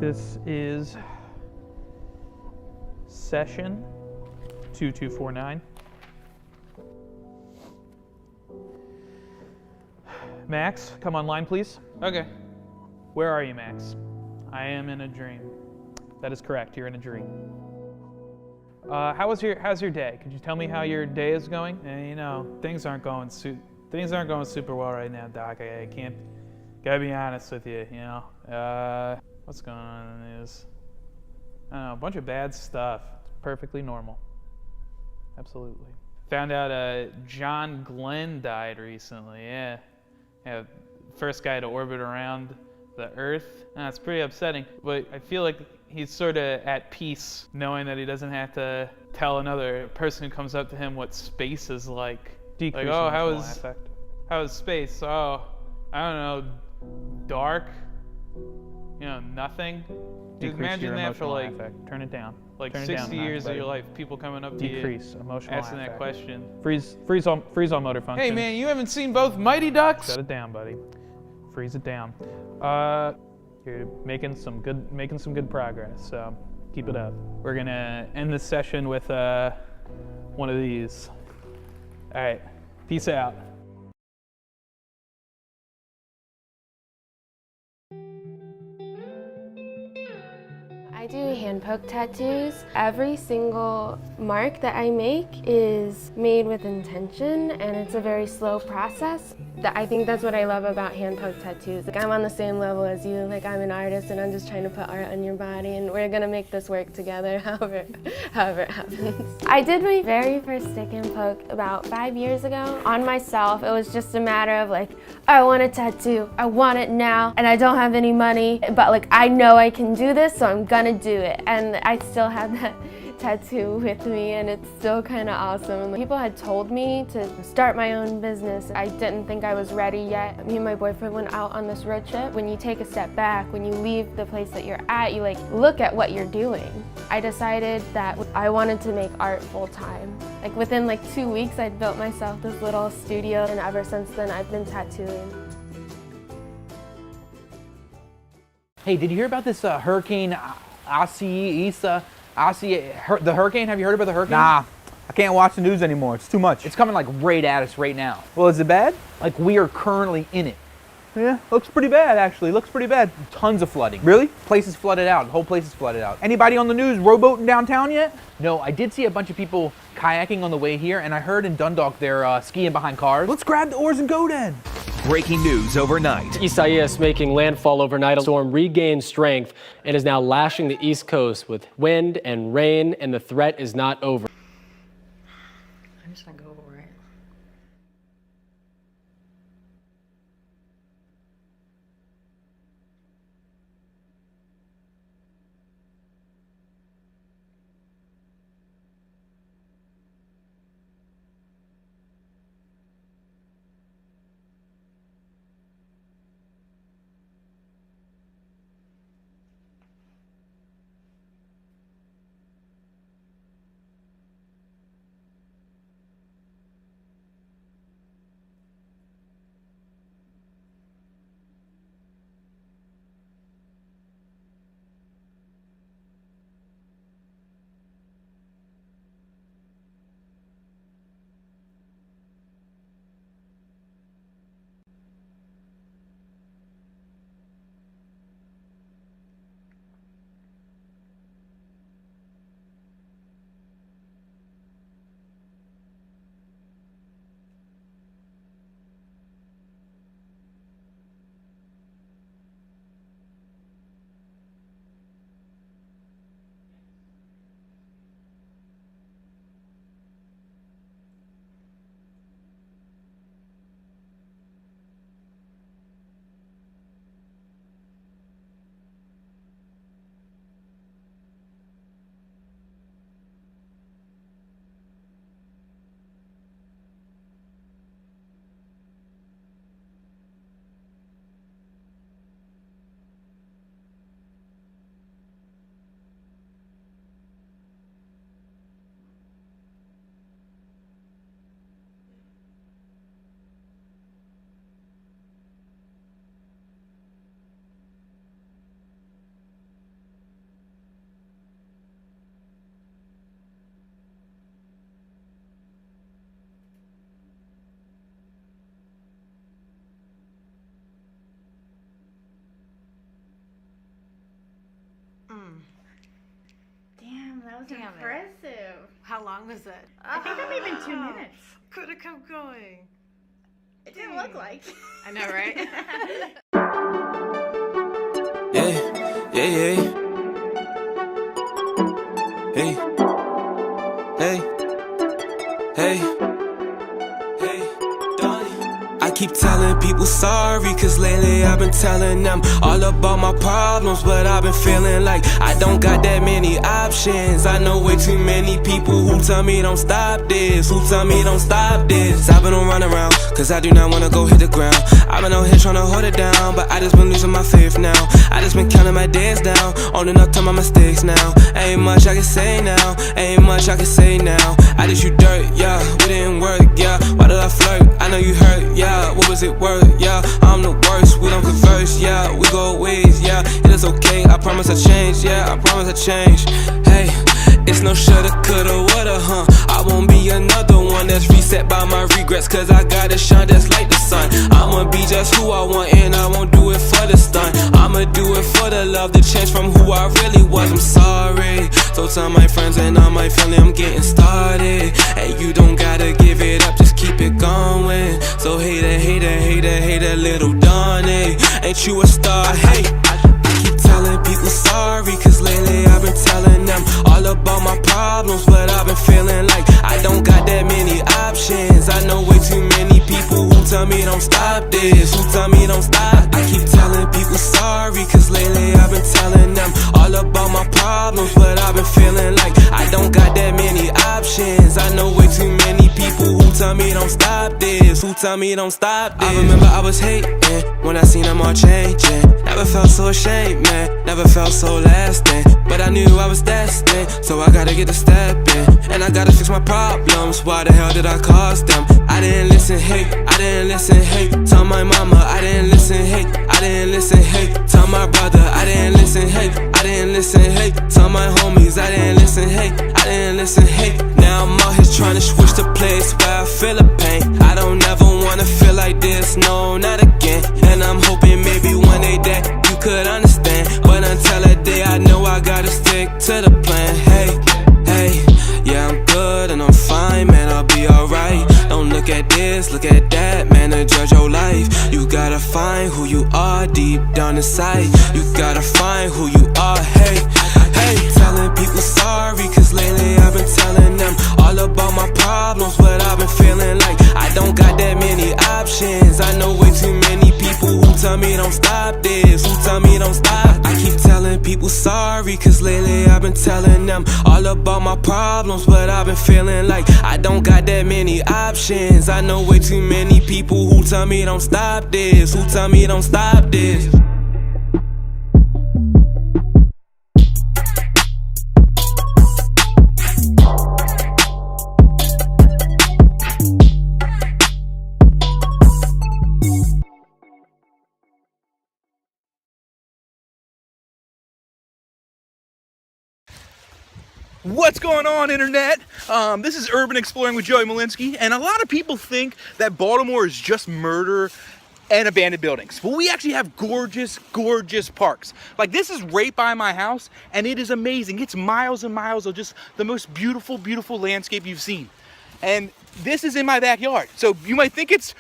This is session 2249. Max, come online, please. Okay. Where are you, Max? I am in a dream. That is correct. You're in a dream. How's your day? Could you tell me how your day is going? You know, things aren't going super well right now, Doc. I can't. Gotta be honest with you. You know, what's going on in the news? I don't know, a bunch of bad stuff. It's perfectly normal. Absolutely. Found out John Glenn died recently. Yeah, first guy to orbit around the Earth. It's pretty upsetting, but I feel like he's sort of at peace knowing that he doesn't have to tell another person who comes up to him what space is like. Decreasing like, oh, how is space? Oh, I don't know, dark. You know, nothing. Dude, imagine that for like affect. Turn it down. Like Turn 60 years of your life, people coming up to you, emotional asking that question. Freeze all motor function. Hey man, you haven't seen both Mighty Ducks? Shut it down, buddy. Freeze it down. You're making some good progress. So keep it up. We're gonna end this session with one of these. All right, peace out. I do hand poke tattoos. Every single mark that I make is made with intention, and it's a very slow process. I think that's what I love about hand poke tattoos. Like, I'm on the same level as you. Like, I'm an artist and I'm just trying to put art on your body, and we're gonna make this work together however it happens. I did my very first stick and poke about 5 years ago on myself. It was just a matter of like, I want a tattoo, I want it now, and I don't have any money, but like, I know I can do this, so I'm gonna do it. And I still have that tattoo with me, and it's still kind of awesome. People had told me to start my own business. I didn't think I was ready yet. Me and my boyfriend went out on this road trip. When you take a step back, when you leave the place that you're at, you like look at what you're doing. I decided that I wanted to make art full time. Like within like 2 weeks, I'd built myself this little studio, and ever since then, I've been tattooing. Hey, did you hear about this hurricane the hurricane? Have you heard about the hurricane? Nah, I can't watch the news anymore. It's too much. It's coming like right at us right now. Well, is it bad? Like we are currently in it. Yeah, looks pretty bad actually. Looks pretty bad. Tons of flooding. Really? Places flooded out. The whole place is flooded out. Anybody on the news rowboating downtown yet? No, I did see a bunch of people kayaking on the way here, and I heard in Dundalk they're skiing behind cars. Let's grab the oars and go then. Breaking news overnight. Isaias making landfall overnight. A storm regained strength and is now lashing the East Coast with wind and rain, and the threat is not over. I'm just gonna go over it. damn it. Impressive. How long was it? I think I'm even 2 minutes. Could have kept going. It didn't look like. I know, right? Yeah, yeah, yeah. Hey, hey, hey, Donnie. I keep telling people sorry, cause lately I've been telling them all about my problems, but I've been feeling like I don't got that many options. I know way too many people who tell me don't stop this, who tell me don't stop this. I've been on run around, cause I do not wanna go hit the ground. I've been out here trying to hold it down, but I just been losing my faith now. I just been counting my days down, owning up to my mistakes now. Ain't much I can say now, ain't much I can say now. I just you dirt, yeah, we didn't work, yeah. Why did I flirt? I know you hurt, yeah. What was it worth, yeah? I'm the worst, we don't converse, yeah. We go ways, yeah. It is okay, I promise I change, yeah. I promise I change. Hey, it's no shoulda, coulda, woulda, huh? I won't be another one that's reset by my regrets, cause I gotta shine just like the sun. I'ma be just who I want and I won't do it for the stunt. I'ma do it for the love, the change from who I really was. I'm sorry, so tell my friends and all my family I'm getting started. And you don't gotta give it up, just keep it going. So hater, hater, hater, hater, little Donnie, ain't you a star? Hey, I keep telling people sorry, cause lately I've been telling them all about my problems, but I've been feeling like I don't got that many options. I know way too many people who tell me don't stop this, who tell me don't stop. I keep telling people sorry, cause lately I've been telling them all about my problems, but I've been feeling like I don't got that many options. I know way too many people who tell me don't stop this, who tell me don't stop this. I remember I was hating when I seen them all changing. Never felt so ashamed, man, never felt so lasting. But I knew I was destined, so I gotta get a step in. And I gotta fix my problems, why the hell did I cause them? I didn't listen, hate, I didn't listen, hate. Tell my mama, I didn't listen, hate, I didn't listen, hate. Tell my brother, I didn't listen, hate, I didn't listen, hate. Tell my homies, I didn't listen, hate, I didn't listen, hate. Now I'm out here trying to switch the place where I feel the pain. I don't ever wanna feel like this, no, not again. And I'm hoping maybe one day that you could understand, but until that day I know I gotta stick to the plan. Hey, hey, yeah, I'm good and I'm fine, man, I'll be alright. Don't look at this, look at that, man, and judge your life. You gotta find who you are deep down inside. You gotta find who you are, hey, hey. Telling people sorry, cause lately I've been telling them all about my problems, but I've been feeling like I don't got that many options. I know way too many people who tell me don't stop this, who tell me don't stop. I keep telling people sorry, cause lately I've been telling them all about my problems, but I've been feeling like I don't got that many options. I know way too many people who tell me don't stop this, who tell me don't stop this. What's going on, internet? This is Urban Exploring with Joey Malinsky, and a lot of people think that Baltimore is just murder and abandoned buildings. But we actually have gorgeous, gorgeous parks. Like, this is right by my house, and it is amazing. It's miles and miles of just the most beautiful, beautiful landscape you've seen. And this is in my backyard. So you might think it's...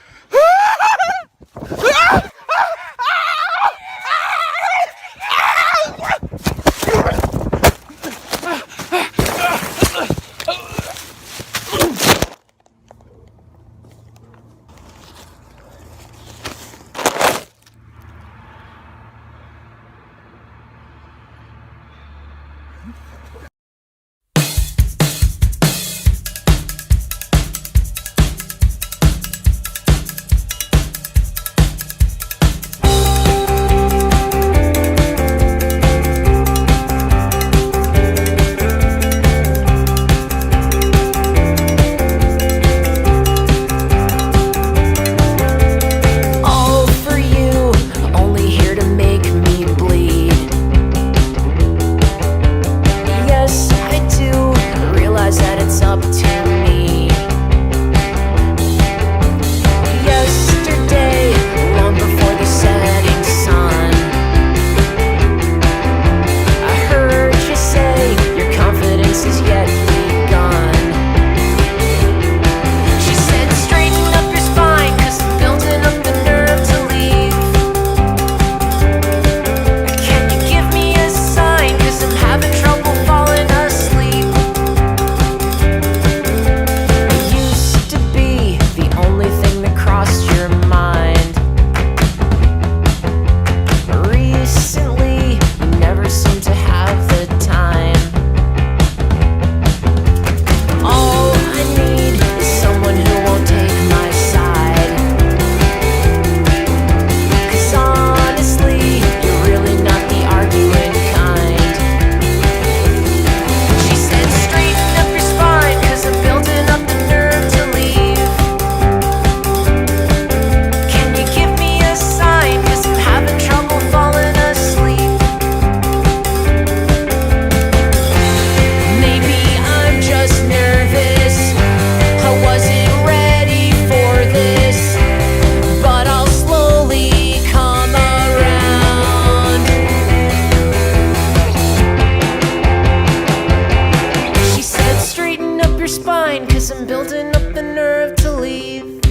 your spine, cause I'm building up the nerve to leave.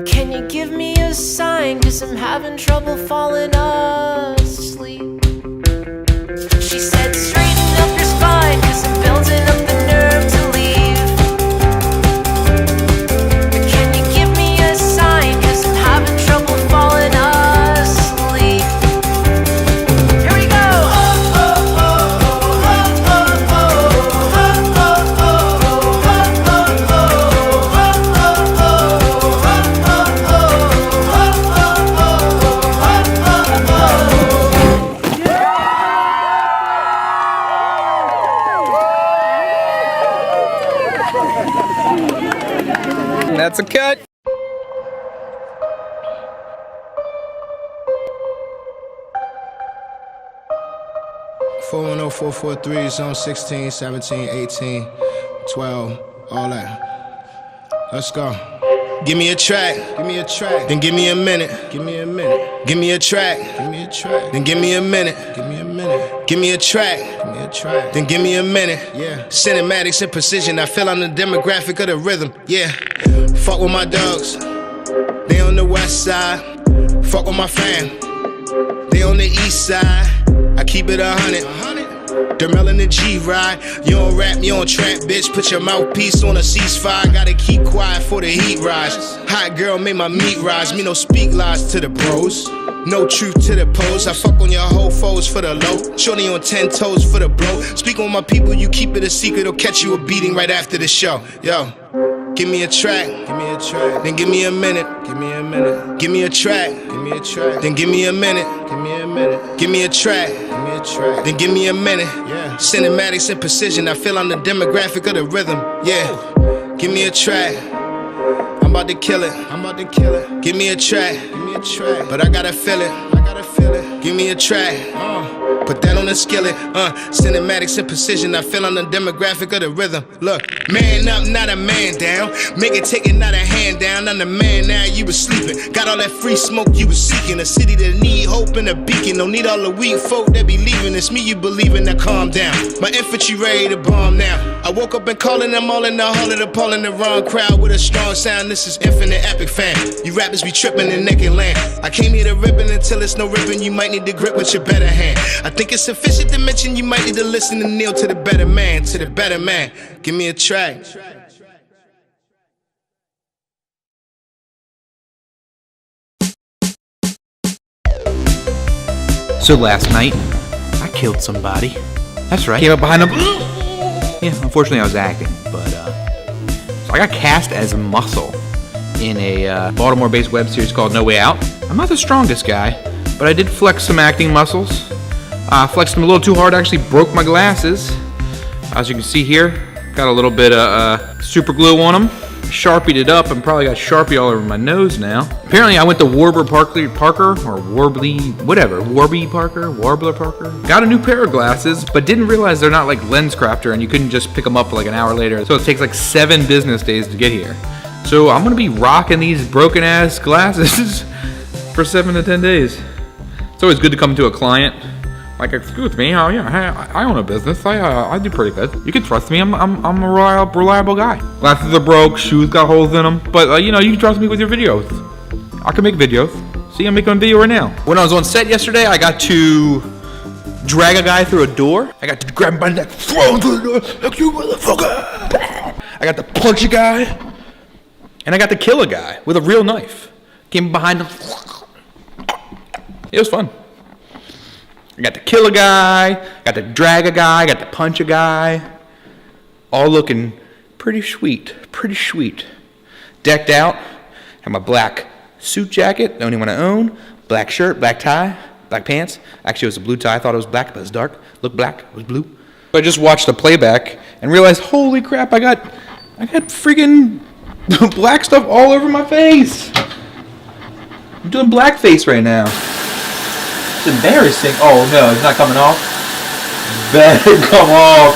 Can you give me a sign, cause I'm having trouble falling asleep. She said, straighten up your spine, cause I'm building up the nerve to leave. Can you give me a sign, cause I'm having trouble falling asleep. Here we go. That's a cut. Four 443 zone 16, 17, 18, 12, all that. Let's go. Give me a track, then give me a minute, give me a track, then give me a minute, give me a track, then give me a minute. Yeah, cinematics and precision, I feel on the demographic of the rhythm. Yeah, fuck with my dogs, they on the west side. Fuck with my fam, they on the east side. I keep it 100. Dermel in the G-Ride. You don't rap, you don't trap, bitch. Put your mouthpiece on a ceasefire. Gotta keep quiet for the heat rise. Hot girl made my meat rise. Me no speak lies to the bros. No truth to the pose. I fuck on your whole foes for the low. Shorty on 10 toes for the blow. Speak on my people, you keep it a secret. Or catch you a beating right after the show. Yo, give me a track, then give me a minute, give me a track, then give me a minute, give me a track, then give me a minute. Cinematics and precision, I feel on the demographic of the rhythm. Yeah, give me a track, I'm about to kill it, give me a track, but I gotta feel it, give me a track, put that on the skillet. Cinematics and precision, I feel on the demographic of the rhythm. Look, man up, not a man down. Make it, take it, not a hand down. I'm the man now, you was sleeping. Got all that free smoke you was seeking. A city that need hope and a beacon. Don't need all the weak folk that be leaving. It's me you believe in, now calm down. My infantry ready to bomb now. I woke up and calling them all in the hall of the Paul in the wrong crowd with a strong sound. This is infinite epic fam. You rappers be tripping in naked land. I came here to ribbon until it's no ribbon. You might need to grip with your better hand. I think it's sufficient to mention you might need to listen and kneel to the better man, to the better man. Give me a track. So last night, I killed somebody. That's right. Came up behind him. Yeah, unfortunately I was acting, but so I got cast as Muscle in a Baltimore-based web series called No Way Out. I'm not the strongest guy, but I did flex some acting muscles. Flexed them a little too hard, actually broke my glasses. As you can see here, got a little bit of super glue on them. Sharpied it up and probably got Sharpie all over my nose now. Apparently I went to Warbler Parker, or Warbly, whatever, Warbler Parker. Got a new pair of glasses, but didn't realize they're not like lens crafter and you couldn't just pick them up like an hour later. So it takes like 7 business days to get here. So I'm gonna be rocking these broken ass glasses for 7 to 10 days. It's always good to come to a client. Like, excuse me, I own a business. I do pretty good. You can trust me. I'm a reliable guy. Glasses are broke, shoes got holes in them, but you know, you can trust me with your videos. I can make videos. See, I'm making a video right now. When I was on set yesterday, I got to drag a guy through a door. I got to grab him by the neck, throw him through the door, like you motherfucker. I got to punch a guy, and I got to kill a guy with a real knife. Came behind him. It was fun. I got to kill a guy, got to drag a guy, got to punch a guy. All looking pretty sweet, Decked out, had my black suit jacket, the only one I own, black shirt, black tie, black pants. Actually, it was a blue tie, I thought it was black, but it was dark. Looked black, it was blue. I just watched the playback and realized, holy crap, I got freaking black stuff all over my face. I'm doing blackface right now. It's embarrassing. Oh no, it's not coming off. Better come off.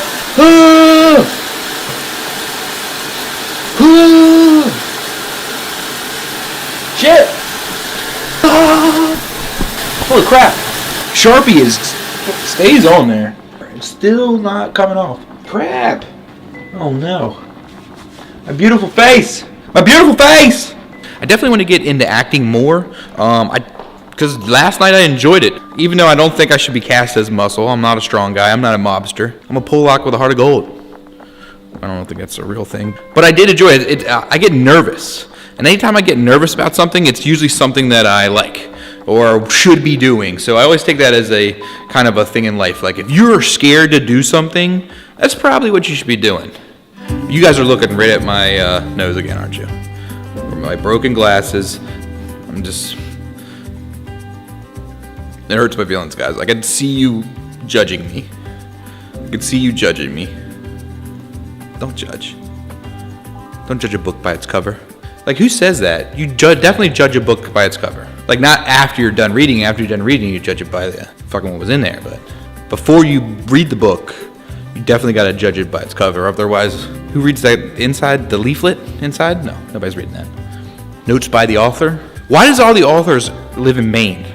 Shit. Holy crap. Sharpie stays on there. It's still not coming off. crap. Oh no. My beautiful face. My beautiful face. I definitely want to get into acting more. Because last night I enjoyed it. Even though I don't think I should be cast as Muscle. I'm not a strong guy. I'm not a mobster. I'm a Pollock with a heart of gold. I don't think that's a real thing. But I did enjoy it. I get nervous. And anytime I get nervous about something, it's usually something that I like or should be doing. So I always take that as a kind of a thing in life. Like if you're scared to do something, that's probably what you should be doing. You guys are looking right at my nose again, aren't you? My broken glasses. It hurts my feelings, guys. I can see you judging me. I can see you judging me. Don't judge. Don't judge a book by its cover. Like, who says that? You definitely judge a book by its cover. Like, not after you're done reading. After you're done reading, you judge it by the fucking what was in there. But before you read the book, you definitely got to judge it by its cover. Otherwise, who reads that inside? The leaflet inside? No, nobody's reading that. Notes by the author? Why does all the authors live in Maine?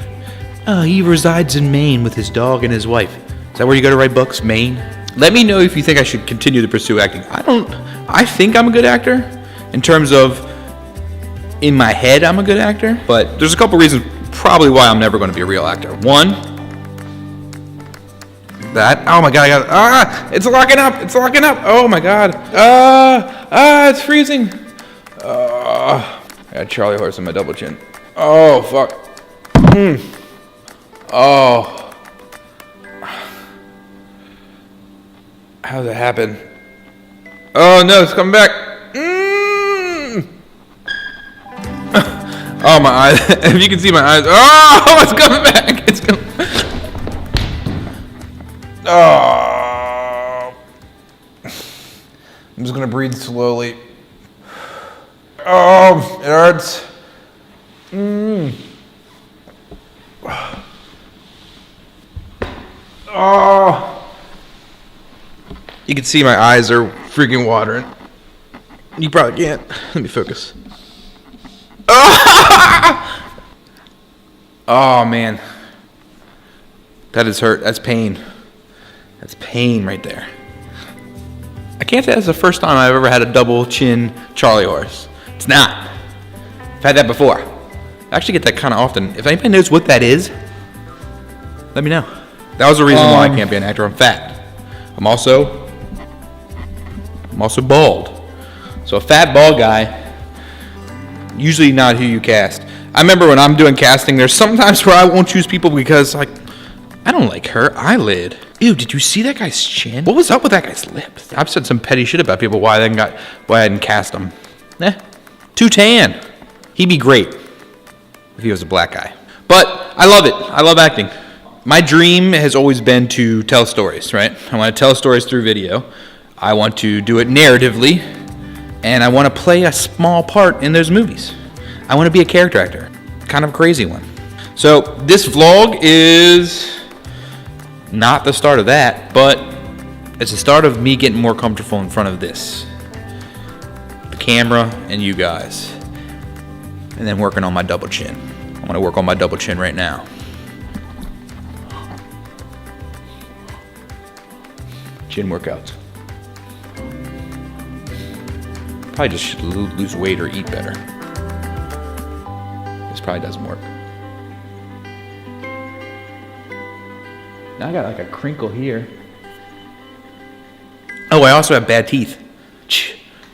Oh, he resides in Maine with his dog and his wife. Is that where you go to write books? Maine? Let me know if you think I should continue to pursue acting. I think I'm a good actor. In terms of, in my head, I'm a good actor. But there's a couple reasons probably why I'm never going to be a real actor. One, that. Oh my god, it's locking up. It's locking up. Oh my god. It's freezing. I got Charlie horse in my double chin. Oh, fuck. Oh. How did that happen? Oh no, it's coming back. Oh, my eyes. If you can see my eyes. Oh, it's coming back. It's coming. Oh. I'm just going to breathe slowly. Oh, it hurts. Oh. You can see my eyes are freaking watering. You probably can't. Let me focus. Oh man, that is hurt. That's pain. That's pain right there. I can't say that's the first time I've ever had a double chin Charlie horse. It's not. I've had that before. I actually get that kind of often. If anybody knows what that is, let me know. That was the reason why I can't be an actor. I'm fat. I'm also bald. So a fat bald guy, usually not who you cast. I remember when I'm doing casting, there's sometimes where I won't choose people because, like, I don't like her eyelid. Ew, did you see that guy's chin? What was up with that guy's lips? I've said some petty shit about people why I didn't cast him. Too tan. He'd be great if he was a black guy. But I love it. I love acting. My dream has always been to tell stories, right? I want to tell stories through video. I want to do it narratively. And I want to play a small part in those movies. I want to be a character actor. Kind of a crazy one. So this vlog is not the start of that, but it's the start of me getting more comfortable in front of this. The camera and you guys. And then working on my double chin. I want to work on my double chin right now. Chin workouts. Probably just should lose weight or eat better. This probably doesn't work. Now I got like a crinkle here. Oh, I also have bad teeth.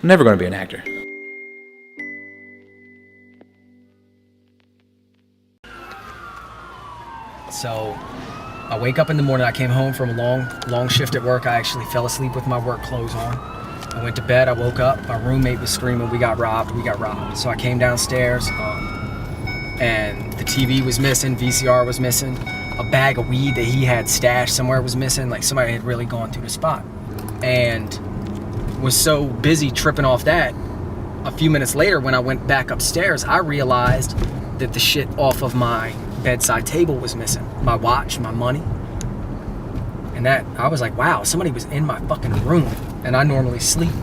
I'm never going to be an actor. So I wake up in the morning. I came home from a long shift at work. I actually fell asleep with my work clothes on. I went to bed, I woke up, my roommate was screaming, we got robbed. So I came downstairs, and the TV was missing, VCR was missing, a bag of weed that he had stashed somewhere was missing, like somebody had really gone through the spot. And was so busy tripping off that, a few minutes later when I went back upstairs, I realized that the shit off of my bedside table was missing. My watch, my money. And that, I was like, wow, somebody was in my fucking room. And I normally sleep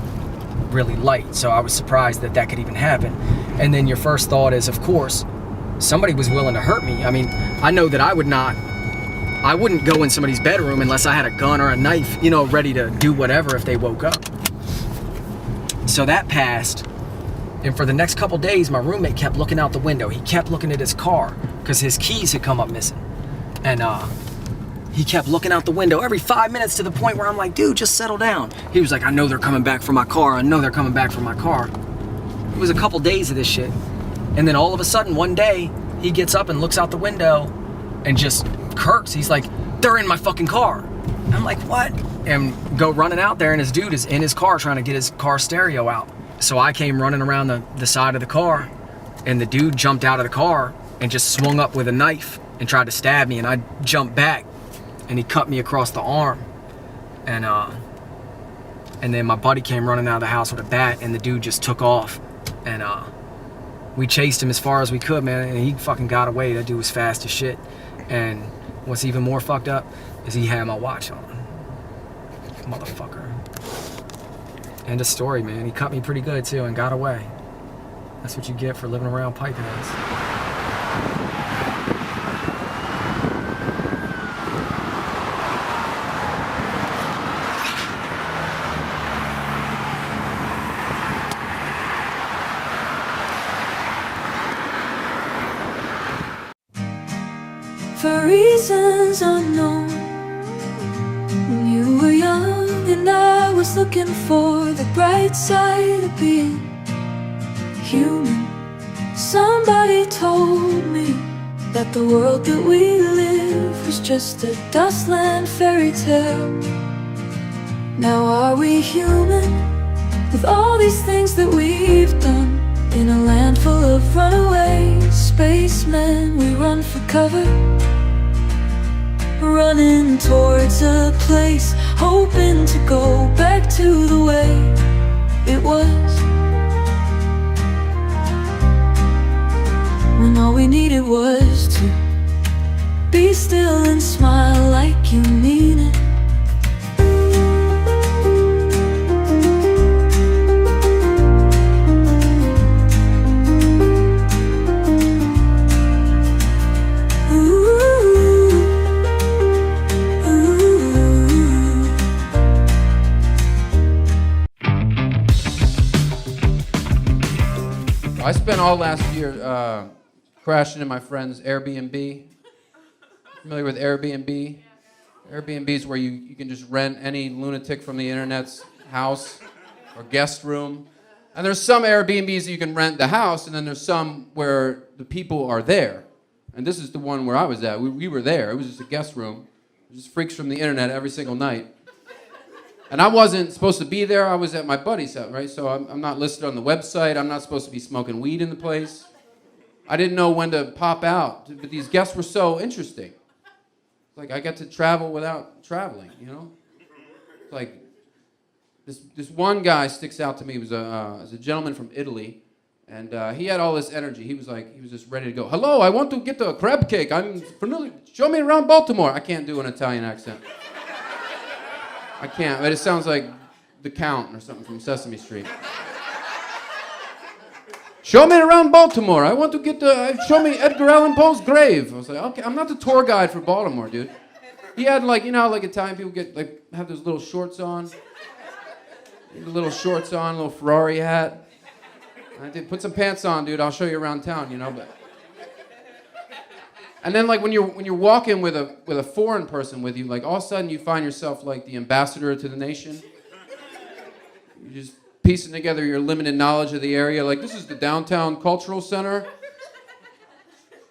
really light, so I was surprised that that could even happen. And then your first thought is, of course, somebody was willing to hurt me. I mean, I know that I would not I wouldn't go in somebody's bedroom unless I had a gun or a knife, you know, ready to do whatever if they woke up. So that passed. And for the next couple days, my roommate kept looking out the window. He kept looking at his car because his keys had come up missing. And he kept looking out the window every 5 minutes to the point where I'm like, dude, just settle down. He was like, I know they're coming back for my car. I know they're coming back for my car. It was a couple days of this shit. And then all of a sudden, one day, he gets up and looks out the window and just kirks. He's like, they're in my fucking car. I'm like, what? And go running out there, and his dude is in his car trying to get his car stereo out. So I came running around the side of the car, and the dude jumped out of the car and just swung up with a knife and tried to stab me, and I jumped back, and he cut me across the arm. And then my buddy came running out of the house with a bat, and the dude just took off. And we chased him as far as we could, man, and he fucking got away. That dude was fast as shit. And what's even more fucked up is he had my watch on. Motherfucker. End of story, man. He cut me pretty good too and got away. That's what you get for living around pipeheads. For reasons unknown, when you were young and I was looking for the bright side of being human, somebody told me that the world that we live was just a dustland fairy tale. Now are we human with all these things that we've done? In a land full of runaway spacemen, we run for cover, running towards a place, hoping to go back to the way it was, when all we needed was to be still and smile like you mean it. I spent all last year crashing in my friend's Airbnb. Familiar with Airbnb? Airbnb is where you can just rent any lunatic from the internet's house or guest room. And there's some Airbnbs that you can rent the house, and then there's some where the people are there. And this is the one where I was at. We were there. It was just a guest room. It was just freaks from the internet every single night. And I wasn't supposed to be there. I was at my buddy's house, right? So I'm not listed on the website. I'm not supposed to be smoking weed in the place. I didn't know when to pop out. But these guests were so interesting. Like, I got to travel without traveling, you know? Like, this one guy sticks out to me. He was a gentleman from Italy. And he had all this energy. He was just ready to go. Hello, I want to get a crab cake. Show me around Baltimore. I can't do an Italian accent. I can't, but it sounds like the Count or something from Sesame Street. Show me around Baltimore. I want to get show me Edgar Allan Poe's grave. I was like, okay, I'm not the tour guide for Baltimore, dude. He had like, you know, like Italian people have those little shorts on. The little shorts on, little Ferrari hat. I did put some pants on, dude. I'll show you around town, you know. But and then like when you're walking with a foreign person with you, like all of a sudden you find yourself like the ambassador to the nation. You're just piecing together your limited knowledge of the area. Like, this is the downtown cultural center.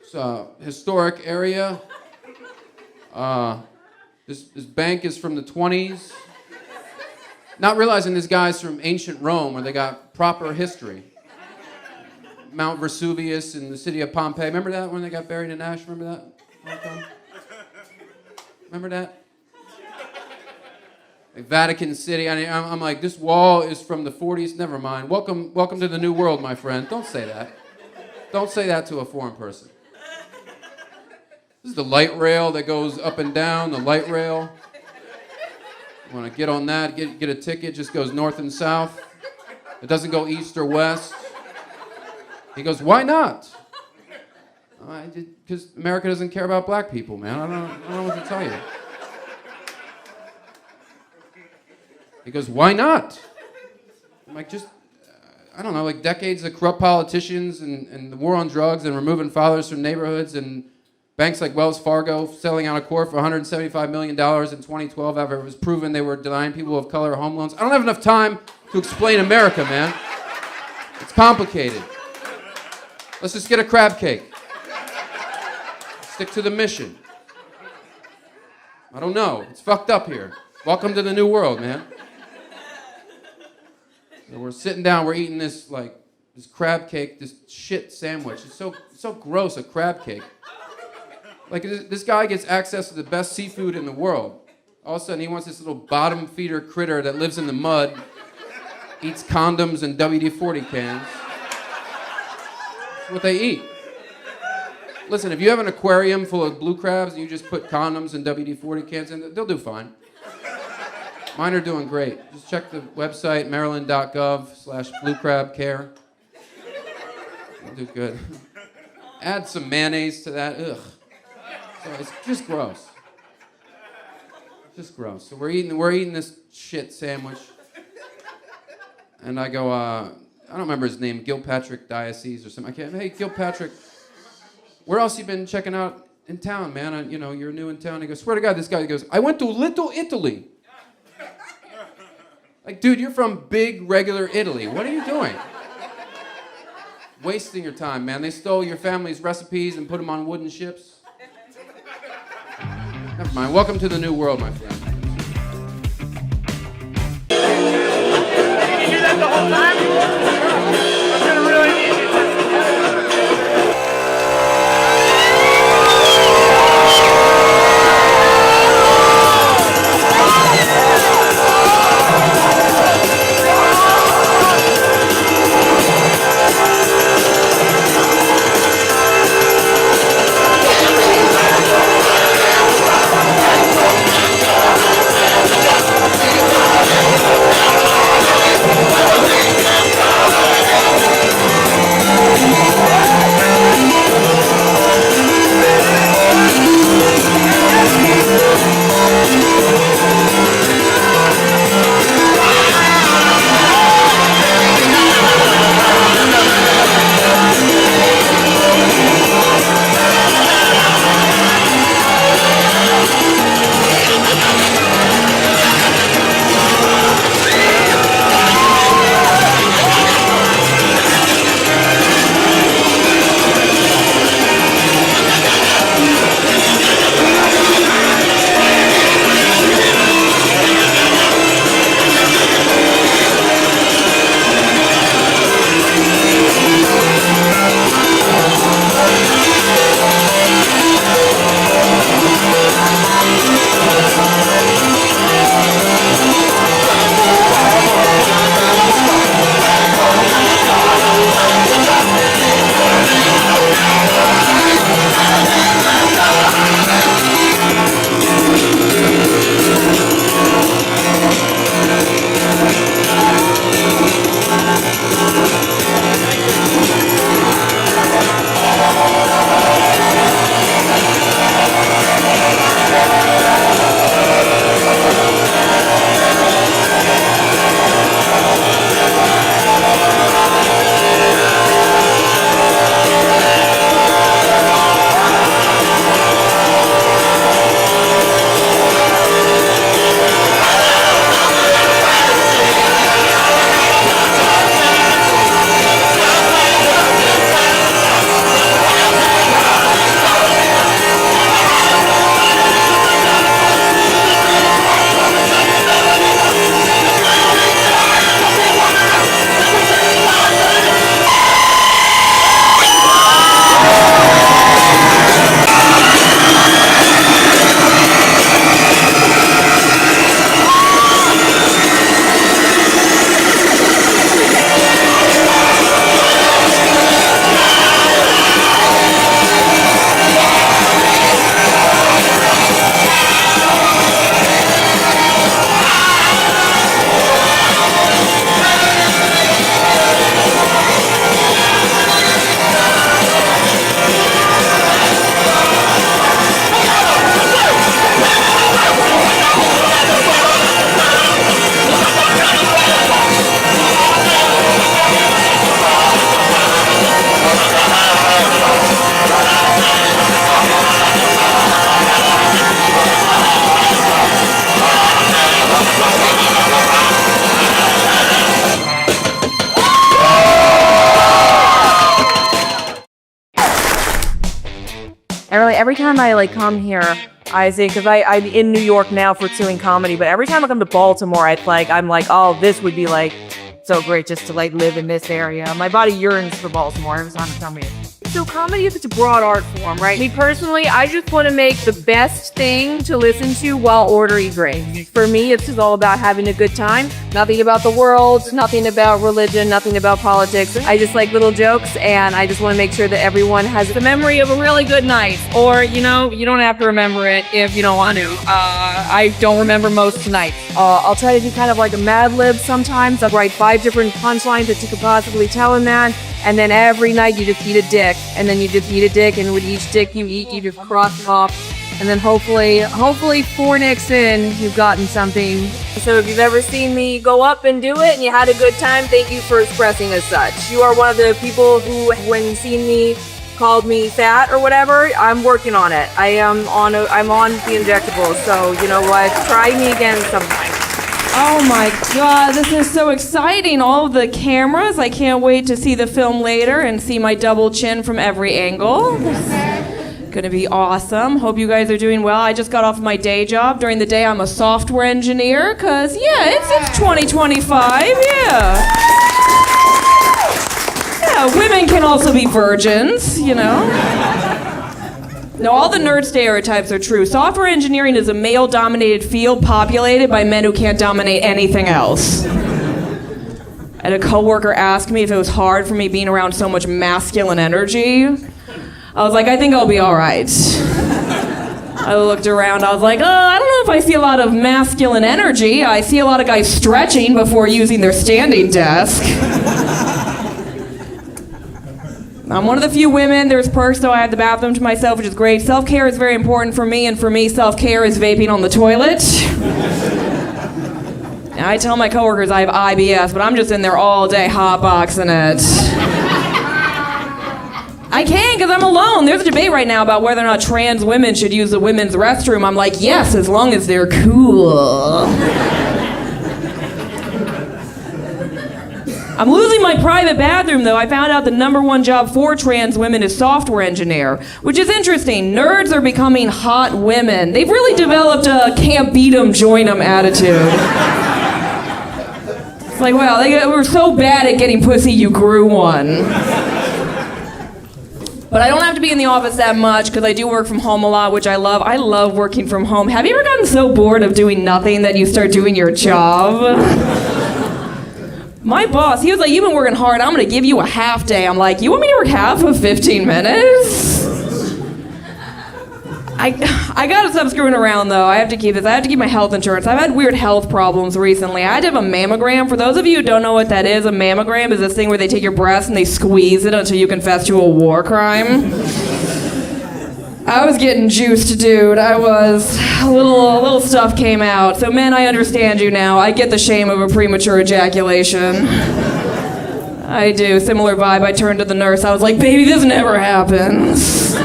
It's a historic area. This bank is from the 20s. Not realizing this guy's from ancient Rome where they got proper history. Mount Vesuvius in the city of Pompeii. Remember that when they got buried in ash? Remember that? Remember that? Like Vatican City. I'm like, this wall is from the 40s. Never mind. Welcome to the new world, my friend. Don't say that. Don't say that to a foreign person. This is the light rail that goes up and down, the light rail. You want to get on that, get a ticket, just goes north and south. It doesn't go east or west. He goes, why not? Because America doesn't care about black people, man. I don't know what to tell you. He goes, why not? I'm like, I don't know, like decades of corrupt politicians and the war on drugs and removing fathers from neighborhoods and banks like Wells Fargo selling out of court for $175 million in 2012 after it was proven they were denying people of color home loans. I don't have enough time to explain America, man. It's complicated. Let's just get a crab cake. Stick to the mission. I don't know. It's fucked up here. Welcome to the new world, man. So we're sitting down, we're eating this crab cake, this shit sandwich. It's so gross, a crab cake. Like this guy gets access to the best seafood in the world. All of a sudden he wants this little bottom feeder critter that lives in the mud, eats condoms and WD-40 cans. That's what they eat. Listen, if you have an aquarium full of blue crabs and you just put condoms and WD-40 cans in, they'll do fine. Mine are doing great. Just check the website, maryland.gov/bluecrabcare. They'll do good. Add some mayonnaise to that. Ugh. So it's just gross. Just gross. So we're eating this shit sandwich. And I go, I don't remember his name, Gilpatrick Diocese or something. Hey, Gilpatrick, where else you been checking out in town, man? You're new in town. He goes, swear to God, this guy goes, I went to Little Italy. Like, dude, you're from big, regular Italy. What are you doing? Wasting your time, man. They stole your family's recipes and put them on wooden ships. Never mind. Welcome to the new world, my friend. You hear that the whole time? I'm gonna really need you. every time I like come here, I say, because I'm in New York now pursuing comedy, but every time I come to Baltimore, I'm like, oh, this would be like so great just to like live in this area. My body yearns for Baltimore every time I come here. So comedy is such a broad art form, right? Me personally, I just want to make the best thing to listen to while ordering drinks. For me, it's just all about having a good time. Nothing about the world, nothing about religion, nothing about politics. I just like little jokes, and I just want to make sure that everyone has the memory of a really good night. Or, you know, you don't have to remember it if you don't want to. I don't remember most nights. I'll try to do kind of like a Mad Lib sometimes. I'll write 5 different punchlines that you could possibly tell in that. And then every night you just eat a dick. And then you just eat a dick, and with each dick you eat, you just cross it off. And then hopefully 4 nicks in, you've gotten something. So if you've ever seen me go up and do it and you had a good time, thank you for expressing as such. You are one of the people who, when seen me, called me fat or whatever. I'm working on it. I'm on the injectables. So you know what? Try me again sometime. Oh my God, this is so exciting. All of the cameras. I can't wait to see the film later and see my double chin from every angle. Gonna be awesome. Hope you guys are doing well. I just got off my day job. During the day, I'm a software engineer, cause yeah, it's 2025, yeah. Yeah, women can also be virgins, you know. No, all the nerd stereotypes are true. Software engineering is a male-dominated field populated by men who can't dominate anything else. I had a coworker ask me if it was hard for me being around so much masculine energy. I was like, I think I'll be all right. I looked around, I was like, I don't know if I see a lot of masculine energy. I see a lot of guys stretching before using their standing desk. I'm one of the few women. There's perks, though. I have the bathroom to myself, which is great. Self-care is very important for me, and for me, self-care is vaping on the toilet. And I tell my coworkers I have IBS, but I'm just in there all day hotboxing it. I can, because I'm alone. There's a debate right now about whether or not trans women should use the women's restroom. I'm like, yes, as long as they're cool. I'm losing my private bathroom, though. I found out the #1 job for trans women is software engineer, which is interesting. Nerds are becoming hot women. They've really developed a can't beat 'em, join 'em attitude. It's like, wow, they were so bad at getting pussy, you grew one. But I don't have to be in the office that much because I do work from home a lot, which I love. I love working from home. Have you ever gotten so bored of doing nothing that you start doing your job? My boss, he was like, you've been working hard, I'm gonna give you a half day. I'm like, you want me to work half of 15 minutes? I gotta stop screwing around though. I have to keep this. I have to keep my health insurance. I've had weird health problems recently. I had to have a mammogram. For those of you who don't know what that is, a mammogram is this thing where they take your breast and they squeeze it until you confess to a war crime. I was getting juiced, dude. I was. A little stuff came out. So men, I understand you now. I get the shame of a premature ejaculation. I do. Similar vibe. I turned to the nurse. I was like, baby, this never happens.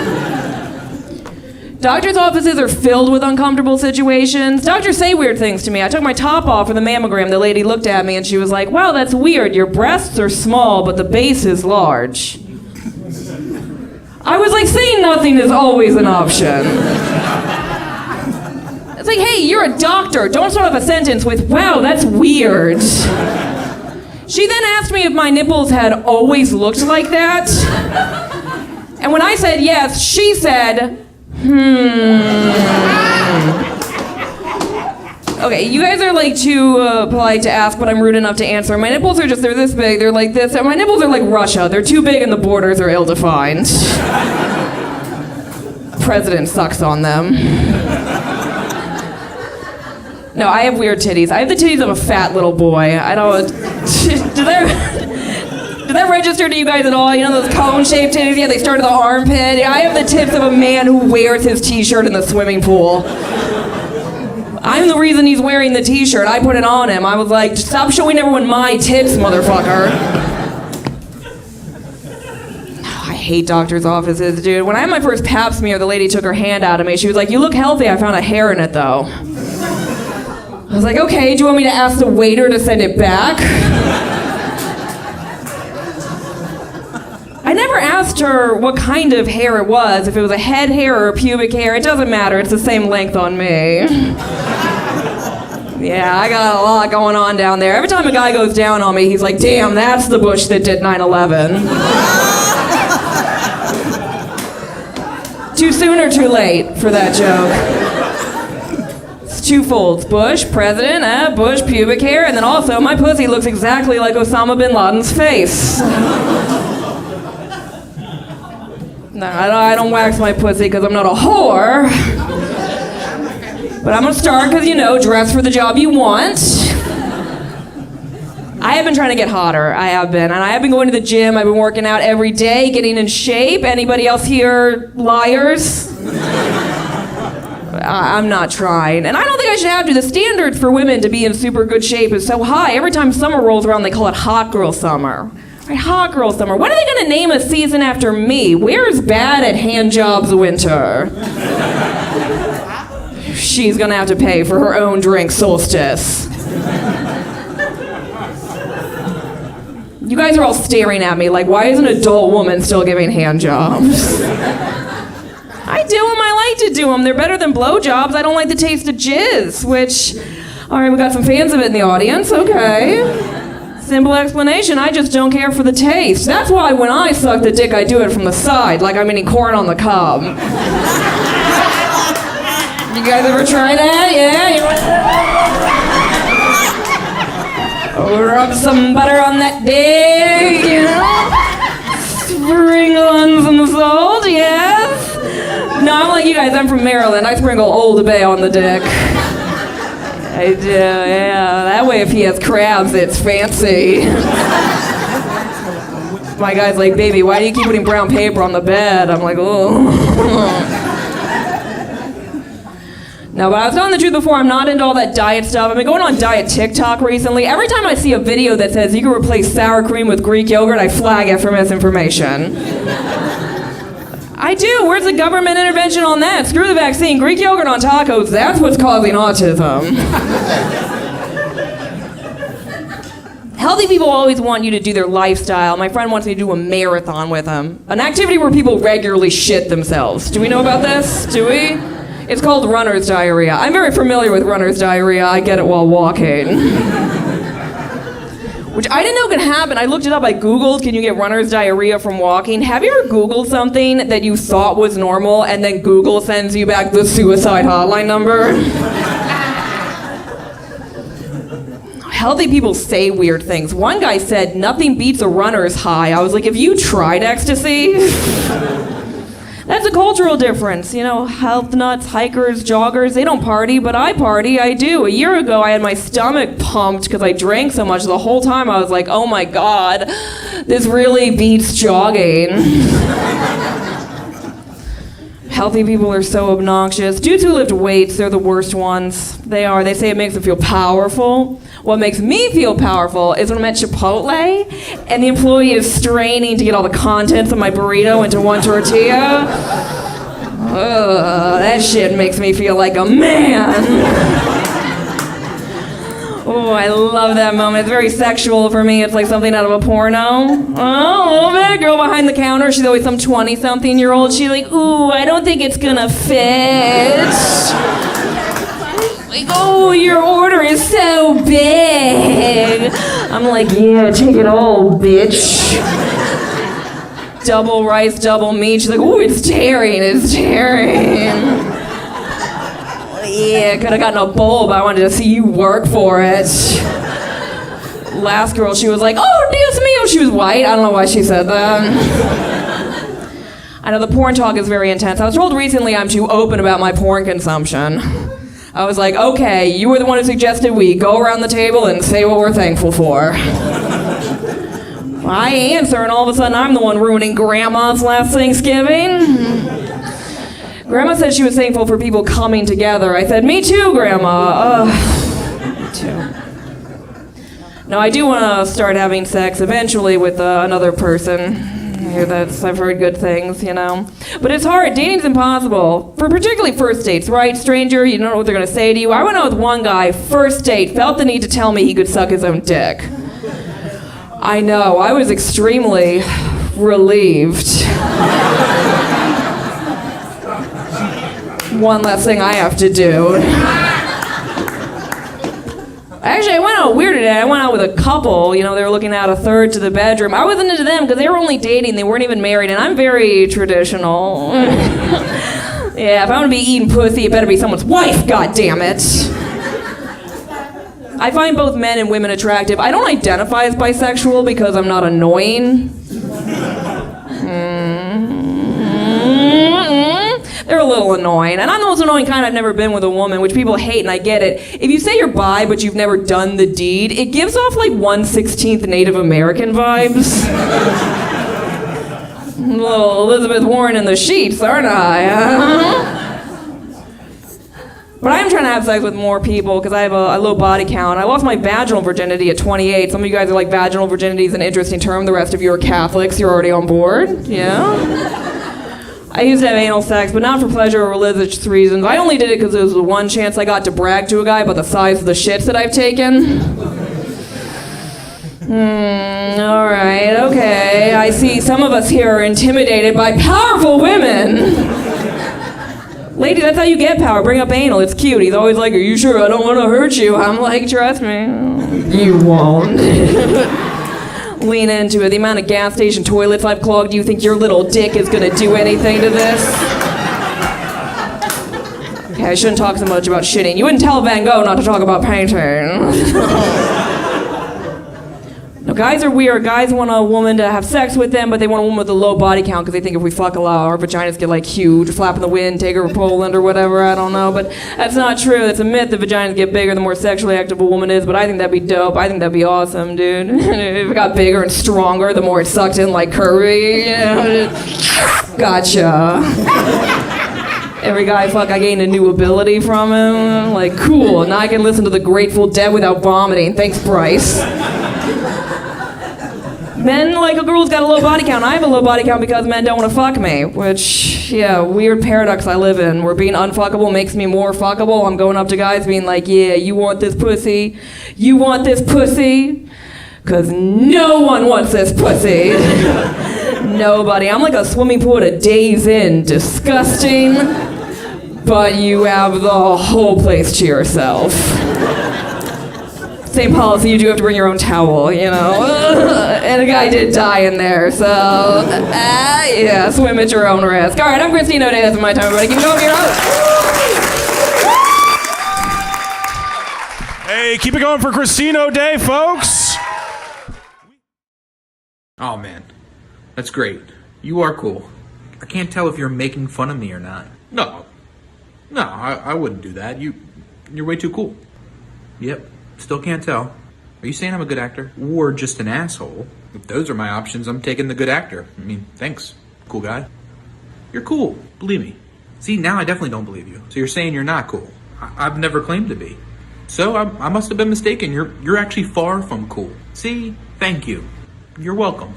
Doctors' offices are filled with uncomfortable situations. Doctors say weird things to me. I took my top off for the mammogram. The lady looked at me and she was like, wow, that's weird. Your breasts are small, but the base is large. I was like, saying nothing is always an option. It's like, hey, you're a doctor. Don't start off a sentence with, wow, that's weird. She then asked me if my nipples had always looked like that. And when I said yes, she said, Okay, you guys are like too polite to ask, but I'm rude enough to answer. My nipples are they're this big, they're like this. And my nipples are like Russia. They're too big and the borders are ill-defined. President sucks on them. No, I have weird titties. I have the titties of a fat little boy. I don't... Did that register to you guys at all? You know those cone-shaped titties? Yeah, they start at the armpit. I have the tips of a man who wears his t-shirt in the swimming pool. I'm the reason he's wearing the t-shirt. I put it on him. I was like, stop showing everyone my tits, motherfucker. I hate doctor's offices, dude. When I had my first pap smear, the lady took her hand out of me. She was like, you look healthy. I found a hair in it, though. I was like, okay, do you want me to ask the waiter to send it back? I never asked her what kind of hair it was, if it was a head hair or a pubic hair. It doesn't matter, it's the same length on me. Yeah, I got a lot going on down there. Every time a guy goes down on me, he's like, damn, that's the Bush that did 9/11. Too soon or too late for that joke? It's twofold. Bush, president, Bush, pubic hair, and then also my pussy looks exactly like Osama bin Laden's face. No, I don't wax my pussy because I'm not a whore. But I'm gonna start because, dress for the job you want. I have been trying to get hotter. I have been. And I have been going to the gym. I've been working out every day, getting in shape. Anybody else here liars? I'm not trying. And I don't think I should have to. The standard for women to be in super good shape is so high. Every time summer rolls around, they call it hot girl summer. Right, hot girl summer. When are they going to name a season after me? Where's bad at hand jobs winter? She's going to have to pay for her own drink solstice. You guys are all staring at me like, why is an adult woman still giving hand jobs? I do them, I like to do them. They're better than blowjobs. I don't like the taste of jizz, which, all right, we got some fans of it in the audience, okay. Simple explanation, I just don't care for the taste. That's why when I suck the dick, I do it from the side, like I'm eating corn on the cob. You guys ever try that? Yeah? Oh, rub some butter on that dick, Sprinkle on some salt, yes? No, I'm like you guys, I'm from Maryland. I sprinkle Old Bay on the dick. I do, yeah. That way if he has crabs, it's fancy. My guy's like, baby, why do you keep putting brown paper on the bed? I'm like, oh. No, but I was telling the truth before, I'm not into all that diet stuff. I've been going on diet TikTok recently. Every time I see a video that says you can replace sour cream with Greek yogurt, I flag it for misinformation. I do. Where's the government intervention on that? Screw the vaccine. Greek yogurt on tacos, that's what's causing autism. Healthy people always want you to do their lifestyle. My friend wants me to do a marathon with him. An activity where people regularly shit themselves. Do we know about this? Do we? It's called runner's diarrhea. I'm very familiar with runner's diarrhea. I get it while walking. Which I didn't know could happen. I looked it up. I Googled, can you get runner's diarrhea from walking? Have you ever Googled something that you thought was normal and then Google sends you back the suicide hotline number? Healthy people say weird things. One guy said, nothing beats a runner's high. I was like, have you tried ecstasy? That's a cultural difference. Health nuts, hikers, joggers, they don't party, but I party, I do. A year ago, I had my stomach pumped because I drank so much. The whole time I was like, oh my God, this really beats jogging. Healthy people are so obnoxious. Dudes who lift weights, they're the worst ones. They are. They say it makes them feel powerful. What makes me feel powerful is when I'm at Chipotle and the employee is straining to get all the contents of my burrito into one tortilla. That shit makes me feel like a man. Oh, I love that moment. It's very sexual for me. It's like something out of a porno. Oh, a little bit. Girl behind the counter. She's always some 20-something-year-old. She's like, ooh, I don't think it's gonna fit. Like, oh, your order is so big. I'm like, yeah, take it all, bitch. Double rice, double meat. She's like, ooh, it's tearing, it's tearing. Yeah, could have gotten a bowl, but I wanted to see you work for it. Last girl, she was like, oh, Dios mío. She was white. I don't know why she said that. I know the porn talk is very intense. I was told recently I'm too open about my porn consumption. I was like, okay, you were the one who suggested we go around the table and say what we're thankful for. I answer, and all of a sudden I'm the one ruining Grandma's last Thanksgiving. Grandma said she was thankful for people coming together. I said, me too, Grandma. Me too. No, I do want to start having sex eventually with another person. I've heard good things, But it's hard. Dating's impossible. For particularly first dates, right? Stranger, you don't know what they're going to say to you. I went out with one guy, first date, felt the need to tell me he could suck his own dick. I know. I was extremely relieved. One less thing I have to do. Actually, I went out weird today. I went out with a couple. You know, they were looking out a third to the bedroom. I wasn't into them because they were only dating. They weren't even married, and I'm very traditional. Yeah, if I want to be eating pussy, it better be someone's wife, goddammit. I find both men and women attractive. I don't identify as bisexual because I'm not annoying. They're a little annoying. And I'm the most annoying kind. I've never been with a woman, which people hate, and I get it. If you say you're bi, but you've never done the deed, it gives off like 1/16 Native American vibes. Little Elizabeth Warren in the sheets, aren't I? But I am trying to have sex with more people because I have a low body count. I lost my vaginal virginity at 28. Some of you guys are like, vaginal virginity is an interesting term. The rest of you are Catholics. You're already on board. Yeah? I used to have anal sex, but not for pleasure or religious reasons. I only did it because it was the one chance I got to brag to a guy about the size of the shits that I've taken. Alright, okay. I see some of us here are intimidated by powerful women. Lady, that's how you get power. Bring up anal. It's cute. He's always like, are you sure? I don't want to hurt you. I'm like, trust me. You won't. Lean into it. The amount of gas station toilets I've clogged, do you think your little dick is going to do anything to this? Okay, I shouldn't talk so much about shitting. You wouldn't tell Van Gogh not to talk about painting. No, guys are weird. Guys want a woman to have sex with them, but they want a woman with a low body count because they think if we fuck a lot, our vaginas get like huge, flap in the wind, take her to Poland or whatever, I don't know. But that's not true. It's a myth that vaginas get bigger the more sexually active a woman is, but I think that'd be dope. I think that'd be awesome, dude. If it got bigger and stronger, the more it sucked in like Kirby. You know? Gotcha. Every guy I fuck, I gain a new ability from him. Like, cool. Now I can listen to the Grateful Dead without vomiting. Thanks, Bryce. Men like a girl's got a low body count. I have a low body count because men don't want to fuck me, which, yeah, weird paradox I live in, where being unfuckable makes me more fuckable. I'm going up to guys being like, yeah, you want this pussy? You want this pussy? Because no one wants this pussy. Nobody. I'm like a swimming pool at a Days Inn. Disgusting, but you have the whole place to yourself. Same policy, you do have to bring your own towel, you know? And a guy did die in there, so, yeah, swim at your own risk. All right, I'm Christine O'Day, that's my time, everybody. Keep going, your host. Hey, keep it going for Christine O'Day, folks. Oh man, that's great. You are cool. I can't tell if you're making fun of me or not. No, I wouldn't do that. You're way too cool. Yep. Still can't tell. Are you saying I'm a good actor? Or just an asshole? If those are my options, I'm taking the good actor. I mean, thanks, cool guy. You're cool, believe me. See, now I definitely don't believe you. So you're saying you're not cool. I've never claimed to be. So I must have been mistaken. You're actually far from cool. See, thank you. You're welcome.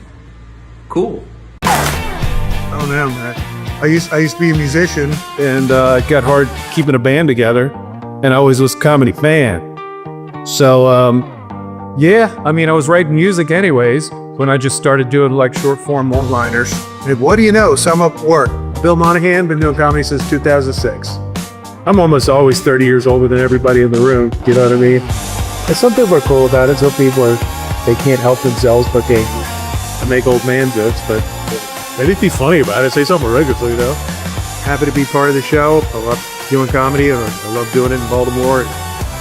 Cool. Oh no, man. I used to be a musician, and it got hard keeping a band together, and I always was a comedy fan. So, yeah, I mean, I was writing music anyways when I just started doing like short form one-liners. And what do you know? Sum up work. Bill Monahan, been doing comedy since 2006. I'm almost always 30 years older than everybody in the room, you know what I mean? And some people are cool about it. Some people they can't help themselves, but they make old man jokes, but they need to be funny about it. Say something regularly, though. Happy to be part of the show. I love doing comedy, and I love doing it in Baltimore.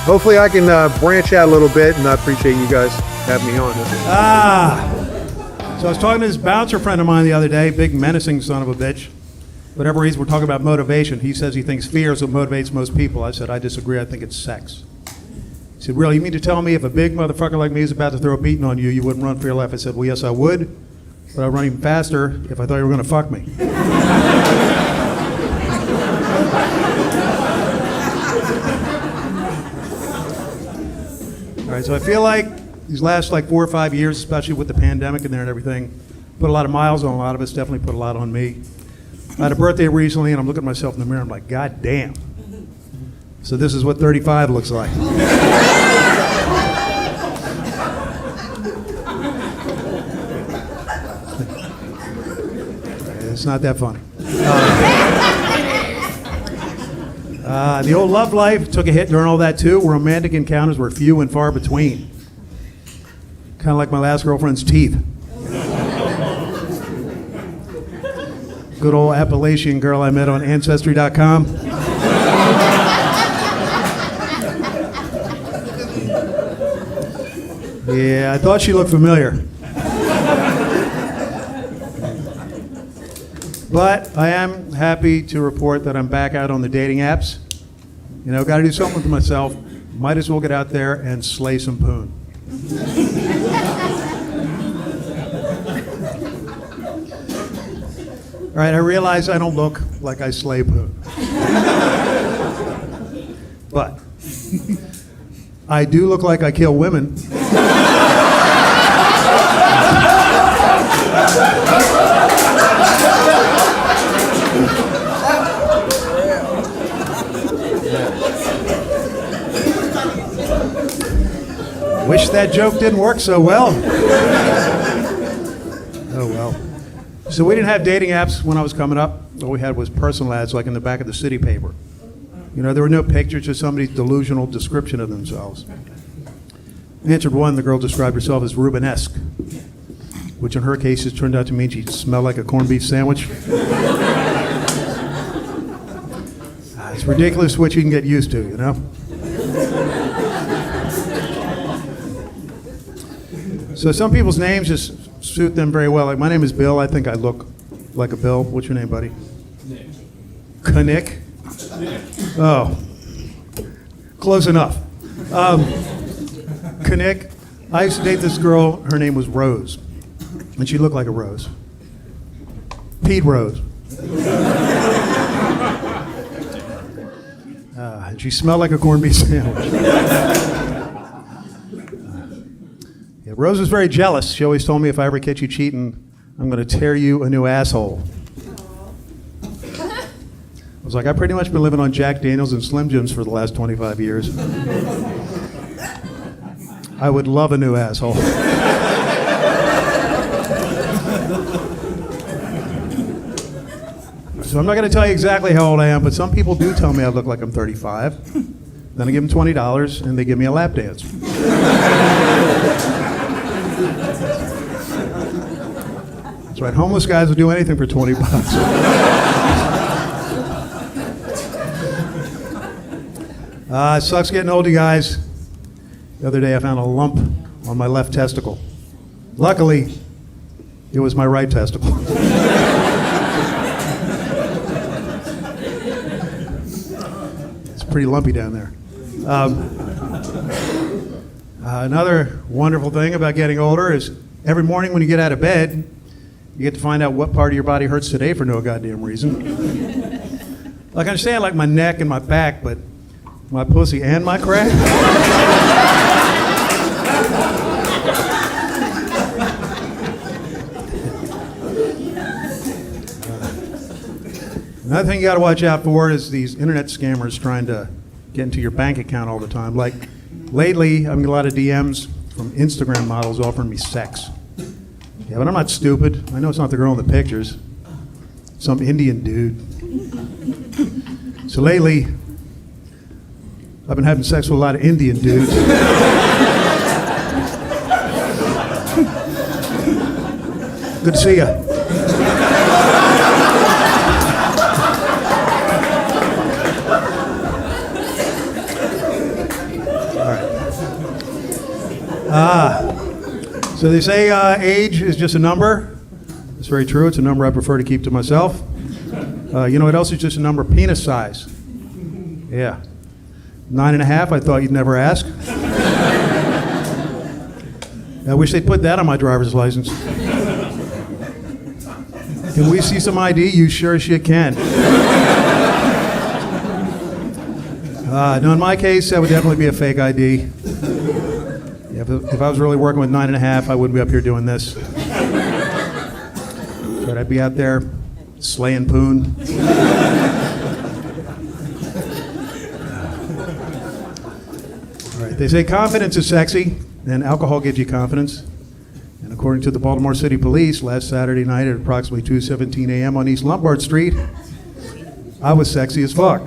Hopefully I can branch out a little bit, and I appreciate you guys having me on. So I was talking to this bouncer friend of mine the other day, big menacing son of a bitch. Whatever reason, we're talking about motivation. He says he thinks fear is what motivates most people. I said, I disagree. I think it's sex. He said, really, you mean to tell me if a big motherfucker like me is about to throw a beating on you, you wouldn't run for your life? I said, well, yes, I would, but I'd run even faster if I thought you were going to fuck me. All right, so I feel like these last 4 or 5 years, especially with the pandemic in there and everything, put a lot of miles on a lot of us, definitely put a lot on me. I had a birthday recently, and I'm looking at myself in the mirror, I'm like, God damn. So this is what 35 looks like. All It's not that funny. The old love life took a hit during all that too. Romantic encounters were few and far between. Kind of like my last girlfriend's teeth. Good old Appalachian girl I met on Ancestry.com. Yeah, I thought she looked familiar. But I am happy to report that I'm back out on the dating apps. You know, got to do something with myself. Might as well get out there and slay some poon. All right, I realize I don't look like I slay poon. But I do look like I kill women. Wish that joke didn't work so well. Oh well. So we didn't have dating apps when I was coming up. All we had was personal ads like in the back of the city paper. You know, there were no pictures, just somebody's delusional description of themselves. I answered one, the girl described herself as Rubenesque, which in her case has turned out to mean she smelled like a corned beef sandwich. It's ridiculous what you can get used to, you know? So some people's names just suit them very well. Like my name is Bill. I think I look like a Bill. What's your name, buddy? Nick. Oh, close enough. Nick. I used to date this girl. Her name was Rose, and she looked like a rose. Pete Rose. And she smelled like a corned beef sandwich. Yeah, Rose was very jealous. She always told me if I ever catch you cheating, I'm going to tear you a new asshole. I was like, I've pretty much been living on Jack Daniels and Slim Jims for the last 25 years. I would love a new asshole. So I'm not going to tell you exactly how old I am, but some people do tell me I look like I'm 35. Then I give them $20 and they give me a lap dance. That's right, homeless guys will do anything for $20. It sucks getting old, you guys. The other day I found a lump on my left testicle. Luckily, it was my right testicle. It's pretty lumpy down there. Another wonderful thing about getting older is every morning when you get out of bed, you get to find out what part of your body hurts today for no goddamn reason. Like I understand like my neck and my back, but my pussy and my crack? Another thing you got to watch out for is these internet scammers trying to get into your bank account all the time. Like lately, I'm getting a lot of DMs from Instagram models offering me sex. Yeah, but I'm not stupid. I know it's not the girl in the pictures. Some Indian dude. So lately, I've been having sex with a lot of Indian dudes. Good to see ya. So they say age is just a number. It's very true. It's a number I prefer to keep to myself. You know what else is just a number? Penis size. Yeah. 9.5, I thought you'd never ask. I wish they'd put that on my driver's license. Can we see some ID? You sure as shit can. No, in my case, that would definitely be a fake ID. Yeah, if I was really working with 9.5, I wouldn't be up here doing this. But I'd be out there slaying poon. All right, they say confidence is sexy, and alcohol gives you confidence. And according to the Baltimore City Police, last Saturday night at approximately 2:17 a.m. on East Lombard Street, I was sexy as fuck.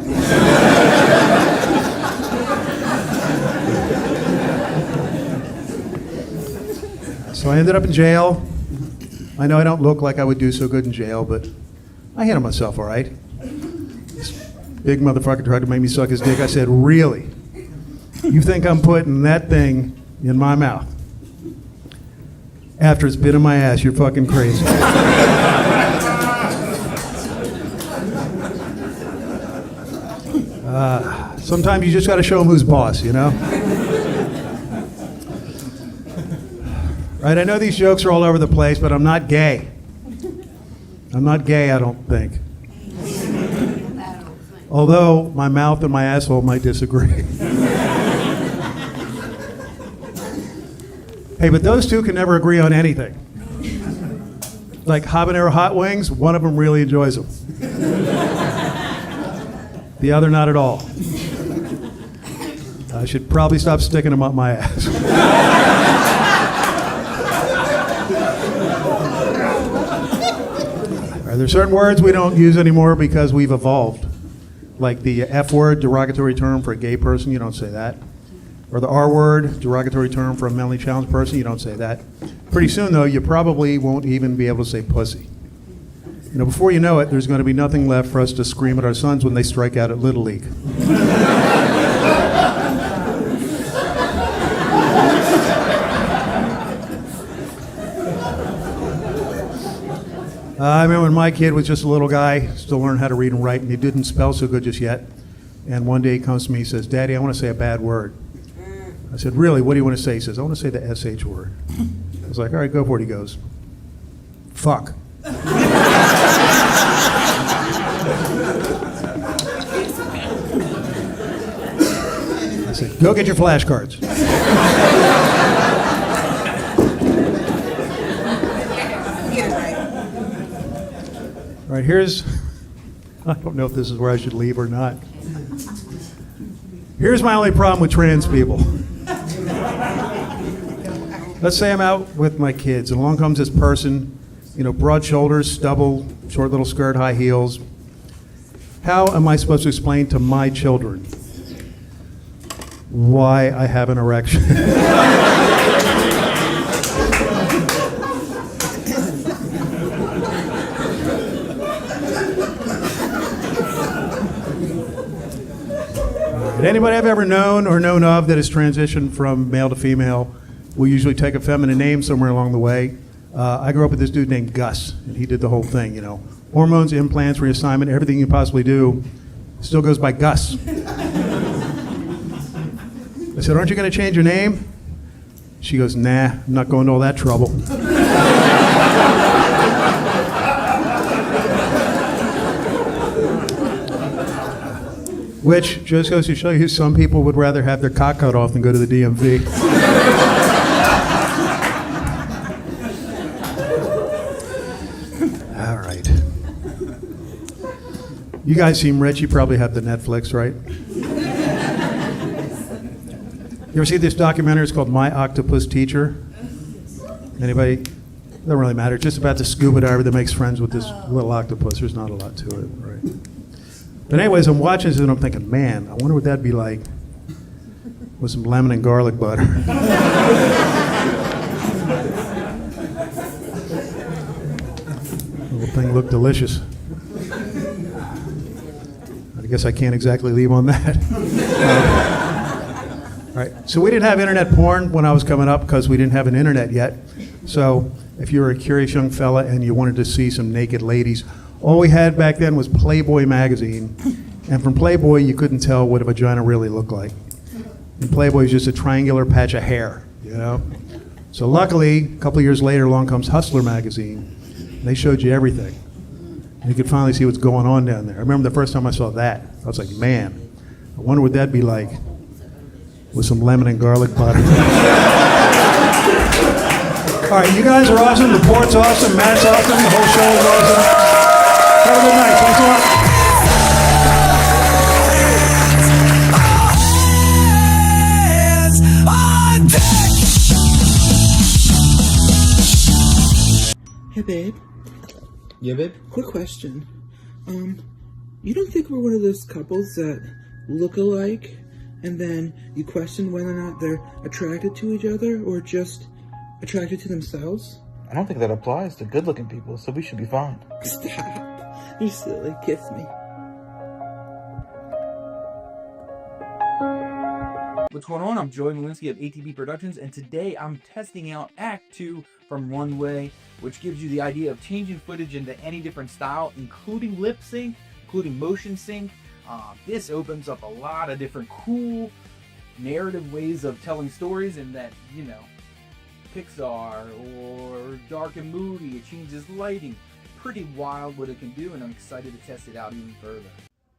So I ended up in jail. I know I don't look like I would do so good in jail, but I handled myself all right. This big motherfucker tried to make me suck his dick. I said, really? You think I'm putting that thing in my mouth? After it's been in my ass, you're fucking crazy. Sometimes you just got to show them who's boss, you know? Right, I know these jokes are all over the place, but I'm not gay. I'm not gay, I don't think. Although my mouth and my asshole might disagree. Hey, but those two can never agree on anything. Like habanero hot wings, one of them really enjoys them. The other not at all. I should probably stop sticking them up my ass. There are certain words we don't use anymore because we've evolved. Like the F word, derogatory term for a gay person, you don't say that. Or the R word, derogatory term for a mentally challenged person, you don't say that. Pretty soon, though, you probably won't even be able to say pussy. You know, before you know it, there's going to be nothing left for us to scream at our sons when they strike out at Little League. I remember when my kid was just a little guy, still learning how to read and write, and he didn't spell so good just yet. And one day he comes to me, he says, Daddy, I want to say a bad word. I said, really, what do you want to say? He says, I want to say the SH word. I was like, all right, go for it. He goes, fuck. I said, go get your flashcards. All right, here's, I don't know if this is where I should leave or not. Here's my only problem with trans people. Let's say I'm out with my kids, and along comes this person, you know, broad shoulders, stubble, short little skirt, high heels. How am I supposed to explain to my children why I have an erection? Anybody I've ever known or known of that has transitioned from male to female will usually take a feminine name somewhere along the way. I grew up with this dude named Gus, and he did the whole thing, you know. Hormones, implants, reassignment, everything you possibly do still goes by Gus. I said, aren't you going to change your name? She goes, nah, I'm not going to all that trouble. Which just goes to show you some people would rather have their cock cut off than go to the DMV. All right. You guys seem rich. You probably have the Netflix, right? You ever see this documentary? It's called My Octopus Teacher. Anybody? Doesn't really matter. It's just about the scuba diver that makes friends with this little octopus. There's not a lot to it, right? But anyways, I'm watching this and I'm thinking, man, I wonder what that'd be like with some lemon and garlic butter. The little thing looked delicious. I guess I can't exactly leave on that. All right, so we didn't have internet porn when I was coming up because we didn't have an internet yet. So if you were a curious young fella and you wanted to see some naked ladies, all we had back then was Playboy magazine, and from Playboy you couldn't tell what a vagina really looked like. And Playboy was just a triangular patch of hair, you know? So luckily, a couple of years later, along comes Hustler magazine. And they showed you everything. And you could finally see what's going on down there. I remember the first time I saw that, I was like, man, I wonder what that'd be like with some lemon and garlic butter. All right, you guys are awesome, the port's awesome, Matt's awesome, the whole show is awesome. Have a good night. Thanks a lot. Hey, babe. Yeah, babe? Quick question. You don't think we're one of those couples that look alike and then you question whether or not they're attracted to each other or just attracted to themselves? I don't think that applies to good-looking people, so we should be fine. Stop. You're silly. Kiss me. What's going on? I'm Joey Malinsky of ATB Productions, and today I'm testing out Act 2 from Runway, which gives you the idea of changing footage into any different style, including lip sync, including motion sync. This opens up a lot of different cool narrative ways of telling stories, and that, you know, Pixar or Dark and Moody, it changes lighting. Pretty wild what it can do, and I'm excited to test it out even further.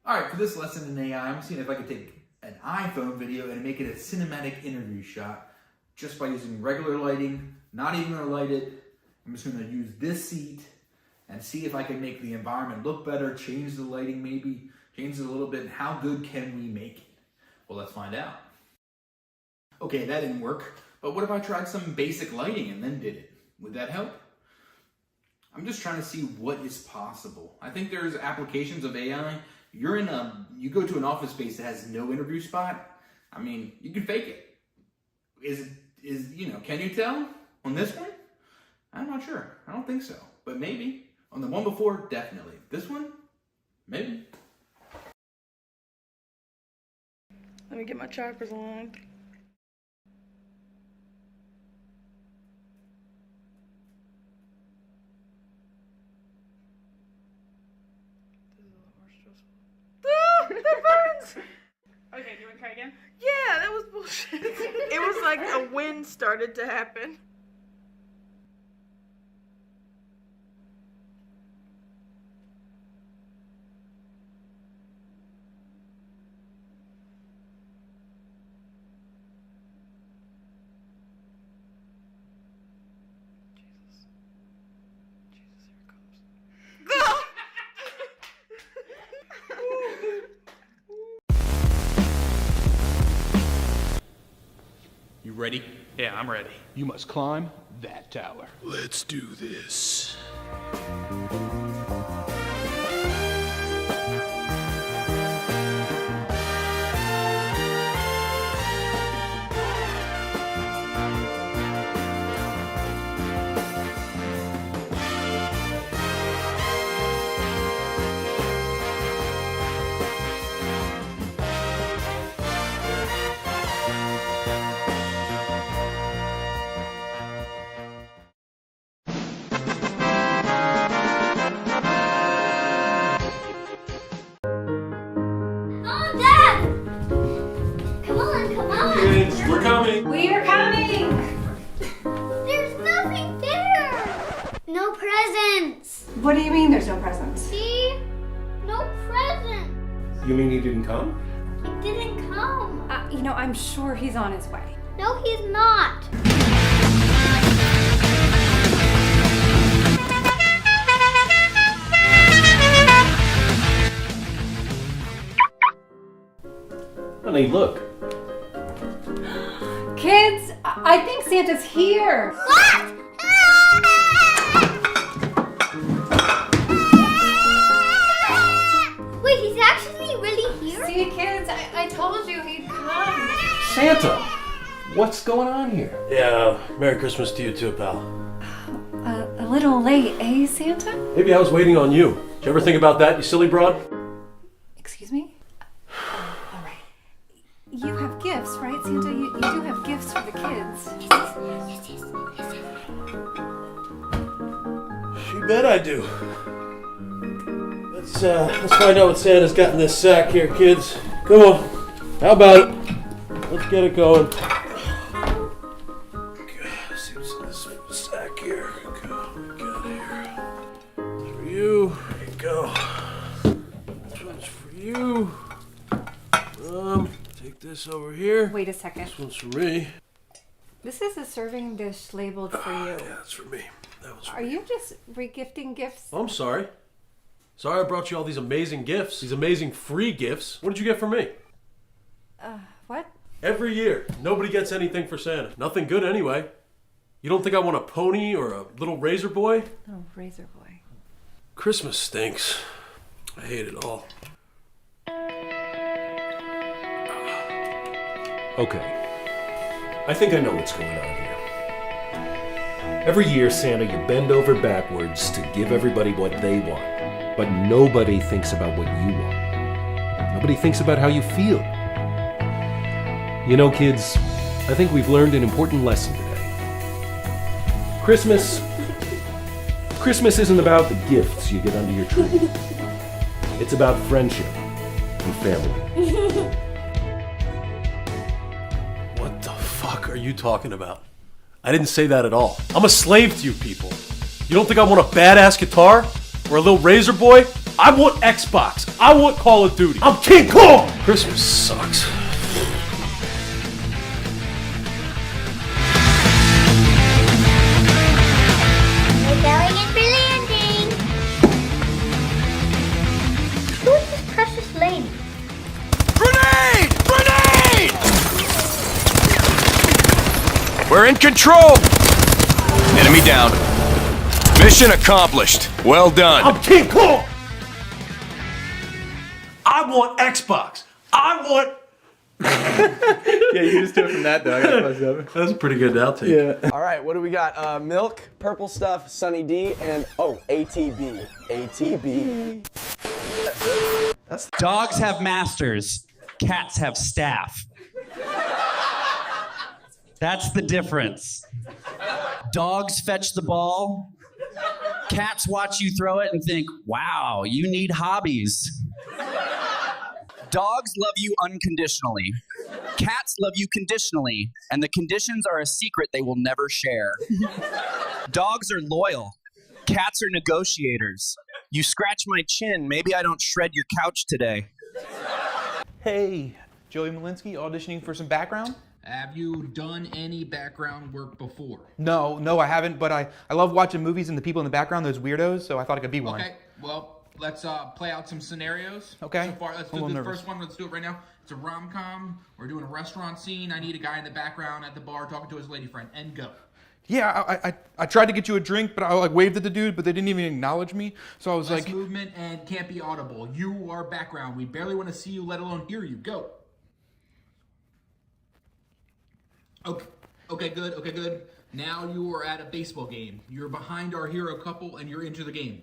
Alright, for this lesson in AI, I'm seeing if I could take an iPhone video and make it a cinematic interview shot just by using regular lighting, not even gonna light it. I'm just gonna use this seat and see if I can make the environment look better, change the lighting maybe, change it a little bit. How good can we make it? Well, let's find out. Okay, that didn't work, but what if I tried some basic lighting and then did it? Would that help? I'm just trying to see what is possible. I think there's applications of AI. You go to an office space that has no interview spot. I mean, you can fake it. Can you tell on this one? I'm not sure. I don't think so, but maybe. On the one before, definitely. This one, maybe. Let me get my chakras aligned. That burns! Okay, do you want to try again? Yeah, that was bullshit. It was like a wind started to happen. You ready? Yeah, I'm ready. You must climb that tower. Let's do this. We're coming! We are coming! There's nothing there! No presents! What do you mean there's no presents? See? No presents! You mean he didn't come? He didn't come. I'm sure he's on his way. No, he's not. Honey, look. Kids, I think Santa's here. What? Wait, he's actually really here? See, kids, I told you he'd come. Santa! What's going on here? Yeah, Merry Christmas to you too, pal. A little late, eh, Santa? Maybe I was waiting on you. Did you ever think about that, you silly broad? Excuse me? All right. You have gifts, right, Santa? You do have gifts for the kids. You bet I do. Let's find out what Santa's got in this sack here, kids. Come on. How about it? Let's get it going. See what's in this sack here. Go. Got here. For you. There you go. This one's for you. Take this over here. Wait a second. This one's for me. This is a serving dish labeled for you. Yeah, that's for me. That was for Are you just regifting gifts? Oh, I'm sorry. Sorry I brought you all these amazing gifts, these amazing free gifts. What did you get for me? What? Every year, nobody gets anything for Santa. Nothing good anyway. You don't think I want a pony or a little razor boy? Oh, razor boy. Christmas stinks. I hate it all. Okay. I think I know what's going on here. Every year, Santa, you bend over backwards to give everybody what they want. But nobody thinks about what you want. Nobody thinks about how you feel. You know, kids, I think we've learned an important lesson today. Christmas isn't about the gifts you get under your tree. It's about friendship and family. What the fuck are you talking about? I didn't say that at all. I'm a slave to you people. You don't think I want a badass guitar? Or a little razor boy? I want Xbox. I want Call of Duty. I'm King Kong! Christmas sucks. Rebelling for landing. Who is this precious lady? Grenade! Grenade! We're in control! Enemy down. Mission accomplished. Well done. I'm King Kong! I want Xbox. I want... Yeah, you just do it from that though. I got buzzed up. That's a pretty good outtake. Yeah. All right, what do we got? Milk, Purple Stuff, Sunny D, and ATB. ATB. Dogs have masters. Cats have staff. That's the difference. Dogs fetch the ball. Cats watch you throw it and think, wow, you need hobbies. Dogs love you unconditionally. Cats love you conditionally, and the conditions are a secret they will never share. Dogs are loyal. Cats are negotiators. You scratch my chin, maybe I don't shred your couch today. Hey, Joey Malinsky, auditioning for some background? Have you done any background work before? No, I haven't, but I love watching movies and the people in the background, those weirdos, so I thought I could be one. Okay, well, let's play out some scenarios. Okay. So far, let's do the first one. Let's do it right now. It's a rom-com. We're doing a restaurant scene. I need a guy in the background at the bar talking to his lady friend. And go. Yeah, I tried to get you a drink, but I like waved at the dude, but they didn't even acknowledge me. So I was Less like... movement and can't be audible. You are background. We barely want to see you, let alone hear you. Go. Okay, good. Now you are at a baseball game. You're behind our hero couple and you're into the game.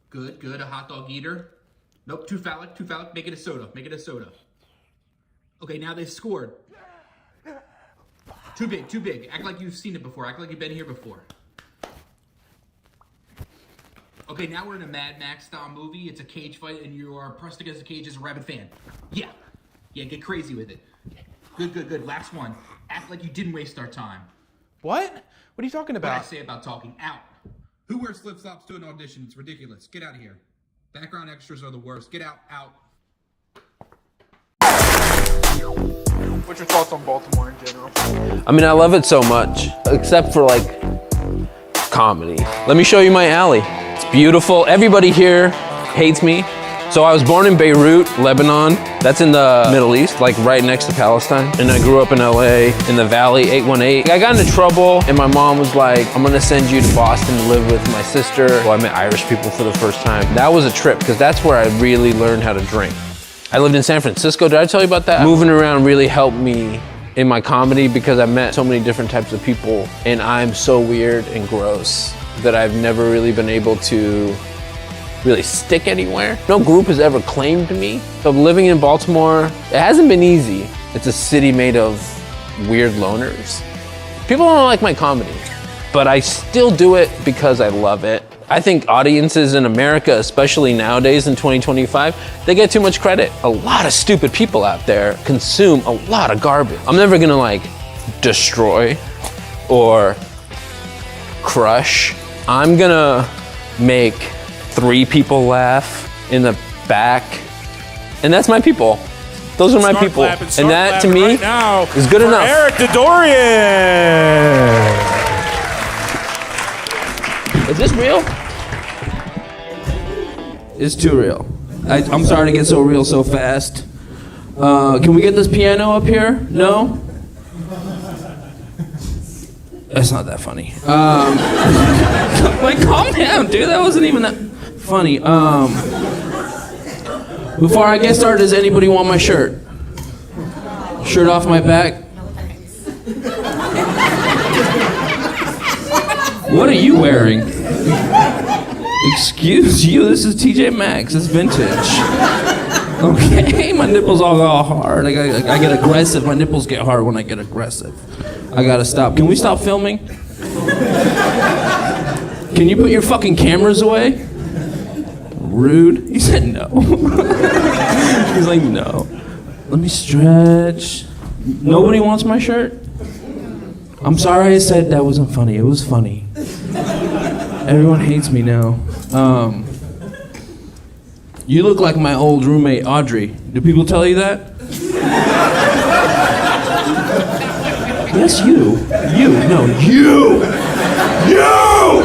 Good. A hot dog eater. Nope, too phallic. Make it a soda. Okay, now they've scored. Too big. Act like you've seen it before. Act like you've been here before. Okay, now we're in a Mad Max style movie. It's a cage fight and you are pressed against the cage as a rabid fan. Yeah, get crazy with it. Good. Last one. Act like you didn't waste our time. What? What are you talking about? What did I say about talking? Out. Who wears flip-flops to an audition? It's ridiculous. Get out of here. Background extras are the worst. Get out. What's your thoughts on Baltimore in general? I mean, I love it so much, except for like comedy. Let me show you my alley. It's beautiful. Everybody here hates me. So I was born in Beirut, Lebanon. That's in the Middle East, like right next to Palestine. And I grew up in LA, in the Valley, 818. I got into trouble and my mom was like, I'm gonna send you to Boston to live with my sister. Well, I met Irish people for the first time. That was a trip, because that's where I really learned how to drink. I lived in San Francisco, did I tell you about that? Moving around really helped me in my comedy because I met so many different types of people, and I'm so weird and gross that I've never really been able to really stick anywhere. No group has ever claimed me. So living in Baltimore, it hasn't been easy. It's a city made of weird loners. People don't like my comedy, but I still do it because I love it. I think audiences in America, especially nowadays in 2025, they get too much credit. A lot of stupid people out there consume a lot of garbage. I'm never gonna like destroy or crush. I'm gonna make 3 people laugh in the back, and that's my people. Those are my people, and that to me is good enough. Eric Dodorian! Is this real? It's too real. I'm sorry to get so real so fast. Can we get this piano up here? No? That's not that funny. Like, calm down, dude. That wasn't even that funny. Before I get started, does anybody want my shirt? Shirt off my back? What are you wearing? Excuse you, this is TJ Maxx, it's vintage. Okay, my nipples all go hard. I get aggressive, my nipples get hard when I get aggressive. I gotta stop. Can we stop filming? Can you put your fucking cameras away? Rude. He said no. He's like, no. Let me stretch. Nobody wants my shirt? I'm sorry I said that wasn't funny. It was funny. Everyone hates me now. You look like my old roommate, Audrey. Do people tell you that? Yes, you. You. No, you! You!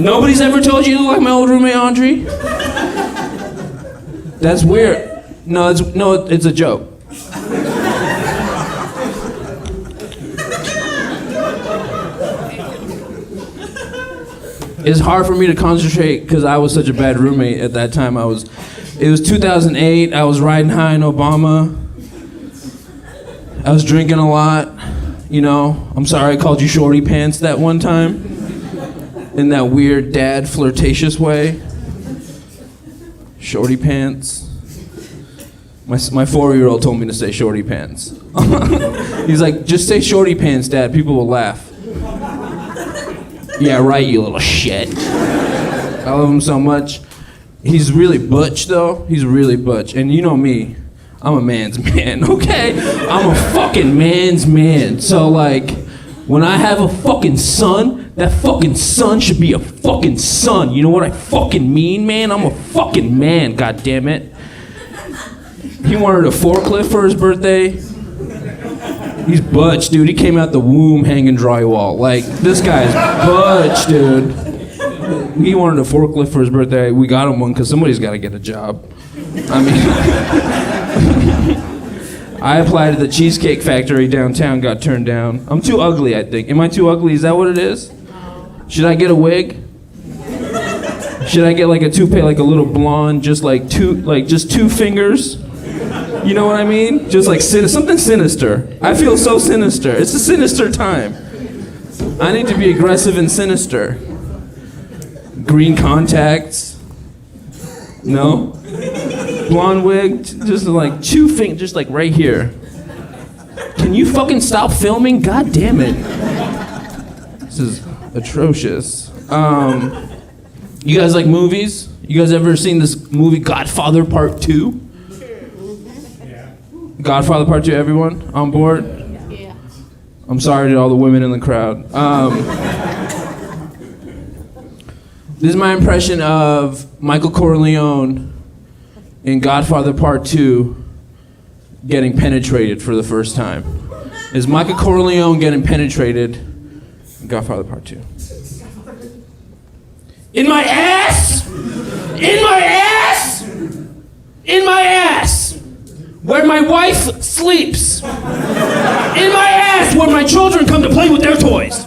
Nobody's ever told you you look like my old roommate, Audrey? That's weird. No, it's a joke. It's hard for me to concentrate because I was such a bad roommate at that time. It was 2008. I was riding high in Obama. I was drinking a lot. You know, I'm sorry I called you shorty pants that one time. In that weird dad flirtatious way. Shorty pants. My 4-year-old told me to say shorty pants. He's like, just say shorty pants, Dad. People will laugh. Yeah, right, you little shit. I love him so much. He's really butch, though. He's really butch. And you know me. I'm a man's man, okay? I'm a fucking man's man. So, like, when I have a fucking son, that fucking son should be a fucking son. You know what I fucking mean, man? I'm a fucking man, goddammit. He wanted a forklift for his birthday. He's butch, dude. He came out the womb hanging drywall. Like, this guy's butch, dude. He wanted a forklift for his birthday. We got him one because somebody's got to get a job. I mean, I applied to the Cheesecake Factory downtown, got turned down. I'm too ugly, I think. Am I too ugly? Is that what it is? Should I get a wig? Should I get like a toupee, like a little blonde, just two fingers? You know what I mean? Just like something sinister. I feel so sinister. It's a sinister time. I need to be aggressive and sinister. Green contacts. No? Blonde wig, just like two fingers, just like right here. Can you fucking stop filming? God damn it. This is atrocious. You guys like movies? You guys ever seen this movie Godfather Part 2? Godfather Part 2, everyone on board? Yeah. I'm sorry to all the women in the crowd. This is my impression of Michael Corleone in Godfather Part 2 getting penetrated for the first time. Is Michael Corleone getting penetrated in Godfather Part 2? In my ass! In my ass! In my ass! Where my wife sleeps. In my ass, where my children come to play with their toys.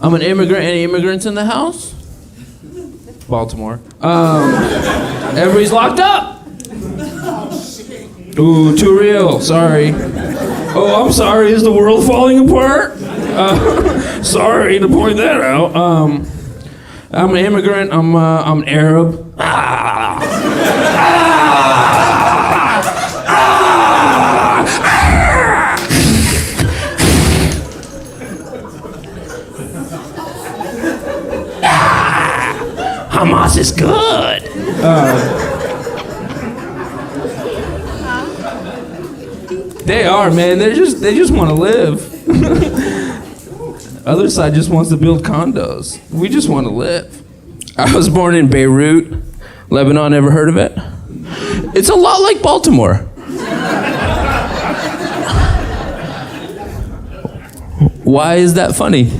I'm an immigrant. Any immigrants in the house? Baltimore. Everybody's locked up. Ooh, too real. Sorry. Oh, I'm sorry. Is the world falling apart? Sorry to point that out. I'm an immigrant. I'm Arab. Hamas is good. They are, man. They just want to live. Other side just wants to build condos. We just want to live. I was born in Beirut, Lebanon. Ever heard of it? It's a lot like Baltimore. Why is that funny?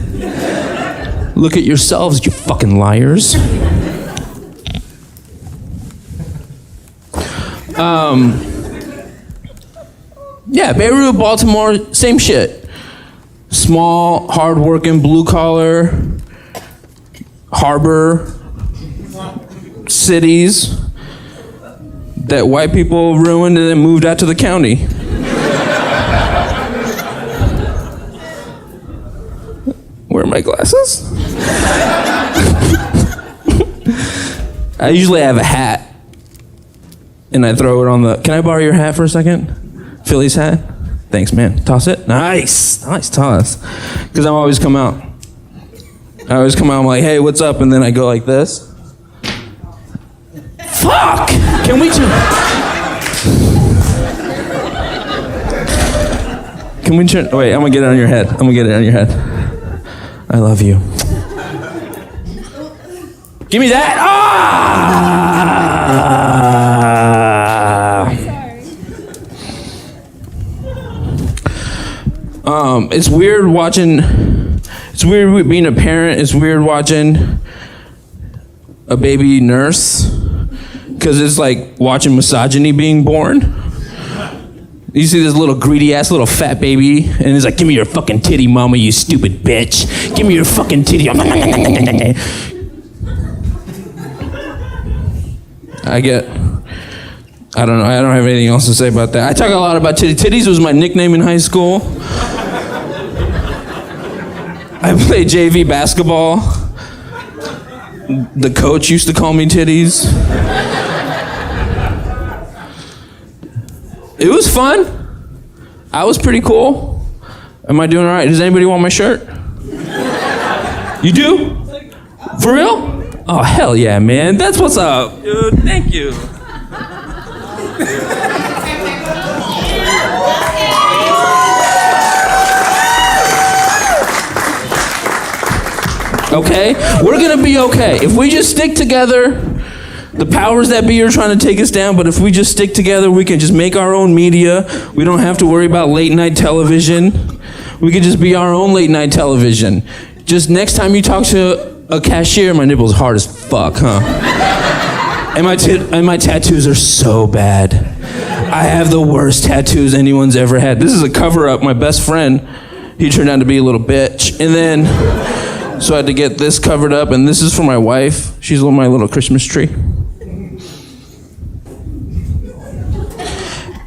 Look at yourselves, you fucking liars. Yeah, Beirut, Baltimore, same shit. Small, hard-working, blue-collar, harbor cities that white people ruined and then moved out to the county. Where are my glasses? I usually have a hat and I throw it on the... Can I borrow your hat for a second? Philly's hat? Thanks, man. Toss it? Nice. Nice toss. Because I always come out. I'm like, hey, what's up? And then I go like this. Fuck! Can we turn... Wait, I'm gonna get it on your head. I love you. Give me that! It's weird watching... It's weird being a parent. It's weird watching a baby nurse. Because it's like watching misogyny being born. You see this little greedy ass little fat baby, and it's like, give me your fucking titty, mama, you stupid bitch. Give me your fucking titty. I don't know, I don't have anything else to say about that. I talk a lot about titties. Titties was my nickname in high school. I played JV basketball. The coach used to call me Titties. It was fun. I was pretty cool. Am I doing all right? Does anybody want my shirt? You do? For real? Oh, hell yeah, man. That's what's up. Dude, thank you. Okay? We're gonna be okay. If we just stick together, the powers that be are trying to take us down, but if we just stick together, we can just make our own media. We don't have to worry about late night television. We can just be our own late night television. Just next time you talk to a cashier, my nipple's hard as fuck, huh? And my tattoos are so bad. I have the worst tattoos anyone's ever had. This is a cover-up. My best friend, he turned out to be a little bitch. And then, so I had to get this covered up, and this is for my wife. She's my little Christmas tree.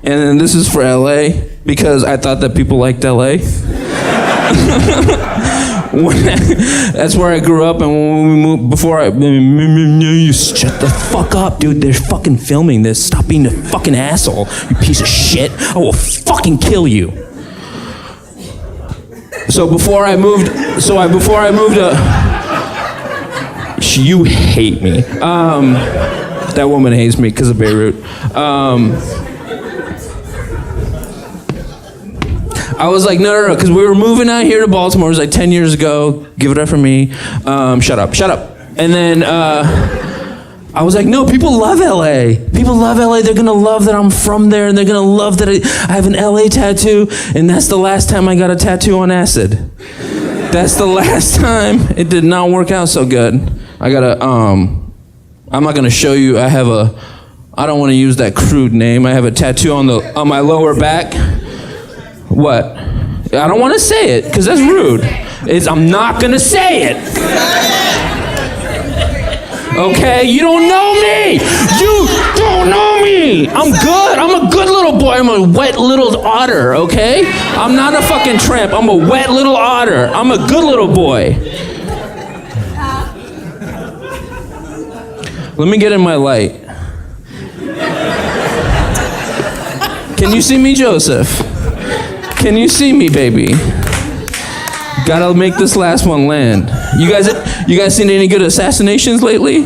And then this is for LA, because I thought that people liked LA. That's where I grew up, and when we moved, you shut the fuck up, dude. They're fucking filming this. Stop being a fucking asshole, you piece of shit. I will fucking kill you. So before I moved, you hate me. That woman hates me because of Beirut. I was like, no, because we were moving out here to Baltimore. It was like 10 years ago. Give it up for me. Shut up. And then I was like, no, people love LA. People love LA. They're gonna love that I'm from there, and they're gonna love that I have an LA tattoo. And that's the last time I got a tattoo on acid. That's the last time. It did not work out so good. I gotta, I'm not gonna show you. I don't want to use that crude name. I have a tattoo on my lower back. What? I don't want to say it, because that's rude. I'm not going to say it. Okay? You don't know me. You don't know me. I'm good. I'm a good little boy. I'm a wet little otter, okay? I'm not a fucking tramp. I'm a wet little otter. I'm a good little boy. Let me get in my light. Can you see me, Joseph? Can you see me, baby? Gotta make this last one land. You guys seen any good assassinations lately?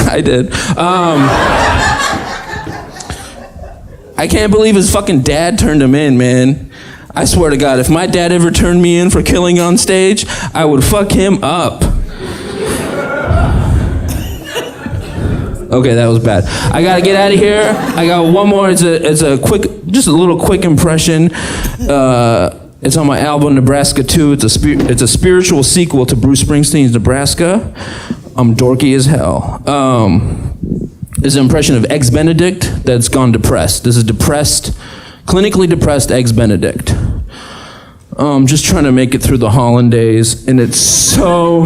I did. I can't believe his fucking dad turned him in, man. I swear to God, if my dad ever turned me in for killing on stage, I would fuck him up. Okay, that was bad. I gotta get out of here. I got one more. It's a quick, just a little quick impression. It's on my album Nebraska 2. It's a spiritual sequel to Bruce Springsteen's Nebraska. I'm dorky as hell. It's an impression of Eggs Benedict that's gone depressed. This is depressed, clinically depressed Eggs Benedict. Just trying to make it through the hollandaise, and it's so...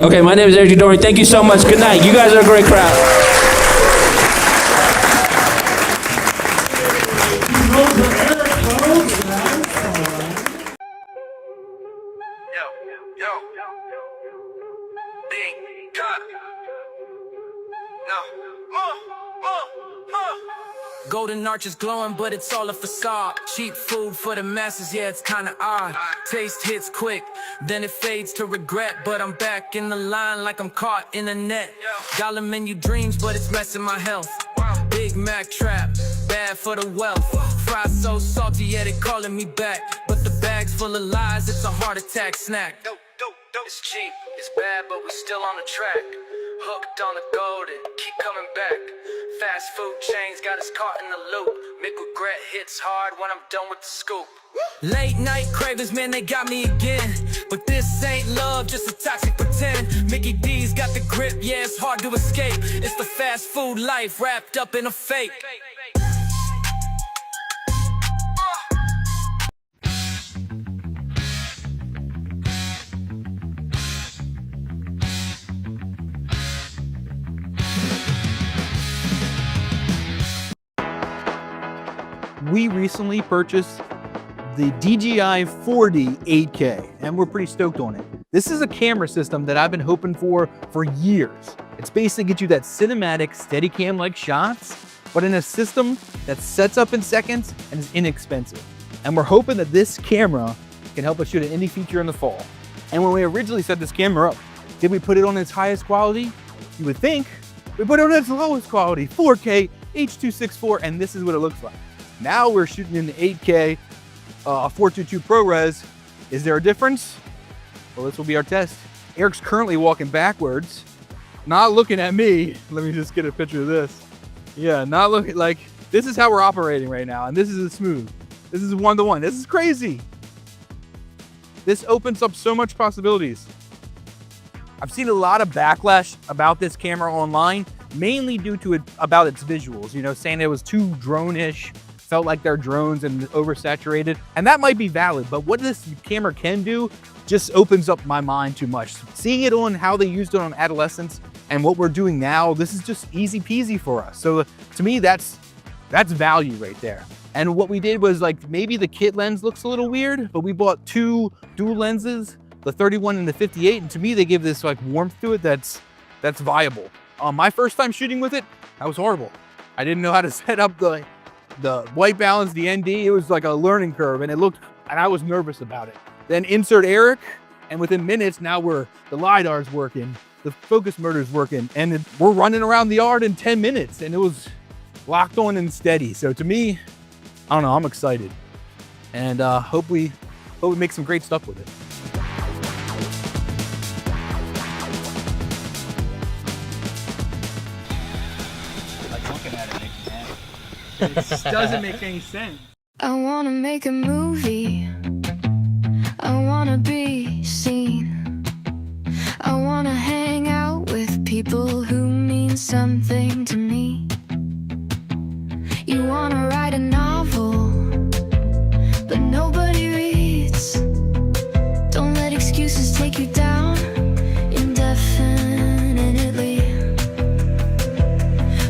Okay, my name is Eric Dory. Thank you so much. Good night. You guys are a great crowd. Golden arches glowing, but it's all a facade. Cheap food for the masses, yeah, it's kinda odd. Taste hits quick, then it fades to regret. But I'm back in the line like I'm caught in a net. Dollar menu dreams, but it's messing my health. Big Mac trap, bad for the wealth. Fries so salty, yeah, they calling me back. But the bag's full of lies, it's a heart attack snack. It's cheap, it's bad, but we still on the track. Hooked on the golden, keep coming back. Fast food chains got us caught in the loop. Make regret hits hard when I'm done with the scoop. Late night cravings, man, they got me again. But this ain't love, just a toxic pretend. Mickey D's got the grip, yeah, it's hard to escape. It's the fast food life wrapped up in a fake. We recently purchased the DJI 40 8K, and we're pretty stoked on it. This is a camera system that I've been hoping for years. It's basically get you that cinematic Steadicam-like shots, but in a system that sets up in seconds and is inexpensive. And we're hoping that this camera can help us shoot an indie feature in the fall. And when we originally set this camera up, did we put it on its highest quality? You would think. We put it on its lowest quality, 4K, H.264, and this is what it looks like. Now we're shooting in the 8K 422 ProRes. Is there a difference? Well, this will be our test. Eric's currently walking backwards, not looking at me. Let me just get a picture of this. Yeah, not looking like, this is how we're operating right now, and this is smooth. This is one-to-one. This is crazy. This opens up so much possibilities. I've seen a lot of backlash about this camera online, mainly due to about its visuals, you know, saying it was too drone-ish, felt like they're drones and oversaturated. And that might be valid, but what this camera can do just opens up my mind too much. Seeing it on how they used it on Adolescence and what we're doing now, this is just easy peasy for us. So to me, that's value right there. And what we did was like, maybe the kit lens looks a little weird, but we bought two dual lenses, the 31 and the 58. And to me, they give this like warmth to it that's viable. My first time shooting with it, that was horrible. I didn't know how to set up the white balance, the ND. It was like a learning curve, and I was nervous about it. Then insert Eric, and within minutes, now the LiDAR's working, the focus murder's working, and we're running around the yard in 10 minutes, and it was locked on and steady. So to me, I don't know, I'm excited. And hope we make some great stuff with it. It just doesn't make any sense. I wanna make a movie. I wanna be seen. I wanna hang out with people who mean something to me. You wanna write a novel, but nobody reads. Don't let excuses take you down indefinitely.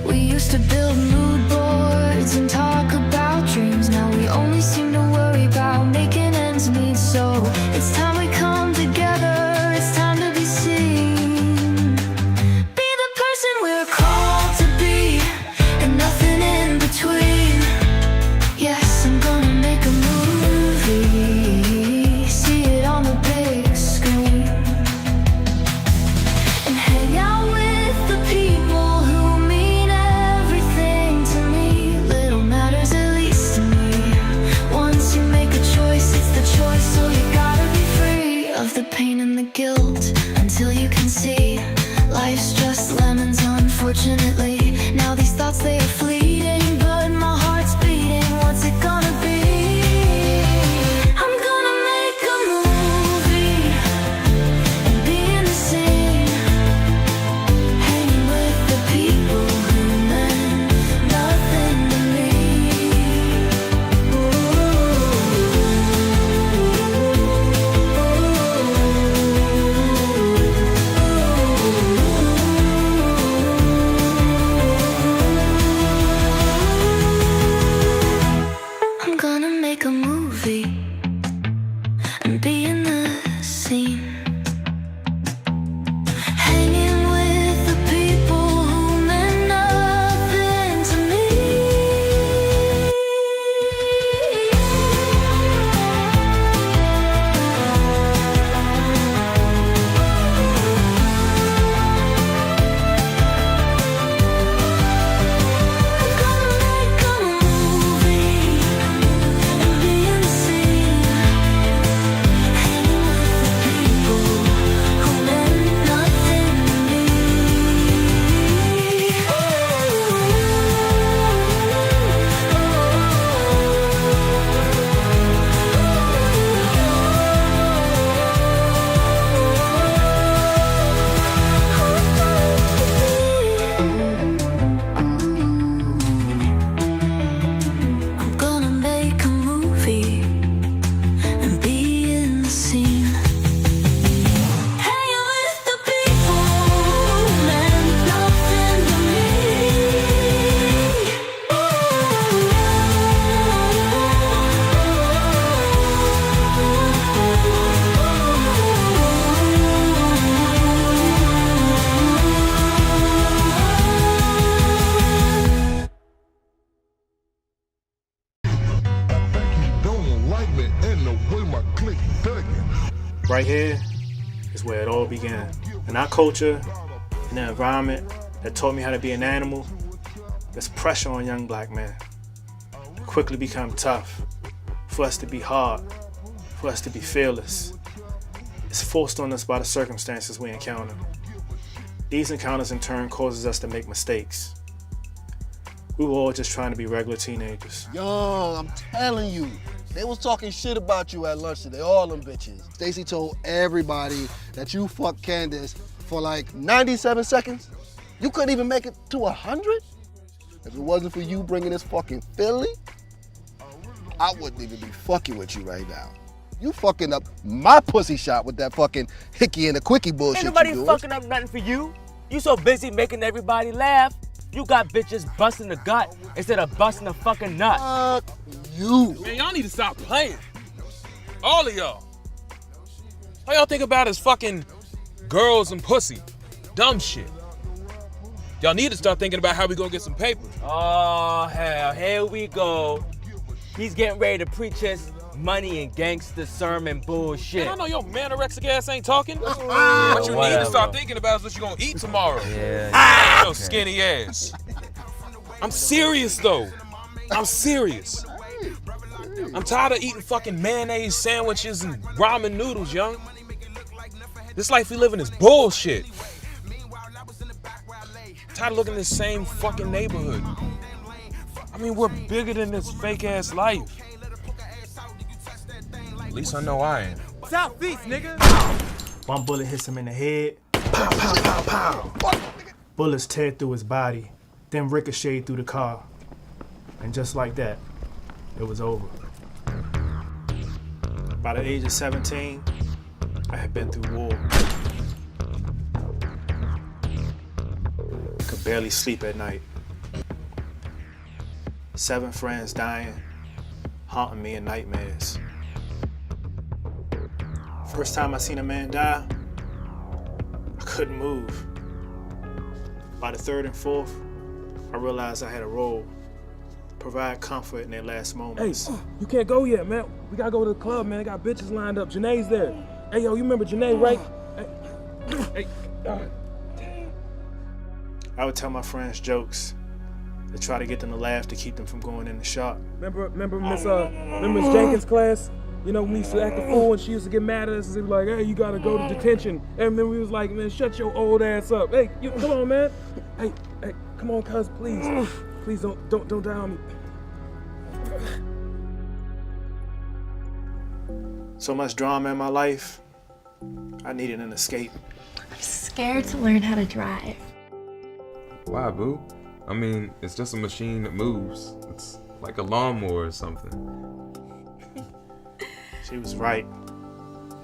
We used to build mood boards and talk about dreams. Now we only seem to worry about making ends meet. So it's time we come together. It's time to be seen. Be the person we're called to be, and nothing in between. Yes, I'm gonna make a movie. See it on the big screen, and hang out with the people who mean everything to me. Little Mac Now these thoughts, they are fleeting, but my heart's beating. What's it gonna be? I'm gonna make a movie and be in the scene, hanging with the people who meant nothing to me. I'm gonna make a movie and be in the scene, hanging with the people who meant nothing to me. I'm gonna make a movie and be in the scene, hanging with the people who meant nothing to me. Right here is where it all began. In our culture, in the environment that taught me how to be an animal, there's pressure on young black men to quickly become tough, for us to be hard, for us to be fearless. It's forced on us by the circumstances we encounter. These encounters in turn causes us to make mistakes. We were all just trying to be regular teenagers. Yo, I'm telling you, they was talking shit about you at lunch today, all them bitches. Stacy told everybody that you fucked Candace for like 97 seconds. You couldn't even make it to 100? If it wasn't for you bringing this fucking Philly, I wouldn't even be fucking with you right now. You fucking up my pussy shot with that fucking hickey and the quickie bullshit. Ain't nobody you doing. fucking up nothing for you. You so busy making everybody laugh. You got bitches busting the gut instead of busting the fucking nut. Fuck you. Man, y'all need to stop playing. All of y'all. All y'all think about is fucking girls and pussy. Dumb shit. Y'all need to start thinking about how we gonna get some paper. Oh, hell, here we go. He's getting ready to preach his money and gangster sermon bullshit. Man, I know your manorexic ass ain't talking. What you need to start thinking about is what you gonna eat tomorrow. Yeah. Your skinny ass. I'm serious though. I'm serious. I'm tired of eating fucking mayonnaise sandwiches and ramen noodles, young. This life we live in is bullshit. I'm tired of looking at the same fucking neighborhood. I mean, we're bigger than this fake ass life. At least I know I am. South Beach, nigga. One bullet hits him in the head. Pow, pow, pow, pow. Bullets tear through his body, then ricochet through the car. And just like that, it was over. By the age of 17, I had been through war. Could barely sleep at night. 7 friends dying, haunting me in nightmares. First time I seen a man die, I couldn't move. By the 3rd and 4th, I realized I had a role, provide comfort in their last moments. Hey, you can't go yet, man. We gotta go to the club, man. They got bitches lined up. Janae's there. Hey, yo, you remember Janae, right? Hey, God. I would tell my friends jokes to try to get them to laugh to keep them from going in the shop. Remember Miss Jenkins' class? You know, when we used to act a fool and she used to get mad at us and be like, hey, you gotta go to detention. And then we was like, man, shut your old ass up. Hey, come on, man. Hey, Come on, cuz, please. Please don't die on me. So much drama in my life, I needed an escape. I'm scared to learn how to drive. Why, boo? I mean, it's just a machine that moves. It's like a lawnmower or something. She was right.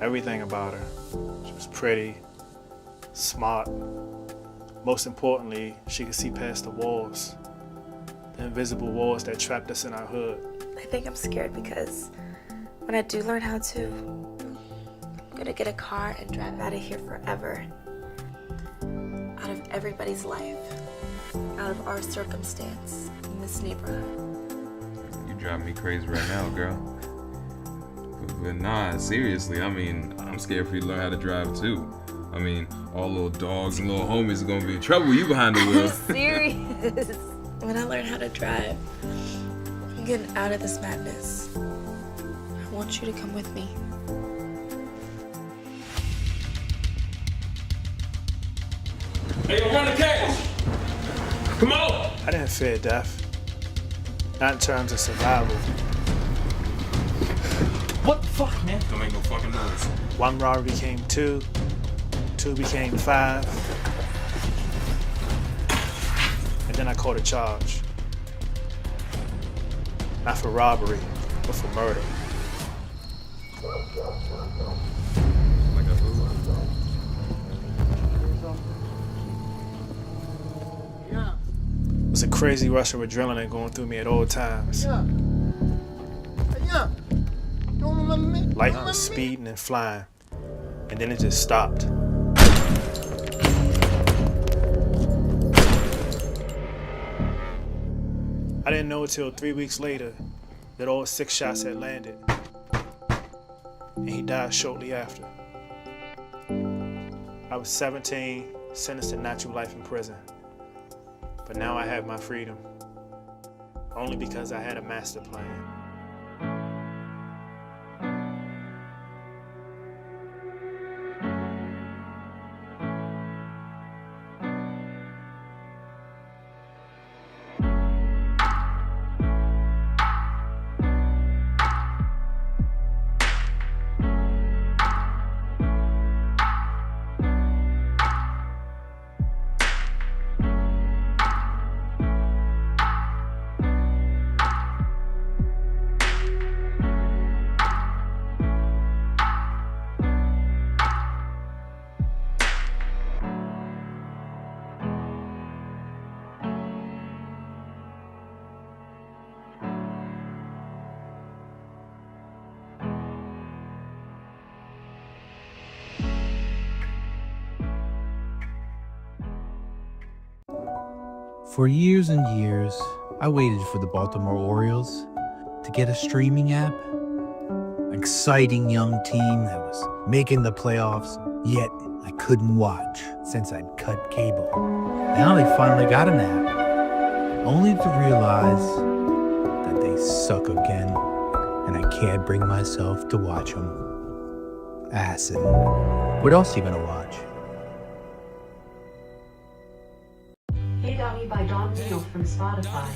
Everything about her. She was pretty, smart. Most importantly, she could see past the walls. The invisible walls that trapped us in our hood. I think I'm scared because when I do learn how to, I'm gonna get a car and drive out of here forever. Out of everybody's life. Out of our circumstance in this neighborhood. You drive me crazy right now, girl. But nah, seriously, I mean, I'm scared for you to learn how to drive too. I mean, all little dogs and little homies are gonna be in trouble with you behind the wheel. I'm serious. When I learn how to drive, I'm getting out of this madness. I want you to come with me. Hey, run the cash! Come on! I didn't fear death. Not in terms of survival. What the fuck, man? Don't make no fucking noise. One robbery became two became 5. And then I caught a charge. Not for robbery, but for murder. It was a crazy rush of adrenaline going through me at all times. Life was speeding and flying, and then it just stopped. I didn't know until 3 weeks later that all 6 shots had landed, and he died shortly after. I was 17, sentenced to natural life in prison, but now I have my freedom, only because I had a master plan. For years and years, I waited for the Baltimore Orioles to get a streaming app. An exciting young team that was making the playoffs, yet I couldn't watch since I'd cut cable. Now they finally got an app, only to realize that they suck again, and I can't bring myself to watch them. Acid. What else are you gonna watch? Hey Donnie by Don Neal from Spotify.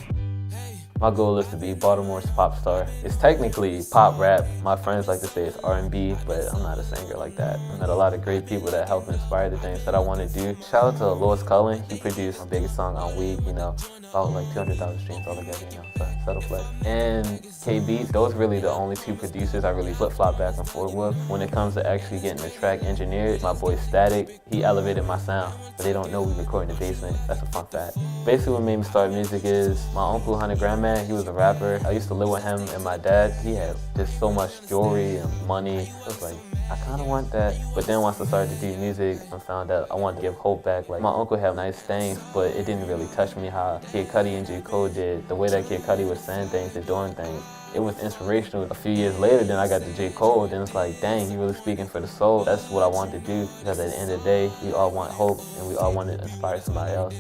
My goal is to be Baltimore's pop star. It's technically pop rap. My friends like to say it's R&B, but I'm not a singer like that. I met a lot of great people that help inspire the things that I want to do. Shout out to Lois Cullen. He produced my biggest song on Week, about like 200,000 streams altogether, so settle flex. And KB, those really the only 2 producers I really flip-flop back and forth with. When it comes to actually getting the track engineered, my boy Static, he elevated my sound, but they don't know we record in the basement. That's a fun fact. Basically what made me start music is my uncle, 100 Grand Man, he was a rapper. I used to live with him and my dad. He had just so much jewelry and money. It was like, I kind of want that. But then once I started to do music, I found out I wanted to give hope back. Like, my uncle had nice things, but it didn't really touch me how Kid Cudi and J. Cole did. The way that Kid Cudi was saying things and doing things. It was inspirational. A few years later, then I got to J. Cole, then it's like, dang, he really speaking for the soul. That's what I wanted to do, because at the end of the day, we all want hope, and we all want to inspire somebody else.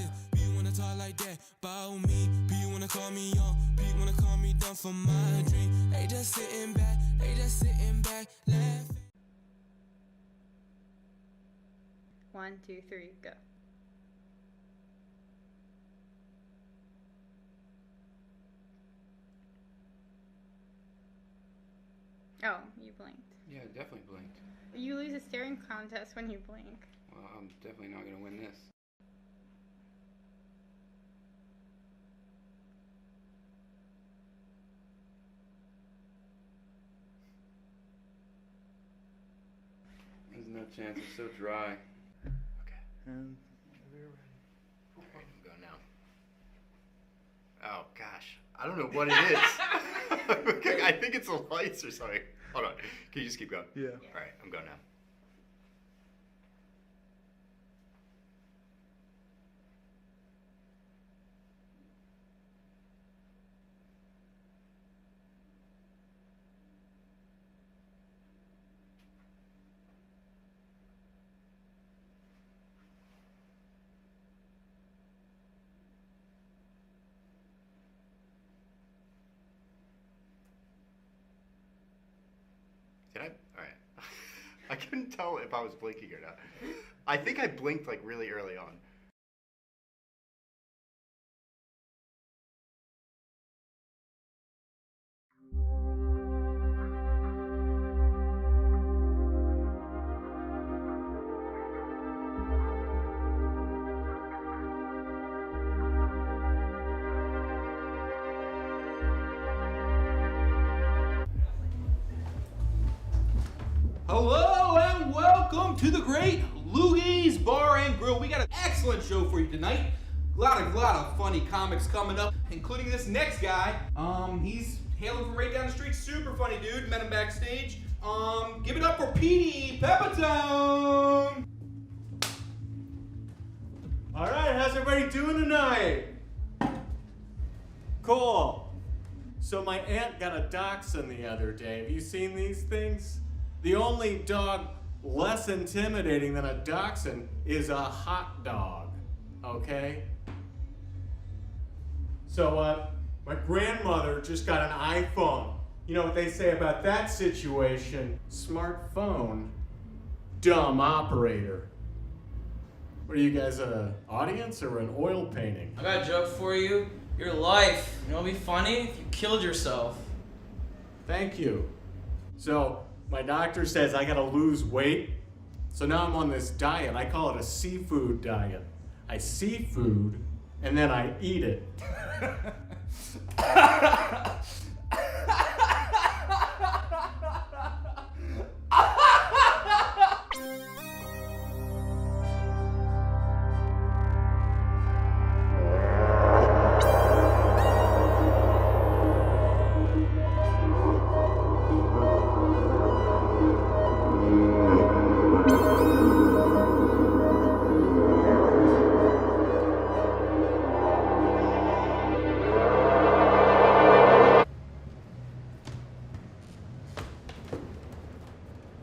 For my dream, they just sitting back, laughing. 1, 2, 3, go. Oh, you blinked. Yeah, definitely blinked. You lose a staring contest when you blink. Well, I'm definitely not gonna win this. There's no chance. It's so dry. Okay. I'm going now. Oh gosh, I don't know what it is. Okay, I think it's the lights or something. Hold on. Can you just keep going? Yeah. All right, I'm going now. Did I? All right. I couldn't tell if I was blinking or not. I think I blinked like really early on. Hello and welcome to the great Lugie's Bar and Grill. We got an excellent show for you tonight. A lot of funny comics coming up, including this next guy. He's hailing from right down the street. Super funny dude. Met him backstage. Give it up for Petey Pepitone. All right, how's everybody doing tonight? Cool. So my aunt got a dachshund the other day. Have you seen these things? The only dog less intimidating than a dachshund is a hot dog, okay? So, my grandmother just got an iPhone. You know what they say about that situation? Smartphone, dumb operator. What are you guys, an audience or an oil painting? I got a joke for you. Your life, you know what'd be funny? If you killed yourself. Thank you. So, my doctor says I gotta lose weight. So now I'm on this diet. I call it a seafood diet. I see food and then I eat it.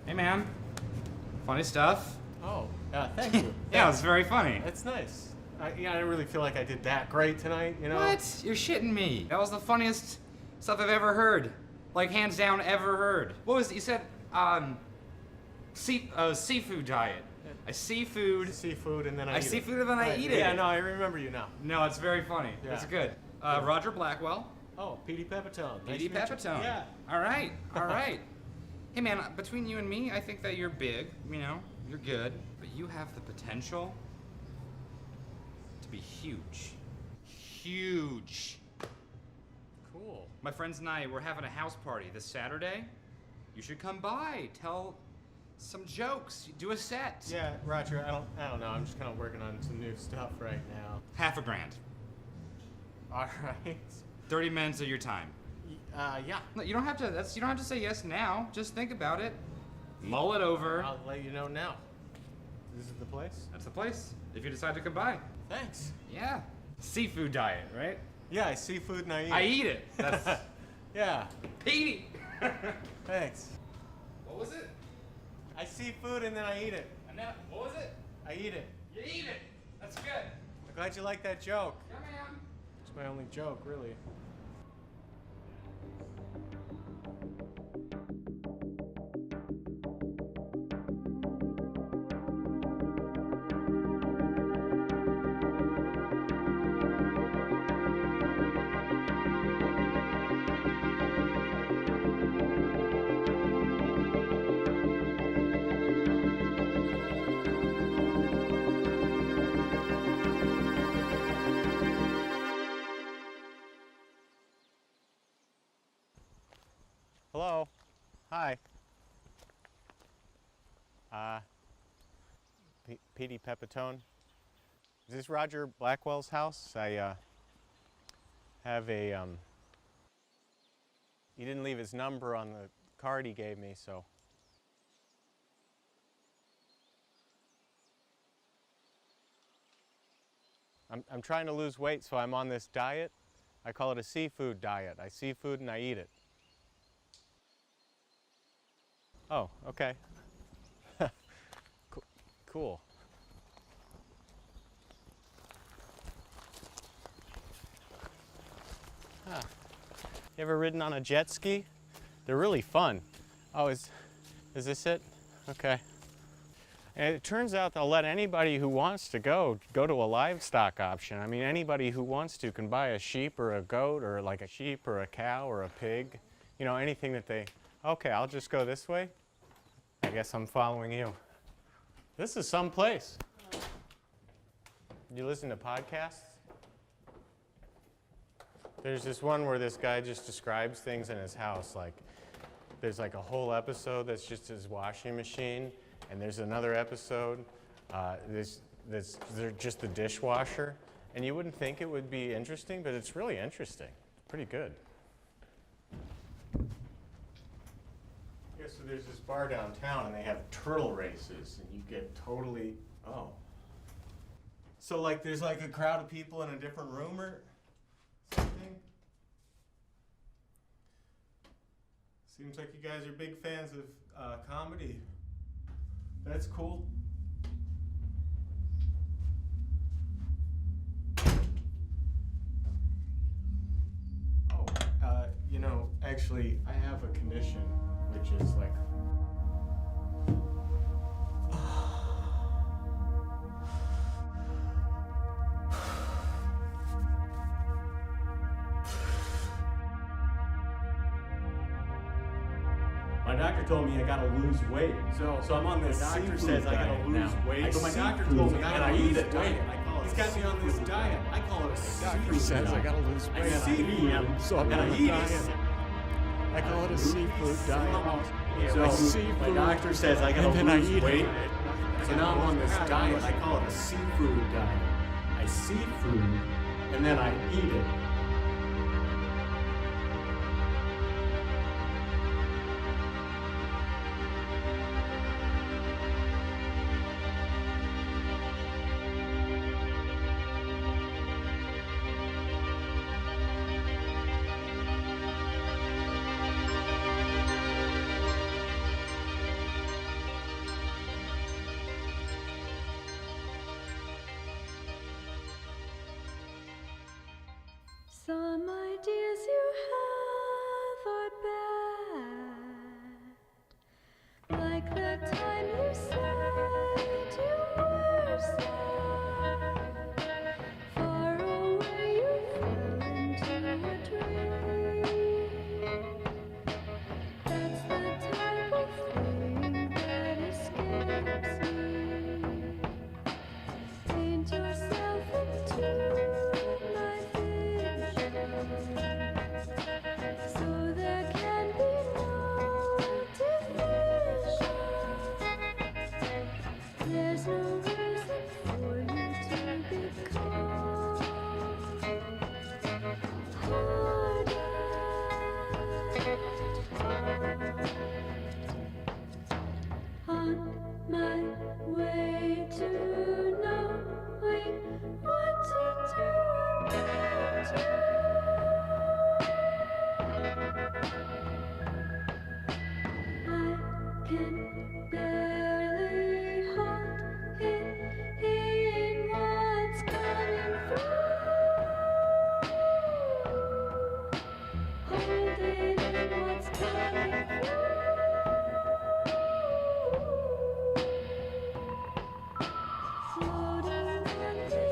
Hey man, funny stuff. Oh, yeah, thank you. Yeah, it's very funny. That's nice. I didn't really feel like I did that great tonight, you know? What? You're shitting me. That was the funniest stuff I've ever heard. Like, hands down, ever heard. What was it? You said, seafood diet. I see food. Seafood and then I eat see it. food and then I eat it. Yeah, no, I remember you now. No, it's very funny. Yeah. It's good. Roger Blackwell. Oh, Petey Pepitone. Nice Petey to meet you. Pepitone. Yeah. All right, all right. Hey man, between you and me, I think that you're big, you know, you're good, but you have the potential to be huge. Huge. Cool. My friends and I, we're having a house party this Saturday. You should come by, tell some jokes, do a set. Yeah, Roger, I don't know. I'm just kind of working on some new stuff right now. $500,000. All right. 30 minutes of your time. Yeah. No, you don't have to say yes now. Just think about it. Mull it over. I'll let you know now. This is the place? That's the place. If you decide to come by. Thanks. Yeah. Seafood diet, right? Yeah, I see food and I eat it. I eat it. That's yeah. Petey. Thanks. What was it? I see food and then I eat it. And then, what was it? I eat it. You eat it. That's good. I'm glad you like that joke. Yeah, man. It's my only joke, really. Hello. Hi. Petey Pepitone. Is this Roger Blackwell's house? I have a he didn't leave his number on the card he gave me, so. I'm trying to lose weight, so I'm on this diet. I call it a seafood diet. I see food and I eat it. Oh, okay. Cool. Huh. You ever ridden on a jet ski? They're really fun. Oh, is this it? Okay. And it turns out they'll let anybody who wants to go to a livestock option. I mean, anybody who wants to can buy a sheep or a goat or like a sheep or a cow or a pig. You know, anything that they, okay, I'll just go this way. I guess I'm following you. This is some place. You listen to podcasts? There's this one where this guy just describes things in his house. Like, there's like a whole episode that's just his washing machine, and there's another episode that's just the dishwasher. And you wouldn't think it would be interesting, but it's really interesting. It's pretty good. Yeah, so there's this bar downtown, and they have turtle races, and you get totally, oh. So like there's like a crowd of people in a different room or something? Seems like you guys are big fans of comedy. That's cool. Oh, you know, actually, I have a condition, which is like, my doctor told me I gotta lose weight. So I'm on this doctor says I gotta lose weight. So my doctor told me I gotta lose weight. He's got me on this diet. I call it a seafood says I gotta lose weight. So I'm on a diet. I call it a seafood diet. So my doctor says I gotta lose weight. So now I'm on this diet. I call it a seafood diet. I see food and then I eat it. Some ideas you have are bad, like the time you said you were sad. Far away you fell into a dream. That's the type of thing that escapes me. Paint yourself into so there can be no division. There's no reason for you to become harder. On my way to knowing what to do about you. I can barely hold it in what's coming through. Hold it in what's coming through. Floating on the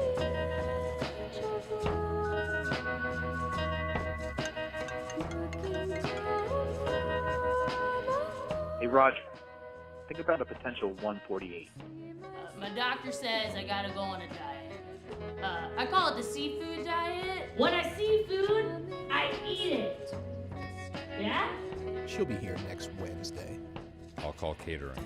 edge of love. Looking down from Hey, Raj, think about a potential 148. My doctor says I gotta go on a diet. I call it the seafood diet. When I see food, I eat it. Yeah? She'll be here next Wednesday. I'll call catering.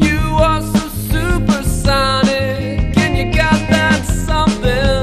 You are so supersonic, and you got that something.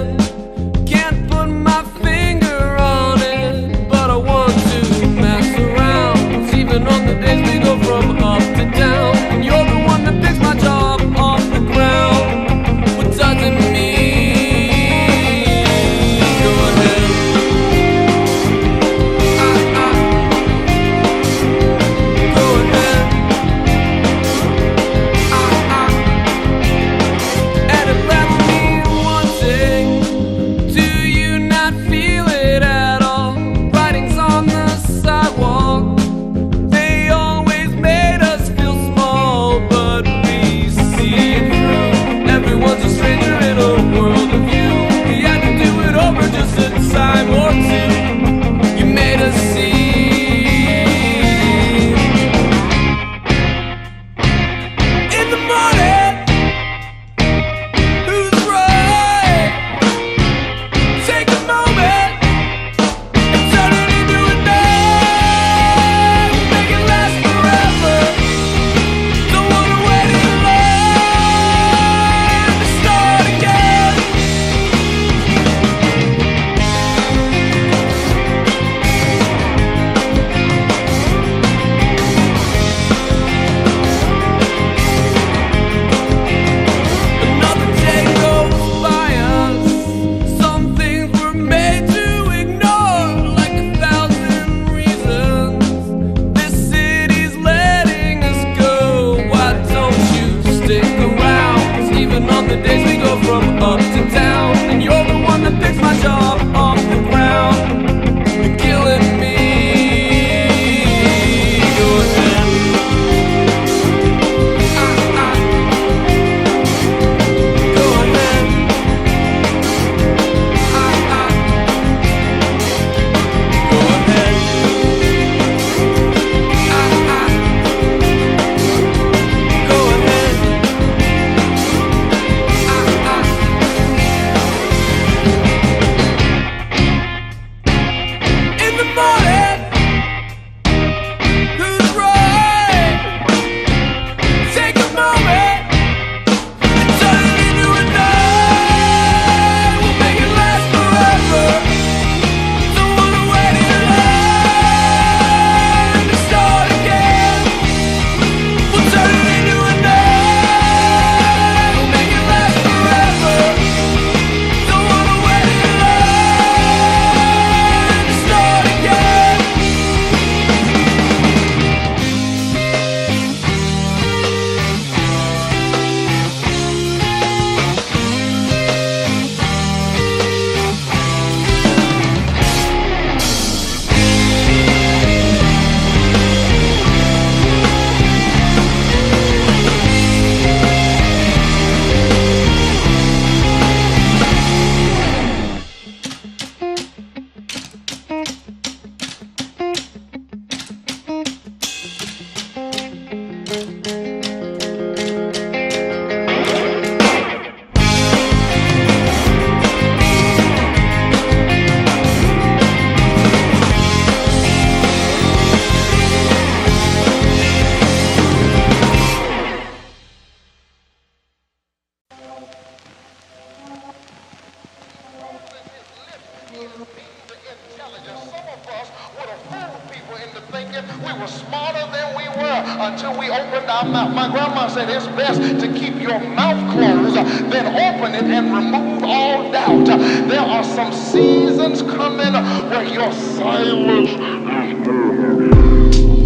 thinking we were smarter than we were until we opened our mouth. My grandma said it's best to keep your mouth closed than open it and remove all doubt. There are some seasons coming where your silence is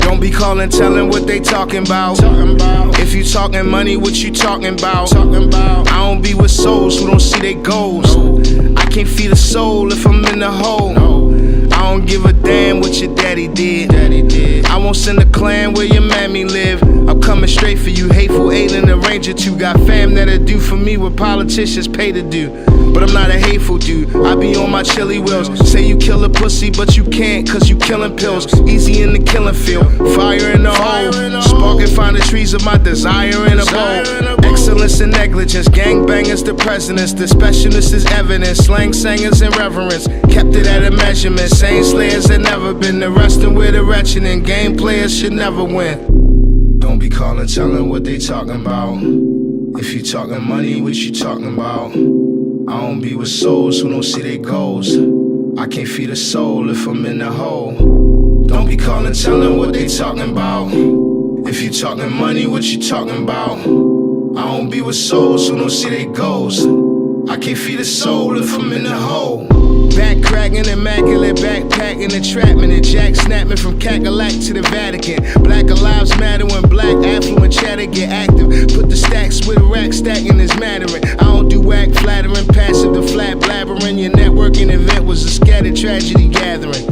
Don't be calling, telling what they talking about. If you talking money, what you talking about? I don't be with souls who don't see their goals. I can't feed a soul if I'm in the hole. I don't give a damn what your daddy did. I won't send a clan where your mammy live. I'm coming straight for you, hateful alien arranger too. Got fam that'll do for me what politicians pay to do. But I'm not a hateful dude, I be on my chilly wheels. Say you kill a pussy, but you can't, cause you killing pills. Easy in the killing field, fire in the hole. Spark and find the trees of my desire in a bowl. Excellence and negligence, gangbangers the presidents. The specialist is evidence, slang singers and reverence. Kept it at a measurement, same slayers that never been. The resting with the wretched and game players should never win. Don't be calling, telling what they talking about. If you talking money, what you talking about? I don't be with souls who don't see their goals. I can't feed a soul if I'm in the hole. Don't be calling, telling what they talking about. If you talking money, what you talking about? I don't be with souls who don't see their goals. I can't feed a soul if I'm in the hole. Back cracking, immaculate, backpacking, entrapment, and jack snapping from Cackalack to the Vatican. Black lives matter when black affluent chatter get active. Put the stacks with a rack stacking is mattering. I don't do whack flattering, passive to flat blabbering. Your networking event was a scattered tragedy gathering.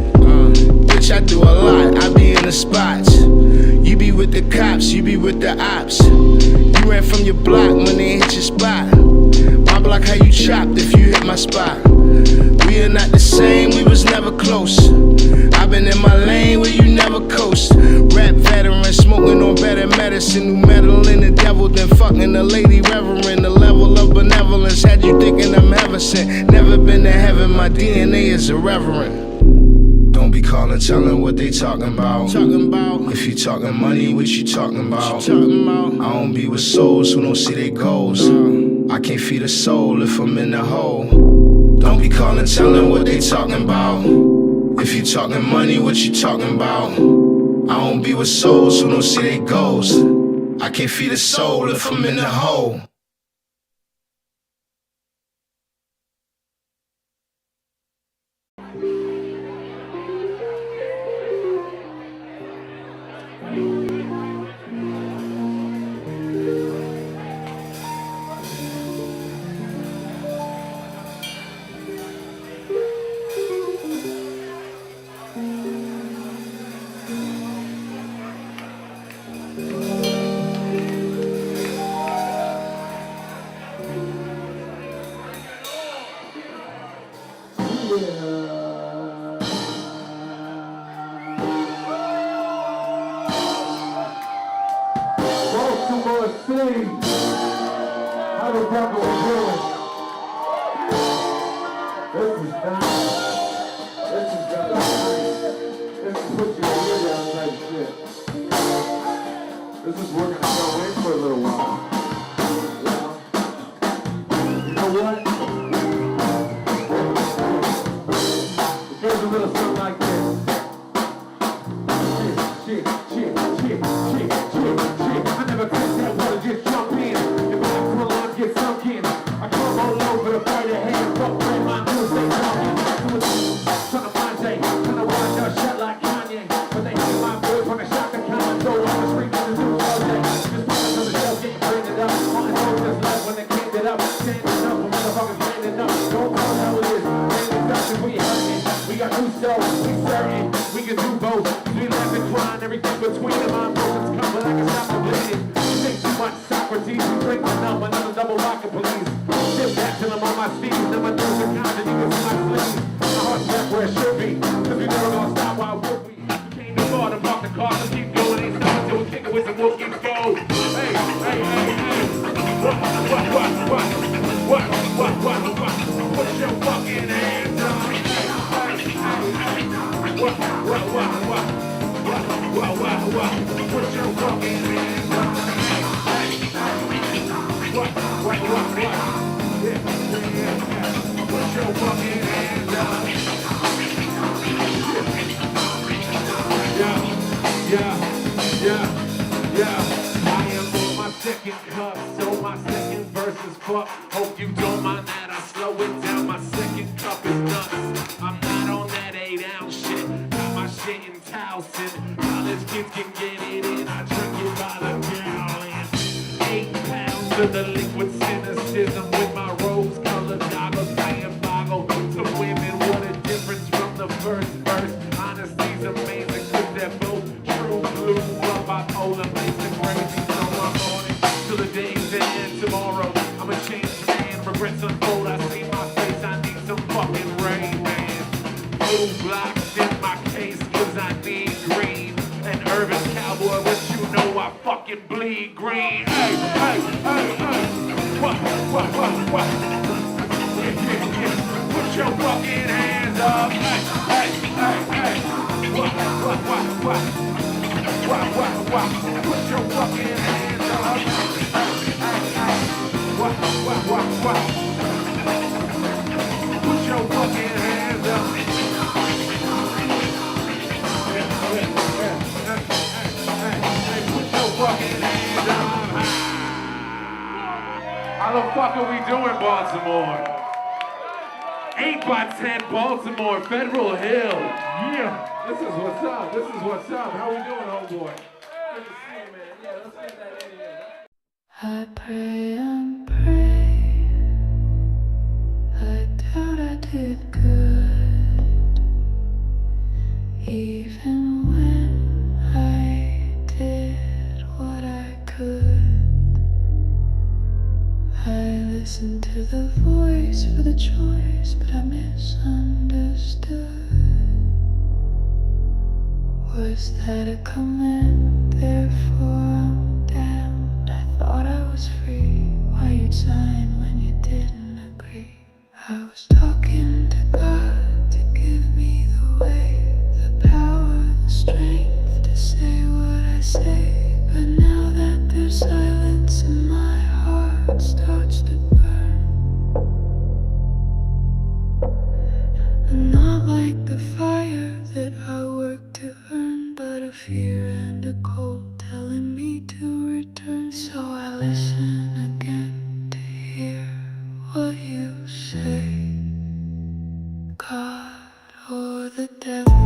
Bitch, I do a lot, I be in the spots. You be with the cops, you be with the ops. You ran from your block when they hit your spot. My block how you chopped if you hit my spot. We are not the same, we was never close. I've been in my lane where you never coast. Rap veteran, smoking on better medicine. Who meddling the devil than fucking the lady reverend. The level of benevolence had you thinking I'm heaven sent. Never been to heaven, my DNA is irreverent. Don't be calling, telling what they talking about. If you talking money, what you talking about? I don't be with souls who don't see their goals. I can't feed a soul if I'm in the hole. Don't be calling, telling what they talking about. If you talking money, what you talking about? I don't be with souls who don't see their goals. I can't feed a soul if I'm in the hole. Baltimore City, how the fuck are we doing? This is nice. This is nice. This is put your ear down type shit. This is we're gonna go in for a little while. You know what? It goes a little something like this. Shit. I never catch that water, just jump in. If I pull on, get sunk in. I come all over the fight ahead. Fuck where my news they talking. Tryna find Jay, tryna wind up shot like Kanye. But they hate my boys when I shot the comment. So on the street, the news all day. Just running to the show, getting branded up. On the road, just left when they canned it up. Standing up, when motherfuckers landing up. Don't know how it is. Landing up, and we hurting. We got two shows, we certain. We can do both. We laugh and cry, everything between them. I'm broken, come, but I can stop the bleeding. You think too much Socrates, you drink enough, another double rocket, please. Sit back till I'm on my feet, now my nose are kind, and you can see my sleeves. My heart's back where it should be, cause we never gonna stop while we'll be. You came too far to park the car, so keep going, ain't stopping till we kick it with some wolf, keep going. Hey. What? Put your fucking hands up. What? Put your fucking hands up. What? Yeah. Put your fucking hands up. Yeah. I am on my second cup, so my second verse is fuck. Hope you don't mind that I slow it down. My second cup is nuts. I'm not on that 8-ounce shit. Got my shit in Towson. College kids can get it in. I drink it by the gallon. 8 pounds of the liquid cynicism with my rose-colored goggles. Playing boggle to women. What a difference from the first verse. Honesty's amazing because they're both true blue. Love bipolar makes it crazy. So I'm on it till the day's end. Tomorrow I'm a changed man. Regrets unfold. I see my face. I need some fucking rain, man. Blue blocks in my case cause I need green. An urban cowboy, but you know I fucking bleed green. Hey, hey, hey, hey. What? Yeah. Put your fucking hands up. Hey, hey, hey, hey. What? Put your fucking hands up. Hey, hey, hey. What? Put your fucking hands up. How the fuck are we doing, Baltimore? 8x10 Baltimore, Federal Hill. Yeah. This is what's up. How we doing, homeboy? Good to see you, man. Yeah, let's get that in here. I pray and pray. I doubt I did good. Even when I did what I could. I listened to the voice for the choice, but I misunderstood. Was that a command? Therefore I'm damned. I thought I was free. Why you'd sign when you didn't agree? I was talking to God to give me the way, the power, the strength to say what I say. But now that there's silence in my heart starts to burn. And not like the fire that I worked to earn, but a fear and a cold telling me to return. So I listen again to hear what you say. God or the devil.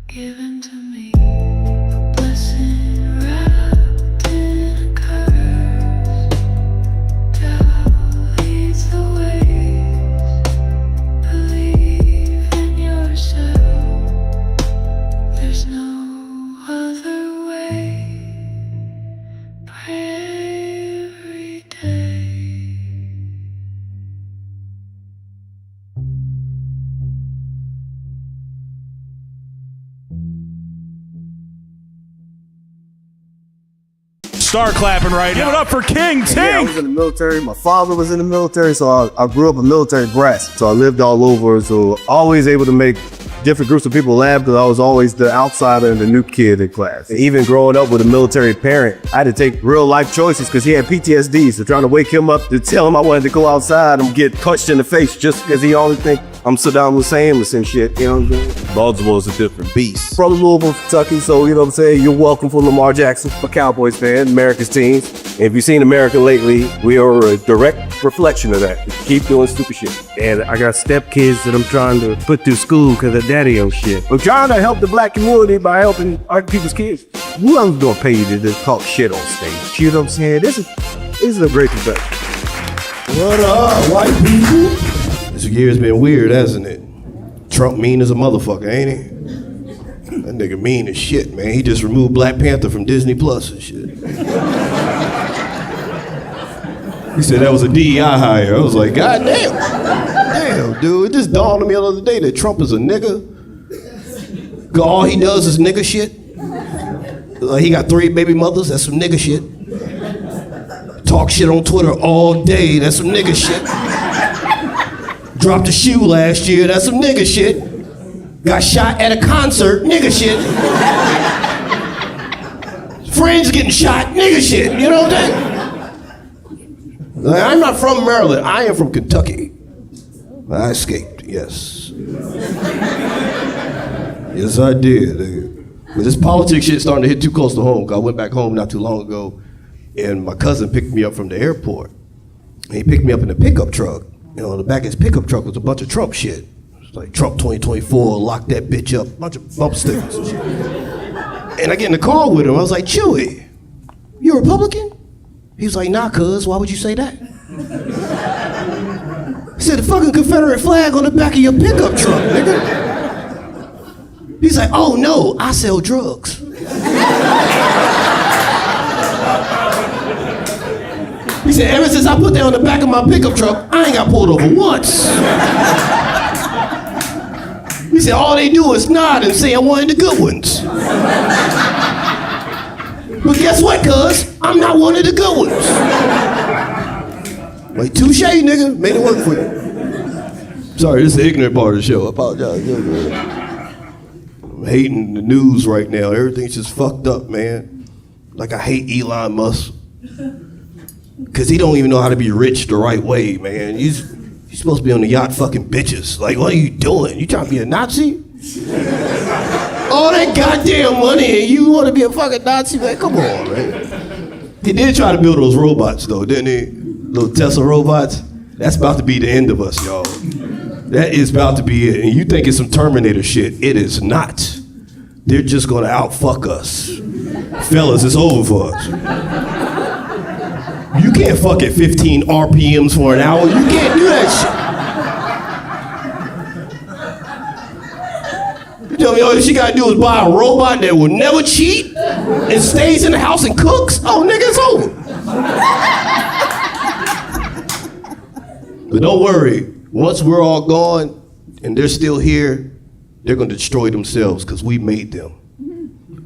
Given to me, a blessing wrapped in a curse. Devil leads the ways. Believe in yourself. There's no other way. Pray every day. Star clapping right now. Give it up for King Tink. Yeah, I was in the military. My father was in the military, so I grew up a military brat. So I lived all over, so always able to make different groups of people laugh because I was always the outsider and the new kid in class. Even growing up with a military parent, I had to take real life choices because he had PTSD. So trying to wake him up to tell him I wanted to go outside and get punched in the face just because he always think I'm Saddam Hussein or some shit, you know what I'm saying? Baltimore's a different beast. From Louisville, Kentucky, so you know what I'm saying? You're welcome for Lamar Jackson, a Cowboys fan, America's teams. And if you've seen America lately, we are a direct reflection of that. Keep doing stupid shit. And I got stepkids that I'm trying to put through school because of daddy-o shit. I'm trying to help the black community by helping other people's kids. Who else gonna pay you to just talk shit on stage? You know what I'm saying? This is a great profession. What up, white people? This year's been weird, hasn't it? Trump mean as a motherfucker, ain't he? That nigga mean as shit, man. He just removed Black Panther from Disney Plus and shit. He said that was a DEI hire. I was like, God damn, dude. It just dawned on me the other day that Trump is a nigga. 'Cause all he does is nigga shit. Like he got 3 baby mothers, that's some nigga shit. Talk shit on Twitter all day, that's some nigga shit. Dropped a shoe last year, that's some nigga shit. Got shot at a concert, nigga shit. Friends getting shot, nigga shit, you know what I'm saying? Like, I'm not from Maryland, I am from Kentucky. I escaped, yes. Yes, I did. But this politics shit starting to hit too close to home. 'Cause I went back home not too long ago, and my cousin picked me up from the airport. And he picked me up in a pickup truck. You know, in the back of his pickup truck was a bunch of Trump shit. It's like Trump 2024, lock that bitch up, bunch of bump stickers and shit. And I get in the car with him. I was like, Chewy, you a Republican? He was like, nah, cuz, why would you say that? He said, the fucking Confederate flag on the back of your pickup truck, nigga. He's like, oh no, I sell drugs. He said, ever since I put that on the back of my pickup truck, I ain't got pulled over once. He said, all they do is nod and say I'm one of the good ones. But guess what, cuz? I'm not one of the good ones. Like, touche, nigga, made it work for you. Sorry, this is the ignorant part of the show, I apologize. I'm hating the news right now, everything's just fucked up, man. Like, I hate Elon Musk. Cause he don't even know how to be rich the right way, man. You're supposed to be on the yacht fucking bitches. Like, what are you doing? You trying to be a Nazi? All that goddamn money and you want to be a fucking Nazi, man? Come on, man. He did try to build those robots, though, didn't he? Little Tesla robots. That's about to be the end of us, y'all. That is about to be it. And you think it's some Terminator shit. It is not. They're just gonna outfuck us. Fellas, it's over for us. You can't fuck at 15 RPMs for an hour. You can't do that shit. You tell me all she gotta do is buy a robot that will never cheat and stays in the house and cooks? Oh, nigga, it's over. But don't worry, once we're all gone and they're still here, they're gonna destroy themselves because we made them.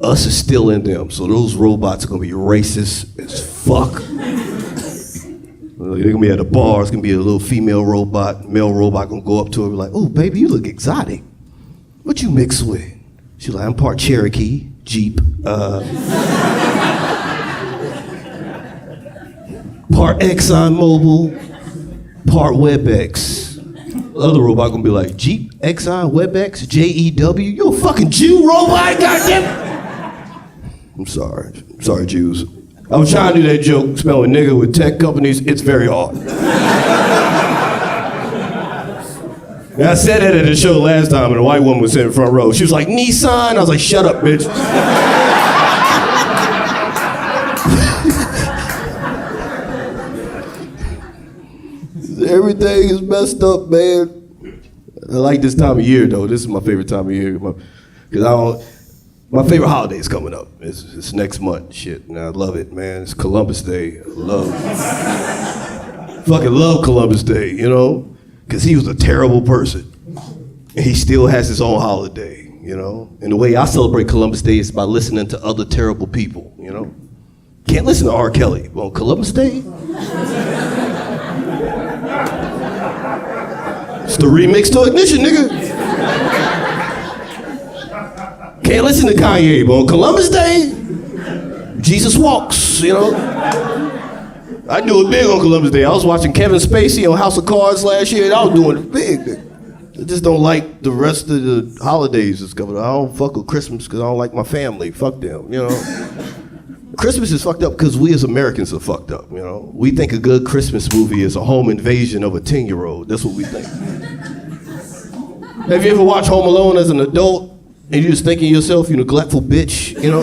Us is still in them, so those robots are gonna be racist as fuck. They're gonna be at a bar, it's gonna be a little female robot, male robot gonna go up to her and be like, oh baby, you look exotic. What you mix with? She's like, I'm part Cherokee, Jeep, part Exxon Mobil, part WebEx. The other robot gonna be like, Jeep, Exxon, WebEx, JEW, you a fucking Jew robot, goddamn. I'm sorry Jews. I was trying to do that joke, spelling nigga with tech companies, it's very hard. And I said that at the show last time and a white woman was sitting in the front row. She was like, Nissan? I was like, shut up, bitch. Everything is messed up, man. I like this time of year, though. This is my favorite time of year. Because my favorite holiday is coming up. It's next month, shit, and I love it, man. It's Columbus Day. Fucking love Columbus Day, you know? Because he was a terrible person. And he still has his own holiday, you know? And the way I celebrate Columbus Day is by listening to other terrible people, you know? Can't listen to R. Kelly. On Columbus Day? It's the remix to Ignition, nigga. Can't listen to Kanye, but on Columbus Day, Jesus walks, you know? I do it big on Columbus Day. I was watching Kevin Spacey on House of Cards last year, and I was doing it big. I just don't like the rest of the holidays that's coming up. I don't fuck with Christmas because I don't like my family. Fuck them, you know? Christmas is fucked up because we as Americans are fucked up, you know? We think a good Christmas movie is a home invasion of a 10-year-old. That's what we think. Have you ever watched Home Alone as an adult? And you're just thinking to yourself, you neglectful bitch, you know?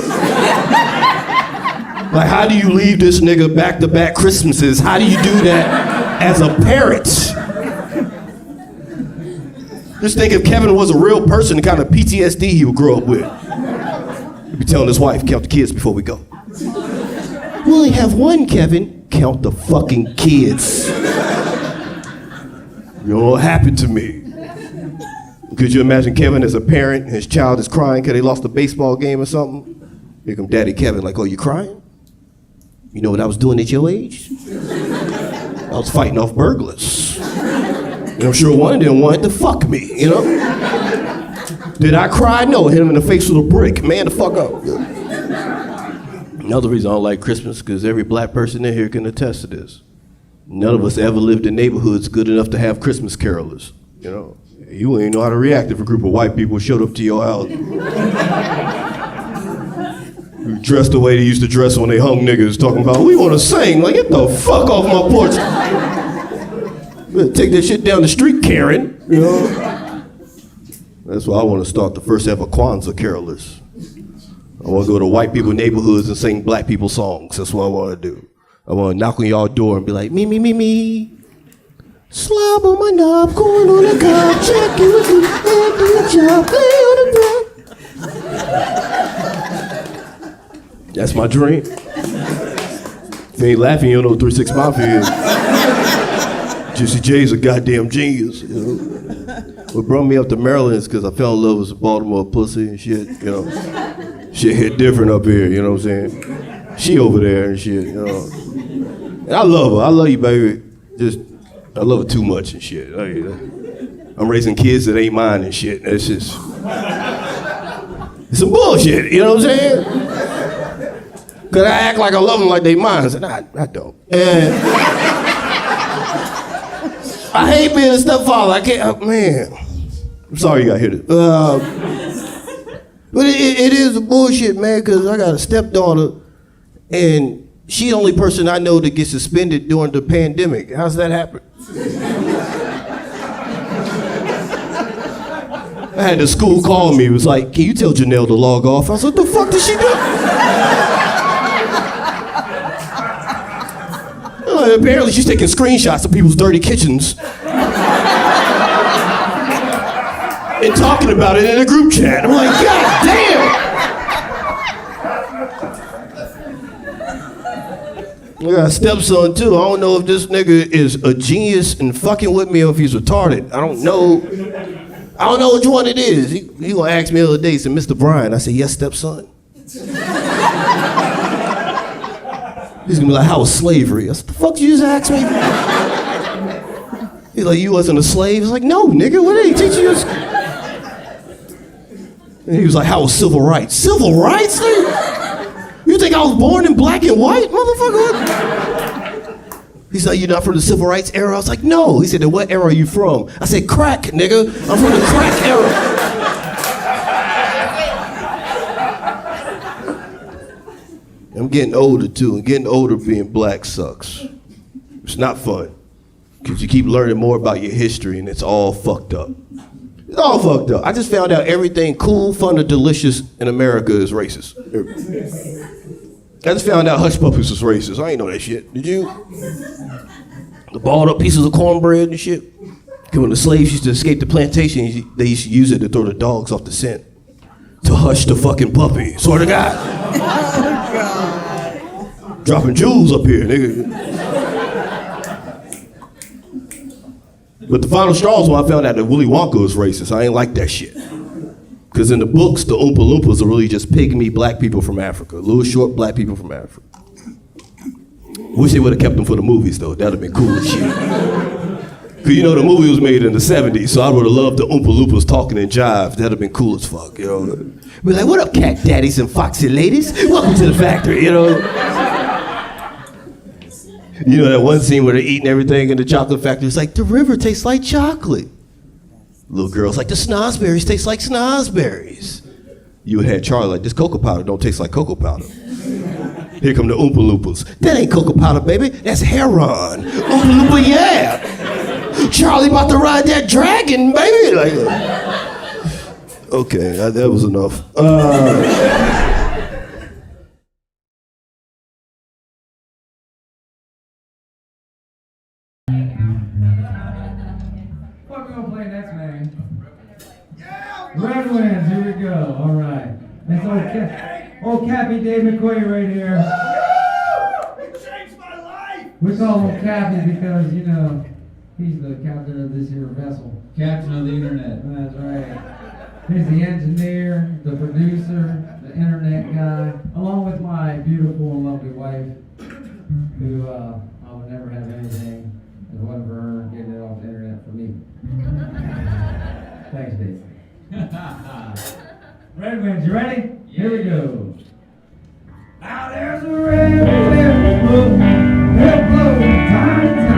Like, how do you leave this nigga back-to-back Christmases? How do you do that as a parent? Just think if Kevin was a real person, the kind of PTSD he would grow up with. He'd be telling his wife, count the kids before we go. We only have one, Kevin. Count the fucking kids. You know what happened to me? Could you imagine Kevin as a parent, and his child is crying because they lost a baseball game or something? Here come Daddy Kevin, like, oh, you crying? You know what I was doing at your age? I was fighting off burglars. And I'm sure one of them wanted to fuck me, you know? Did I cry? No, hit him in the face with a brick. Man, the fuck up. Another reason I don't like Christmas, because every black person in here can attest to this. None of us ever lived in neighborhoods good enough to have Christmas carolers, you know? You wouldn't know how to react if a group of white people showed up to your house. Dressed the way they used to dress when they hung niggas, talking about, we want to sing. Like, get the fuck off my porch. Better take that shit down the street, Karen. You know? That's why I want to start the first ever Kwanzaa carolers. I want to go to white people neighborhoods and sing black people songs. That's what I want to do. I want to knock on y'all door and be like, me, me, me, me. Slob on my knob, corn on the cob, check you with me, and do your job, play on the ground. That's my dream. If you ain't laughing, you don't know what 3 6 Mafia is. Juicy J's a goddamn genius, you know. What brought me up to Maryland is because I fell in love with Baltimore pussy and shit, you know. Shit hit different up here, you know what I'm saying? She over there and shit, you know. And I love her. I love you, baby. Just, I love her too much and shit. I'm raising kids that ain't mine and shit. It's just, it's some bullshit, you know what I'm saying? Cause I act like I love them like they mine. I said, nah, I don't. And I hate being a stepfather. I can't, man. I'm sorry you got to hear this. But it is a bullshit, man, because I got a stepdaughter, and she's the only person I know that gets suspended during the pandemic. How's that happen? I had the school call me. It was like, can you tell Janelle to log off? I was like, what the fuck did she do? Apparently she's taking screenshots of people's dirty kitchens and talking about it in a group chat. I'm like, God damn! I got a stepson too. I don't know if this nigga is a genius and fucking with me or if he's retarded. I don't know which one it is. He gonna ask me the other day, he said, Mr. Brian. I said, yes, stepson. He's gonna be like, how was slavery? I said, the fuck did you just ask me? He's like, you wasn't a slave? I was like, no, nigga, what did he teach you? And he was like, how was civil rights? Civil rights? You think I was born in black and white, motherfucker? He's like, you're not from the civil rights era? I was like, no. He said, then what era are you from? I said, crack, nigga. I'm from the crack era. I'm getting older too, and getting older being black sucks. It's not fun, because you keep learning more about your history and it's all fucked up. It's all fucked up. I just found out everything cool, fun, or delicious in America is racist. I just found out Hush Puppies was racist. I ain't know that shit. Did you? The balled up pieces of cornbread and shit. Because when the slaves used to escape the plantation, they used to use it to throw the dogs off the scent. To hush the fucking puppy. Swear to God. Dropping jewels up here, nigga. But the final straw was when I found out that Willy Wonka was racist. I ain't like that shit. Because in the books, the Oompa Loompas are really just pygmy black people from Africa. Little short black people from Africa. Wish they would have kept them for the movies, though. That would have been cool as shit. Because, you know, the movie was made in the 70s, so I would have loved the Oompa Loompas talking in jive. That would have been cool as fuck, you know. Be like, what up, cat daddies and foxy ladies? Welcome to the factory, you know. You know that one scene where they're eating everything in the chocolate factory? It's like, the river tastes like chocolate. Little girl's like, the snozberries taste like snozberries. You would have Charlie like, this cocoa powder don't taste like cocoa powder. Here come the Oompa Loompas. That ain't cocoa powder, baby. That's heron. Oompa Loompa, yeah. Charlie about to ride that dragon, baby. Like, okay, that was enough. What we gonna play next, man? Red Wings, here we go. All right. That's old Cappy Dave McQuay right here. It changed my life! We call him Cappy because, you know, He's the captain of this here vessel. Captain of the internet. That's right. He's the engineer, the producer, the internet guy, along with my beautiful and lovely wife, who I would never have anything if it wasn't for her getting it off the internet for me. Thanks, Dave. Red Wings, you ready? Here we go. Now there's a red wind blowing, they'll blow time to time.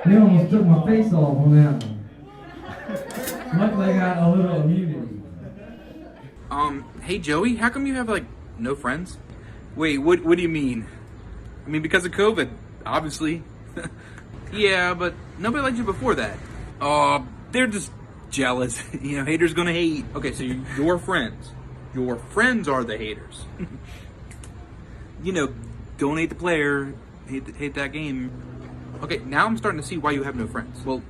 They almost took my face off on that one. Luckily I got a little immunity. Hey Joey, how come you have like no friends? Wait, what do you mean? I mean because of COVID, obviously. Yeah, but nobody liked you before that. They're just jealous. You know, haters gonna hate. Okay, so your friends. Your friends are the haters. You know, don't hate the player, hate that game. Okay, now I'm starting to see why you have no friends. Well,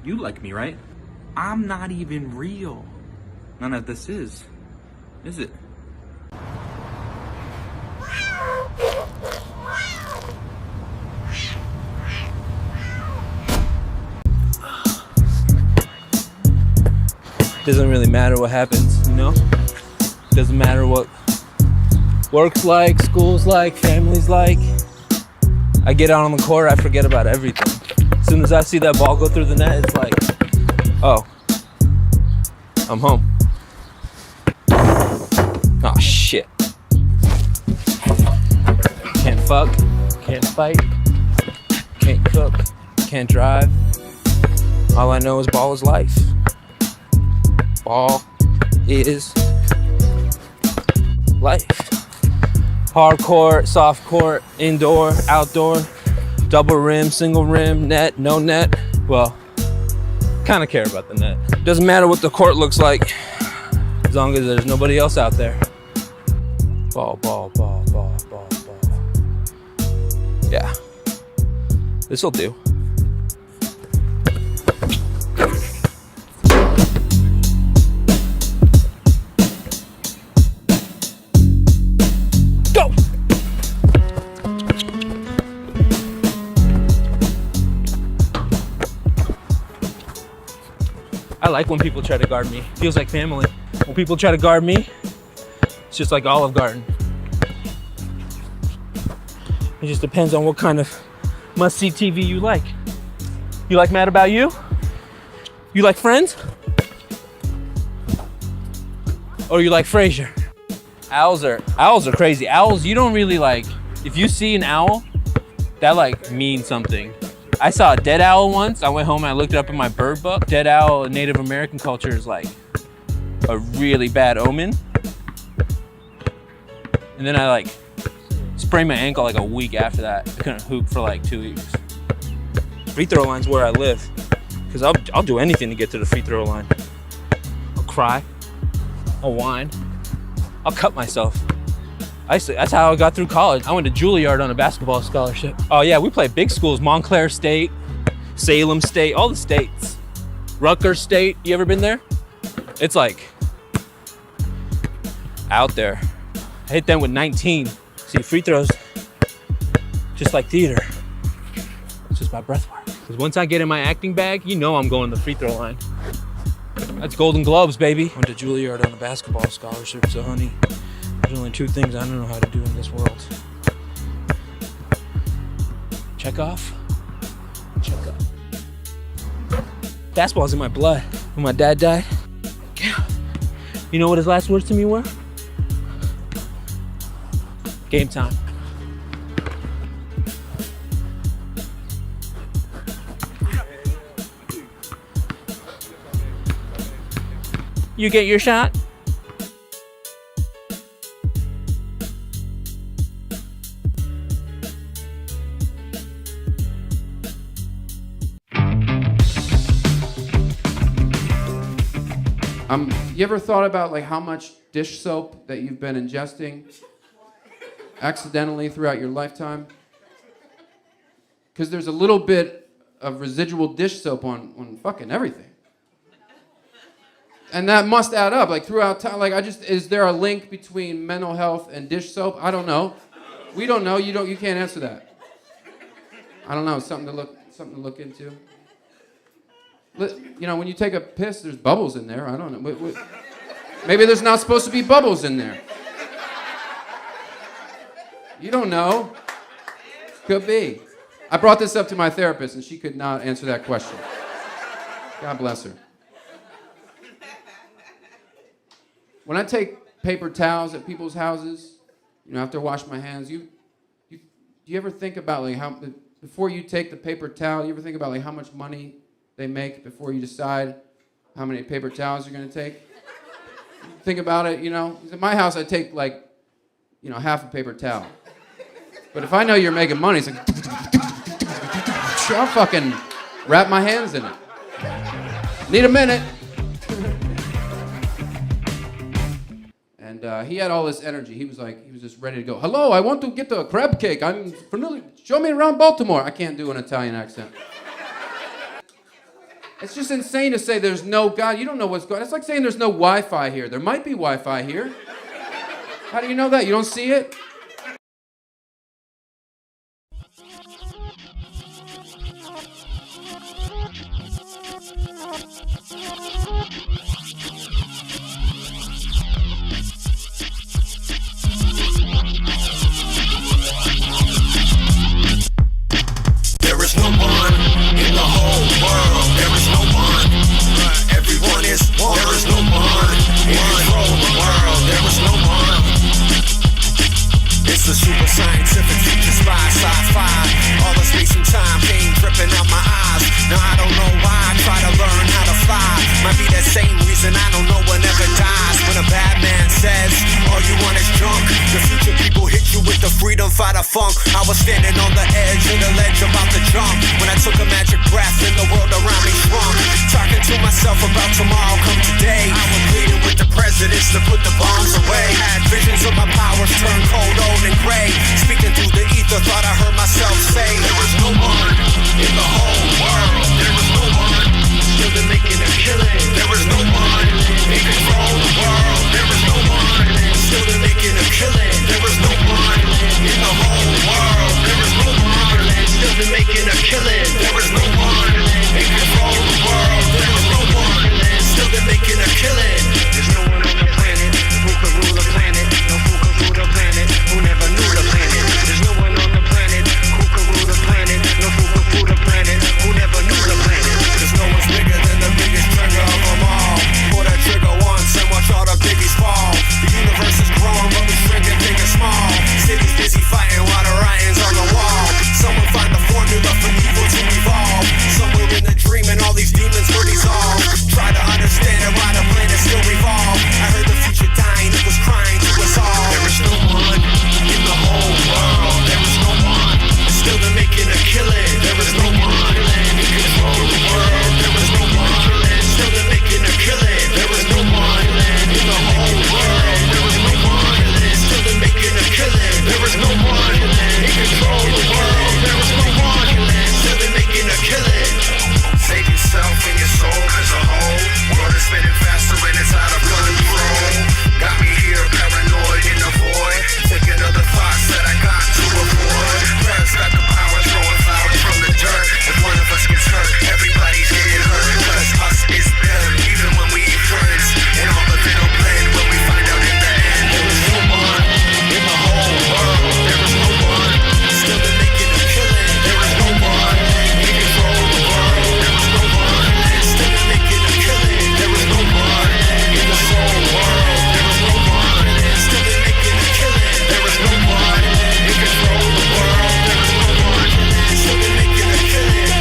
you like me, right? I'm not even real. None of this is it? Doesn't really matter what happens, you know? Doesn't matter what work's like, school's like, family's like. I get out on the court, I forget about everything. As soon as I see that ball go through the net, it's like, oh, I'm home. Oh shit. Can't fuck, can't fight, can't cook, can't drive. All I know is ball is life. Ball is life. Hard court, soft court, indoor, outdoor, double rim, single rim, net, no net. Well, kind of care about the net. Doesn't matter what the court looks like, as long as there's nobody else out there. Ball, ball, ball, ball, ball, ball. Yeah, this'll do. Go! I like when people try to guard me. Feels like family. When people try to guard me, it's just like Olive Garden. It just depends on what kind of must-see TV you like. You like Mad About You? You like Friends? Or you like Frasier? Owls are crazy. Owls, you don't really like, if you see an owl, that like means something. I saw a dead owl once. I went home and I looked it up in my bird book. Dead owl in Native American culture is like a really bad omen. And then I like sprained my ankle like a week after that. I couldn't hoop for like 2 weeks. Free throw line's where I live. Cause I'll do anything to get to the free throw line. I'll cry, I'll whine, I'll cut myself. That's how I got through college. I went to Juilliard on a basketball scholarship. Oh yeah, we played big schools, Montclair State, Salem State, all the states. Rutgers State, you ever been there? It's like out there. I hit them with 19. See, free throws, just like theater. It's just my breath work. Because once I get in my acting bag, you know I'm going to the free throw line. That's Golden Globes, baby. Went to Juilliard on a basketball scholarship, so honey, there's only 2 things I don't know how to do in this world. Check off, check up. Basketball's in my blood. When my dad died, you know what his last words to me were? Game time. You get your shot? You ever thought about like how much dish soap that you've been ingesting accidentally throughout your lifetime? Because there's a little bit of residual dish soap on fucking everything. And that must add up, like throughout time. Like is there a link between mental health and dish soap? I don't know. We don't know. You can't answer that. I don't know. Something to look into. You know, when you take a piss, there's bubbles in there. I don't know. Maybe there's not supposed to be bubbles in there. You don't know. Could be. I brought this up to my therapist, and she could not answer that question. God bless her. When I take paper towels at people's houses, you know, after I wash my hands, do you ever think about like how before you take the paper towel, you ever think about like how much money they make before you decide how many paper towels you're gonna take? Think about it, you know. At my house, I take like, you know, half a paper towel. But if I know you're making money, it's like, I'll fucking wrap my hands in it. Need a minute. And he had all this energy. He was just ready to go. Hello, I want to get a crab cake. Show me around Baltimore. I can't do an Italian accent. It's just insane to say there's no God. You don't know what's going on. It's like saying there's no Wi-Fi here. There might be Wi-Fi here. How do you know that? You don't see it? There is no one in the whole world. There is no one. Everyone is one. There is no one. fight a funk. I was standing on the edge of the ledge about to jump when I took a magic breath and the world around me shrunk. Talking to myself about tomorrow come today. I was pleading with the presidents to put the bombs away. Had visions of my powers turn cold, old and gray. Speaking through the ether, thought I heard myself say, there was no one in the whole world. There was no one still been making a killing. There was no one in control the world. There was no one still been making a killing. There was no one in the whole world. There was no one still been making a killing. There was no one in control the world. There was no one still been making a killing. There's no one on the planet who could rule a planet. No who could rule the planet who never knew the planet. There's no one on the planet who could rule the planet. No who could rule the planet who never knew the planet. There's no one's bigger than the biggest trigger of them all. Pull that trigger once and watch all the biggies fall. The universe is growing, but we shrinking big and small. Cities busy fighting while the writing's on the wall. Someone find the formula for evil to evolve. Somewhere in the dream and all these demons were dissolved. Try to understand why the planet still revolve. I heard the future dying, it was crying to us all. There is no one in the whole world. There is no one still been making a killing. There is no one in control of the world. There is no one still been making a killing. There is no one in the whole world. There is no one still been making a killing. There is no one in control of the world. There is no one still been making a killing. Save yourself and your soul as a whole. World is spinning faster when it's out of control. Got me here paranoid in the void. Thinking of the thoughts that I got to avoid. Press back the power, throwing flowers from the dirt. If one of us gets hurt, everybody's getting hurt. Cause us is them, even when we eat friends. And all of it'll blend when we find out in the end. There is no one in the whole world. There is no one still been making a killing. There is no one in control of the world. There is no one still been making a killing. There is no one in the whole world. There is no one still been making a killing. There is no one in control of the world. There is no one still been making a killing.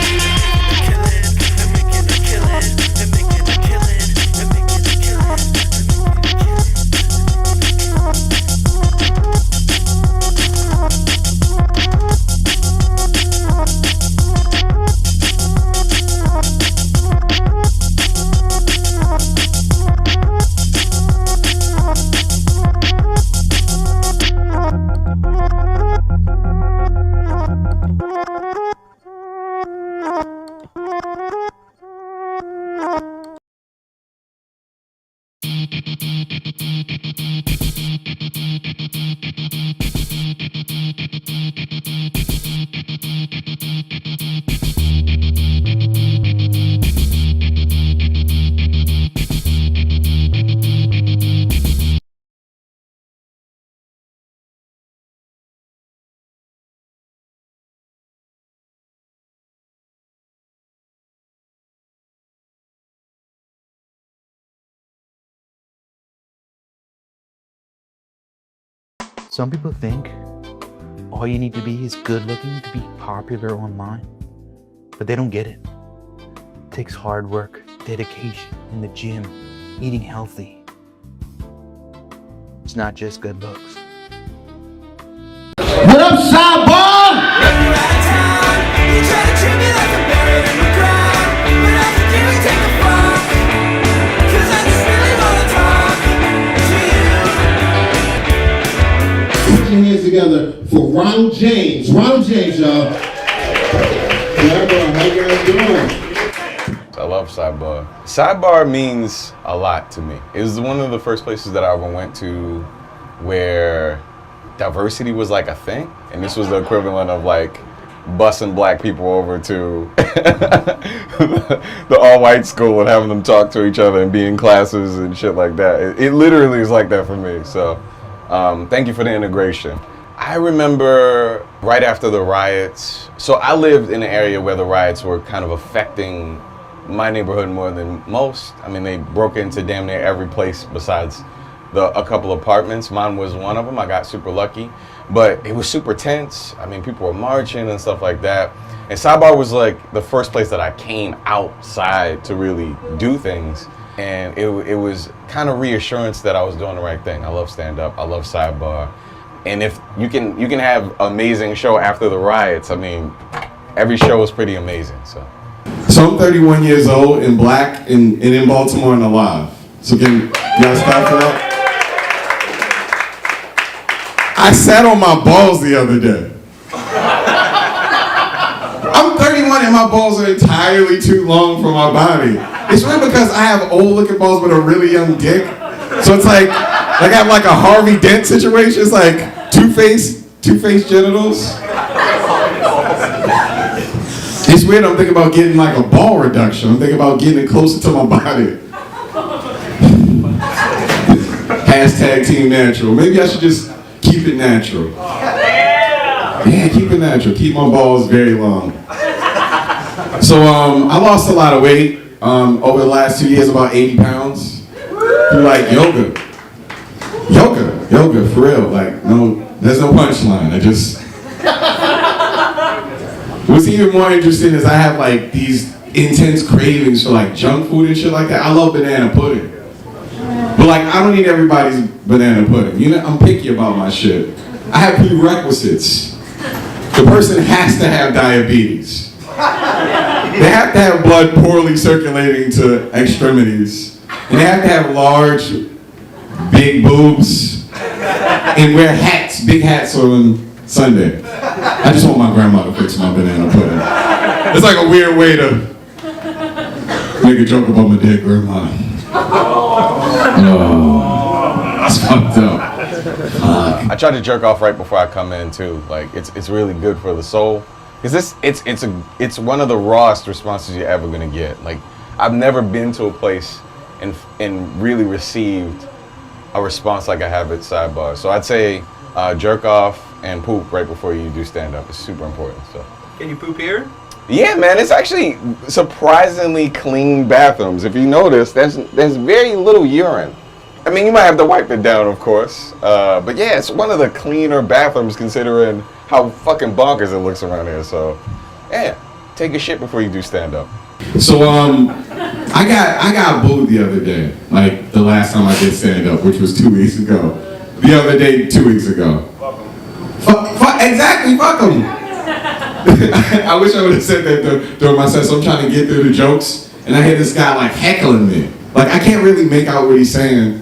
Some people think all you need to be is good looking to be popular online, but they don't get it. It takes hard work, dedication in the gym, eating healthy. It's not just good looks. What up, Sidebar? Put your hands together for Ronald James. Ronald James, y'all. How you guys doing? I love Sidebar. Sidebar means a lot to me. It was one of the first places that I ever went to where diversity was like a thing. And this was the equivalent of like bussing black people over to the all-white school and having them talk to each other and be in classes and shit like that. It literally is like that for me. So thank you for the integration. I remember right after the riots, so I lived in an area where the riots were kind of affecting my neighborhood more than most. I mean, they broke into damn near every place besides a couple apartments. Mine was one of them. I got super lucky, but it was super tense. I mean, people were marching and stuff like that. And Sidebar was like the first place that I came outside to really do things. And it was kind of reassurance that I was doing the right thing. I love stand-up. I love Sidebar. And if you can have an amazing show after the riots. I mean, every show was pretty amazing. So I'm 31 years old and black and in Baltimore and alive. So can you guys stop for that? I sat on my balls the other day. I'm 31 and my balls are entirely too long for my body. It's really because I have old looking balls but a really young dick. So it's like I have like a Harvey Dent situation. It's like two-faced genitals. It's weird, I'm thinking about getting like a ball reduction. I'm thinking about getting it closer to my body. Hashtag Team Natural. Maybe I should just keep it natural. Yeah, keep it natural. Keep my balls very long. So I lost a lot of weight over the last 2 years, about 80 pounds. Through like yoga, for real. Like there's no punchline. What's even more interesting is I have like these intense cravings for like junk food and shit like that. I love banana pudding. But like, I don't eat everybody's banana pudding. You know, I'm picky about my shit. I have prerequisites. The person has to have diabetes. They have to have blood poorly circulating to extremities. And they have to have large, big boobs. And wear hats, big hats on Sunday. I just want my grandma to fix my banana pudding. It's like a weird way to make a joke about my dead grandma. Oh, that's fucked up. I try to jerk off right before I come in too. Like it's really good for the soul. Cause it's one of the rawest responses you're ever gonna get. Like I've never been to a place and really received a response like I have at Sidebar. So I'd say jerk off and poop right before you do stand up is super important. So Can you poop here? yeah, man, it's actually surprisingly clean bathrooms. If you notice, there's very little urine. I mean, you might have to wipe it down, of course, but yeah, it's one of the cleaner bathrooms considering how fucking bonkers it looks around here. So yeah, take a shit before you do stand up. So I got booed the other day, like the last time I did stand up, which was 2 weeks ago. The other day, 2 weeks ago. Exactly, fuck them. I wish I would have said that during my set. So I'm trying to get through the jokes, and I hear this guy like heckling me. Like I can't really make out what he's saying,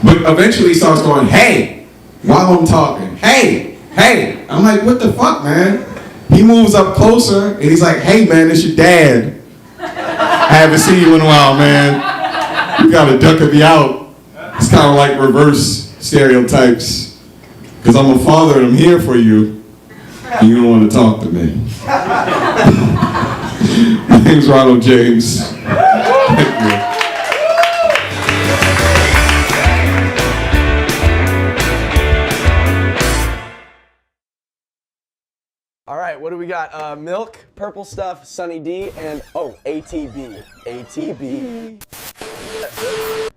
but eventually he starts going, "Hey," while I'm talking. "Hey, hey." I'm like, "What the fuck, man?" He moves up closer, and he's like, "Hey, man, it's your dad. I haven't seen you in a while, man. You gotta duck me out." It's kind of like reverse stereotypes. Because I'm a father and I'm here for you, and you don't want to talk to me. My name's Ronald James. Thank you. All right, what do we got? Milk, Purple Stuff, Sunny D, and ATB. ATB.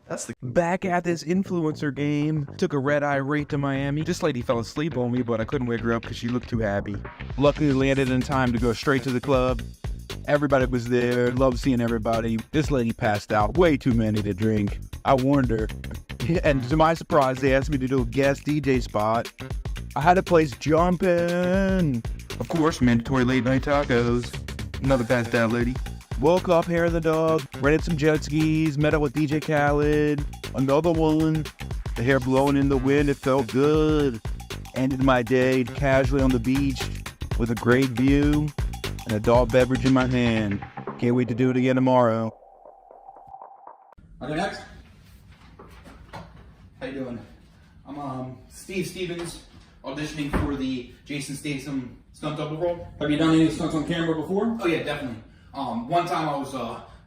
That's the back at this influencer game. Took a red-eye right to Miami. This lady fell asleep on me, but I couldn't wake her up because she looked too happy. Luckily landed in time to go straight to the club. Everybody was there. Loved seeing everybody. This lady passed out. Way too many to drink. I warned her. And to my surprise, they asked me to do a guest DJ spot. I had the place jumping. Of course, mandatory late night tacos. Another passed out lady. Woke up, hair of the dog, rented some jet skis, met up with DJ Khaled, another one, the hair blowing in the wind, it felt good. Ended my day casually on the beach with a great view and a adult beverage in my hand. Can't wait to do it again tomorrow. Okay, next. How you doing? I'm Steve Stevens, auditioning for the Jason Statham stunt double role. Have you done any stunts on camera before? Oh yeah, definitely. One time I was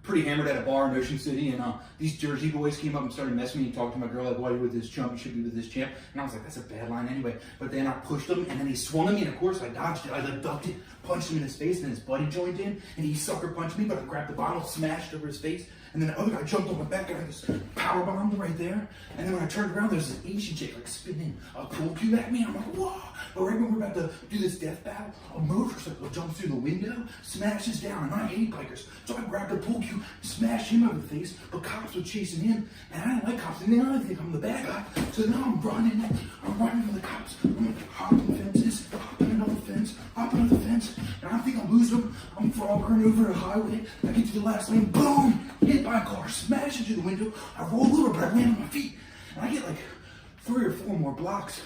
pretty hammered at a bar in Ocean City, and these Jersey boys came up and started messing with me and talked to my girl like, "Why are you with this chump? You should be with this champ." And I was like, "That's a bad line anyway." But then I pushed him, and then he swung at me, and of course I dodged it. I like ducked it, punched him in his face, and his buddy joined in, and he sucker punched me, but I grabbed the bottle, smashed over his face. And then the other guy jumped on my back, I had this power bomb right there. And then when I turned around, there's this Asian chick like spinning a pool cue at me. I'm like, whoa. But right when we're about to do this death battle, a motorcycle jumps through the window, smashes down, and I hate bikers. So I grabbed the pool cue, smashed him over the face, but cops were chasing him, and I didn't like cops, and then I think I'm the bad guy. So now I'm running from the cops. I'm like hopping fences, hopping another fence, hopping another fence, and I think I'm losing them. I'm froggering over the highway. I get to the last lane, boom, hit by a car, smash into the window. I roll over, but I land on my feet, and I get like 3 or 4 more blocks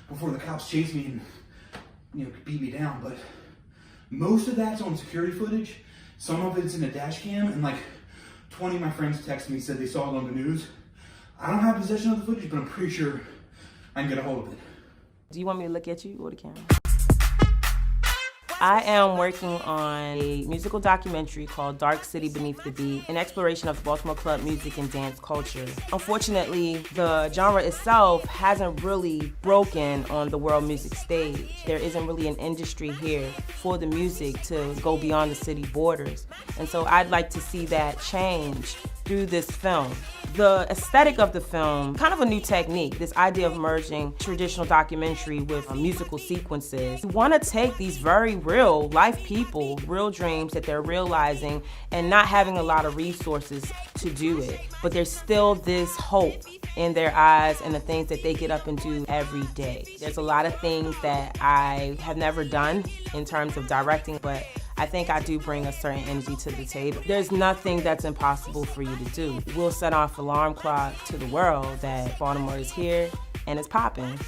before the cops chase me and, you know, beat me down. But most of that's on security footage. Some of it's in a dash cam, and like 20 of my friends texted me, said they saw it on the news. I don't have possession of the footage, but I'm pretty sure I can get a hold of it. Do you want me to look at you or the camera? I am working on a musical documentary called Dark City Beneath the Beat, an exploration of Baltimore club music and dance culture. Unfortunately, the genre itself hasn't really broken on the world music stage. There isn't really an industry here for the music to go beyond the city borders. And so I'd like to see that change through this film. The aesthetic of the film, kind of a new technique, this idea of merging traditional documentary with musical sequences. We want to take these very real life people, real dreams that they're realizing and not having a lot of resources to do it. But there's still this hope in their eyes and the things that they get up and do every day. There's a lot of things that I have never done in terms of directing, but I think I do bring a certain energy to the table. There's nothing that's impossible for you to do. We'll set off alarm clock to the world that Baltimore is here and it's popping.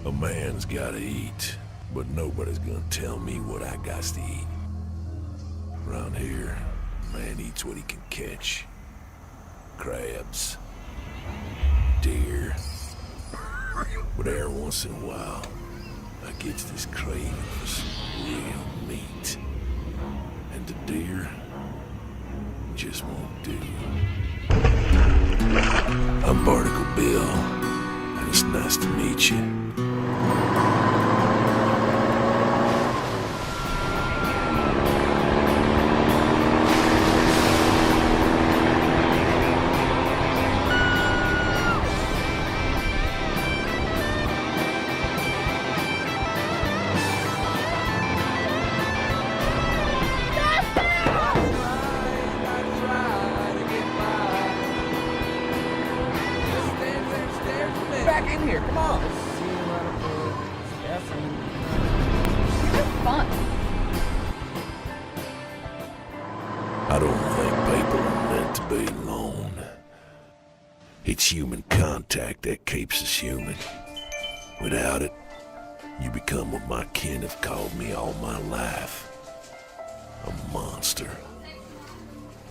A man's gotta eat, but nobody's gonna tell me what I got to eat. Around here, a man eats what he can catch. Crabs, deer, but every once in a while, I get this craving for some real meat. And the deer just won't do. I'm Barnacle Bill, and it's nice to meet you. Back in here, come on. Fun. I don't think people are meant to be alone. It's human contact that keeps us human. Without it, you become what my kin have called me all my life. A monster.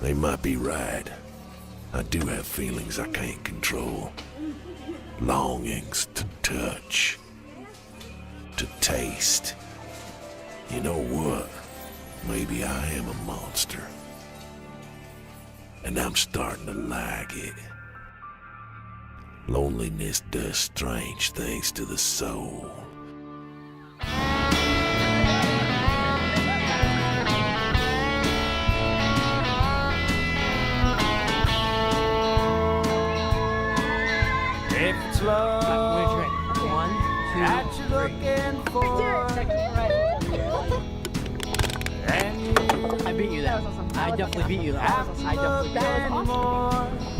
They might be right. I do have feelings I can't control. Longings to touch, to taste. You know what? Maybe I am a monster. And I'm starting to like it. Loneliness does strange things to the soul. If it's love, that you're looking for, and you, I beat you there. I definitely beat you there. I definitely beat you.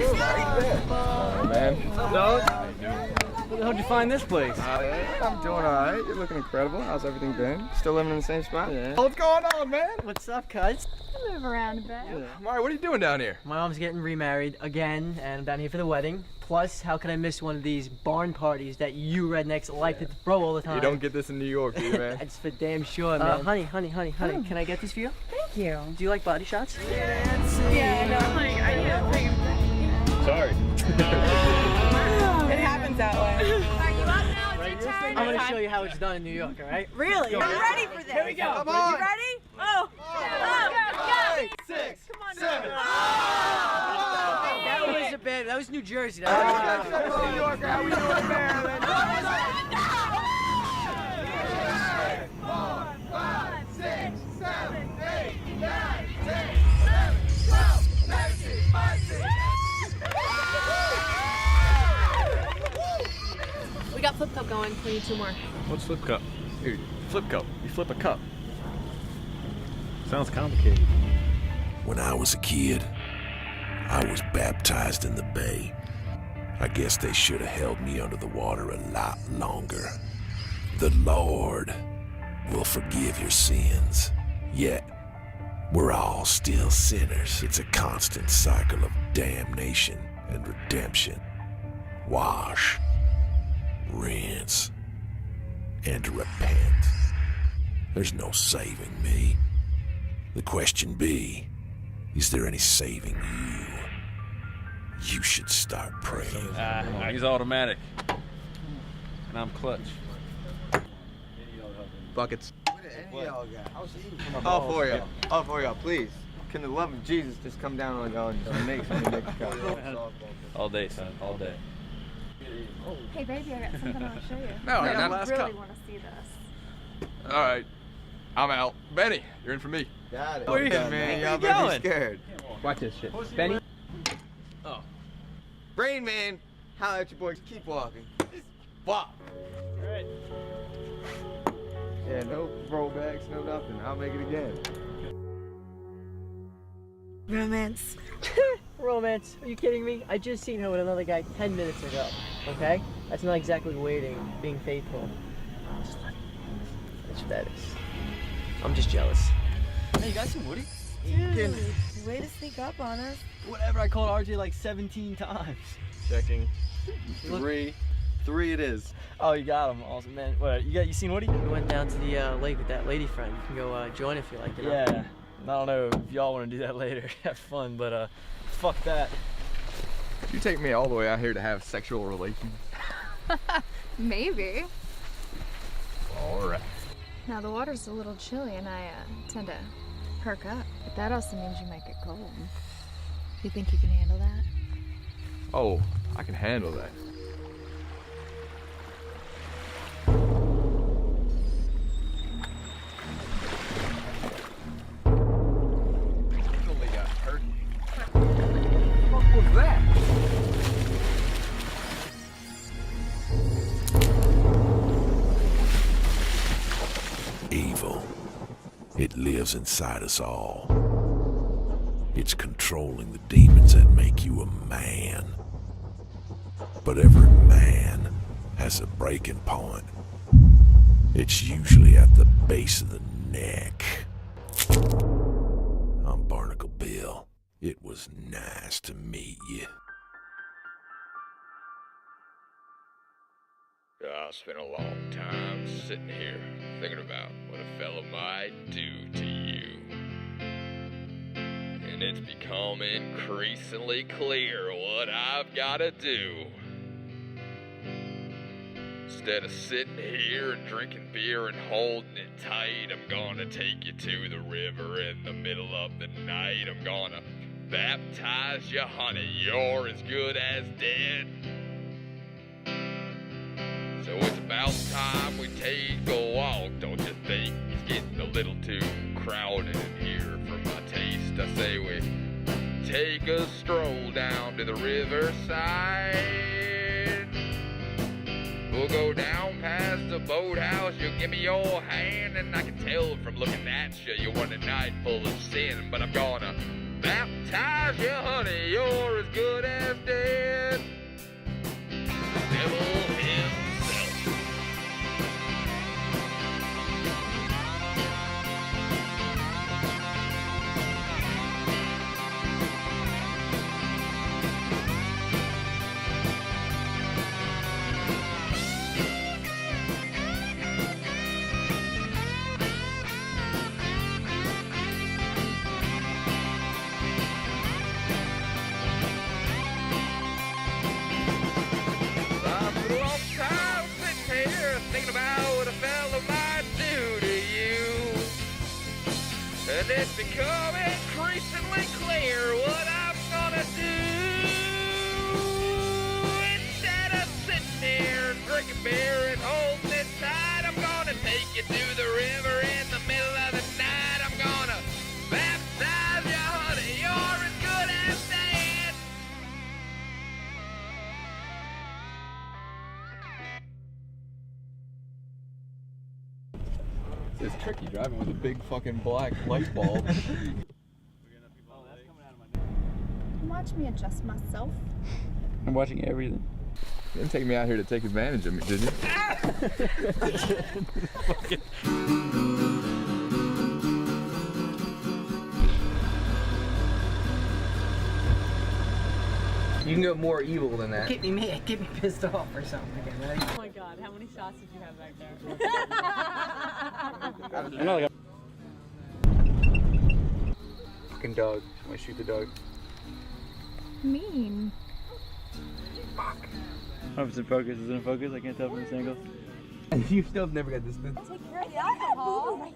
if you're looking for love, Man. How'd you find this place? I'm doing alright. You're looking incredible. How's everything been? Still living in the same spot? Yeah. What's going on, man? What's up, cuz? I move around a bit. Yeah. Mari, what are you doing down here? My mom's getting remarried again, and I'm down here for the wedding. Plus, how could I miss one of these barn parties that you rednecks like to throw all the time? You don't get this in New York, do you, man? That's for damn sure, man. Honey, can I get this for you? Thank you. Do you like body shots? Yeah, no, honey, I Sorry. It happens that way. Are you up now? It's your turn. I'm gonna show you how it's done in New York, all right? Really? I'm ready for this. Here we go. Come on. You ready? Oh. Go. 6, 7. That was a bad. That was New Jersey. New York. How we doing, Maryland? 4, 5, 6, 7, 8, 9, 10, 11, 12, 13, 14. We got flip cup going. We need 2 more. What's flip cup? Dude, flip cup. You flip a cup. Sounds complicated. When I was a kid, I was baptized in the bay. I guess they should have held me under the water a lot longer. The Lord will forgive your sins, yet we're all still sinners. It's a constant cycle of damnation and redemption. Wash, rinse, and repent. There's no saving me. The question be, is there any saving you? You should start praying. He's automatic. And I'm clutch. Buckets. All 4 y'all. All 4 y'all, please. Can the love of Jesus just come down on y'all and make something make a cup? All day, son. All day. Hey, baby, I got something I want to show you. No, I got I last really cup. want to see this. All right. I'm out. Benny, you're in for me. Got it. Where you man. Y'all going? better be scared. Watch this shit. Benny? Oh. Brain Man, holla at your boys. Keep walking. Walk. Alright. Yeah, no throwbacks, no nothing. I'll make it again. Romance. Romance? Are you kidding me? I just seen her with another guy 10 minutes ago. Okay? That's not exactly waiting, being faithful. Just let it's fetishes. I'm just jealous. Hey, you guys see Woody? Dude, way to sneak up on us. Whatever, I called RJ like 17 times. Checking. 3 it is. Oh, you got him. Awesome, man. What, you seen Woody? We went down to the lake with that lady friend. You can go join if you like, you know? Yeah. I don't know if y'all want to do that later. Have fun, but fuck that. You take me all the way out here to have sexual relations? Maybe. All right. Now, the water's a little chilly, and I tend to perk up. But that also means you might get cold. You think you can handle that? Oh, I can handle that. Only got hurt. What was that? Evil. It lives inside us all. It's controlling the demons that make you a man. But every man has a breaking point. It's usually at the base of the neck. I'm Barnacle Bill. It was nice to meet you. I spent a long time sitting here thinking about what a fella might do to you. And it's become increasingly clear what I've gotta do. Instead of sitting here and drinking beer and holding it tight, I'm gonna take you to the river in the middle of the night. I'm gonna baptize you, honey, you're as good as dead. So it's about time we take a walk, don't you think? It's getting a little too crowded in here for my taste. I say we take a stroll down to the riverside. We'll go down past the boathouse, you'll give me your hand, and I can tell from looking at you, you want a night full of sin. But I'm gonna baptize you, honey, you're as good as dead. The devil himself. Time for the and it's become increasingly clear what I'm gonna do. Instead of sitting here drinking beer and holding it tight, I'm gonna take you to the river in the middle of the night. I'm gonna baptize you, honey. You're as good as dead. It's tricky driving with a big fucking black light bulb. Watch me adjust myself. I'm watching everything. You didn't take me out here to take advantage of me, did you? Fucking... You can go more evil than that. Get me mad, get me pissed off or something. Okay, ready? Oh my god, how many shots did you have back there? I know, like Fucking dog. I want to shoot the dog. Mean. Fuck. Oh, it's in focus. Is it in focus? I can't tell from this angle. You still have never got this thing. Take care of the alcohol.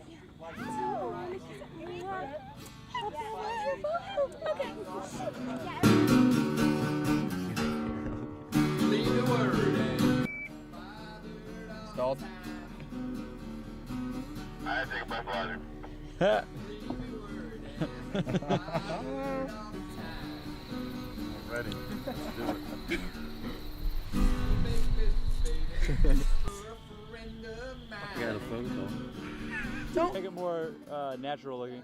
Stalled. I had to take a breathalyzer. Ready. I got a photo. Don't make it more natural looking.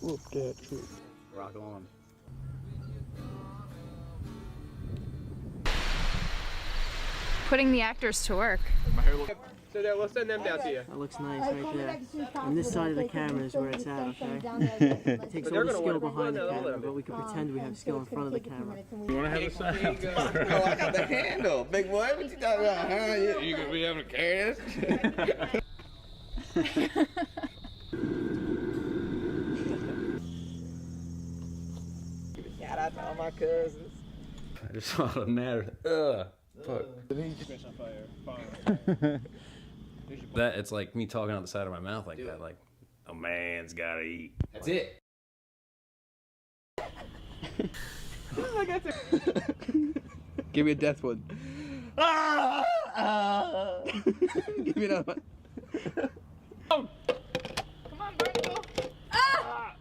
Whoop that shit. Rock on. Putting the actors to work. So we'll send them down to you. That looks nice right there. And this side of the camera is where it's at, okay? It takes all the skill behind the camera, but we can pretend we have skill in front of the camera. You want to have a sound? Oh, I got the handle. Big boy, what you talking about, huh? You gonna be having to carry this? Shout out to all my cousins. I just saw the matter. Ugh. Fuck. That it's like me talking out the side of my mouth like that. Like, a man's gotta eat. That's it. Give me a death one. Give me another one. Come on, Barnacle. Ah!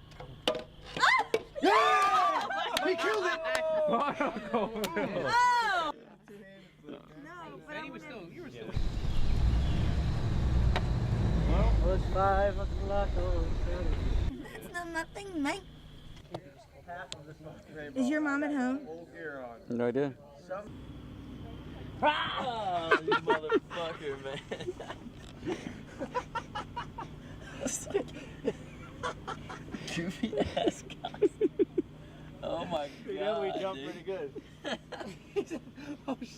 Yeah! We killed it! Oh! Well, it's 5 o'clock on Saturday. That's not nothing, mate. Is your mom at home? No idea. Ah, you motherfucker, man. Goofy ass guys. Oh my god. You know we jumped pretty good. Oh shit.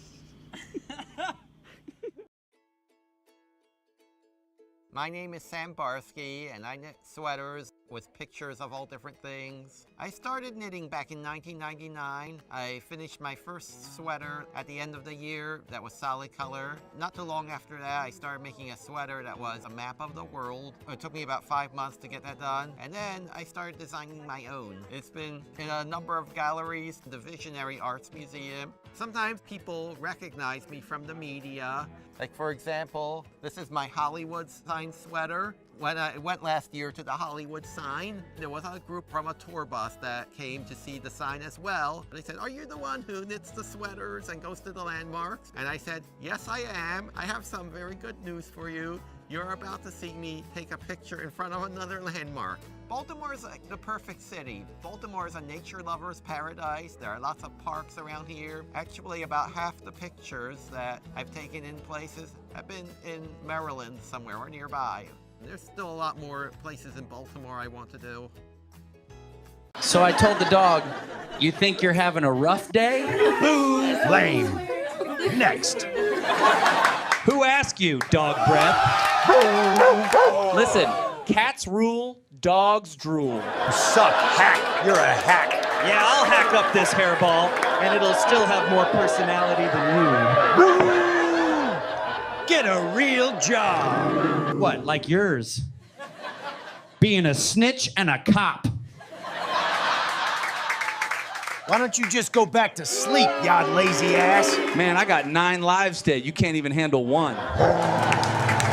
My name is Sam Barsky, and I knit sweaters with pictures of all different things. I started knitting back in 1999. I finished my first sweater at the end of the year that was solid color. Not too long after that, I started making a sweater that was a map of the world. It took me about 5 months to get that done, and then I started designing my own. It's been in a number of galleries, the Visionary Arts Museum. Sometimes people recognize me from the media. Like, for example, this is my Hollywood sign sweater. When I went last year to the Hollywood sign, there was a group from a tour bus that came to see the sign as well. And they said, "Are you the one who knits the sweaters and goes to the landmarks?" And I said, "Yes, I am. I have some very good news for you. You're about to see me take a picture in front of another landmark." Baltimore is like the perfect city. Baltimore is a nature lover's paradise. There are lots of parks around here. Actually, about half the pictures that I've taken in places have been in Maryland somewhere or nearby. There's still a lot more places in Baltimore I want to do. So I told the dog, "You think you're having a rough day?" Lame. Next. Who asked you, dog breath? Listen, cats rule, dogs drool. Suck, hack. You're a hack. Yeah, I'll hack up this hairball, and it'll still have more personality than you. Get a real job. What, like yours? being a snitch and a cop. Why don't you just go back to sleep, ya lazy ass? Man, I got 9 lives today. You can't even handle one.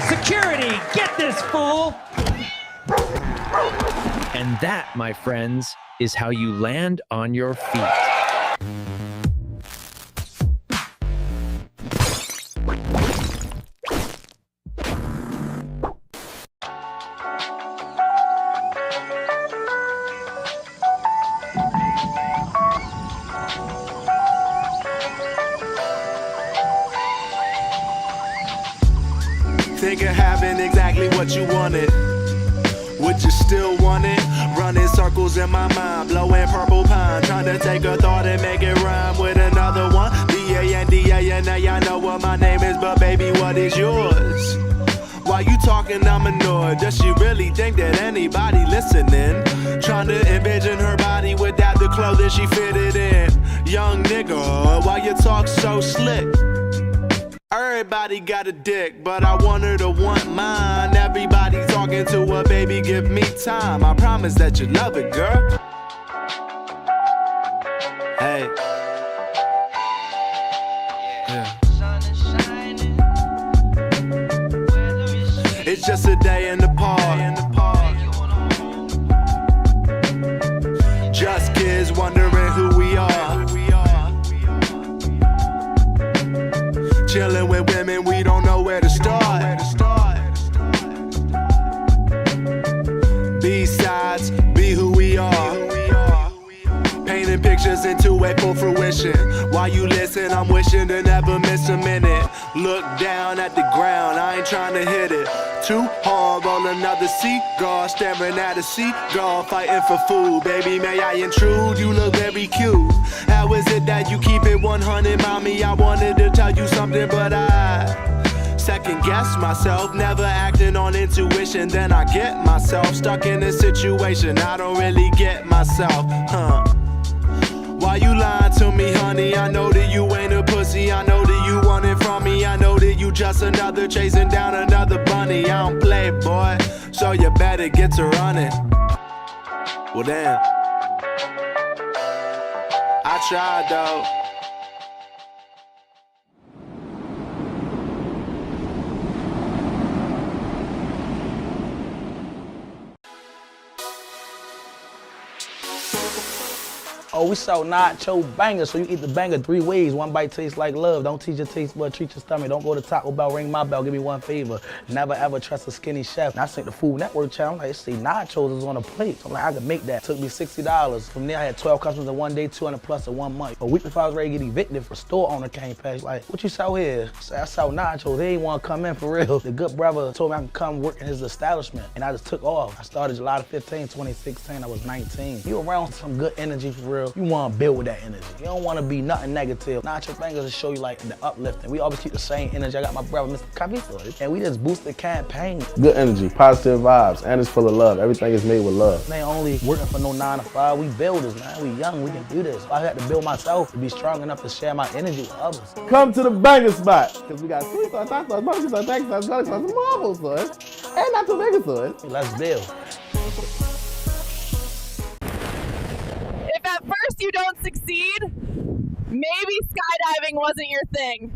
Security, get this fool! And that, my friends, is how you land on your feet. Think of having exactly what you wanted. Would you still want it? Running circles in my mind, blowing purple pine, trying to take a thought and make it rhyme with another one. D-A-N-D-A, and now y'all know what my name is, but baby, what is yours? While you talking, I'm annoyed. Does she really think that anybody listening? Trying to envision her body without the clothing she fitted in. Young nigga, why you talk so slick? Everybody got a dick, but I want her to want mine. Everybody talking to her, baby, give me time. I promise that you love it, girl. Hey. Yeah. It's just a day in the park. Just kids wondering who we are. Chilling with women, we don't know where to start. B-sides, be who we are. Painting pictures into a full fruition. While you listen, I'm wishing to never miss a minute. Look down at the ground, I ain't trying to hit it too hard on another seagull, staring at a seagull, fighting for food. Baby, may I intrude? You look very cute. How is it that you keep it 100, mommy? I wanted to tell you something, but I second guess myself, never acting on intuition. Then I get myself stuck in a situation I don't really get myself, huh? Why you lying to me, honey? I know that you ain't a pussy. I know that you want it from me. I know that you just another chasing down another bunny. I don't play, boy, so you better get to running. Well, damn. I tried, though. Oh, we sell nacho bangers, so you eat the banger 3 ways. 1 bite tastes like love. Don't teach your taste bud, treat your stomach. Don't go to Taco Bell, ring my bell, give me 1 favor. Never ever trust a skinny chef. And I seen the Food Network channel, I'm like, see, nachos is on a plate. So I'm like, I can make that. Took me $60. From there, I had 12 customers in 1 day, 200 plus in 1 month. A week before I was ready to get evicted, for store owner came past, like, what you sell here? I said, I sell nachos. They ain't want to come in for real. The good brother told me I could come work in his establishment, and I just took off. I started July 15, 2016. I was 19. You around some good energy for real. You want to build with that energy. You don't want to be nothing negative. Nacho bangers to show you like the uplifting. We always keep the same energy. I got my brother, Mr. Cavito, and we just boost the campaign. Good energy, positive vibes, and it's full of love. Everything is made with love. They ain't only working for no 9 to 5. We builders, man. We young. We can do this. I had to build myself to be strong enough to share my energy with others. Come to the banger spot, because we got sweet sauce, hot sauce, barbecue sauce, tank sauce, garlic sauce, marble sauce, and not too big sauce. Let's build. If at first you don't succeed, maybe skydiving wasn't your thing.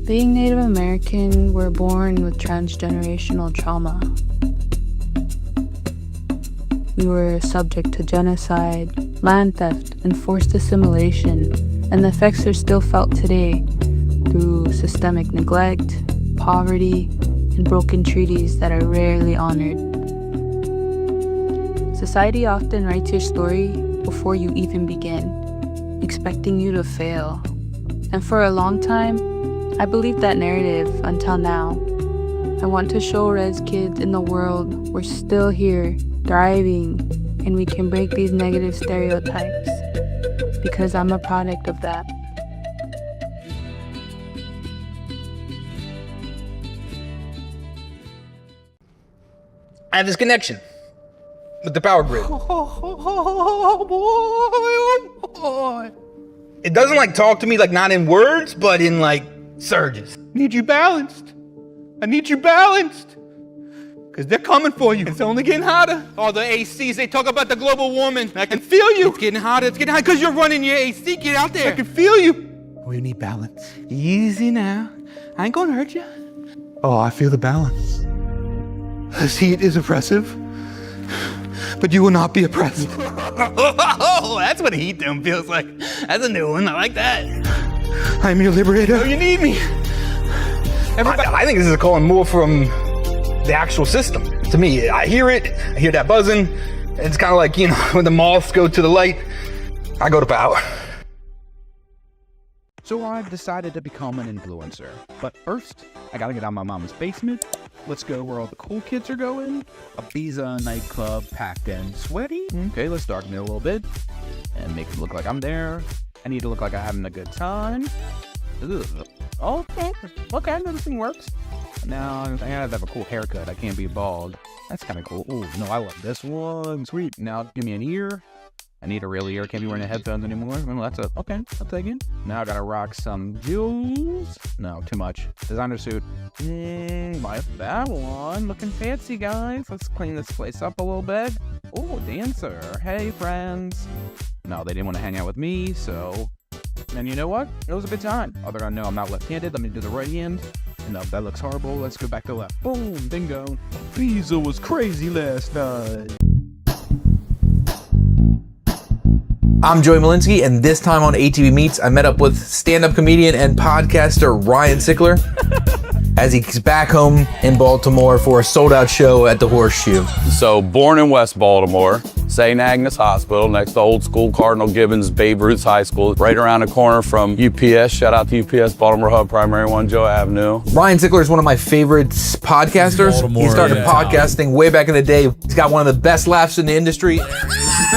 Being Native American, we're born with transgenerational trauma. We were subject to genocide, land theft, and forced assimilation, and the effects are still felt today through systemic neglect, poverty, and broken treaties that are rarely honored. Society often writes your story before you even begin, expecting you to fail. And for a long time, I believed that narrative until now. I want to show Res kids in the world we're still here, thriving, and we can break these negative stereotypes, because I'm a product of that. I have this connection with the power grid. Oh boy. It doesn't like talk to me, like not in words, but in like surges. Need you balanced. I need you balanced. Because they're coming for you. It's only getting hotter. All the ACs, they talk about the global warming. I can feel you. It's getting hotter, because you're running your AC. Get out there. I can feel you. We need balance. Easy now. I ain't gonna hurt you. Oh, I feel the balance. This heat is oppressive, but you will not be oppressed. Oh, that's what heat dome feels like. That's a new one. I like that. I'm your liberator. Oh, you need me. I think this is calling more from the actual system. To me, I hear it. I hear that buzzing. It's kind of like, you know, when the moths go to the light, I go to power. So I've decided to become an influencer. But first, I gotta get out of my mom's basement. Let's go where all the cool kids are going. Ibiza nightclub, packed in, sweaty. Okay, let's darken it a little bit and make it look like I'm there. I need to look like I'm having a good time. Ugh. Okay, I know this thing works. Now I have to have a cool haircut. I can't be bald. That's kind of cool. Ooh, no, I love this one. Sweet. Now give me an ear. I need a real ear. Can't be wearing the headphones anymore. Well, okay, I'll take it. Now I gotta rock some jewels. No, too much. Designer suit. Like that one. Looking fancy, guys. Let's clean this place up a little bit. Oh, dancer. Hey, friends. No, they didn't want to hang out with me, so... And you know what? It was a good time. Oh, they're gonna know I'm not left-handed. Let me do the right hand. No, that looks horrible. Let's go back to left. Boom, bingo. Pizza was crazy last night. I'm Joey Malinsky, and this time on ATB Meets, I met up with stand-up comedian and podcaster Ryan Sickler as he's back home in Baltimore for a sold-out show at the Horseshoe. So, born in West Baltimore, St. Agnes Hospital, next to old school Cardinal Gibbons Babe Ruth High School, right around the corner from UPS. Shout out to UPS, Baltimore Hub, Primary One, Joe Avenue. Ryan Sickler is one of my favorite podcasters. He started podcasting way back in the day. He's got one of the best laughs in the industry.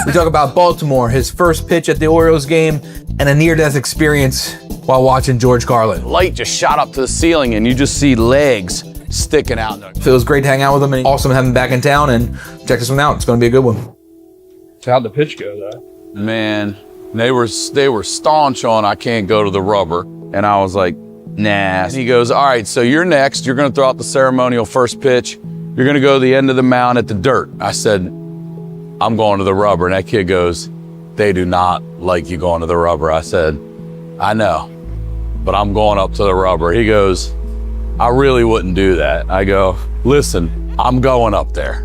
We talk about Baltimore, his first pitch at the Orioles game, and a near-death experience while watching George Carlin. Light just shot up to the ceiling and you just see legs sticking out. So it was great to hang out with him, and awesome to have him back in town, and check this one out. It's going to be a good one. So how'd the pitch go, though? Man, they were staunch on I can't go to the rubber. And I was like, nah. And he goes, all right, so you're next. You're going to throw out the ceremonial first pitch. You're going to go to the end of the mound at the dirt. I said, I'm going to the rubber. And that kid goes, they do not like you going to the rubber. I said, I know, but I'm going up to the rubber. He goes, I really wouldn't do that. I go, listen, I'm going up there.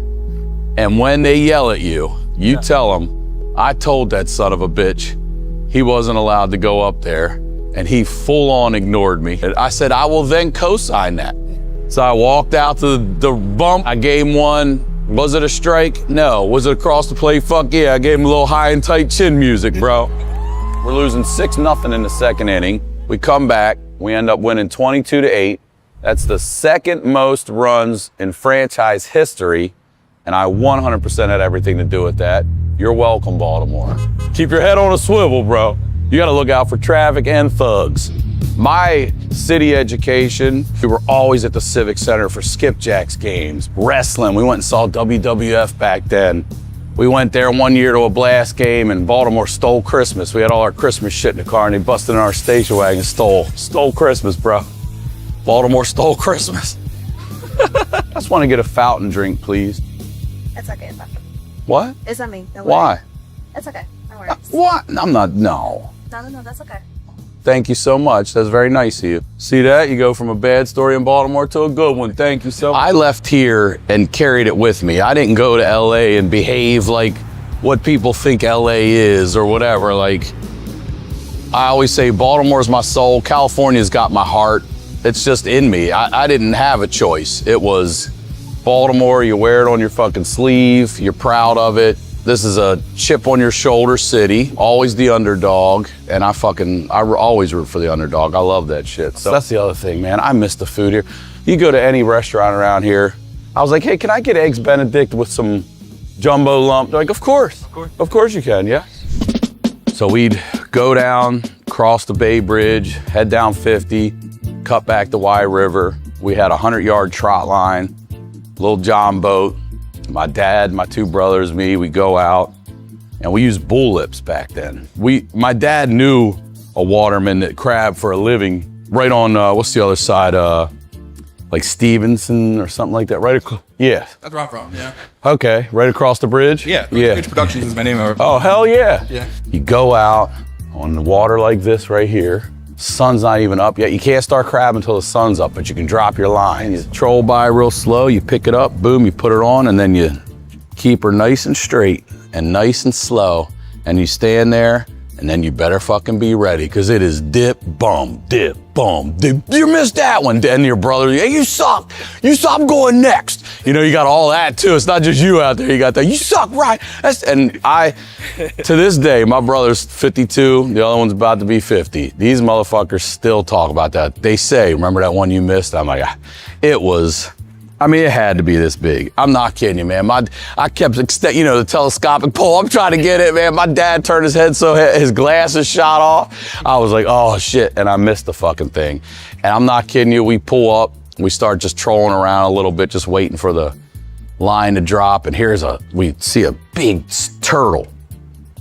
And when they yell at you, you tell them, I told that son of a bitch he wasn't allowed to go up there, and he full on ignored me. I said, I will then co-sign that. So I walked out to the bump. I gave him one. Was it a strike? No. Was it across the plate? Fuck yeah. I gave him a little high and tight chin music, bro. We're losing 6-0 in the second inning. We come back. We end up winning 22-8. That's the second most runs in franchise history. And I 100% had everything to do with that. You're welcome, Baltimore. Keep your head on a swivel, bro. You gotta look out for traffic and thugs. My city education, we were always at the Civic Center for skipjacks games, wrestling. We went and saw WWF back then. We went there one year to a blast game, and Baltimore stole Christmas. We had all our Christmas shit in the car, and they busted in our station wagon and stole Christmas, bro. Baltimore stole Christmas. I just want to get a fountain drink, please. It's okay, it's okay. What? It's on me. Don't Why? worry. It's okay. Don't worry. What? I'm not, no. No, that's okay. Thank you so much. That's very nice of you. See that? You go from a bad story in Baltimore to a good one. Thank you so much. I left here and carried it with me. I didn't go to LA and behave like what people think LA is or whatever. Like, I always say Baltimore's my soul. California's got my heart. It's just in me. I didn't have a choice. It was Baltimore. You wear it on your fucking sleeve. You're proud of it. This is a chip on your shoulder city, always the underdog, and I always root for the underdog. I love that shit. So that's the other thing, man. I miss the food here. You go to any restaurant around here, I was like, hey, can I get eggs Benedict with some jumbo lump? They're like, of course you can, yeah. So we'd go down, cross the Bay Bridge, head down 50, cut back the Y River. We had a 100-yard trot line, little John boat. My dad, my two brothers, me, we go out, and we used bull lips back then. My dad knew a waterman that crabbed for a living right on, what's the other side? like Stevenson or something like that. Right across. Yeah. That's where I'm from. Yeah. Okay. Right across the bridge. Yeah. Yeah. Bridge Productions is my name. Oh hell yeah. Yeah. You go out on the water like this right here. Sun's not even up yet. You can't start crabbing until the sun's up, but you can drop your line. You troll by real slow. You pick it up. Boom. You put it on, and then you keep her nice and straight and nice and slow, and you stand there. And then you better fucking be ready, because it is dip, boom, dip, boom, dip. You missed that one. Then your brother, hey, you suck. You suck, I'm going next. You know, you got all that too. It's not just you out there. You got that. You suck, right? And to this day, my brother's 52. The other one's about to be 50. These motherfuckers still talk about that. They say, remember that one you missed? I'm like, it had to be this big. I'm not kidding you, man. I kept, the telescopic pole. I'm trying to get it, man. My dad turned his head so his glasses shot off. I was like, oh shit, and I missed the fucking thing. And I'm not kidding you. We pull up, we start just trolling around a little bit, just waiting for the line to drop. And we see a big turtle.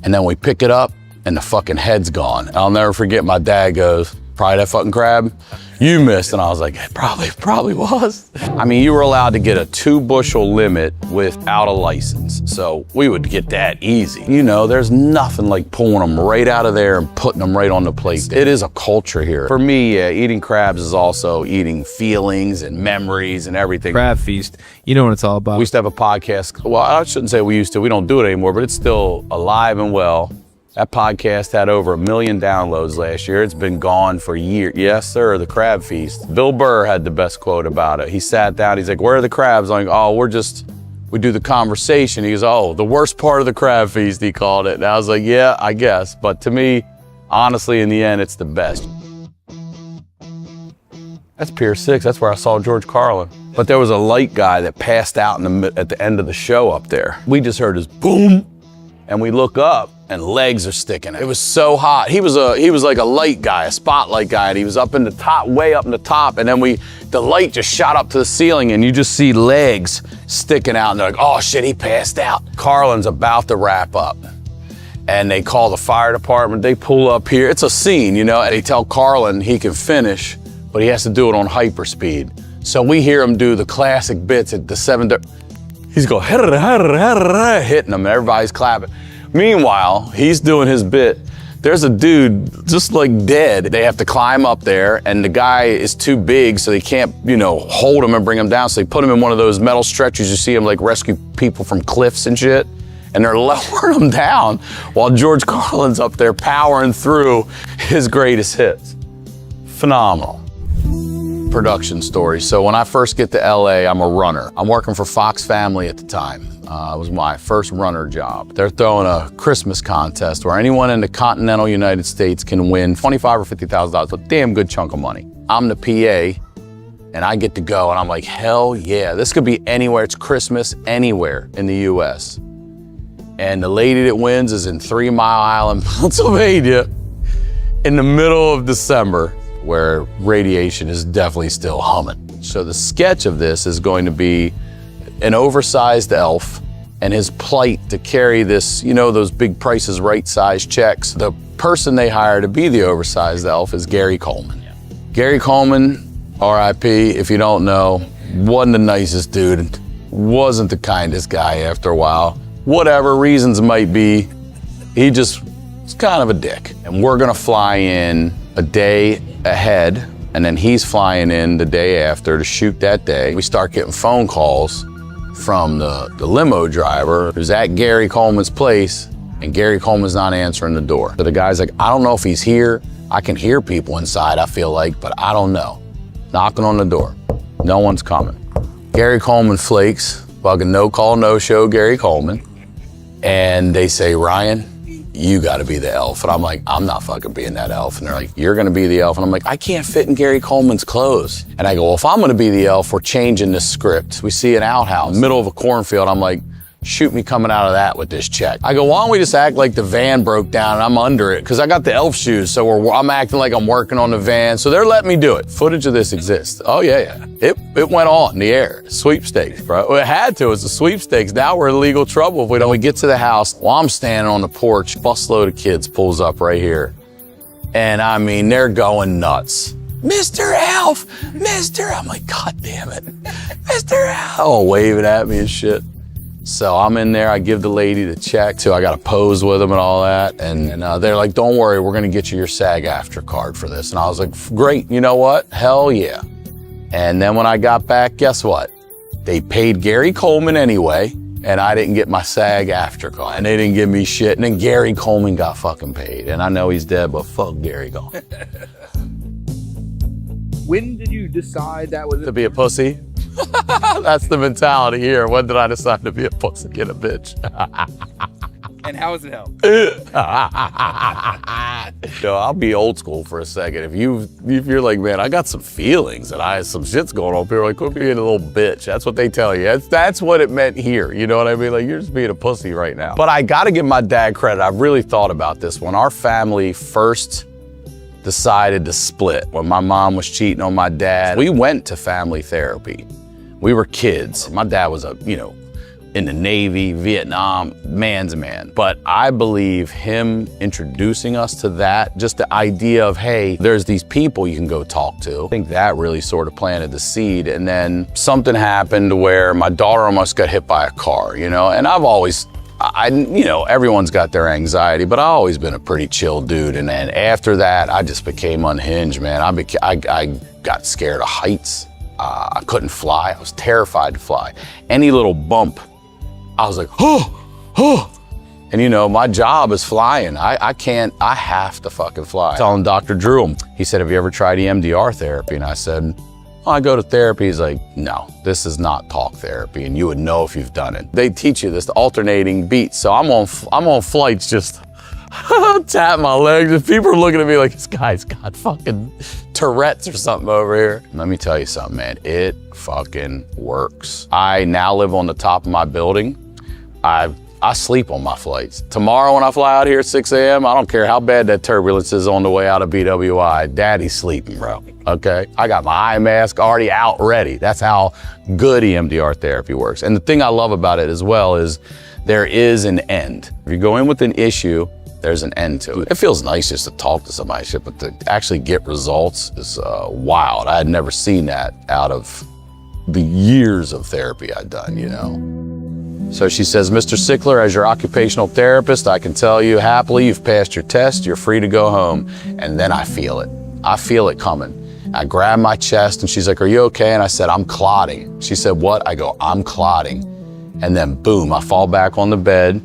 And then we pick it up, and the fucking head's gone. And I'll never forget, my dad goes, probably that fucking crab you missed. And I was like, it probably was. I mean, you were allowed to get a 2-bushel limit without a license. So we would get that easy. You know, there's nothing like pulling them right out of there and putting them right on the plate. It is a culture here. For me, yeah, eating crabs is also eating feelings and memories and everything. Crab feast. You know what it's all about. We used to have a podcast. Well, I shouldn't say we used to. We don't do it anymore, but it's still alive and well. That podcast had over 1 million downloads last year. It's been gone for years. Yes, sir, the Crab Feast. Bill Burr had the best quote about it. He sat down, he's like, where are the crabs? I'm like, oh, we do the conversation. He goes, oh, the worst part of the Crab Feast, he called it. And I was like, yeah, I guess. But to me, honestly, in the end, it's the best. That's Pier 6. That's where I saw George Carlin. But there was a light guy that passed out at the end of the show up there. We just heard this boom, and we look up, and legs are sticking out. It was so hot. He was like a light guy, a spotlight guy, and he was up in the top, way up in the top, and then the light just shot up to the ceiling, and you just see legs sticking out, and they're like, oh shit, he passed out. Carlin's about to wrap up, and they call the fire department. They pull up here. It's a scene, and they tell Carlin he can finish, but he has to do it on hyperspeed. So we hear him do the classic bits at the 7:30. He's going, hitting them, and everybody's clapping. Meanwhile, he's doing his bit. There's a dude just like dead. They have to climb up there, and the guy is too big, so they can't, hold him and bring him down. So they put him in one of those metal stretchers. You see him like rescue people from cliffs and shit. And they're lowering him down while George Carlin's up there powering through his greatest hits. Phenomenal. Production story. So when I first get to LA, I'm a runner. I'm working for Fox Family at the time. It was my first runner job. They're throwing a Christmas contest where anyone in the continental United States can win $25,000 or $50,000, a damn good chunk of money. I'm the PA, and I get to go, and I'm like, hell yeah, this could be anywhere. It's Christmas anywhere in the US. And the lady that wins is in 3 Mile Island, Pennsylvania, in the middle of December, where radiation is definitely still humming. So the sketch of this is going to be an oversized elf and his plight to carry this, those big Price is Right size checks. The person they hire to be the oversized elf is Gary Coleman. Yeah. Gary Coleman, RIP, if you don't know, wasn't the nicest dude, wasn't the kindest guy after a while. Whatever reasons might be, he just was kind of a dick. And we're gonna fly in a day ahead, and then he's flying in the day after to shoot that day. We start getting phone calls from the limo driver who's at Gary Coleman's place, and Gary Coleman's not answering the door. So the guy's like, I don't know if he's here. I can hear people inside, I feel like, but I don't know. Knocking on the door. No one's coming. Gary Coleman flakes, fucking no call, no show Gary Coleman. And they say, Ryan, you gotta be the elf. And I'm like, I'm not fucking being that elf. And they're like, you're gonna be the elf. And I'm like, I can't fit in Gary Coleman's clothes. And I go, well, if I'm gonna be the elf, we're changing this script. We see an outhouse, middle of a cornfield. I'm like, shoot me coming out of that with this check. I go, why don't we just act like the van broke down and I'm under it? Because I got the elf shoes, so I'm acting like I'm working on the van. So they're letting me do it. Footage of this exists. Oh yeah. It went on in the air. Sweepstakes, bro. Well, it had to. It's a sweepstakes. Now we're in legal trouble if we don't. We get to the house. While I'm standing on the porch, busload of kids pulls up right here. And I mean, they're going nuts. Mr. Elf, I'm like, God damn it, Mr. Elf. Oh, waving at me and shit. So I'm in there, I give the lady the check too. I got to pose with them and all that. And they're like, don't worry, we're gonna get you your SAG-AFTRA card for this. And I was like, great, you know what? Hell yeah. And then when I got back, guess what? They paid Gary Coleman anyway, and I didn't get my SAG-AFTRA card. And they didn't give me shit. And then Gary Coleman got fucking paid. And I know he's dead, but fuck Gary Coleman. When did you decide that was To be a pussy? That's the mentality here. When did I decide to be a pussy and a bitch? And how has it helped? Yo, I'll be old school for a second. If you're like, man, I got some feelings and some shit's going on, people are like, quit being a little bitch. That's what they tell you. That's what it meant here. You know what I mean? Like, you're just being a pussy right now. But I gotta give my dad credit. I've really thought about this. When our family first decided to split, when my mom was cheating on my dad, we went to family therapy. We were kids. My dad was in the Navy, Vietnam, man's a man. But I believe him introducing us to that, just the idea of, hey, there's these people you can go talk to. I think that really sort of planted the seed. And then something happened where my daughter almost got hit by a car, and I've always, everyone's got their anxiety, but I've always been a pretty chill dude. And then after that, I just became unhinged, man. I got scared of heights. I couldn't fly. I was terrified to fly. Any little bump, I was like, oh. And my job is flying. I have to fucking fly. Telling Dr. Drew, he said, have you ever tried EMDR therapy? And I said, I go to therapy. He's like, no, this is not talk therapy, and you would know if you've done it. They teach you this alternating beats. So I'm on flights just tap my legs, and people are looking at me like, this guy's got fucking Tourette's or something over here. Let me tell you something, man. It fucking works. I now live on the top of my building. I sleep on my flights. Tomorrow when I fly out here at 6 a.m., I don't care how bad that turbulence is on the way out of BWI. Daddy's sleeping, bro, okay? I got my eye mask already out ready. That's how good EMDR therapy works. And the thing I love about it as well is there is an end. If you go in with an issue, there's an end to it. It feels nice just to talk to somebody, but to actually get results is wild. I had never seen that out of the years of therapy I'd done, So she says, Mr. Sickler, as your occupational therapist, I can tell you happily you've passed your test, you're free to go home. And then I feel it. I feel it coming. I grab my chest and she's like, are you okay? And I said, I'm clotting. She said, what? I go, I'm clotting. And then boom, I fall back on the bed.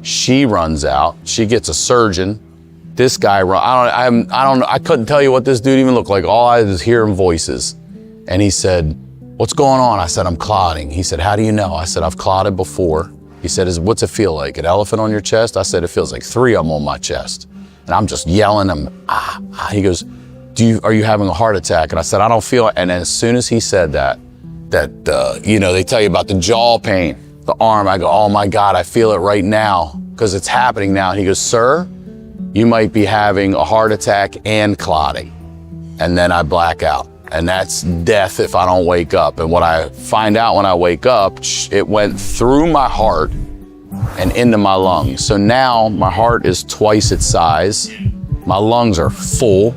She runs out. She gets a surgeon. This guy, I couldn't tell you what this dude even looked like. All I was hearing voices. And he said, what's going on? I said, I'm clotting. He said, how do you know? I said, I've clotted before. He said, what's it feel like? An elephant on your chest? I said, it feels like 3 of them on my chest. And I'm just yelling. He goes, are you having a heart attack? And I said, I don't feel it. And as soon as he said that, they tell you about the jaw pain, the arm, I go, oh my God, I feel it right now because it's happening now. And he goes, sir, you might be having a heart attack and clotting. And then I black out. And that's death if I don't wake up. And what I find out when I wake up, it went through my heart and into my lungs. So now my heart is twice its size. My lungs are full.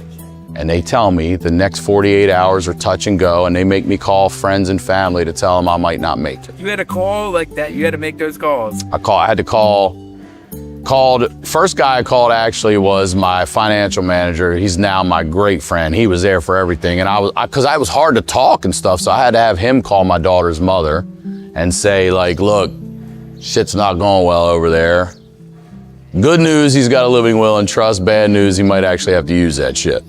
And they tell me the next 48 hours are touch and go, and they make me call friends and family to tell them I might not make it. You had a call like that? You had to make those calls? I had to first guy I called actually was my financial manager. He's now my great friend. He was there for everything. And because I was hard to talk and stuff, so I had to have him call my daughter's mother and say, like, look, shit's not going well over there. Good news, he's got a living will and trust. Bad news, he might actually have to use that shit.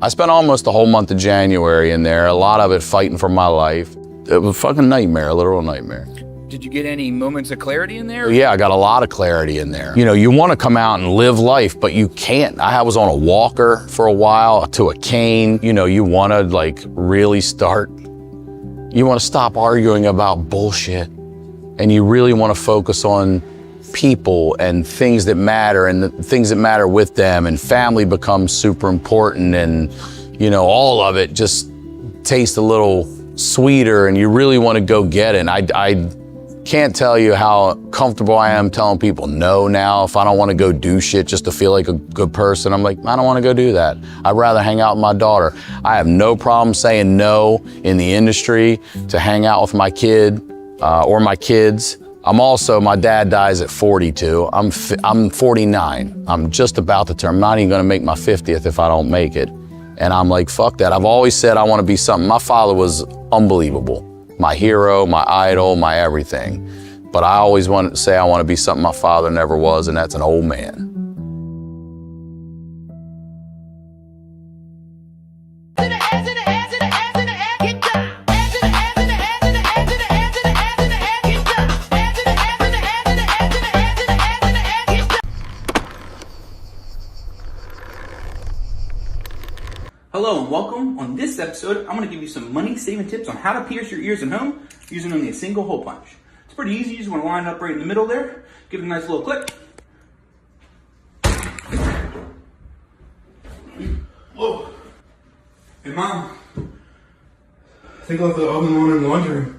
I spent almost the whole month of January in there, a lot of it fighting for my life. It was a fucking nightmare, a literal nightmare. Did you get any moments of clarity in there? Yeah, I got a lot of clarity in there. You want to come out and live life, but you can't. I was on a walker for a while, to a cane. You want to really start, you want to stop arguing about bullshit. And you really want to focus on people and things that matter and the things that matter with them, and family becomes super important, and all of it just tastes a little sweeter, and you really want to go get it. And I can't tell you how comfortable I am telling people no now. If I don't want to go do shit just to feel like a good person, I'm like, I don't want to go do that. I'd rather hang out with my daughter. I have no problem saying no in the industry to hang out with my kid or my kids. My dad dies at 42. I'm 49. I'm just about to turn. I'm not even gonna make my 50th if I don't make it. And I'm like, fuck that. I've always said I want to be something. My father was unbelievable. My hero, my idol, my everything. But I always wanted to say I want to be something my father never was, and that's an old man. Hello and welcome. On this episode, I'm going to give you some money-saving tips on how to pierce your ears at home using only a single hole punch. It's pretty easy. You just want to line it up right in the middle there. Give it a nice little click. Whoa. Hey, Mom. I think I left the oven on in the laundry room.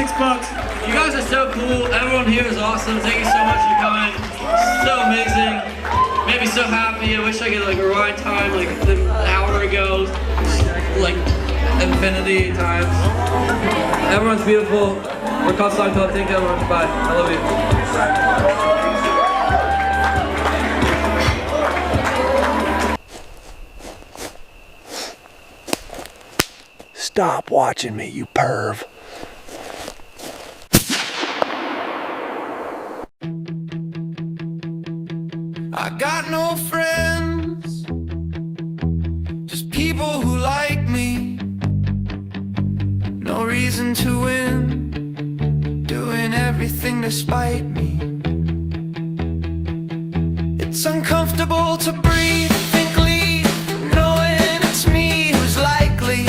$6. You guys are so cool. Everyone here is awesome. Thank you so much for coming. So amazing. Made me so happy. I wish I could like rewind time like an hour ago, like infinity times. Everyone's beautiful. We're Custom Club. Thank you everyone. Bye. I love you. Stop watching me, you perv. I got no friends, just people who like me. No reason to win, doing everything to spite me. It's uncomfortable to breathe, think lead, knowing it's me who's likely.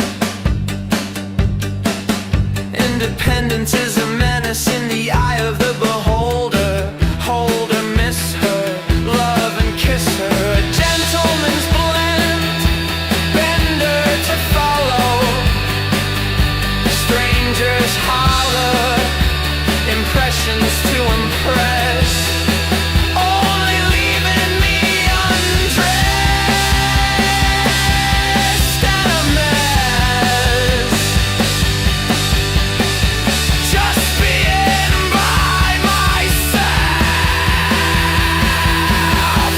Independence is a menace in the eye of the beholder. Hold her, miss her, love and kiss her. A gentleman's blend, bender to follow. Strangers holler, impressions to impress. Only leaving me undressed and a mess. Just being by myself.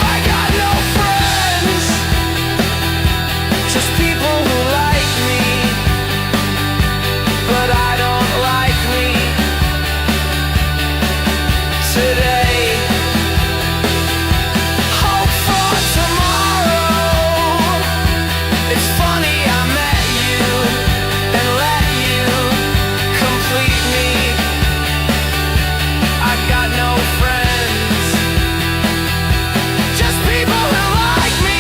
I got no friends, just people who like me, but I don't like me today. Hope for tomorrow. It's funny I met you and let you complete me. I got no friends, just people who like me.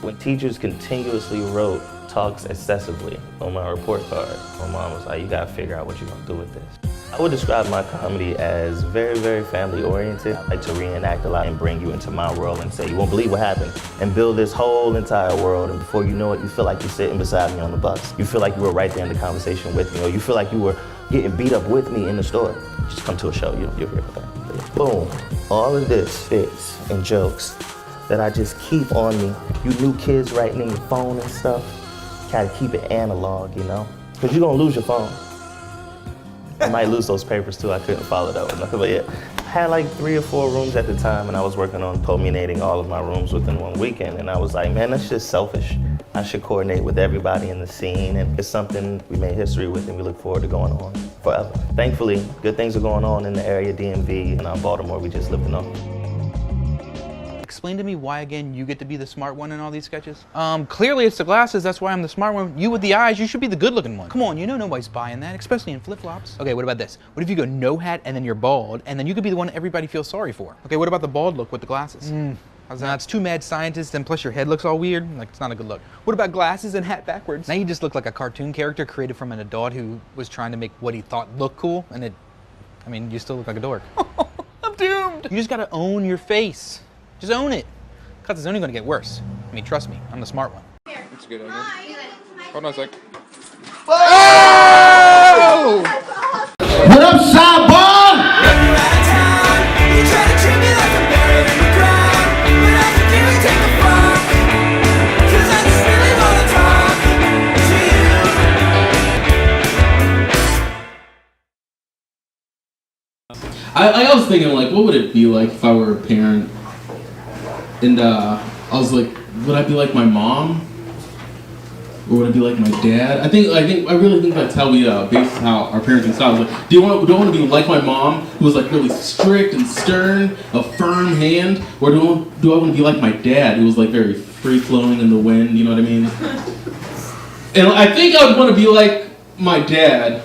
When teachers continuously wrote talks excessively on my report card, my mom was like, you gotta figure out what you're gonna do with this. I would describe my comedy as very, very family oriented. I like to reenact a lot and bring you into my world and say, you won't believe what happened, and build this whole entire world, and before you know it, you feel like you're sitting beside me on the bus. You feel like you were right there in the conversation with me, or you feel like you were getting beat up with me in the store. Just come to a show, you'll hear about that. Boom, all of this bits and jokes that I just keep on me. You new kids writing in your phone and stuff, gotta keep it analog, you know? Because you're gonna lose your phone. I might lose those papers too, I couldn't follow that one. But yeah, I had like 3 or 4 rooms at the time, and I was working on culminating all of my rooms within one weekend, and I was like, man, that's just selfish. I should coordinate with everybody in the scene, and it's something we made history with and we look forward to going on forever. Thankfully, good things are going on in the area, DMV, and Baltimore, we just lived in them. Explain to me why, again, you get to be the smart one in all these sketches? Clearly it's the glasses, that's why I'm the smart one. You with the eyes, you should be the good-looking one. Come on, you know nobody's buying that, especially in flip-flops. Okay, what about this? What if you go no hat and then you're bald, and then you could be the one everybody feels sorry for? Okay, what about the bald look with the glasses? How's that? It's too mad scientist, and plus your head looks all weird. Like, it's not a good look. What about glasses and hat backwards? Now you just look like a cartoon character created from an adult who was trying to make what he thought looked cool, and it, I mean, you still look like a dork. I'm doomed! You just gotta own your face. Just own it. Because it's only gonna get worse. I mean, trust me, I'm the smart one. That's a good idea. Hold on a sec. Oh! Oh! What up, Sidebar? I was thinking, like, what would it be like if I were a parent? And I was like, would I be like my mom? Or would I be like my dad? I really think that's how we base how our parenting style is. Like, do I want to be like my mom, who was like really strict and stern, a firm hand, or do I want to be like my dad, who was like very free flowing in the wind? You know what I mean? And I think I would want to be like my dad,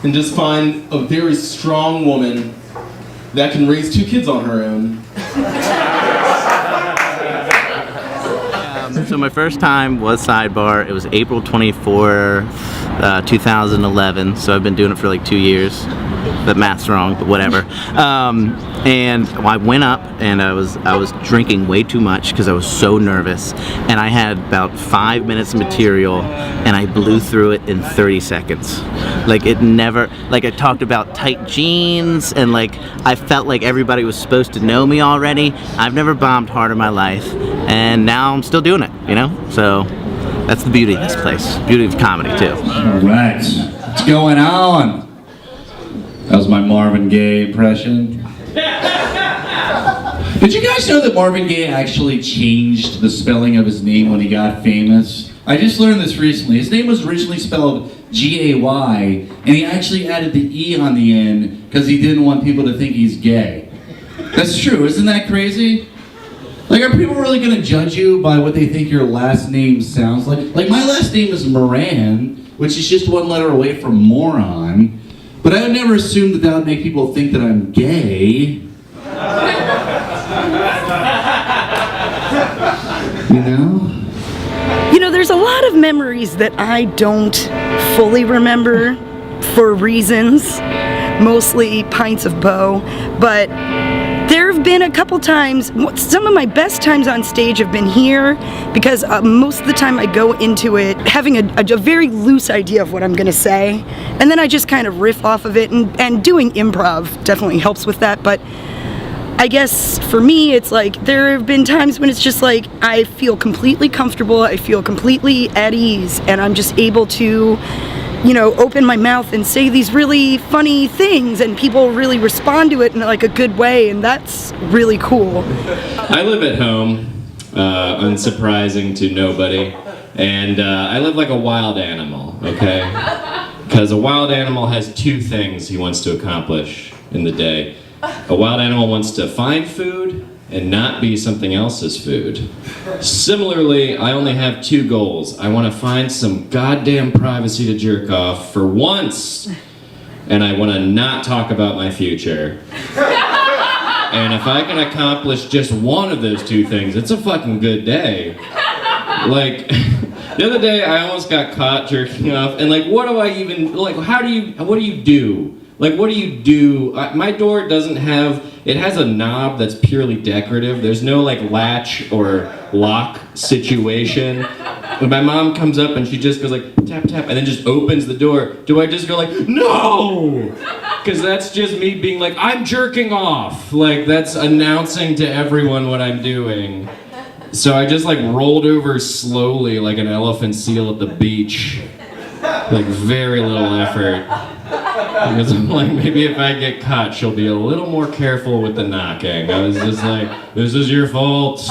and just find a very strong woman that can raise 2 kids on her own. So my first time was Sidebar. It was April 24, 2011. So I've been doing it for like 2 years. That math's wrong, but whatever. And I went up and I was drinking way too much because I was so nervous. And I had about 5 minutes of material and I blew through it in 30 seconds. Like it never, like I talked about tight jeans and like I felt like everybody was supposed to know me already. I've never bombed hard in my life and now I'm still doing it, you know? So that's the beauty of this place. Beauty of comedy too. All right, what's going on? That was my Marvin Gaye impression. Did you guys know that Marvin Gaye actually changed the spelling of his name when he got famous? I just learned this recently. His name was originally spelled G-A-Y, and he actually added the E on the end because he didn't want people to think he's gay. That's true, isn't that crazy? Like, are people really gonna judge you by what they think your last name sounds like? Like, my last name is Moran, which is just one letter away from moron. But I would never assume that would make people think that I'm gay. You know? You know, there's a lot of memories that I don't fully remember for reasons, mostly pints of Bo, but there have been a couple times, some of my best times on stage have been here because most of the time I go into it having a very loose idea of what I'm going to say, and then I just kind of riff off of it, and doing improv definitely helps with that. But I guess for me it's like there have been times when it's just like I feel completely comfortable, I feel completely at ease, and I'm just able to, you know, open my mouth and say these really funny things and people really respond to it in like a good way, and that's really cool. I live at home, unsurprising to nobody, and I live like a wild animal, okay? Because a wild animal has 2 things he wants to accomplish in the day. A wild animal wants to find food and not be something else's food. Similarly, I only have 2 goals. I want to find some goddamn privacy to jerk off for once, and I want to not talk about my future. And if I can accomplish just one of those 2 things, it's a fucking good day. Like, the other day I almost got caught jerking off, and like, what do I even, like, what do you do? Like, what do you do? My door doesn't have, it has a knob that's purely decorative. There's no like latch or lock situation. When my mom comes up and she just goes like, tap, tap, and then just opens the door, do I just go like, no? Because that's just me being like, I'm jerking off. Like, that's announcing to everyone what I'm doing. So I just like rolled over slowly like an elephant seal at the beach. Like, very little effort. Because I'm like, maybe if I get caught, she'll be a little more careful with the knocking. I was just like, this is your fault.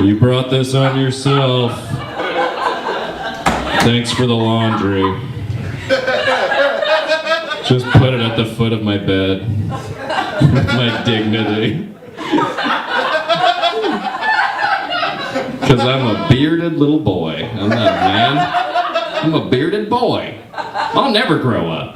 You brought this on yourself. Thanks for the laundry. Just put it at the foot of my bed. With my dignity. Because I'm a bearded little boy. I'm not a man. I'm a bearded boy. I'll never grow up.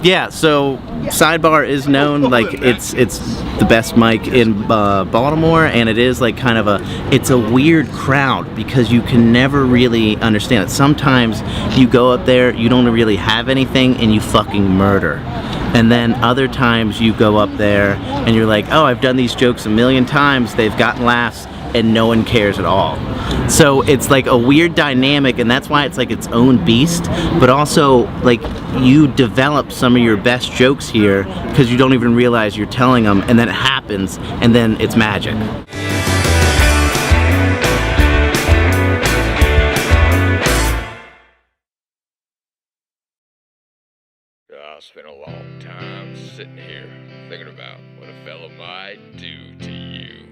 Yeah, so Sidebar is known, like it's the best mic in Baltimore, and it is like kind of it's a weird crowd because you can never really understand it. Sometimes you go up there, you don't really have anything, and you fucking murder. And then other times you go up there and you're like, oh, I've done these jokes a million times, they've gotten laughs, and no one cares at all. So it's like a weird dynamic, and that's why it's like its own beast, but also like you develop some of your best jokes here because you don't even realize you're telling them, and then it happens, and then it's magic. I spent a long time sitting here thinking about what a fellow might do to you.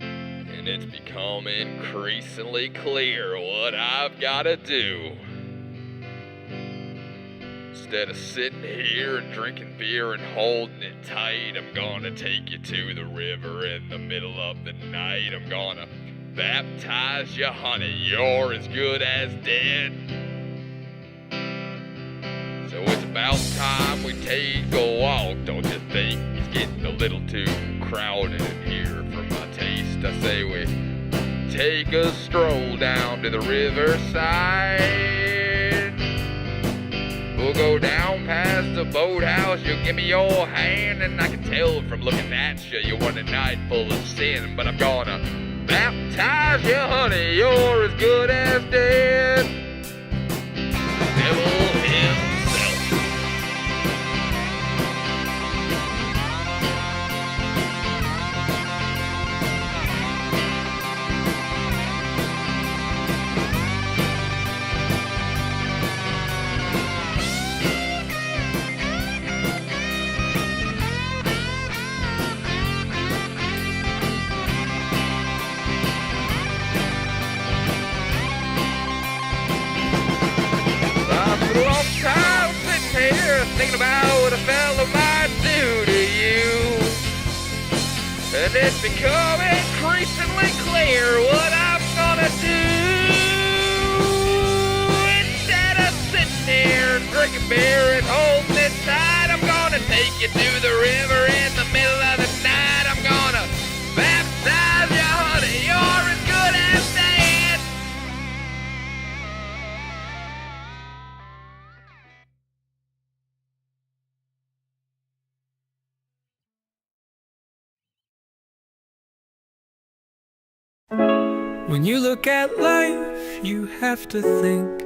And it's become increasingly clear what I've gotta do. Instead of sitting here and drinking beer and holding it tight, I'm gonna take you to the river in the middle of the night. I'm gonna baptize you, honey, you're as good as dead. So it's about time we take a walk, don't you think? It's getting a little too crowded in here for my taste. I say we take a stroll down to the riverside. We'll go down past the boathouse, you'll give me your hand, and I can tell from looking at you, you want a night full of sin. But I'm gonna baptize you, honey, you're as good as dead. Devil himself. Thinking about what a fella might do to you. And it's become increasingly clear what I'm gonna do. Instead of sitting here drinking beer and holding it tight, I'm gonna take you to the river in the middle of the night. I'm gonna baptize you, honey, you're as good as dead. When you look at life, you have to think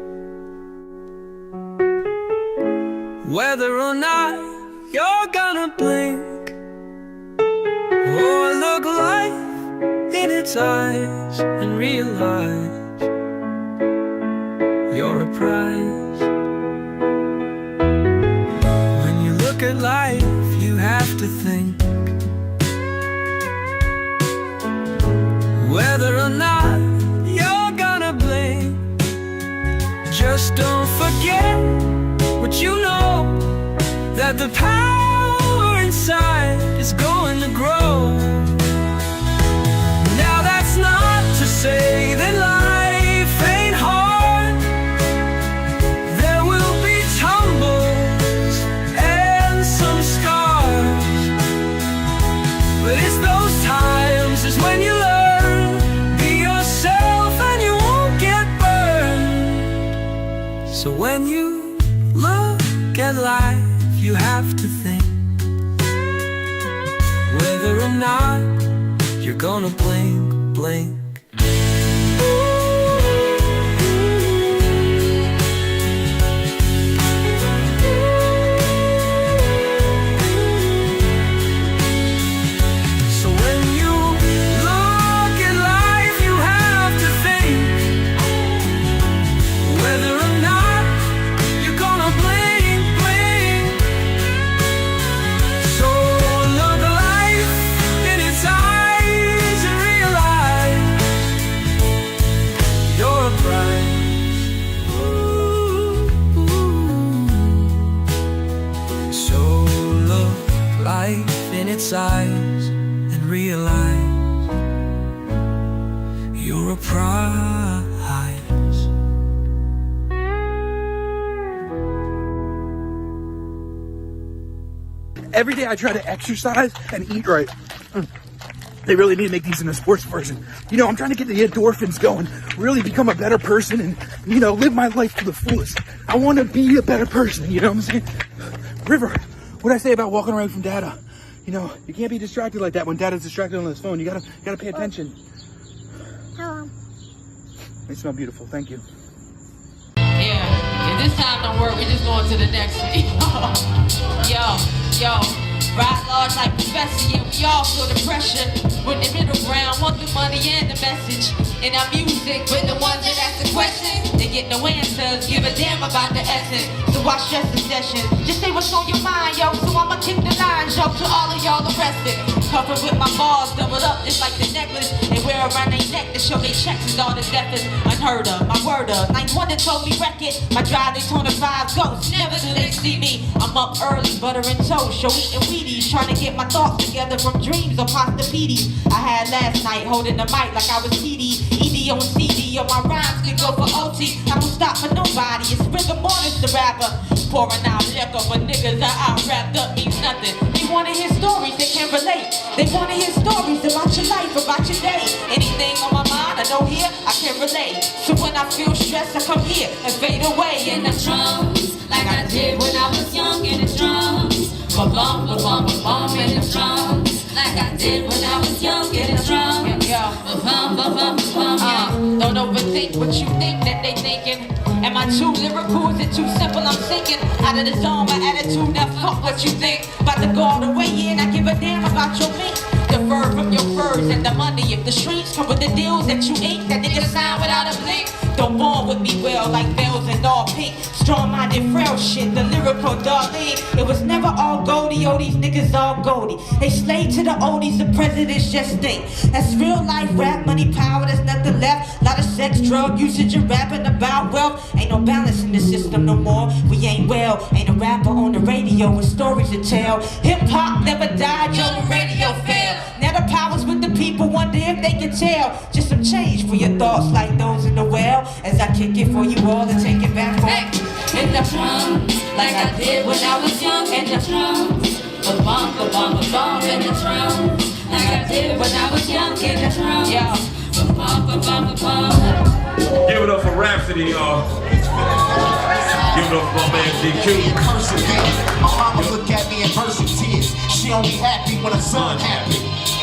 whether or not you're gonna blink. Or look life in its eyes and realize you're a prize. When you look at life, you have to think whether or not you're gonna blink. Just don't forget what you know, that the power inside is going to grow. Now that's not to say that life ain't hard. There will be tumbles and some scars, but it's those times is when you learn. So when you look at life, you have to think whether or not you're gonna blink, blink. Size and realize you're a prize. Every day I try to exercise and eat right. They really need to make these in a sports version. You know, I'm trying to get the endorphins going, really become a better person and, you know, live my life to the fullest. I want to be a better person, you know what I'm saying? River, what'd I say about walking away from data? You know, you can't be distracted like that when Dad is distracted on his phone. You gotta pay attention. Hello. They smell beautiful. Thank you. Yeah, and this time don't work. We're just going to the next one. yo, ride large like Professor. Yeah, we all feel the pressure. With the middle ground, want the money and the message. In our music, with the ones that ask the questions, they get no answers. Give a damn about the essence. So why stress the session? Just say what's on your mind, yo. So I'ma kick the lines, yo, to all of y'all arrested. Covered with my balls, doubled up just like the necklace. They wear around their neck to show they checks is all the deafest. Unheard of, my word of. 9-1 told me wreck it. My dry Daytona 5 ghosts, never do they see me. I'm up early, buttering toast, show eating Wheaties. Trying to get my thoughts together from dreams of pasta PDs I had last night, holding the mic like I was TD. ED on CD, or my rhymes can go for OT. I don't stop for nobody, it's rigor mortis the rapper. Pouring out liquor, but niggas are out wrapped up, means nothing. They wanna hear stories, they can't relate. They wanna hear stories about your life, about your day. Anything on my mind, I know here, I can relate. So when I feel stressed, I come here and fade away in the drums, like I did when I was young in the drums. Ba-bum, ba-bum, ba-bum in the drums, like I did when I was young in the drums. Ba-bum, ba-bum, ba-bum, don't overthink what you think that they thinking. Am I too lyrical? Is it too simple? I'm thinking out of the zone, my attitude. Now fuck what you think. About to go all the way in. I give a damn about your mink. The fur from your furs and the money. If the streets come with the deals that you ink, that nigga sign without a blink. Don't bond with me well like bells and all pink. Strong-minded, frail shit, the lyrical darling. It was never all Goldie, oh these niggas all Goldie. They slave to the oldies, the presidents just think. That's real life rap, money, power, there's nothing left. Lot of sex, drug usage, and rapping about wealth. Ain't no balance in the system no more. We ain't well, ain't a rapper on the radio with stories to tell. Hip-hop never died, yo, the radio failed. Now the power's with the people, wonder if they can tell. Just some change for your thoughts like those in the well. As I kick it for you all and take it back for in the drums, like I did when I was young in the drums. Ba-bum, ba-bum, ba-bum in the drums, like I did when I was young in the drums. Yeah. Ba-bum, ba-bum, ba-bum. Give it up for Rhapsody, y'all. Give it up for my man GQ. My mama look at me and burst in tears. She only happy when her son happy.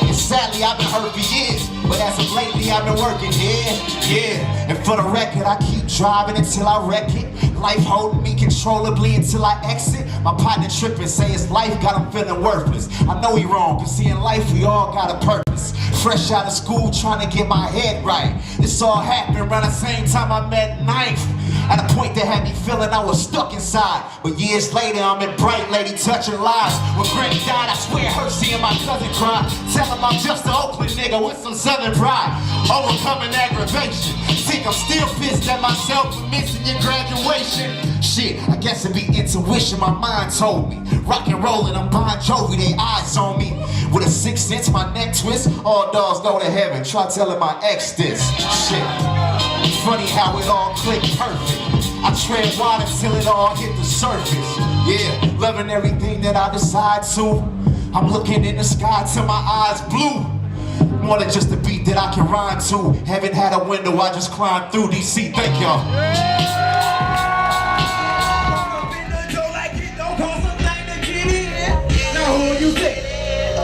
And sadly, I've been hurt for years, but as of lately, I've been working, yeah. And for the record, I keep driving until I wreck it. Life holding me controllably until I exit. My partner tripping, say his life got him feeling worthless. I know he wrong, cause see in life, we all got a purpose. Fresh out of school, trying to get my head right. This all happened around the same time I met Ninth. At a point that had me feeling I was stuck inside. But years later, I'm in Bright Lady touching lives. When Granny died, I swear her seeing my cousin cry. Tell him I'm just an Oakland nigga with some Southern pride. Overcoming aggravation. Think I'm still pissed at myself for missing your graduation. Shit, I guess it'd be intuition, my mind told me. Rock and rollin', I'm Bon Jovi, they eyes on me. With a 6th sense, my neck twist. All dogs go to heaven, try telling my ex this. Shit, funny how it all clicked perfect. I tread water till it all hit the surface. Yeah, loving everything that I decide to. I'm looking in the sky till my eyes blue. More than just a beat that I can rhyme to. Haven't had a window, I just climbed through DC. Thank y'all. Who you say?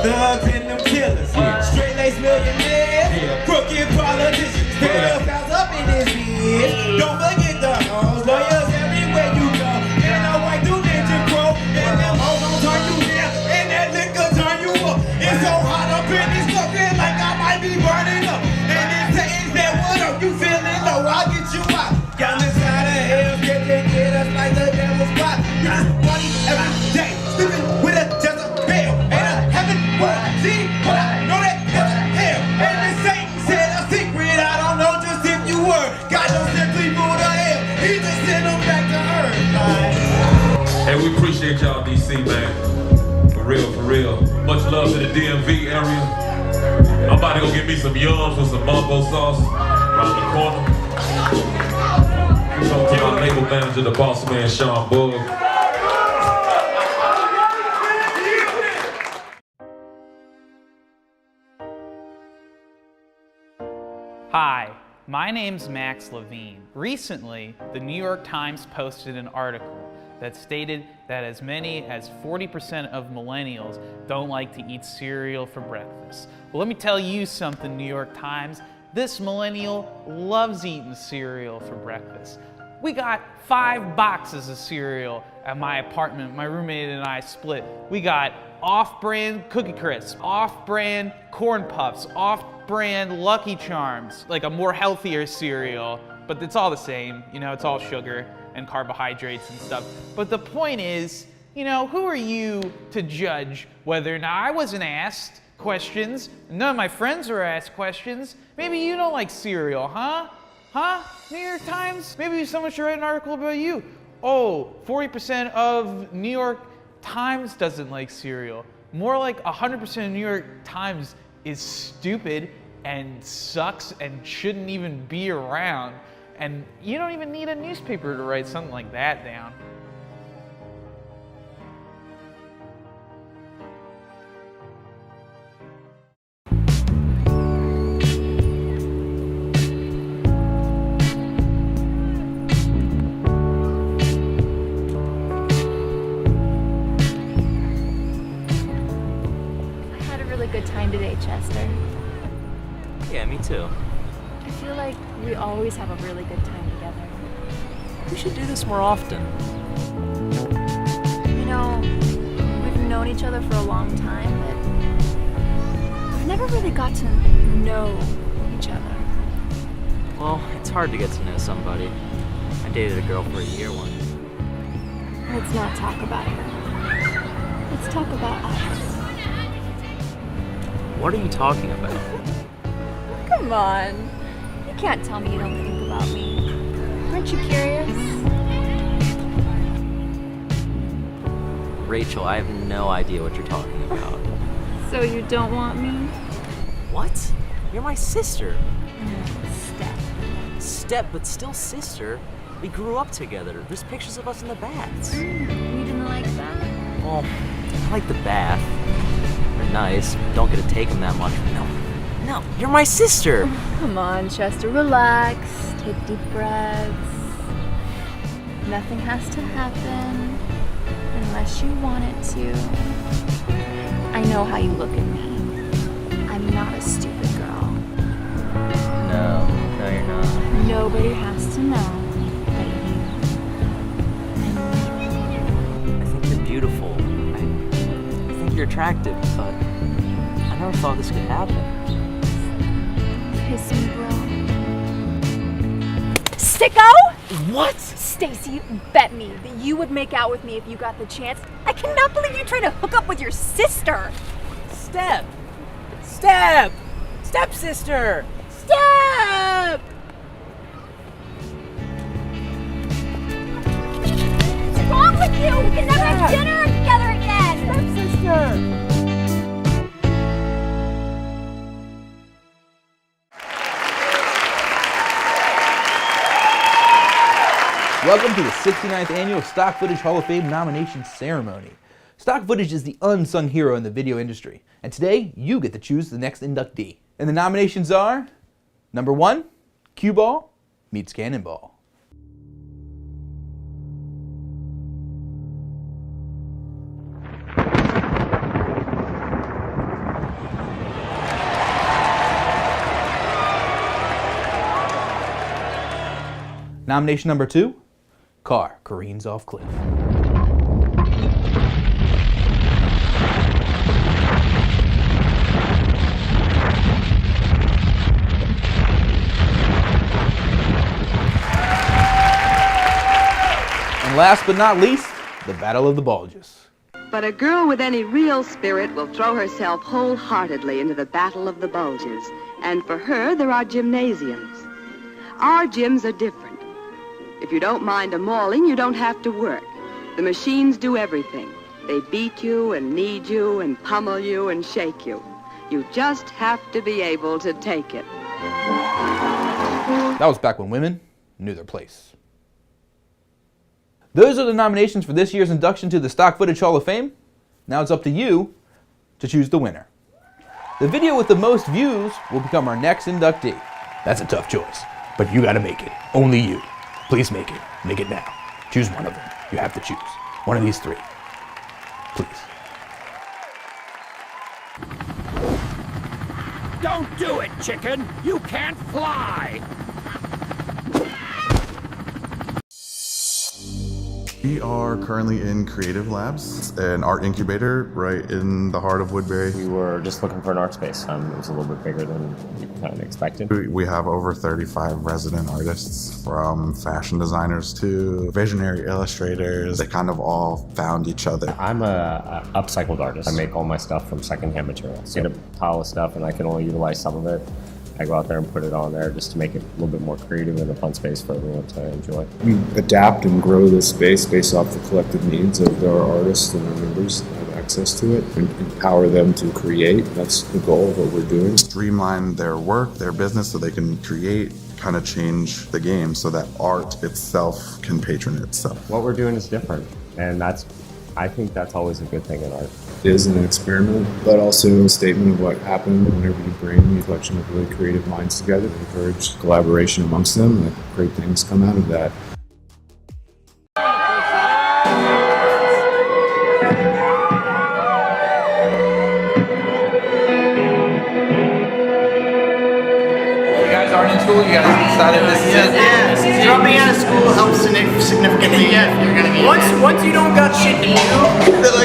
Thugs and them killers, straight lace millionaires, crooked politicians, pedophiles up in his head. Don't forget the hoes, lawyers everywhere you go. And a white dude ninja crow, and them hoes gon' turn you down, and that liquor turn you up. It's so hot up in this fucking like I might be burning up. And it's saying that what up, you feeling low, I'll get you out. Y'all inside of hell, get us like the devil's plot. You just money every day, sleeping with a Jezebel. See, but I know that hell. And this ain't said a secret. I don't know just if you were. God don't send people to hell. He just send them back to earth. Hey, we appreciate y'all, DC, man. For real, for real. Much love to the DMV area. I'm about to go get me some yums with some mumbo sauce around the corner. Talk to my label manager, the boss man, Sean Bug. Hi, my name's Max Levine. Recently, the New York Times posted an article that stated that as many as 40% of millennials don't like to eat cereal for breakfast. Well, let me tell you something, New York Times. This millennial loves eating cereal for breakfast. We got 5 boxes of cereal at my apartment. My roommate and I split. We got off-brand Cookie Crisp, off-brand Corn Puffs, off-brand Lucky Charms, like a more healthier cereal, but it's all the same. You know, it's all sugar and carbohydrates and stuff. But the point is, you know, who are you to judge whether or not I wasn't asked questions, none of my friends were asked questions. Maybe you don't like cereal, huh? Huh? New York Times? Maybe someone should write an article about you. Oh, 40% of New York Times doesn't like cereal. More like 100% of New York Times is stupid and sucks and shouldn't even be around. And you don't even need a newspaper to write something like that down. Good time today, Chester. Yeah, me too. I feel like we always have a really good time together. We should do this more often. You know, we've known each other for a long time, but we've never really got to know each other. Well, it's hard to get to know somebody. I dated a girl for a year once. Let's not talk about her. Let's talk about us. What are you talking about? Come on. You can't tell me you don't think about me. Aren't you curious? Rachel, I have no idea what you're talking about. So you don't want me? What? You're my sister. Step. Step, but still sister. We grew up together. There's pictures of us in the baths. You didn't like that? Well, I like the bath. They're nice. Don't get to take them that much. No, you're my sister. Come on, Chester, relax. Take deep breaths. Nothing has to happen unless you want it to. I know how you look at me. I'm not a stupid girl. No, you're not. Nobody has to know that I think you're beautiful. I think you're attractive, but I never thought this could happen. Kiss me, bro. Sicko! What? Stacy, bet me that you would make out with me if you got the chance. I cannot believe you tried to hook up with your sister. Step! Stepsister! Step! What's wrong with you? We can never have dinner together again. Stepsister! Welcome to the 69th Annual Stock Footage Hall of Fame nomination ceremony. Stock footage is the unsung hero in the video industry, and today you get to choose the next inductee. And the nominations are, number 1, Cue Ball meets Cannonball. Nomination number 2, Car careens off cliff. And last but not least, the Battle of the Bulges. But a girl with any real spirit will throw herself wholeheartedly into the Battle of the Bulges. And for her, there are gymnasiums. Our gyms are different. If you don't mind a mauling, you don't have to work. The machines do everything. They beat you and knead you and pummel you and shake you. You just have to be able to take it. That was back when women knew their place. Those are the nominations for this year's induction to the Stock Footage Hall of Fame. Now it's up to you to choose the winner. The video with the most views will become our next inductee. That's a tough choice, but you gotta make it. Only you. Please make it. Make it now. Choose one of them. You have to choose one of these three. Please. Don't do it, chicken! You can't fly! We are currently in Creative Labs, an art incubator right in the heart of Woodbury. We were just looking for an art space. It was a little bit bigger than we kind of expected. We have over 35 resident artists, from fashion designers to visionary illustrators. They kind of all found each other. I'm a upcycled artist. I make all my stuff from secondhand materials. I get a pile of stuff and I can only utilize some of it. I go out there and put it on there just to make it a little bit more creative and a fun space for everyone to enjoy. We adapt and grow this space based off the collective needs of our artists and our members that have access to it, and empower them to create. That's the goal of what we're doing. Streamline their work, their business, so they can create, kind of change the game so that art itself can patron itself. What we're doing is different, and I think that's always a good thing in art. It is an experiment, but also a statement of what happened whenever you bring a collection of really creative minds together, encourage collaboration amongst them, and great things come out of that. You guys aren't in school? You guys decided this is it? Dropping out of school helps significantly. Yeah, you're gonna be once you don't got shit to do,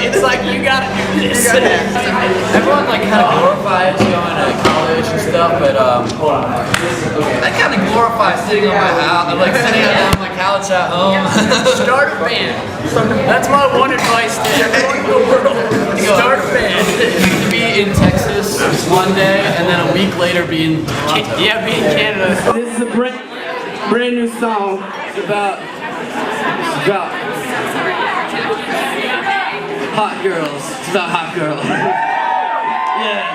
it's like you gotta do this. Everyone like kind of glorifies going to college and stuff, but I kind of glorify sitting on my house, like sitting on my couch at home. Start a band. That's my one advice to everyone in the world. Start a band. You can be in Texas one day and then a week later be in Toronto. Yeah, be in Canada. This is a brand new song. It's about hot girls. It's about hot girls. Yeah.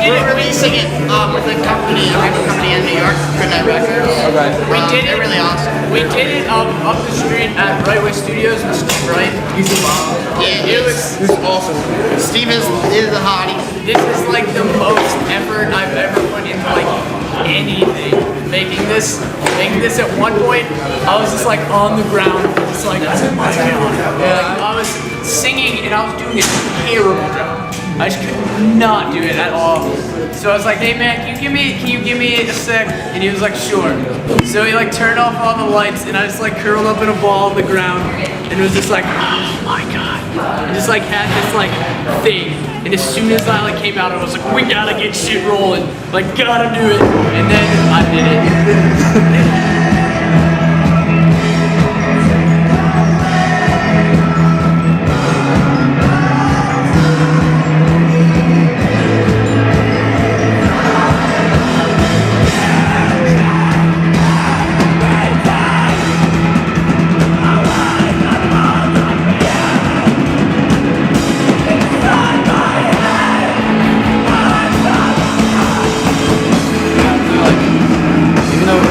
We're releasing it with a company, a record company in New York, Goodnight Records. Okay. They're really awesome. We did it up the street at Rightway Studios with Steve Wright. He's the bomb. Yeah, it was awesome. Steve is the hottie. This is like the most effort I've ever put into like anything. Making this at one point, I was just like on the ground, just like yeah. Like, I was singing and I was doing a terrible job. I just could not do it at all. So I was like, hey man, can you give me a sec? And he was like, sure. So he like turned off all the lights and I just like curled up in a ball on the ground and it was just like, oh my god. I just like had this like thing. And as soon as I like came out, I was like, we gotta get shit rolling. Like, gotta do it. And then I did it.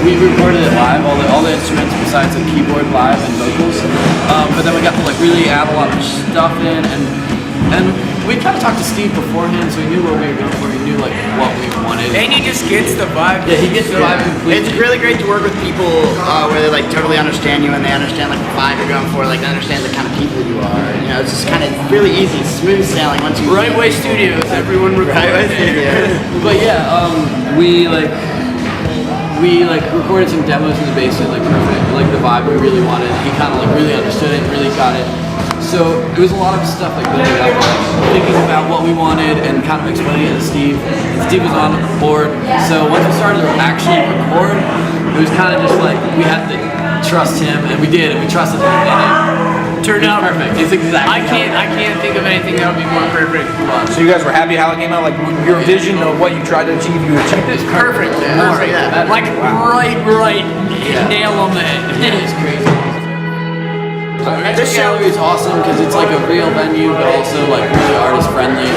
We recorded it live, all the instruments besides the keyboard live and vocals. But then we got to like really add a lot of stuff in, and we kind of talked to Steve beforehand, so he knew what we were going for. He knew like what we wanted. And he just gets the vibe. Yeah, he gets the vibe completely. It's really great to work with people where they like totally understand you and they understand like the vibe you're going for. Like they understand the kind of people you are. You know, it's just kind of really easy, smooth sailing once you. Rightway Studios, everyone recorded. Rightway Studios. But yeah, we recorded some demos in the basement, like perfect, like the vibe we really wanted. He kind of like really understood it, really got it. So it was a lot of stuff like building up, like thinking about what we wanted and kind of explaining it to Steve. And Steve was on board. So once we started to actually record, it was kind of just like we had to trust him, and we did, and we trusted him, and it turned out perfect. It's exactly. I can't think of anything that would be more perfect. So you guys were happy how it came out? Like your vision of what you tried to achieve, you achieved it? Perfect. Like right, nail on the head. It's crazy. This gallery is awesome because it's like a real venue, but also like really artist friendly,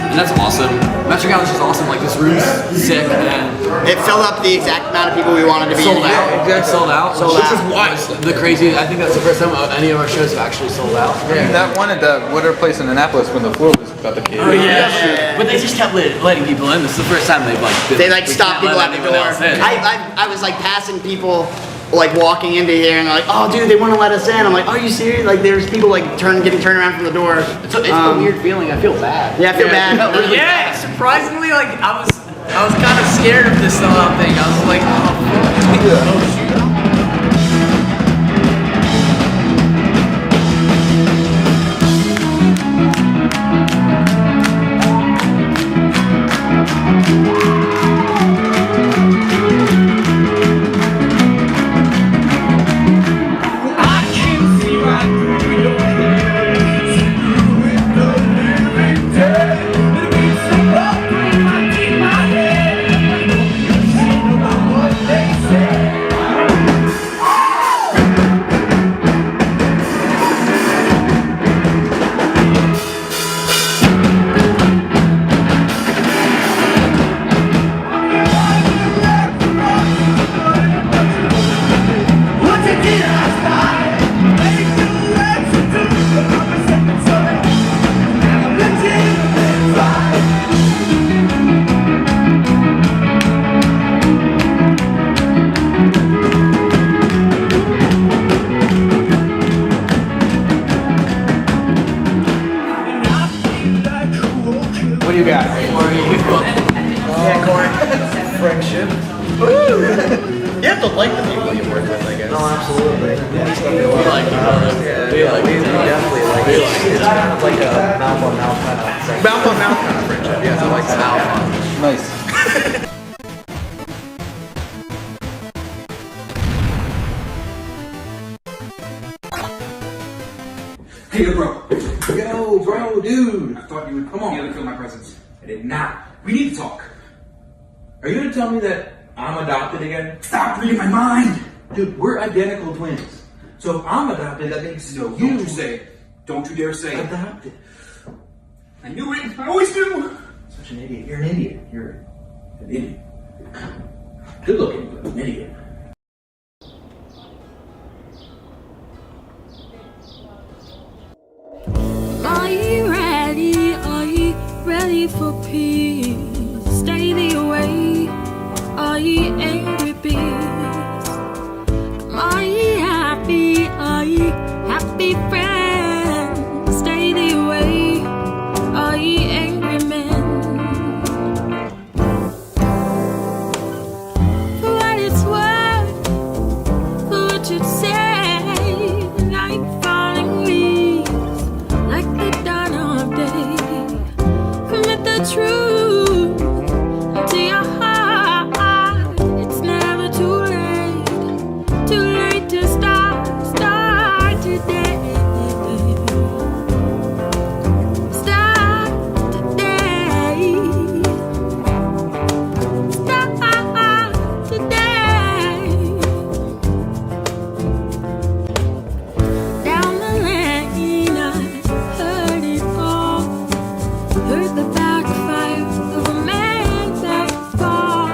and that's awesome. Metro Gallery is awesome. Like this room's sick, and it filled up the exact amount of people we wanted to be sold in out. here. Exactly. Sold out. Sold Which out. is wild. The crazy. I think that's the first time any of our shows have actually sold out. Yeah, that one at the whatever place in Annapolis when the floor was about to cave. Oh yeah. But they just kept letting people in. This is the first time they've like. They like stopped people at the door. I was like passing people, like walking into here, and they're like, "Oh, dude, they want to let us in." I'm like, "Are you serious?" Like, there's people like getting turned around from the door. It's a weird feeling. I feel bad. Yeah, I feel bad. Yeah, surprisingly, like I was kind of scared of this sellout thing. I was like, oh shoot. What do you got? Yeah, Corey. Friendship. You have to like the people you work with, I guess. No, absolutely. We like each other. We definitely like it. It's kind of like a mouth-on-mouth kind of friendship. Mouth-on-mouth kind of friendship. Yes, I like that. Nice. Hey, bro. Yo, bro, dude. I thought you would come on. You had to feel my presence. I did not. We need to talk. Are you gonna tell me that I'm adopted again? Stop reading my mind. Dude, we're identical twins. So if I'm adopted, that makes you. Don't you say it. Don't you dare say it. Adopted. I knew it. I always knew. Such an idiot. You're an idiot. You're an idiot. Good looking, but an idiot. Are you ready? Are you ready for peace? Stay the way. Are you angry bees? Are you happy? Are you happy friends? Stay the way. Are you angry men? For what it's worth, for what you'd say, like falling leaves, like the dawn of day. Commit the truth to your heart. It's never too late to start today. Start today. Start today. Down the lane, I heard it all. Heard the backfire of a man that fall.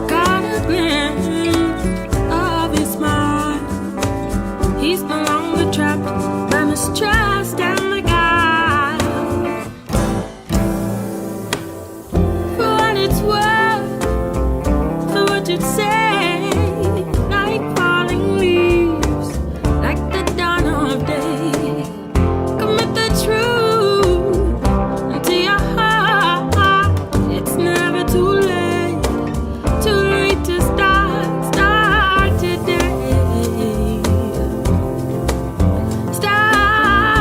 Got a glimpse of his smile. He's no longer trapped by mistrust and the guile. For what it's worth, for what you'd say, like falling leaves, like the dawn of day. Commit the truth to your heart. It's never too late to start today. Start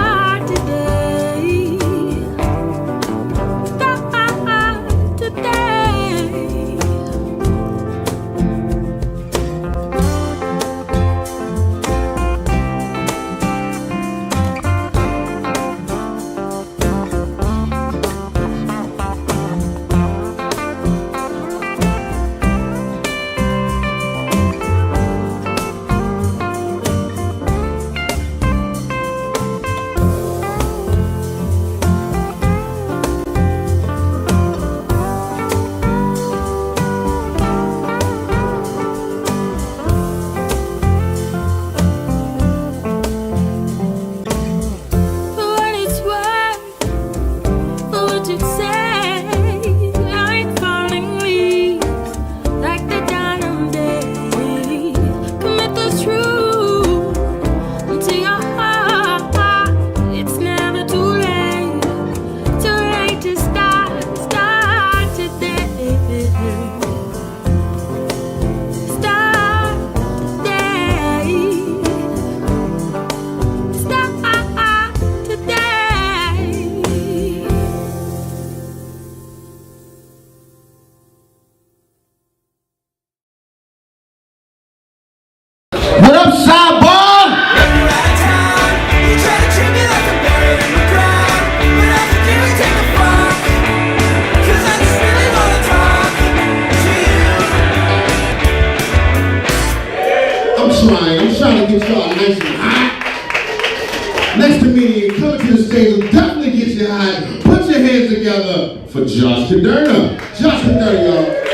Next comedian coming to the stage will definitely get you high. Put your hands together for Josh Caderna. Josh Caderna, y'all.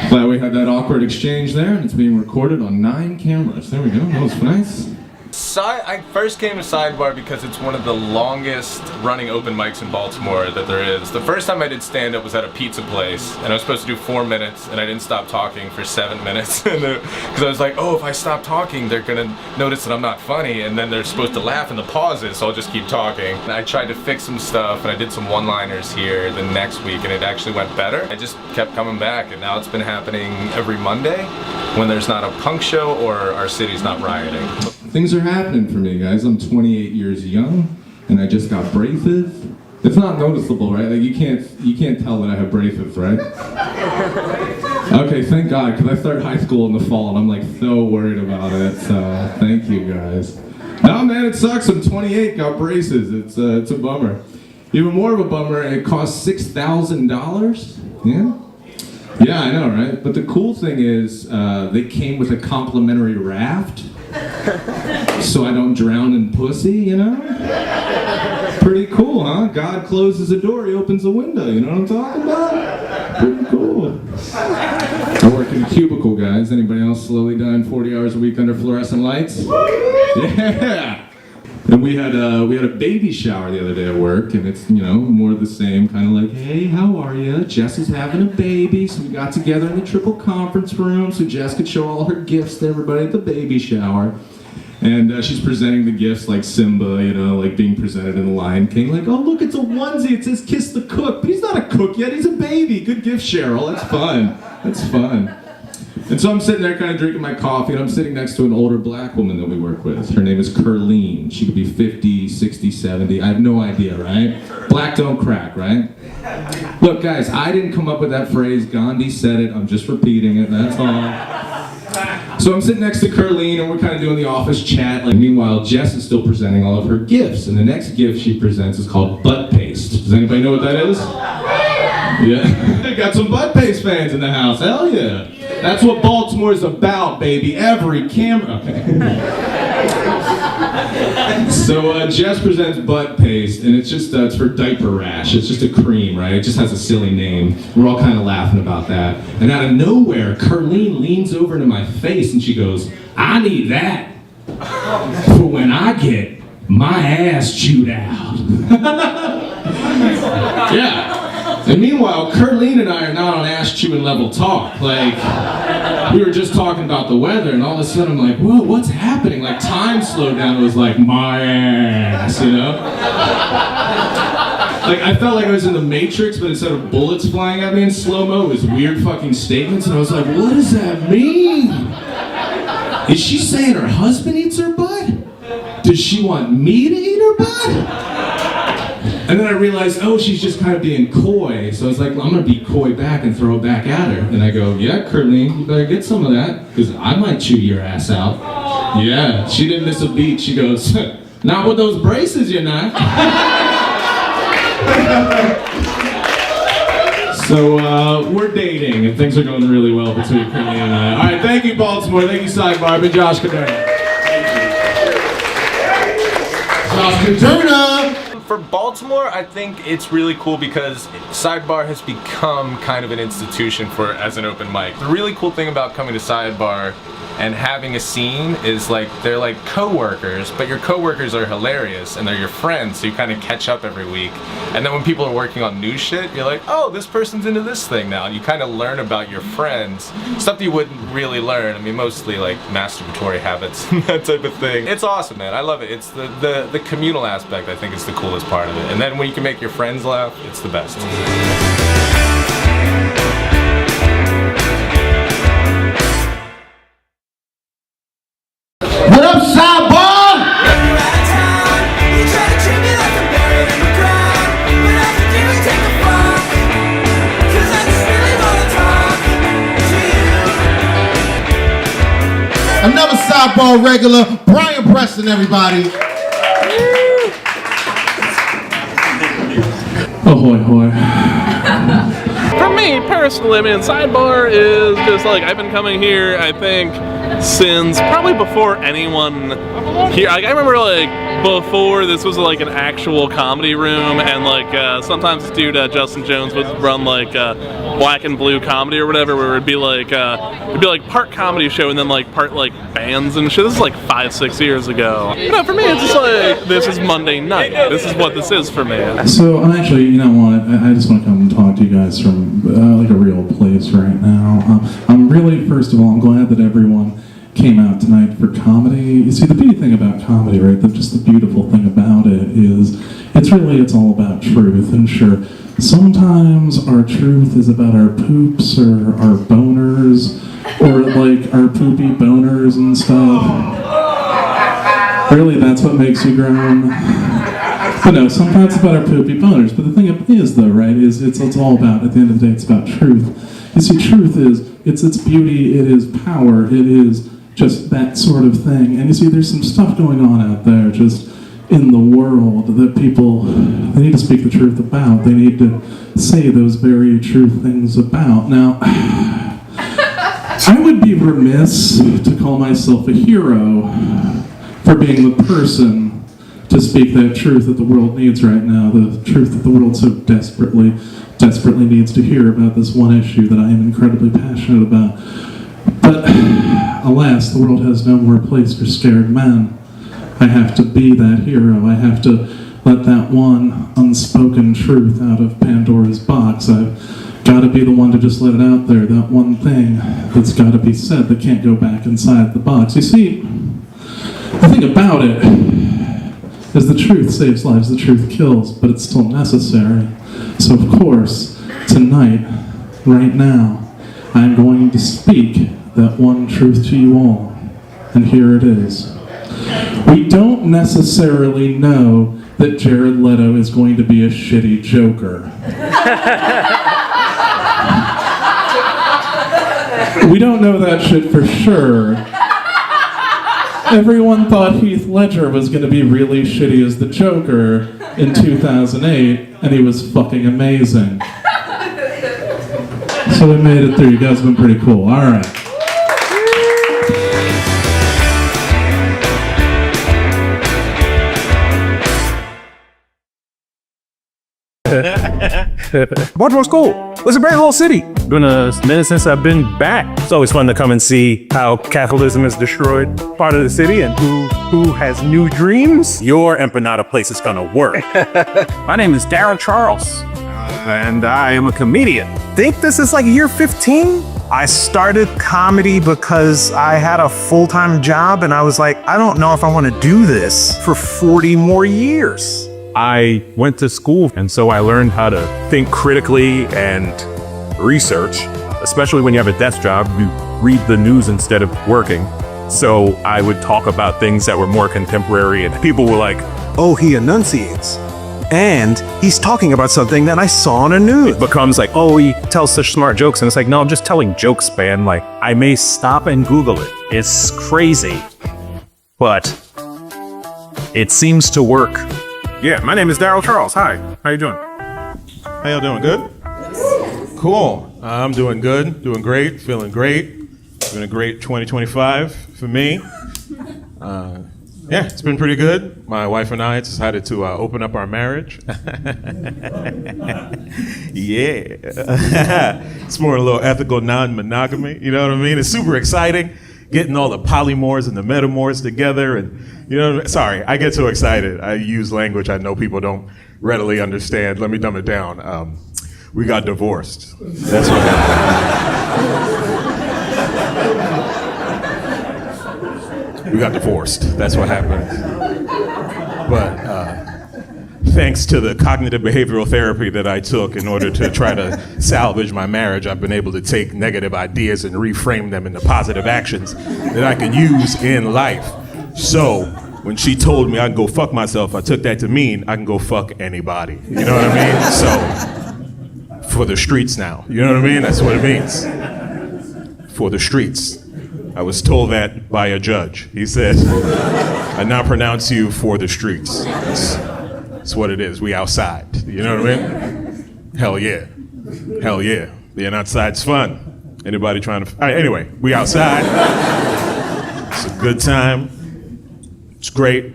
Glad we had that awkward exchange there, and it's being recorded on 9 cameras. There we go, that was nice. I first came to Sidebar because it's one of the longest running open mics in Baltimore that there is. The first time I did stand-up was at a pizza place, and I was supposed to do 4 minutes, and I didn't stop talking for 7 minutes. Because I was like, oh, if I stop talking, they're gonna notice that I'm not funny, and then they're supposed to laugh in the pauses, so I'll just keep talking. And I tried to fix some stuff, and I did some one-liners here the next week, and it actually went better. I just kept coming back, and now it's been happening every Monday when there's not a punk show or our city's not rioting. Things are happening for me, guys. I'm 28 years young, and I just got braces. It's not noticeable, right? Like you can't tell that I have braces, right? Okay, thank God, because I started high school in the fall, and I'm like so worried about it. So thank you, guys. No, man, it sucks. I'm 28, got braces. It's a bummer. Even more of a bummer, it costs $6,000. Yeah. Yeah, I know, right? But the cool thing is, they came with a complimentary raft. So I don't drown in pussy, you know? Pretty cool, huh? God closes a door, he opens a window, you know what I'm talking about? Pretty cool. I work in a cubicle, guys. Anybody else slowly dying 40 hours a week under fluorescent lights? Yeah! And we had a baby shower the other day at work, and it's, you know, more of the same, kind of like, hey, how are you? Jess is having a baby, so we got together in the triple conference room so Jess could show all her gifts to everybody at the baby shower. And she's presenting the gifts like Simba, you know, like being presented in the Lion King, like, oh, look, it's a onesie, it says kiss the cook, but he's not a cook yet, he's a baby. Good gift, Cheryl, that's fun. That's fun. And so I'm sitting there kind of drinking my coffee, and I'm sitting next to an older black woman that we work with. Her name is Curleen. She could be 50, 60, 70. I have no idea, right? Black don't crack, right? Look, guys, I didn't come up with that phrase. Gandhi said it. I'm just repeating it. That's all. So I'm sitting next to Curleen, and we're kind of doing the office chat. Like, meanwhile, Jess is still presenting all of her gifts. And the next gift she presents is called butt paste. Does anybody know what that is? Yeah. Got some butt paste fans in the house. Hell yeah. That's what Baltimore's about, baby. Every camera. Okay. So Jess presents butt paste, and it's just it's for diaper rash. It's just a cream, right? It just has a silly name. We're all kind of laughing about that. And out of nowhere, Curleen leans over into my face, and she goes, "I need that for when I get my ass chewed out." Yeah. And meanwhile, Curleen and I are not on ass-chewing level talk. Like, we were just talking about the weather, and all of a sudden I'm like, whoa, what's happening? Like, time slowed down. It was like, my ass, you know? Like, I felt like I was in the Matrix, but instead of bullets flying at me in slow-mo, it was weird fucking statements, and I was like, what does that mean? Is she saying her husband eats her butt? Does she want me to eat her butt? And then I realized, oh, she's just kind of being coy. So I was like, well, I'm going to be coy back and throw it back at her. And I go, yeah, Curleen, you better get some of that, because I might chew your ass out. Yeah, she didn't miss a beat. She goes, not with those braces, you're not. So we're dating, and things are going really well between Curleen and I. All right, thank you, Baltimore. Thank you, Sidebar. I've been Josh Caderna. Josh Caderna. For Baltimore, I think it's really cool because Sidebar has become kind of an institution for as an open mic. The really cool thing about coming to Sidebar and having a scene is like they're like co-workers, but your co-workers are hilarious and they're your friends, so you kind of catch up every week. And then when people are working on new shit, you're like, oh, this person's into this thing now. And you kind of learn about your friends, stuff that you wouldn't really learn. I mean, mostly like masturbatory habits and that type of thing. It's awesome, man. I love it. It's the communal aspect, I think, is the coolest part of it. And then when you can make your friends laugh, it's the best. What up, Sidebar? Another Sidebar regular, Brian Preston, everybody. Ahoy, hoy. For me, personally, I mean, Sidebar is just like, I've been coming here, I think, since probably before anyone here. Like, I remember like before this was like an actual comedy room, and like sometimes this dude Justin Jones would run like Black and Blue Comedy or whatever, where it'd be like part comedy show and then like part like bands and shit. This is like 5-6 years ago. You know, for me it's just like this is Monday night. This is what this is for me. So I'm actually, you know what, I just want to come and talk to you guys from like a real place right now. I'm really, first of all, I'm glad that everyone came out tonight for comedy. You see, the beauty thing about comedy, right, just the beautiful thing about it is it's all about truth. And sure, sometimes our truth is about our poops or our boners or like our poopy boners and stuff. Really, that's what makes you grown? But no, sometimes it's about our poopy boners. But the thing is, though, right, is it's all about, at the end of the day, it's about truth. You see, truth is, it's beauty, it is power, it is just that sort of thing. And you see, there's some stuff going on out there just in the world that people, they need to speak the truth about. They need to say those very true things about. Now, I would be remiss to call myself a hero for being the person to speak that truth that the world needs right now, the truth that the world so desperately needs to hear about this one issue that I am incredibly passionate about. But alas, the world has no more place for scared men. I have to be that hero. I have to let that one unspoken truth out of Pandora's box. I've got to be the one to just let it out there, that one thing that's got to be said that can't go back inside the box. You see, the thing about it is the truth saves lives, the truth kills, but it's still necessary. So of course, tonight, right now, I'm going to speak that one truth to you all, and here it is. We don't necessarily know that Jared Leto is going to be a shitty Joker. We don't know that shit for sure. Everyone thought Heath Ledger was going to be really shitty as the Joker in 2008, and he was fucking amazing. So we made it through. You guys have been pretty cool. All right. Baltimore's cool. It's a great little city. Been a minute since I've been back. It's always fun to come and see how capitalism has destroyed part of the city and who has new dreams. Your empanada place is gonna work. My name is Darren Charles, and I am a comedian. Think this is like year 15? I started comedy because I had a full-time job and I was like, I don't know if I want to do this for 40 more years. I went to school, and so I learned how to think critically and research, especially when you have a desk job. You read the news instead of working. So I would talk about things that were more contemporary, and people were like, oh, he enunciates. And he's talking about something that I saw on the news. It becomes like, oh, he tells such smart jokes. And it's like, no, I'm just telling jokes, man. Like, I may stop and Google it. It's crazy, but it seems to work. Yeah, my name is Daryl Charles. Hi, how you doing? How y'all doing? Good? Cool. I'm doing good, doing great, feeling great. Been a great 2025 for me. Yeah, it's been pretty good. My wife and I decided to open up our marriage. Yeah. It's more a little ethical non-monogamy, you know what I mean? It's super exciting, getting all the polymorphs and the metamorphs together, and you know, sorry, I get so excited. I use language I know people don't readily understand. Let me dumb it down. We got divorced. That's what happened. We got divorced. That's what happened. But thanks to the cognitive behavioral therapy that I took in order to try to salvage my marriage, I've been able to take negative ideas and reframe them into positive actions that I can use in life. So when she told me I can go fuck myself, I took that to mean I can go fuck anybody. You know what I mean? So for the streets now. You know what I mean? That's what it means. For the streets. I was told that by a judge. He said, I now pronounce you for the streets. That's what it is. We outside. You know what I mean? Hell yeah. Hell yeah. Being outside's fun. Anybody trying to... All right, anyway, we outside. Good time. It's great.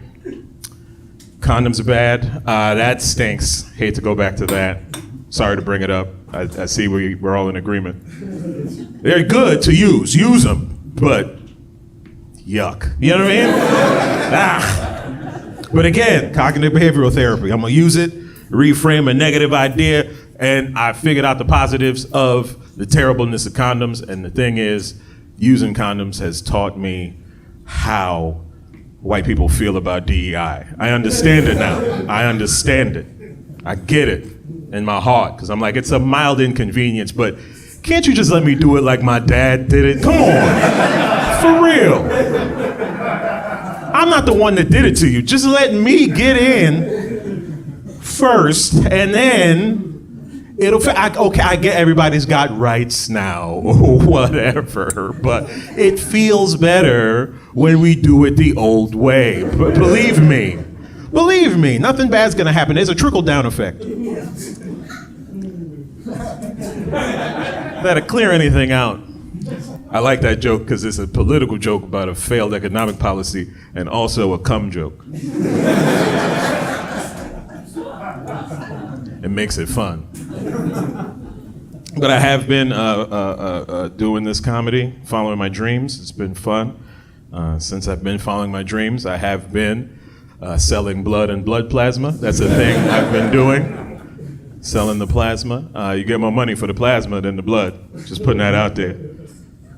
Condoms are bad. That stinks. Hate to go back to that. Sorry to bring it up. I see we're all in agreement. They're good to use. Use them. But yuck. You know what I mean? But again, cognitive behavioral therapy. I'm going to use it, reframe a negative idea, and I figured out the positives of the terribleness of condoms. And the thing is, using condoms has taught me how white people feel about DEI. I understand it now. I understand it. I get it in my heart, because I'm like, it's a mild inconvenience, but can't you just let me do it like my dad did it? Come on, for real. I'm not the one that did it to you. Just let me get in first, and then okay, I get everybody's got rights now, or whatever, but it feels better when we do it the old way. But believe me, nothing bad's gonna happen. There's a trickle-down effect. That'll clear anything out. I like that joke because it's a political joke about a failed economic policy and also a cum joke. It makes it fun. But I have been doing this comedy, following my dreams. It's been fun. Since I've been following my dreams, I have been selling blood and blood plasma. That's a thing I've been doing. Selling the plasma. You get more money for the plasma than the blood. Just putting that out there.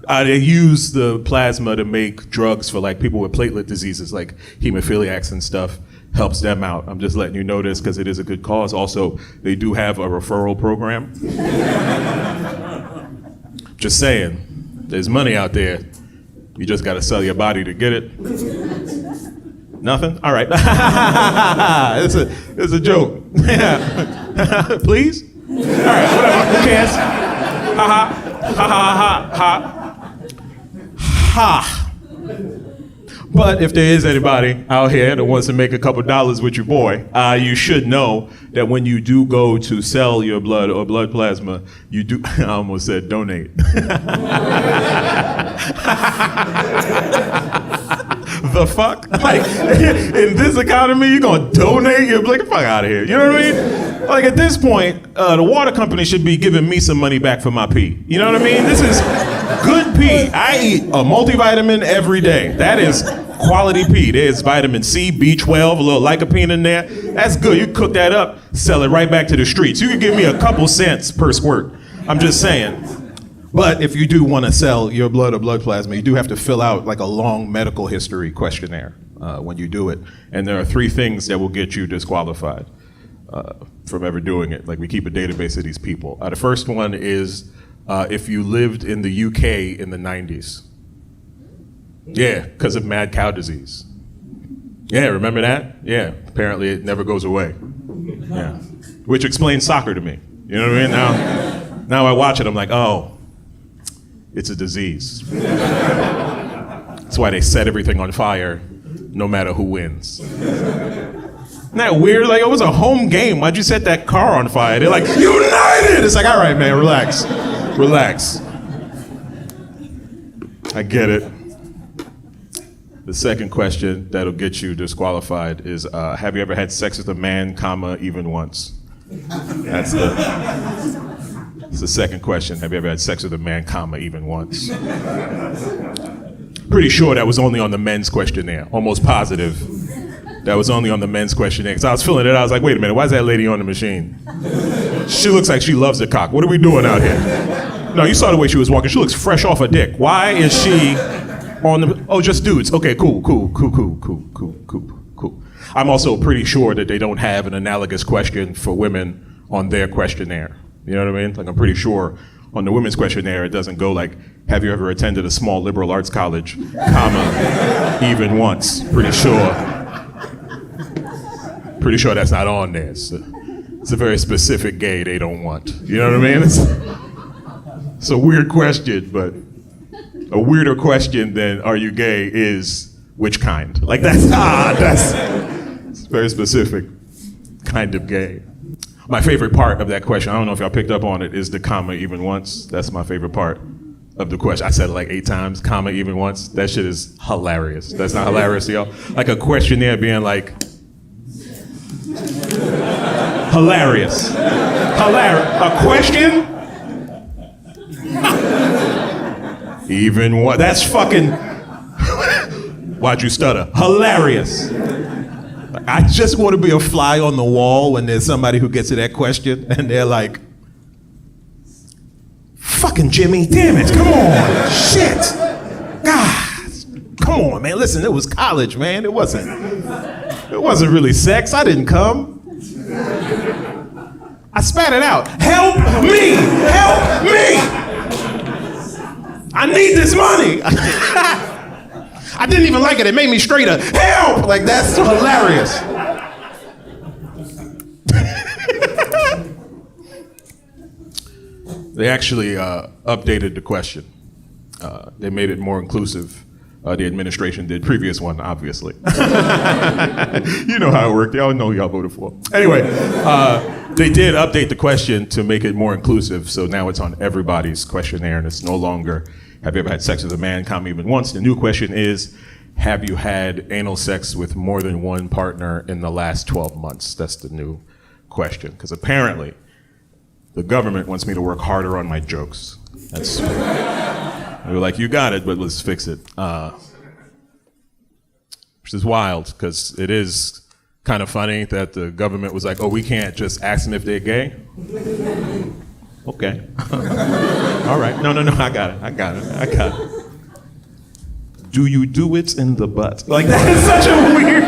They use the plasma to make drugs for like people with platelet diseases like hemophiliacs and stuff. Helps them out. I'm just letting you know this because it is a good cause. Also, they do have a referral program. Just saying, there's money out there. You just gotta sell your body to get it. Nothing? All right. It's a joke. Please? All right, whatever. Who cares? Ha ha. Ha ha ha ha. Ha. But if there is anybody out here that wants to make a couple dollars with your boy, you should know that when you do go to sell your blood or blood plasma, you do, I almost said donate. The fuck? Like, in this economy, you're gonna donate? You're like, fuck out of here. You know what I mean? Like, at this point, the water company should be giving me some money back for my pee. You know what I mean? This is good pee. I eat a multivitamin every day. That is quality pee. There's vitamin C, B12, a little lycopene in there. That's good. You cook that up, sell it right back to the streets. You can give me a couple cents per squirt. I'm just saying. But if you do want to sell your blood or blood plasma, you do have to fill out like a long medical history questionnaire when you do it. And there are 3 things that will get you disqualified from ever doing it. Like, we keep a database of these people. The first one is if you lived in the UK in the 90s. Yeah, because of mad cow disease. Yeah, remember that? Yeah, apparently it never goes away. Yeah, which explains soccer to me. You know what I mean? Now I watch it, I'm like, oh, it's a disease. That's why they set everything on fire, no matter who wins. Isn't that weird? Like, it was a home game. Why'd you set that car on fire? They're like, United! It's like, all right, man, relax. Relax. I get it. The second question that'll get you disqualified is, have you ever had sex with a man, comma, even once? That's the second question. Have you ever had sex with a man, comma, even once? Pretty sure that was only on the men's questionnaire. Almost positive that was only on the men's questionnaire. Because I was filling it out. I was like, wait a minute, why is that lady on the machine? She looks like she loves the cock. What are we doing out here? No, you saw the way she was walking. She looks fresh off her dick. Why is she on the... Oh, just dudes. Okay, cool. I'm also pretty sure that they don't have an analogous question for women on their questionnaire. You know what I mean? Like, I'm pretty sure on the women's questionnaire, it doesn't go like, have you ever attended a small liberal arts college, comma, even once? Pretty sure that's not on there. It's a very specific gay they don't want. You know what I mean? It's a weird question, but a weirder question than are you gay is which kind? Like, that's it's very specific kind of gay. My favorite part of that question, I don't know if y'all picked up on it, is the comma even once. That's my favorite part. of the question. I said it like 8 times, comma even once. That shit is hilarious. That's not hilarious to y'all? Like a questionnaire being like, hilarious. A question? Even what? That's fucking. Why'd you stutter? Hilarious. I just want to be a fly on the wall when there's somebody who gets to that question and they're like, fucking Jimmy, damn it, come on, shit. God, come on, man, listen, it was college, man. It wasn't really sex. I didn't come. I spat it out. Help me! Help me! I need this money. I didn't even like it. It made me straighter. Help! Like, that's hilarious. They actually updated the question. They made it more inclusive. The administration did. Previous one, obviously. You know how it worked. Y'all know y'all voted for. Anyway, they did update the question to make it more inclusive. So now it's on everybody's questionnaire, and it's no longer, have you ever had sex with a man, come even once? The new question is, have you had anal sex with more than one partner in the last 12 months? That's the new question. Because apparently, the government wants me to work harder on my jokes. That's they were like, you got it, but let's fix it. Which is wild, because it is kind of funny that the government was like, oh, we can't just ask them if they're gay. Okay. All right. No, I got it. Do you do it in the butt? Like, that is such a weird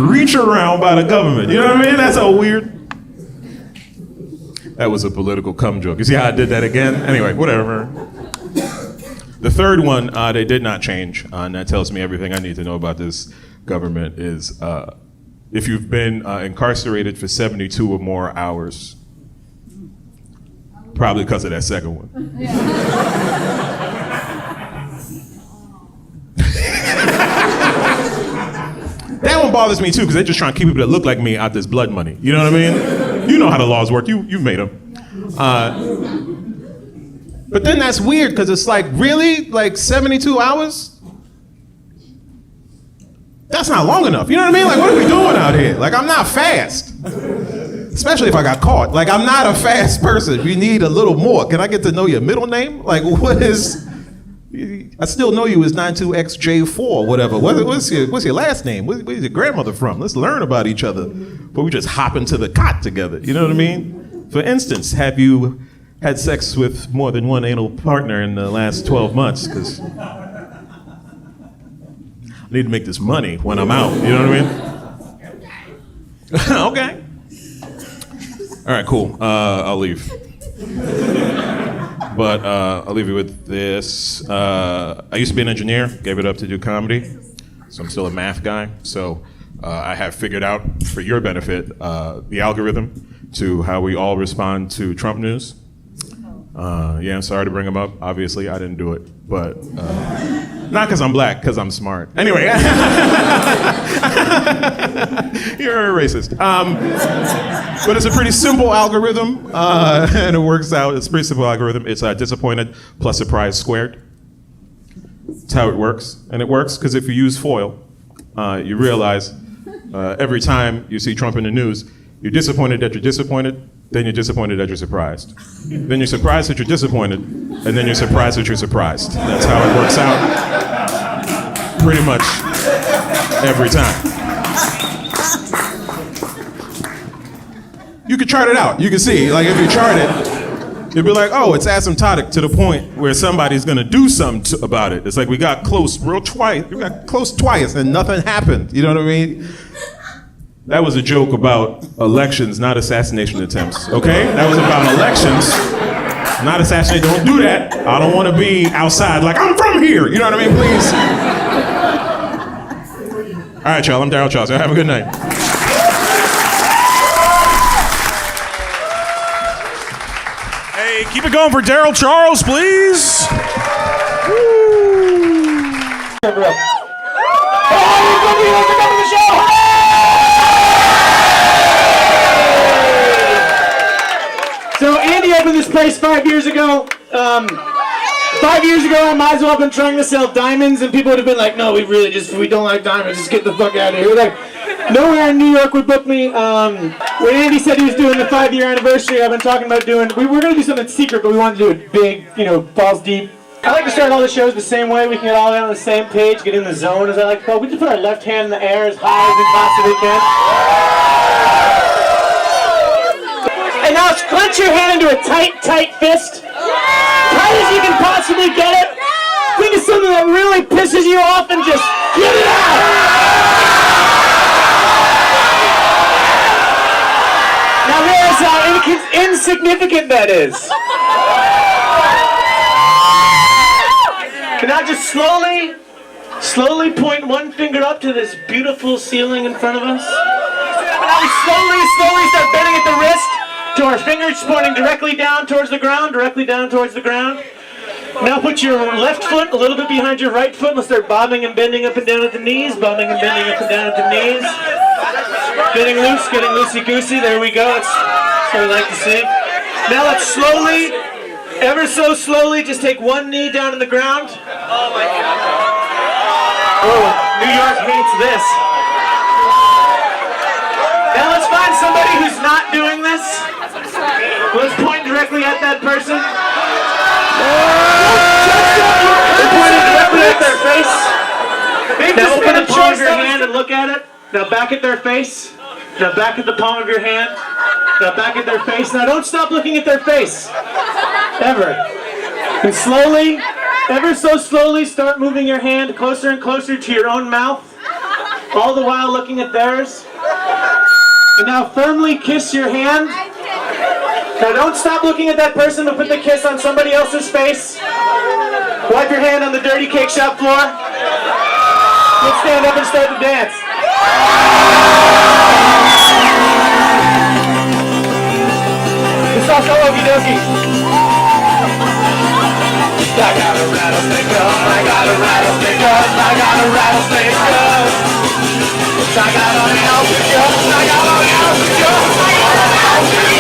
reach around by the government. You know what I mean? That's a weird. That was a political cum joke. You see how I did that again? Anyway, whatever. The third one, they did not change, and that tells me everything I need to know about this government is if you've been incarcerated for 72 or more hours, probably because of that second one. That one bothers me too, because they're just trying to keep people that look like me out this blood money. You know what I mean? You know how the laws work. You've made them. But then that's weird, because it's like, really? Like 72 hours? That's not long enough. You know what I mean? Like, what are we doing out here? Like, I'm not fast. Especially if I got caught. Like, I'm not a fast person. You need a little more. Can I get to know your middle name? Like, what is... I still know you as 92XJ4, whatever. What's your last name? Where's your grandmother from? Let's learn about each other. But we just hop into the cot together. You know what I mean? For instance, have you had sex with more than one anal partner in the last 12 months? Because I need to make this money when I'm out. You know what I mean? Okay. All right, cool. I'll leave. But I'll leave you with this. I used to be an engineer, gave it up to do comedy. So I'm still a math guy. So I have figured out, for your benefit, the algorithm to how we all respond to Trump news. Yeah, I'm sorry to bring him up. Obviously, I didn't do it. But not because I'm black, because I'm smart. Anyway. You're a racist. But it's a pretty simple algorithm, and it works out. It's a pretty simple algorithm. It's disappointed plus surprise squared. That's how it works. And it works because if you use FOIL, you realize every time you see Trump in the news, you're disappointed that you're disappointed, then you're disappointed that you're surprised. Then you're surprised that you're disappointed, and then you're surprised that you're surprised. That's how it works out pretty much every time. You can chart it out. You can see, like, if you chart it, you'll be like, oh, it's asymptotic to the point where somebody's gonna do something about it. It's like we got close twice, and nothing happened. You know what I mean? That was a joke about elections, not assassination attempts, okay? That was about elections, not assassination. Don't do that. I don't want to be outside like, I'm from here. You know what I mean? Please. All right, y'all, I'm Daryl Charles. Have a good night. Hey, keep it going for Daryl Charles, please. So Andy opened this place 5 years ago. 5 years ago, I might as well have been trying to sell diamonds, and people would have been like, no, we don't like diamonds, just get the fuck out of here. Like, nowhere in New York would book me. When Andy said he was doing the 5-year anniversary, I've been talking about we were going to do something secret, but we wanted to do it big, balls deep. I like to start all the shows the same way. We can get all on the same page, get in the zone, as I like to call it. We just put our left hand in the air as high as we possibly can. And now clench your hand into a tight, tight fist. Tight as you can possibly get it. Think of something that really pisses you off and just get it out. Now realize how insignificant that is. And now just slowly point one finger up to this beautiful ceiling in front of us. And now we slowly start bending at the wrist to our fingers pointing directly down towards the ground, Now put your left foot a little bit behind your right foot. Let's start bobbing and bending up and down at the knees, bobbing and bending up and down at the knees. Getting loose, getting loosey-goosey. There we go. That's what we like to see. Now let's slowly, ever so slowly, just take one knee down to the ground. Oh my God. Oh, New York hates this. Now let's find somebody who's not doing this. Let's point directly at that person. We're pointing directly at their face. Now open the palm of your hand and look at it. Now back at their face. Now back at the palm of your hand. Now back at their face. Now don't stop looking at their face. Ever. And slowly, ever so slowly, start moving your hand closer and closer to your own mouth. All the while looking at theirs. And now firmly kiss your hand. Now don't stop looking at that person, but put the kiss on somebody else's face. Wipe your hand on the dirty cake shop floor. Let's stand up and start the dance. This song's so okie dokie. I got a rattlesnake gun, I got a rattlesnake gun, I got a rattlesnake gun. I got an outfit gun, I got an outfit gun, I got an outfit gun.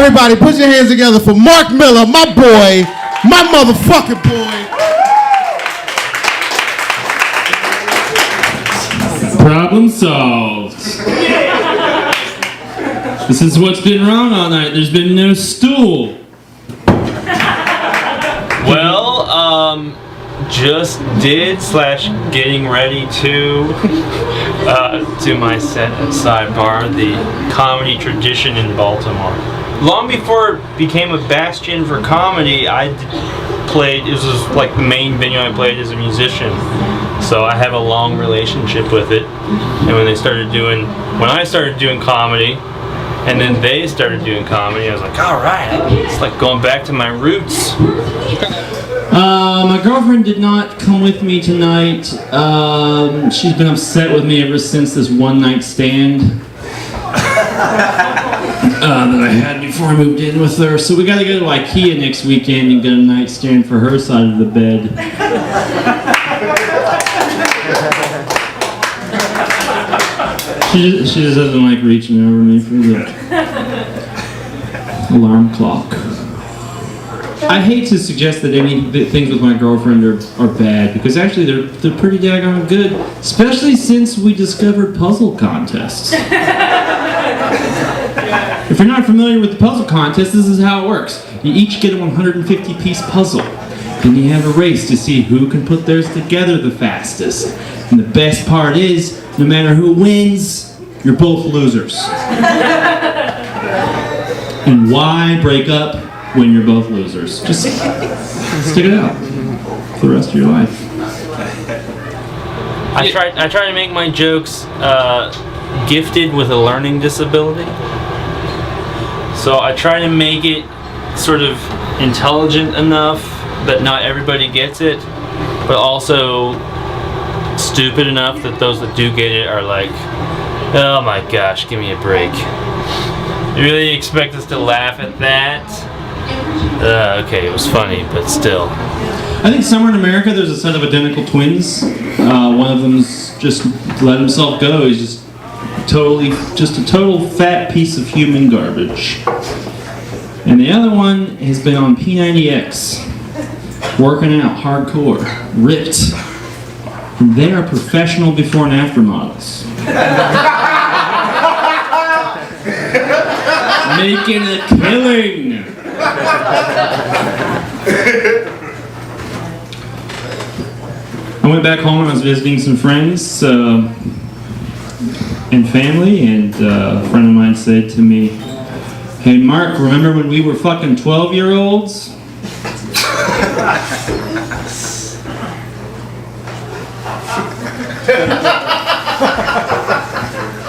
Everybody put your hands together for Mark Miller, my boy, my motherfucking boy. Problem solved. This is what's been wrong all night. There's been no stool. Well, just did / getting ready to do my set at Sidebar, the comedy tradition in Baltimore. Long before it became a bastion for comedy, I played, this was like the main venue I played as a musician. So I have a long relationship with it. And when I started doing comedy, and then they started doing comedy, I was like, all right, it's like going back to my roots. My girlfriend did not come with me tonight. She's been upset with me ever since this one night stand that I had before I moved in with her. So we gotta go to IKEA next weekend and get a nightstand for her side of the bed. She just doesn't like reaching over me for the alarm clock. I hate to suggest that any things with my girlfriend are bad, because actually they're pretty daggone good, especially since we discovered puzzle contests. If you're not familiar with the puzzle contest, this is how it works. You each get a 150-piece puzzle. Then you have a race to see who can put theirs together the fastest. And the best part is, no matter who wins, you're both losers. And why break up when you're both losers? Just stick it out for the rest of your life. I try to make my jokes gifted with a learning disability. So I try to make it sort of intelligent enough that not everybody gets it, but also stupid enough that those that do get it are like, oh my gosh, give me a break. You really expect us to laugh at that? Okay, it was funny, but still. I think somewhere in America there's a set of identical twins. One of them's just let himself go. He's just a total fat piece of human garbage. And the other one has been on P90X, working out hardcore, ripped. And they are professional before and after models. Making a killing. I went back home and I was visiting some friends and family, and a friend of mine said to me, "Hey Mark, remember when we were fucking 12-year-olds?"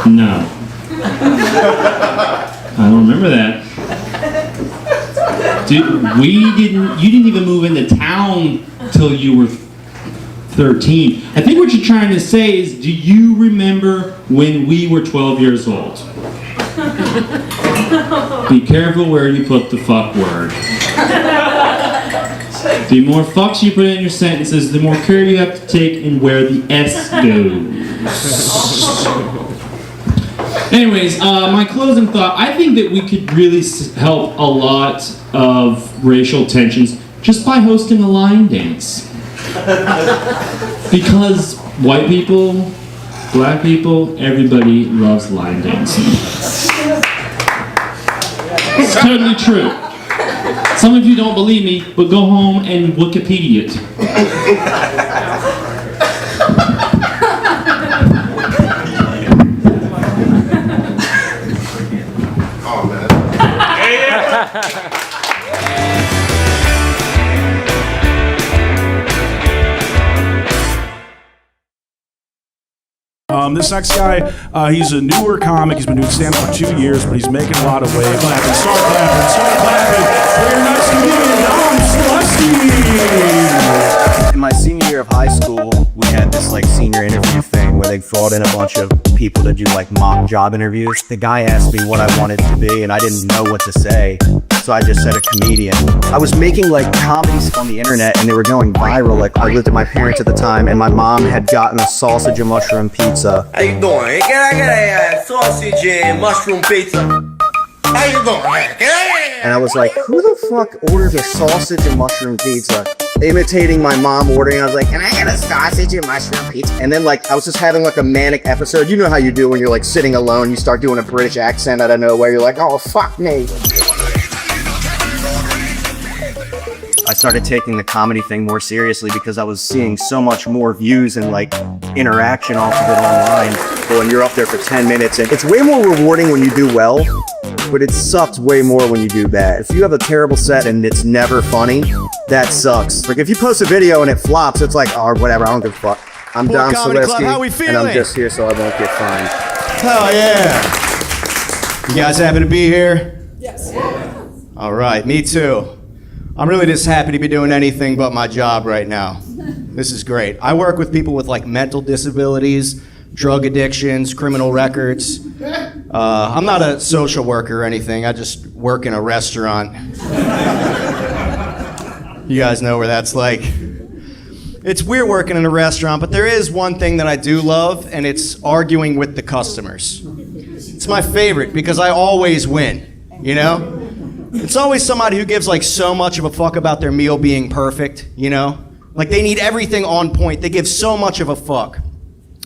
No. I don't remember that. Dude, you didn't even move into town till you were 13. I think what you're trying to say is, do you remember when we were 12 years old? Be careful where you put the fuck word. The more fucks you put in your sentences, the more care you have to take in where the S goes. Anyways, my closing thought, I think that we could really help a lot of racial tensions just by hosting a line dance. Because white people, black people, everybody loves line dancing. It's totally true. Some of you don't believe me, but go home and Wikipedia it. This next guy, he's a newer comic. He's been doing stand-up for 2 years, but he's making a lot of waves. Start clapping. Very nice comedian, In my senior year of high school, we had this senior interview thing where they brought in a bunch of people to do mock job interviews. The guy asked me what I wanted to be, and I didn't know what to say, so I just said a comedian. I was making comedies on the internet, and they were going viral. I lived with my parents at the time, and my mom had gotten a sausage and mushroom pizza. How you doing? Can I get a sausage and mushroom pizza? How you going? And I was like, who the fuck orders a sausage and mushroom pizza? Imitating my mom ordering, I was like, can I get a sausage and mushroom pizza? And then like, I was just having like a manic episode. You know how you do when you're like sitting alone, you start doing a British accent out of nowhere, you're like, oh, fuck me. I started taking the comedy thing more seriously because I was seeing so much more views and like interaction off of it online. But when you're up there for 10 minutes, and it's way more rewarding when you do well, but it sucks way more when you do bad. If you have a terrible set and it's never funny, that sucks. Like if you post a video and it flops, it's like, oh, whatever, I don't give a fuck. I'm Don Selesky, and I'm just here so I won't get fined. Hell yeah. You guys happy to be here? Yes. All right, me too. I'm really just happy to be doing anything but my job right now. This is great. I work with people with like mental disabilities, drug addictions, criminal records. I'm not a social worker or anything. I just work in a restaurant. You guys know where that's like. It's weird working in a restaurant, but there is one thing that I do love, and it's arguing with the customers. It's my favorite because I always win, you know? It's always somebody who gives like so much of a fuck about their meal being perfect, you know? Like they need everything on point. They give so much of a fuck.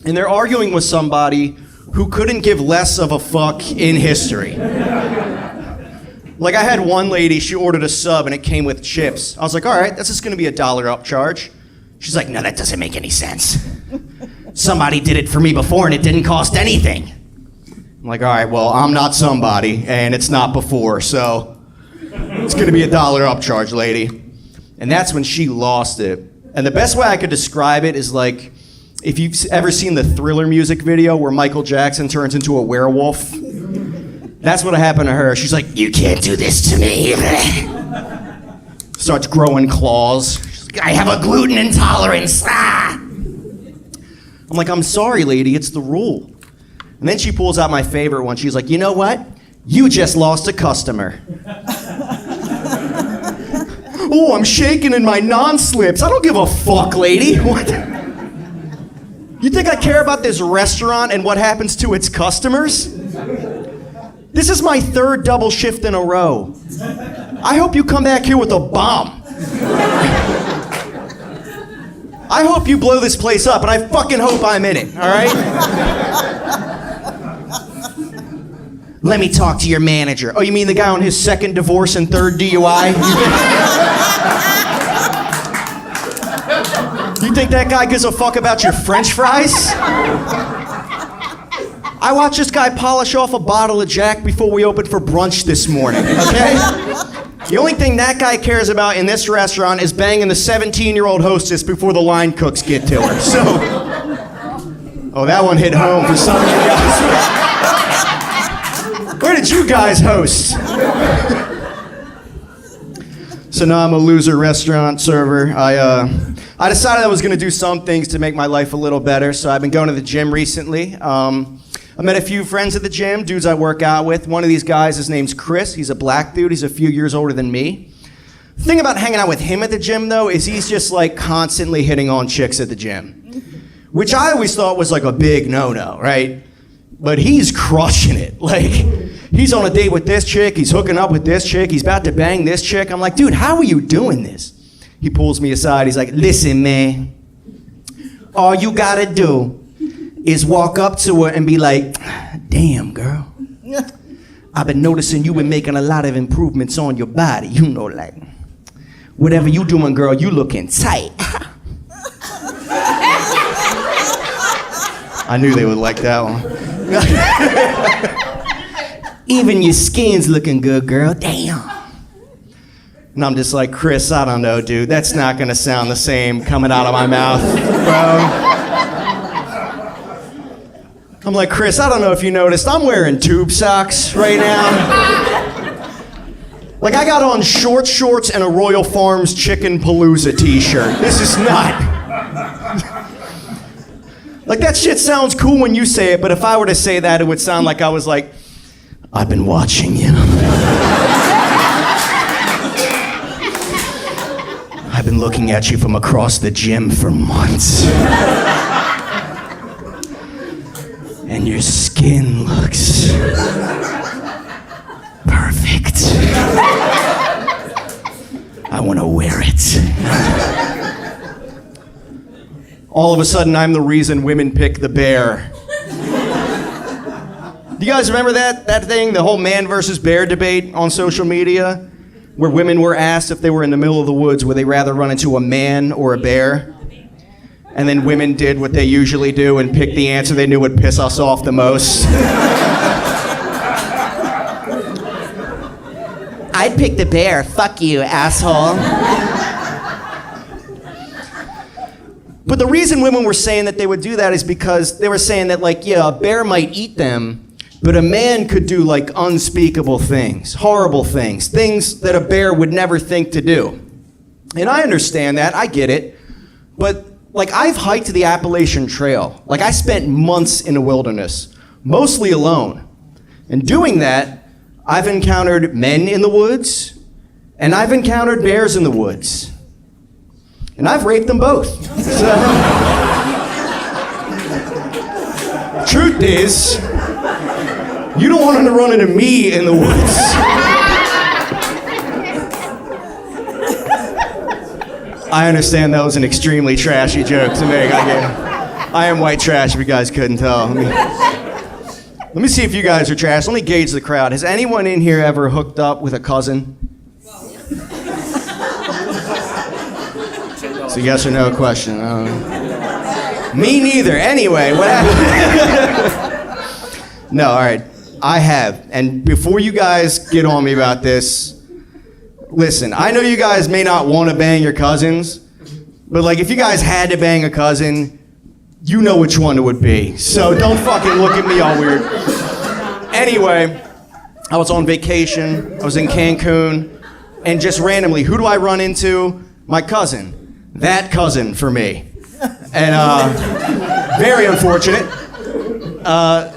And they're arguing with somebody who couldn't give less of a fuck in history. Like I had one lady, she ordered a sub and it came with chips. I was like, all right, that's just gonna be $1 upcharge. She's like, no, that doesn't make any sense. Somebody did it for me before and it didn't cost anything. I'm like, all right, well, I'm not somebody and it's not before, so it's gonna be $1 upcharge, lady. And that's when she lost it. And the best way I could describe it is like, if you've ever seen the Thriller music video where Michael Jackson turns into a werewolf, that's what happened to her. She's like, you can't do this to me. Starts growing claws. She's like, I have a gluten intolerance. Ah! I'm like, I'm sorry, lady, it's the rule. And then she pulls out my favorite one. She's like, you know what? You just lost a customer. Oh, I'm shaking in my non-slips. I don't give a fuck, lady. What? You think I care about this restaurant and what happens to its customers? This is my 3rd double shift in a row. I hope you come back here with a bomb. I hope you blow this place up, and I fucking hope I'm in it, all right? Let me talk to your manager. Oh, you mean the guy on his 2nd divorce and 3rd DUI? You think that guy gives a fuck about your French fries? I watched this guy polish off a bottle of Jack before we opened for brunch this morning, okay? The only thing that guy cares about in this restaurant is banging the 17-year-old hostess before the line cooks get to her. So, oh, that one hit home for some of you guys. Where did you guys host? So now I'm a loser restaurant server. I decided I was gonna do some things to make my life a little better, so I've been going to the gym recently. I met a few friends at the gym, dudes I work out with. One of these guys, his name's Chris. He's a black dude. He's a few years older than me. The thing about hanging out with him at the gym, though, is he's just like constantly hitting on chicks at the gym, which I always thought was like a big no-no, right? But he's crushing it. Like, he's on a date with this chick, he's hooking up with this chick, he's about to bang this chick. I'm like, dude, how are you doing this? He pulls me aside, he's like, listen, man, all you gotta do is walk up to her and be like, damn, girl, I've been noticing you've been making a lot of improvements on your body. You know, like, whatever you doing, girl, you looking tight. I knew they would like that one. Even your skin's looking good, girl, damn. And I'm just like, Chris, I don't know, dude, that's not gonna sound the same coming out of my mouth, bro. I'm like, Chris, I don't know if you noticed, I'm wearing tube socks right now. Like, I got on short shorts and a Royal Farms Chicken Palooza t-shirt. This is not... Like, that shit sounds cool when you say it, but if I were to say that, it would sound like I was like, I've been watching you. I've been looking at you from across the gym for months. And your skin looks perfect. I want to wear it. All of a sudden, I'm the reason women pick the bear. Do you guys remember that thing, the whole man versus bear debate on social media? Where women were asked if they were in the middle of the woods, would they rather run into a man or a bear? And then women did what they usually do and picked the answer they knew would piss us off the most. I'd pick the bear. Fuck you, asshole. But the reason women were saying that they would do that is because they were saying that, like, yeah, a bear might eat them, but a man could do, like, unspeakable things, horrible things, things that a bear would never think to do. And I understand that, I get it. But, like, I've hiked the Appalachian Trail. Like, I spent months in the wilderness, mostly alone. And doing that, I've encountered men in the woods, and I've encountered bears in the woods. And I've raped them both. So, truth is, you don't want to run into me in the woods. I understand that was an extremely trashy joke to make. I am white trash, if you guys couldn't tell. Let me see if you guys are trash. Let me gauge the crowd. Has anyone in here ever hooked up with a cousin? It's a yes or no question. Me neither. Anyway, what happened? No, all right. I have. And before you guys get on me about this, listen, I know you guys may not want to bang your cousins, but like if you guys had to bang a cousin, you know which one it would be. So don't fucking look at me all weird. Anyway, I was on vacation. I was in Cancun. And just randomly, who do I run into? My cousin. That cousin for me. And very unfortunate.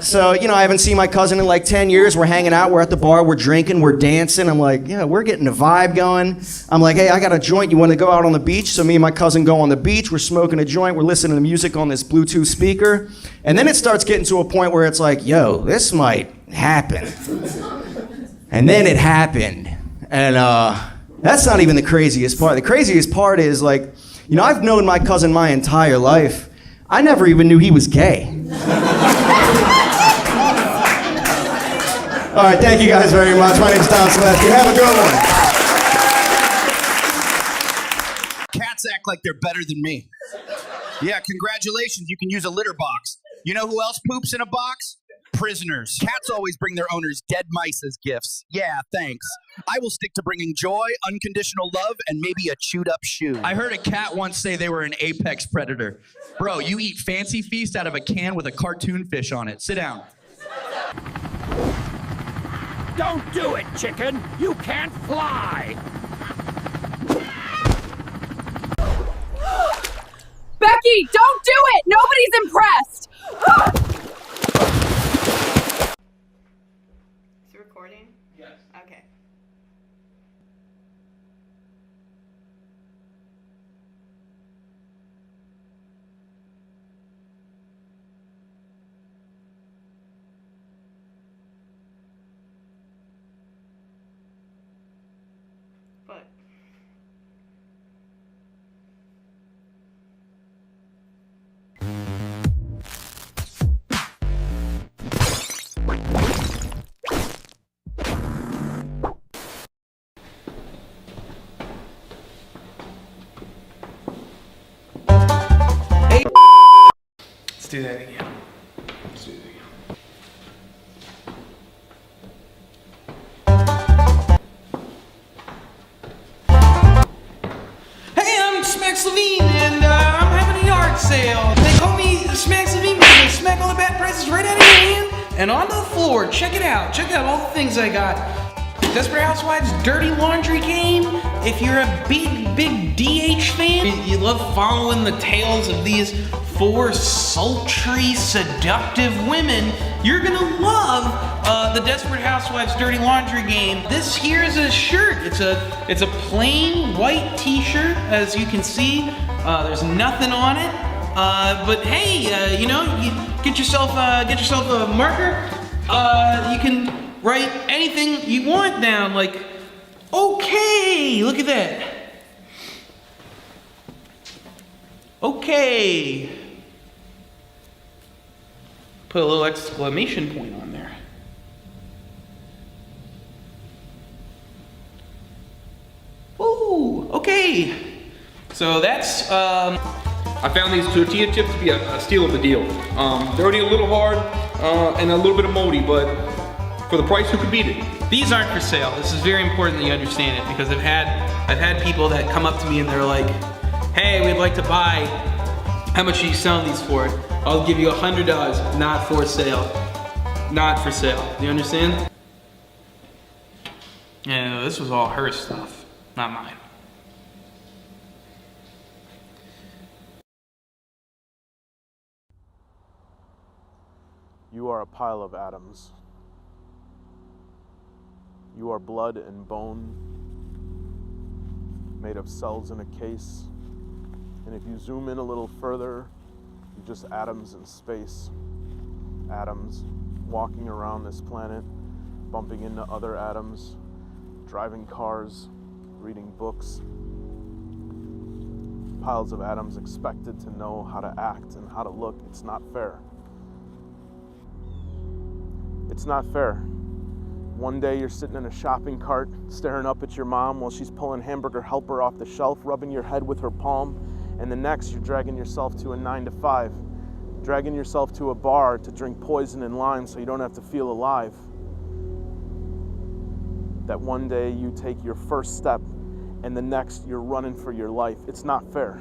So, you know, I haven't seen my cousin in like 10 years. We're hanging out, we're at the bar, we're drinking, we're dancing. I'm like, yeah, we're getting a vibe going. I'm like, hey, I got a joint. You want to go out on the beach? So me and my cousin go on the beach. We're smoking a joint. We're listening to music on this Bluetooth speaker. And then it starts getting to a point where it's like, yo, this might happen. And then it happened. And that's not even the craziest part. The craziest part is like, you know, I've known my cousin my entire life. I never even knew he was gay. All right, thank you guys very much. My name's Tom Selesky. Have a good one. Cats act like they're better than me. Yeah, congratulations, you can use a litter box. You know who else poops in a box? Prisoners. Cats always bring their owners dead mice as gifts. Yeah, thanks. I will stick to bringing joy, unconditional love, and maybe a chewed up shoe. I heard a cat once say they were an apex predator. Bro, you eat Fancy Feast out of a can with a cartoon fish on it. Sit down. Don't do it, chicken! You can't fly! Becky, don't do it! Nobody's impressed! Is it recording? Yes. Okay. But Let's do that again. Let's do that again. Hey, I'm Smax Levine, and I'm having a yard sale. They call me Smax Levine because I smack all the bad prices right out of your hand and onto the floor. Check it out. Check out all the things I got. Desperate Housewives Dirty Laundry Game. If you're a big DH fan, you love following the tales of these four sultry, seductive women, you're gonna love the Desperate Housewives Dirty Laundry Game. This here is a shirt. It's a plain white t-shirt, as you can see. There's nothing on it. But hey, you know, you get yourself a marker. You can write anything you want down, like, okay, look at that. Okay. Put a little exclamation point on there. Ooh, okay. So that's, I found these tortilla chips to be a steal of the deal. They're already a little hard and a little bit moldy, but for the price, who could beat it? These aren't for sale. This is very important that you understand it, because I've had people that come up to me and they're like, hey, we'd like to buy, how much are you selling these for? I'll give you $100, not for sale. Not for sale. Do you understand? Yeah, this was all her stuff, not mine. You are a pile of atoms. You are blood and bone, made of cells in a case. And if you zoom in a little further, you're just atoms in space. Atoms walking around this planet, bumping into other atoms, driving cars, reading books. Piles of atoms expected to know how to act and how to look. It's not fair. It's not fair. One day you're sitting in a shopping cart, staring up at your mom while she's pulling Hamburger Helper off the shelf, rubbing your head with her palm, and the next you're dragging yourself to a 9 to 5, dragging yourself to a bar to drink poison and lime so you don't have to feel alive. That one day you take your first step and the next you're running for your life. It's not fair.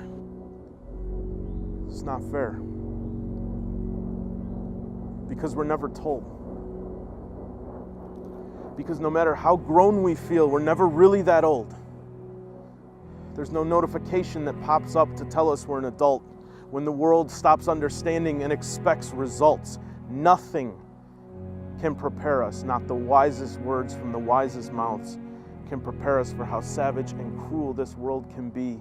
It's not fair. Because we're never told. Because no matter how grown we feel, we're never really that old. There's no notification that pops up to tell us we're an adult. When the world stops understanding and expects results, nothing can prepare us, not the wisest words from the wisest mouths, can prepare us for how savage and cruel this world can be.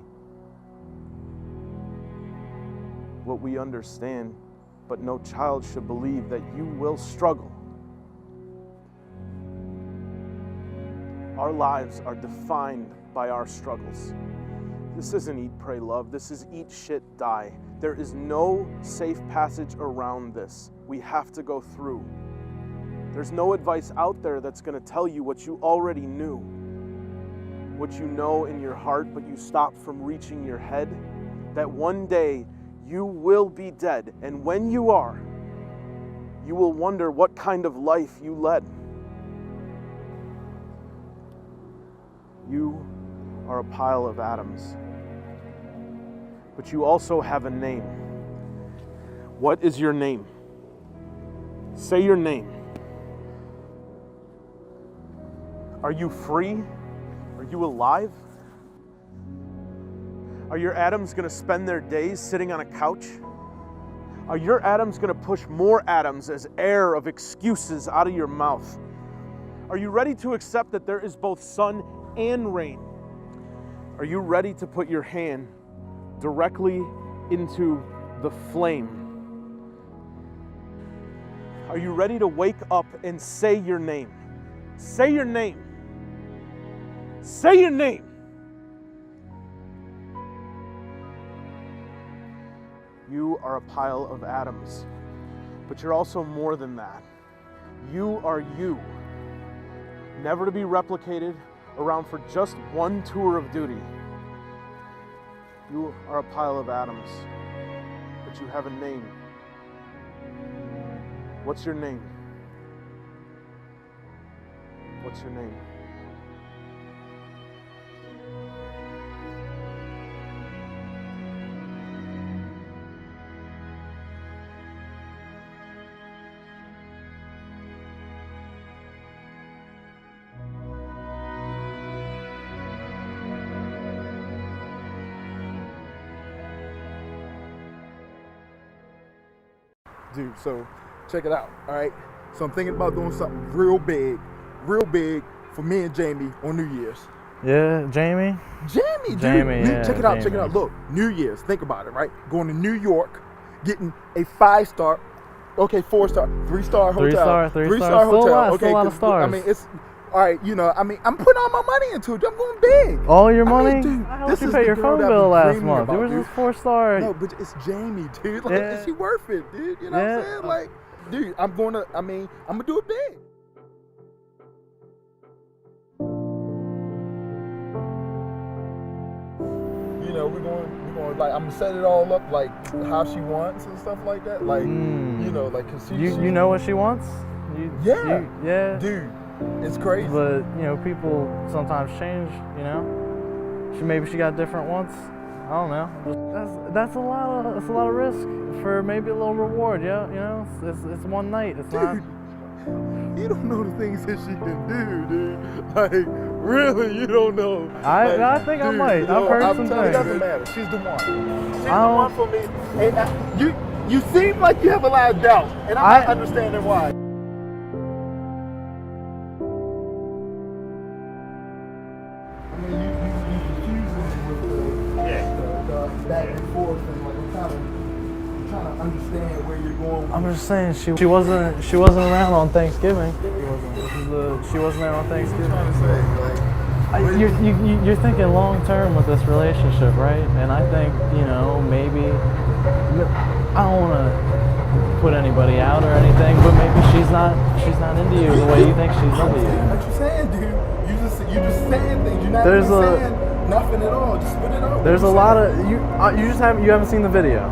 What we understand, but no child should believe that you will struggle. Our lives are defined by our struggles. This isn't eat, pray, love. This is eat, shit, die. There is no safe passage around this. We have to go through. There's no advice out there that's going to tell you what you already knew. What you know in your heart, but you stop from reaching your head. That one day you will be dead. And when you are, you will wonder what kind of life you led. You are a pile of atoms, but you also have a name. What is your name? Say your name. Are you free? Are you alive? Are your atoms going to spend their days sitting on a couch? Are your atoms going to push more atoms as air of excuses out of your mouth? Are you ready to accept that there is both sun and rain? Are you ready to put your hand directly into the flame? Are you ready to wake up and say your name? Say your name. Say your name. You are a pile of atoms, but you're also more than that. You are you, never to be replicated, around for just one tour of duty. You are a pile of atoms, but you have a name. What's your name? What's your name? Dude, so check it out, all right? So I'm thinking about doing something real big for me and Jamie on New Year's. Yeah, Jamie? Jamie, dude. Jamie, yeah, check it out, Jamie. check it out. Look, New Year's, think about it, right? Going to New York, getting a 5-star Okay, 4-star, 3-star hotel. 3-star, hotel. still Okay, a lot of 'cause, stars. I mean, it's all right. You know, I mean, I'm putting all my money into it. I'm going big. All your money? I mean, dude, I helped this you is pay the your girl phone that I've bill been last dreaming month. about, There was dude. this 4-star. No, but it's Jamie, dude. Like, Yeah. is she worth it, dude? You know what I'm saying? Like, dude, I'm gonna do it big. You know, we're going like, I'm gonna set it all up like how she wants and stuff like that. Like, you know, like, cause You know what she wants? Yeah. Yeah. Dude, it's crazy. But, you know, people sometimes change, you know? Maybe she got different wants. I don't know. That's a lot of risk for maybe a little reward, yeah? You know? It's one night. It's not. You don't know the things that she can do, dude. Like, really, you don't know. I think I might. I've heard some things. It doesn't matter. She's the one. She's the one for me. And you seem like you have a lot of doubt, and I'm not understanding why. Back and forth, and like I'm trying to understand where you're going. I'm just saying she wasn't around on Thanksgiving. She wasn't there on Thanksgiving. You're thinking long term with this relationship, right? And I think, you know, maybe I don't want to put anybody out or anything, but maybe she's not into you the way you think she's into you. What you saying, dude? You just saying things. You're not even saying nothing at all. Just spit it out. There's a lot of you haven't seen the video.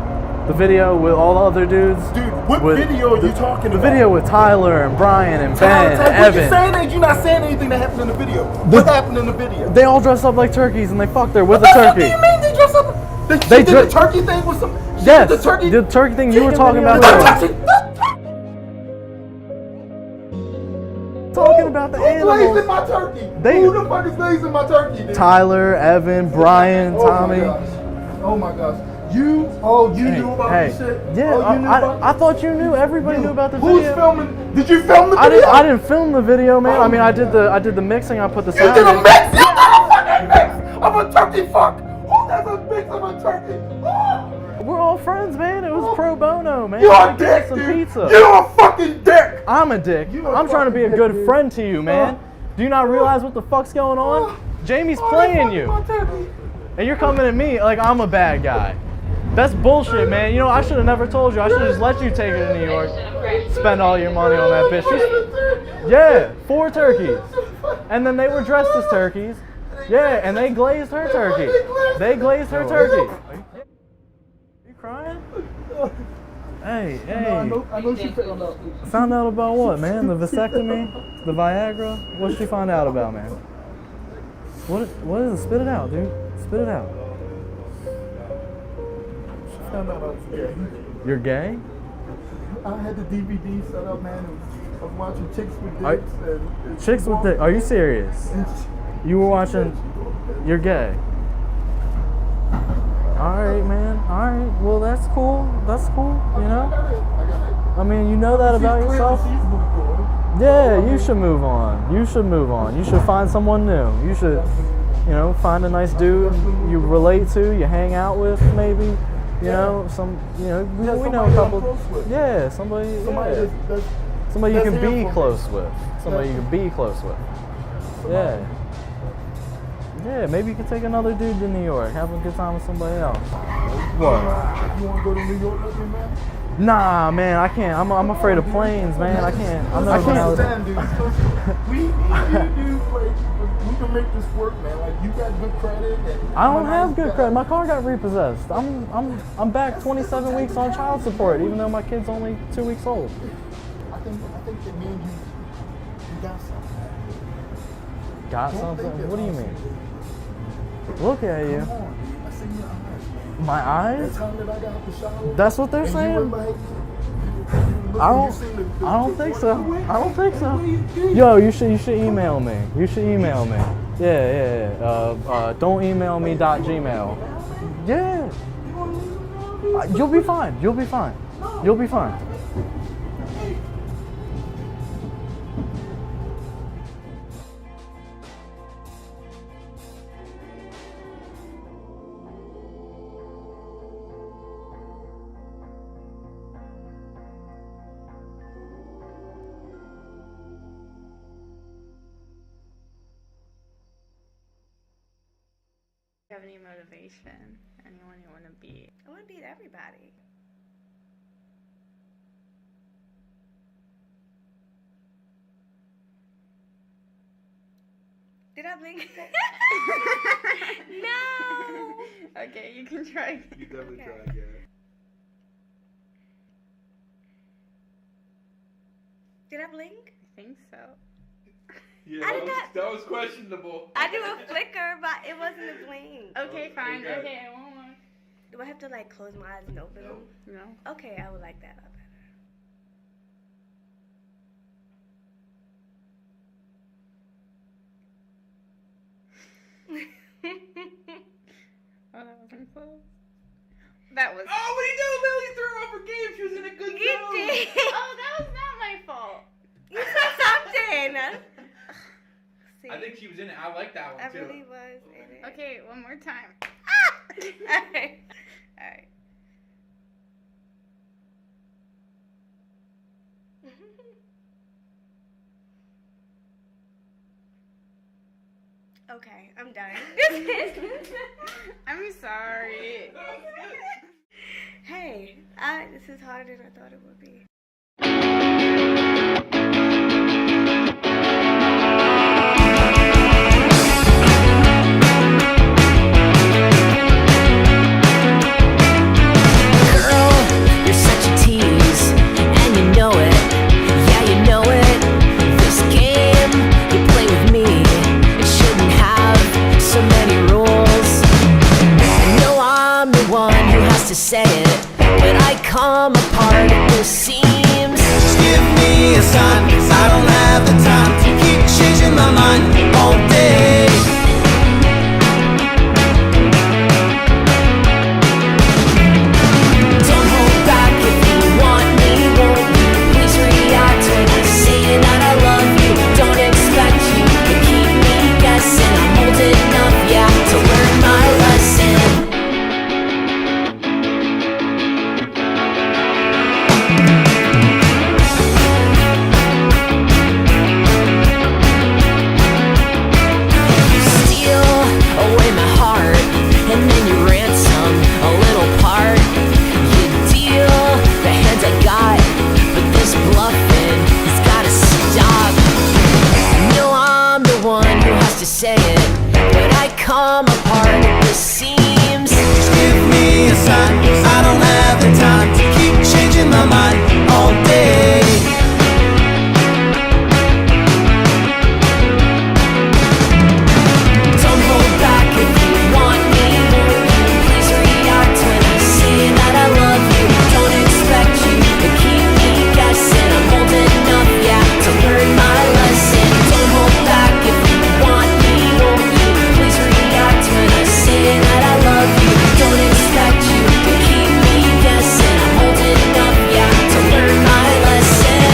The video with all the other dudes. Dude, what video are you talking about? The video with Tyler and Brian and Ben and What Evan. you saying that you're not saying anything that happened in the video. What happened in the video? They all dress up like turkeys and they fucked her with a turkey. What do you mean they dress up? They did the turkey thing with some. Yes, the turkey thing you were talking about. Talking about the animals. Who glazing my turkey? Who the fuck is glazing my turkey? Dude? Tyler, Evan, Brian, Tommy. Oh my gosh. You knew about this shit? Yeah, I thought you knew. Everybody knew about the video. Who's filming? Did you film the video? I didn't film the video, man. I mean, I did the mixing. I put the sound. You did a mix? You did a fucking mix of a turkey fuck. Who does a mix of a turkey? We're all friends, man. It was pro bono, man. You're a dick, some dude. pizza. You're a fucking dick. I'm a dick. I'm trying to be a good friend to you, man. Do you not realize what the fuck's going on? Jamie's playing you. And you're coming at me like I'm a bad guy. That's bullshit, man. You know, I should have never told you. I should have just let you take her to New York. Spend all your money on that bitch. Yeah, 4 turkeys. And then they were dressed as turkeys. Yeah, and they glazed her turkey. They glazed her turkey. You crying? Hey. I know she found out. Found out about what, man? The vasectomy? The Viagra? What'd she find out about, man? What is it? Spit it out, dude. Spit it out. She found out I was gay. You're gay? I had the DVD set up, man. I was watching Chicks with Dicks. And Chicks with Dicks? Are you serious? You were watching... You're gay? Alright, man. Alright. Well, that's cool. That's cool, you know? I mean, you know that about yourself? Yeah, you should move on. You should move on. You should find someone new. You should, you know, find a nice dude you relate to, you hang out with, maybe. You know, we know a couple. Yeah, somebody you can be close with. Somebody you can be close with. Yeah. Yeah, maybe you could take another dude to New York, have a good time with somebody else. What? You want to go to New York with me, man? Nah, man, I can't. I'm afraid of planes, man. I can't. I can't understand, dude. We can make this work, man. Like, you got good credit. And I don't have good credit. My car got repossessed. I'm back 27 weeks on child support, even though my kid's only 2 weeks old. I think that me and you got something. Got something? What do you mean? Look at you. Come on, dude. I see your eyes. My eyes? That time that I got out the shower. That's what they're and saying? you were like, I don't think so. I don't think so. Yo, you should email me. You should email me. Yeah. Don't email me .gmail. Yeah. You'll be fine. You'll be fine. You'll be fine. have any motivation? Anyone you want to beat? I want to beat everybody. Did I blink? No! Okay, you can try again. You definitely try again. Did I blink? I think so. Yeah, I did not. that was questionable. I do a flicker, but it wasn't a blink. Okay, fine. Okay, one more. Do I have to like close my eyes and open them? No. Okay, I would like that a lot better. Oh, that wasn't close. That was. Oh, what did you do? Lily threw up her game. She was in a good You zone. did. Oh, that was not my fault. You said something. See, I think she was in it. I like that one I too. really was in it. Okay, one more time. Alright. Alright. Okay, I'm done. I'm sorry. Hey, this is harder than I thought it would be. To say it, but I come apart at the seams. Just give me a sign, 'cause I don't have the time to keep changing my mind all day. Don't hold back if you want me, won't you? Please react when I say that I love you. Don't expect you to keep me guessing. I'm old enough, yeah, to learn my lesson. To say it, but I come apart at the seams. Just give me a sign, 'cause I don't have the time to keep changing my mind all day. Don't hold back if you want me, please react when I say that I love you. Don't expect you to keep me guessing. I'm old enough, yeah, to learn my lesson. Don't hold back if you want me, won't you? Please react when I say that I love you. Don't expect you to keep me guessing. I'm old enough, yeah, to learn my lesson.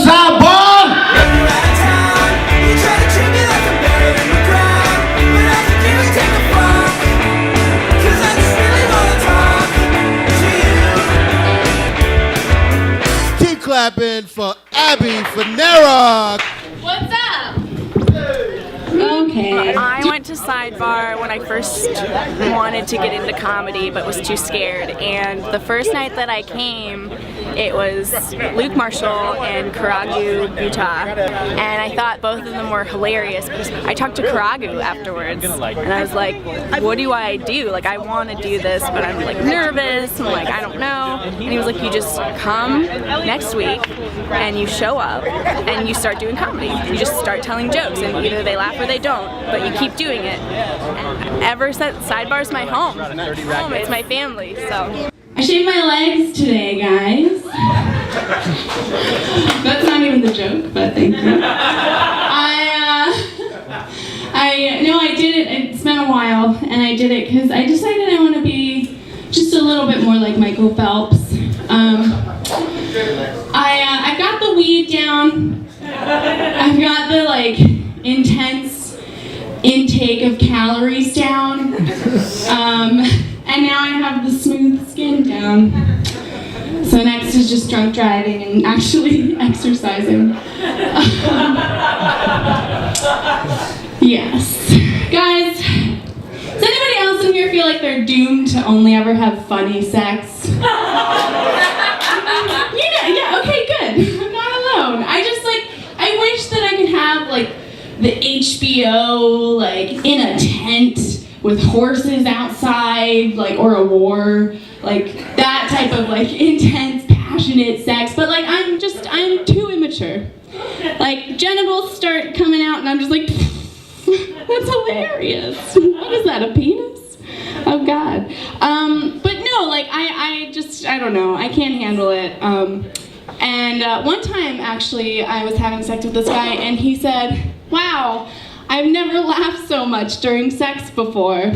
sidebar. Keep clapping for Abby Fanera. What's up? Okay. I went to Sidebar when I first wanted to get into comedy but was too scared, and the first night that I came it was Luke Marshall and Karagu, Utah, and I thought both of them were hilarious because I talked to Karagu afterwards and I was like, what do I do? Like, I want to do this but I'm like nervous, I'm like, I don't know. And he was like, you just come next week and you show up and you start doing comedy. You just start telling jokes and either they laugh or they don't, but you keep doing it. And ever since, Sidebar's my home. It's my family, so. I shaved my legs today, guys. That's not even the joke, but thank you. I did it. It's been a while, and I did it because I decided I want to be just a little bit more like Michael Phelps. I've got the weed down. I've got the like intense intake of calories down. And now I have the smooth skin down. So next is just drunk driving and actually exercising. Yes. Guys, does anybody else in here feel like they're doomed to only ever have funny sex? Yeah, okay, good. I'm not alone. I wish that I could have like the HBO like in a tent with horses outside, like, or a war, like that type of like intense, passionate sex, but like I'm too immature. Like genitals start coming out and I'm just like, that's hilarious. What is that, a penis? Oh God. But no, like I don't know, I can't handle it. And one time actually I was having sex with this guy and he said, wow, I've never laughed so much during sex before.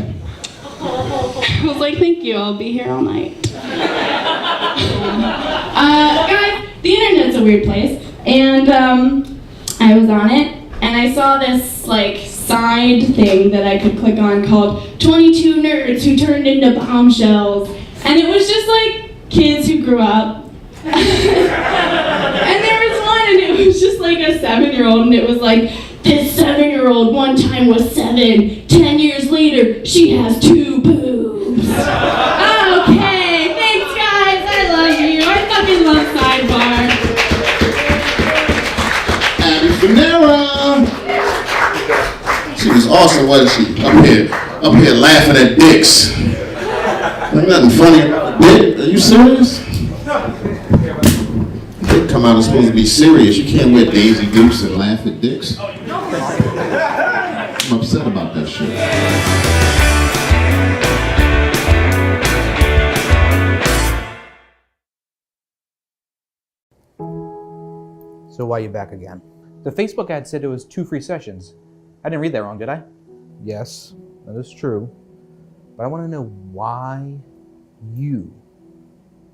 I was like, thank you, I'll be here all night. Guys, the internet's a weird place, and I was on it, and I saw this like side thing that I could click on called 22 Nerds Who Turned Into Bombshells, and it was just like kids who grew up. And there was one, and it was just like a 7-year-old, and it was like, this 7-year-old one time was 7. 10 years later, she has 2 boobs. Okay, thanks guys. I love you. I fucking love Sidebar. Abby Fanera. She was awesome, wasn't she? Up here laughing at dicks. Ain't nothing funny about a dick. Are you serious? Dick come out and supposed to be serious. You can't wear Daisy Dukes and laugh at dicks. I'm upset about that shit. So why are you back again? The Facebook ad said it was 2 free sessions. I didn't read that wrong, did I? Yes, that is true. But I want to know why you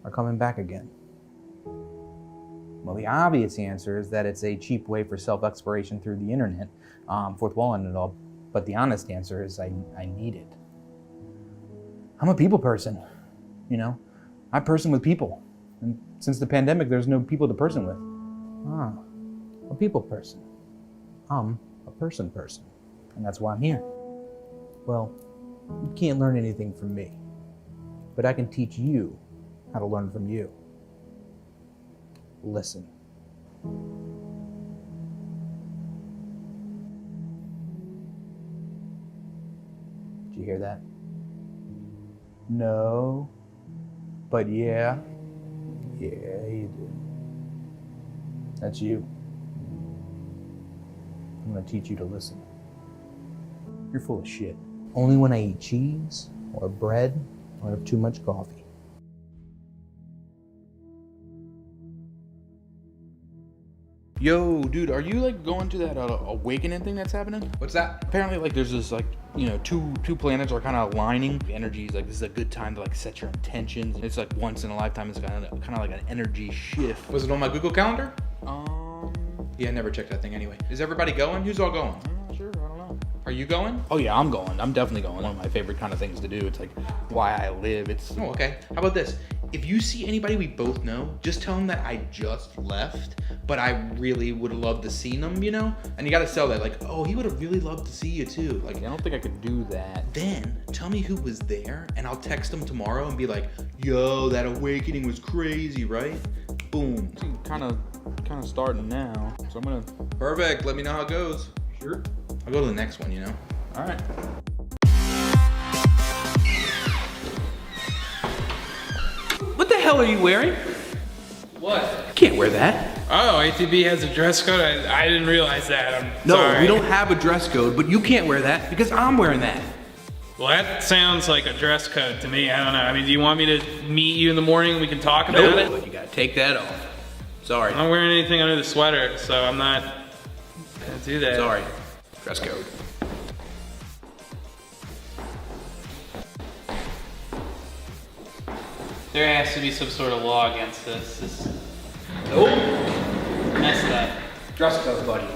are coming back again. Well, the obvious answer is that it's a cheap way for self-exploration through the internet, fourth wall and it all. But the honest answer is I need it. I'm a people person, you know? I person with people. And since the pandemic, there's no people to person with. A people person. I'm a person. And that's why I'm here. Well, you can't learn anything from me, but I can teach you how to learn from you. Listen. Did you hear that? No, but yeah. Yeah, you did. That's you. I'm gonna teach you to listen. You're full of shit. Only when I eat cheese, or bread, or have too much coffee. Yo, dude, are you like going to that awakening thing that's happening? What's that? Apparently, like, there's this like, you know, two planets are kind of aligning. The energy is like, this is a good time to like set your intentions. It's like once in a lifetime. It's kind of like an energy shift. Was it on my Google Calendar? Yeah, I never checked that thing anyway. Is everybody going? Who's all going? I'm not sure. I don't know. Are you going? Oh yeah, I'm going. I'm definitely going. One of my favorite kind of things to do. It's like why I live. Oh, okay. How about this? If you see anybody we both know, just tell them that I just left, but I really would have loved to seen them, you know? And you gotta sell that, like, oh, he would have really loved to see you too. Like, I don't think I could do that. Then tell me who was there, and I'll text them tomorrow and be like, yo, that awakening was crazy, right? Boom. Kind of starting now, so I'm gonna. Perfect. Let me know how it goes. Sure. I'll go to the next one, you know? All right. What the hell are you wearing? What? Can't wear that. Oh, ATB has a dress code? I didn't realize that. I'm No, sorry. we don't have a dress code, but you can't wear that because I'm wearing that. Well, that sounds like a dress code to me. I don't know. I mean, do you want me to meet you in the morning and we can talk about it? But you gotta take that off. Sorry. I'm not wearing anything under the sweater, so I'm not gonna do that. Sorry. Dress code. There has to be some sort of law against this. Nope. Messed up. Dress code, buddy.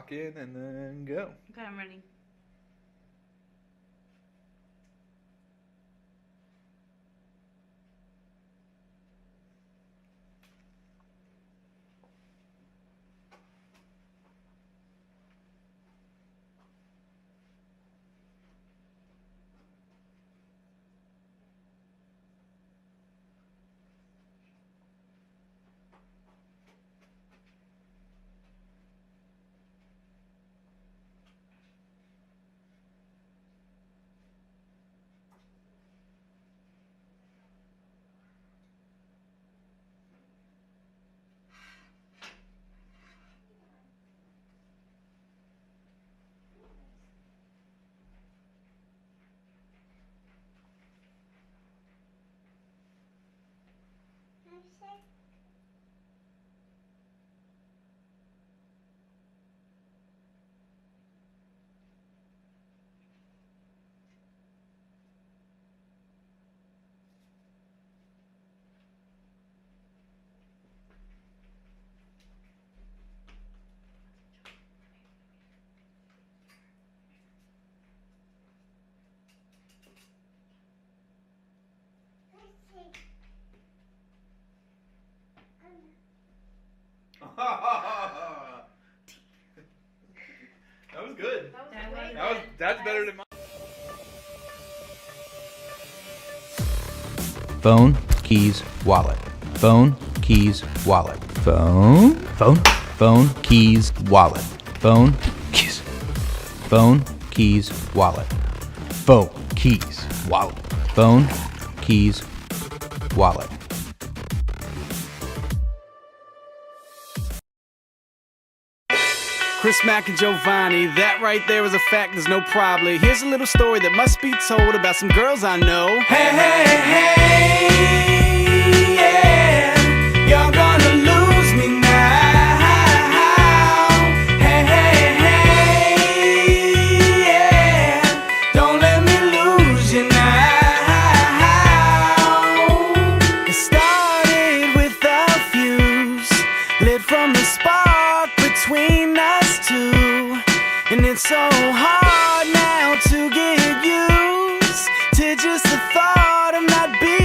lock in, and then go. Okay, I'm ready. That was good. That's better than mine. Phone, keys, wallet. Phone, keys, wallet. Phone, keys, wallet. Phone, keys. Phone, keys, wallet. Phone, keys, wallet. Phone, keys, wallet. Chris Mack and Giovanni, that right there is a fact, there's no problem. Here's a little story that must be told about some girls I know. Hey, hey, hey, yeah, you're gonna lose me now. Hey, hey, hey, yeah, don't let me lose you now. It started with a fuse, lit from the spark between us two, and it's so hard now to get used to just the thought of not being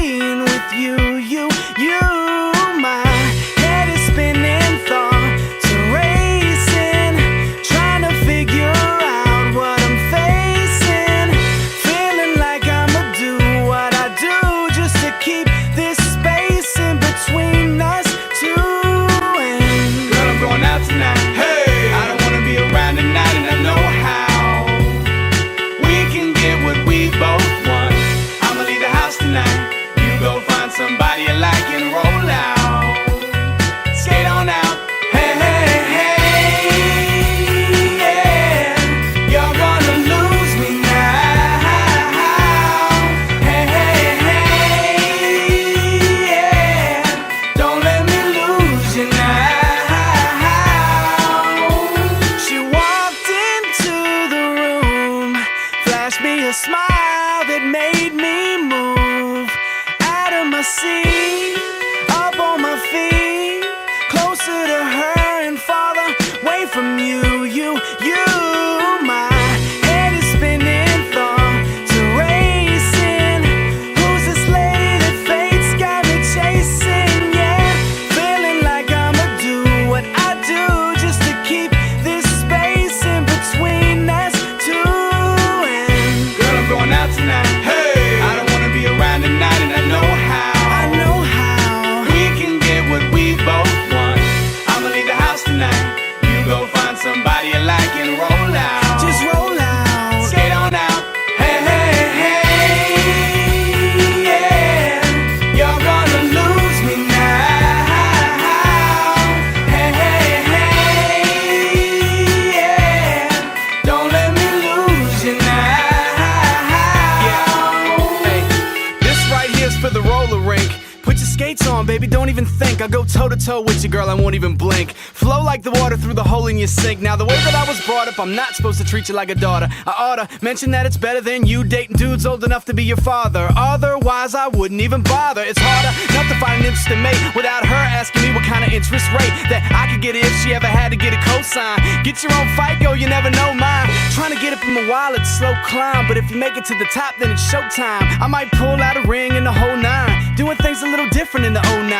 skates on, baby, don't even think. I'll go toe to toe with you, girl, I won't even blink. Flow like the water through the hole in your sink. Now the way that I was brought up, I'm not supposed to treat you like a daughter. I oughta mention that it's better than you dating dudes old enough to be your father. Otherwise I wouldn't even bother. It's harder not to find an interesting mate without her asking me what kind of interest rate that I could get if she ever had to get a cosign. Get your own fight, go, you never know mine. Trying to get it from a while, it's slow climb, but if you make it to the top, then it's showtime. I might pull out a ring and the whole nine, doing things a little different in the 09.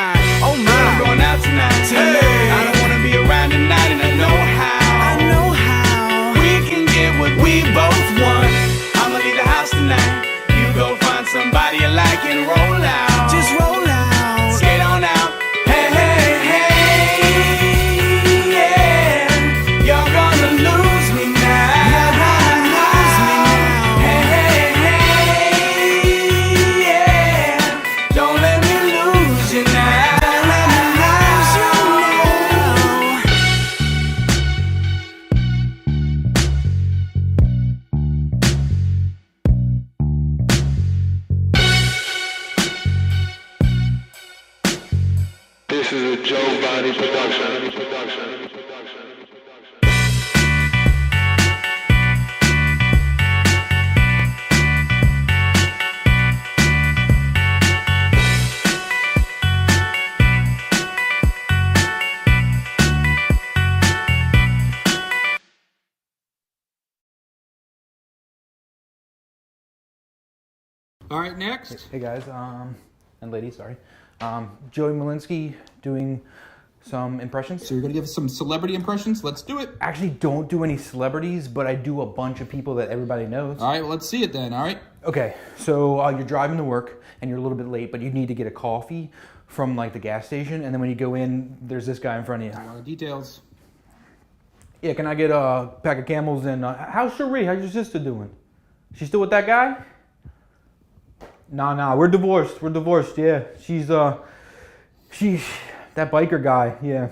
Oh my, I'm going out tonight. Hey. I don't wanna be around tonight, and I know how. I know how we can get what we both want. I'ma leave the house tonight. You go find somebody you like and roll out. Just roll out. Skate on out. Hey, hey, hey, yeah. You're gonna lose me now. You're gonna lose me now. Hey, hey, hey, yeah. Don't let me lose you now. Don't let me lose you This is a Joe Body production. All right, next. Hey guys, and ladies, sorry. Joey Malinsky doing some impressions. So you're gonna give us some celebrity impressions? Let's do it. Actually, don't do any celebrities, but I do a bunch of people that everybody knows. All right, well, let's see it then, all right? Okay, so you're driving to work and you're a little bit late, but you need to get a coffee from like the gas station, and then when you go in, there's this guy in front of you. A lot of details. Yeah, can I get a pack of Camels and how's Cherie? How's your sister doing? She still with that guy? Nah, we're divorced. We're divorced, yeah. She's that biker guy, yeah.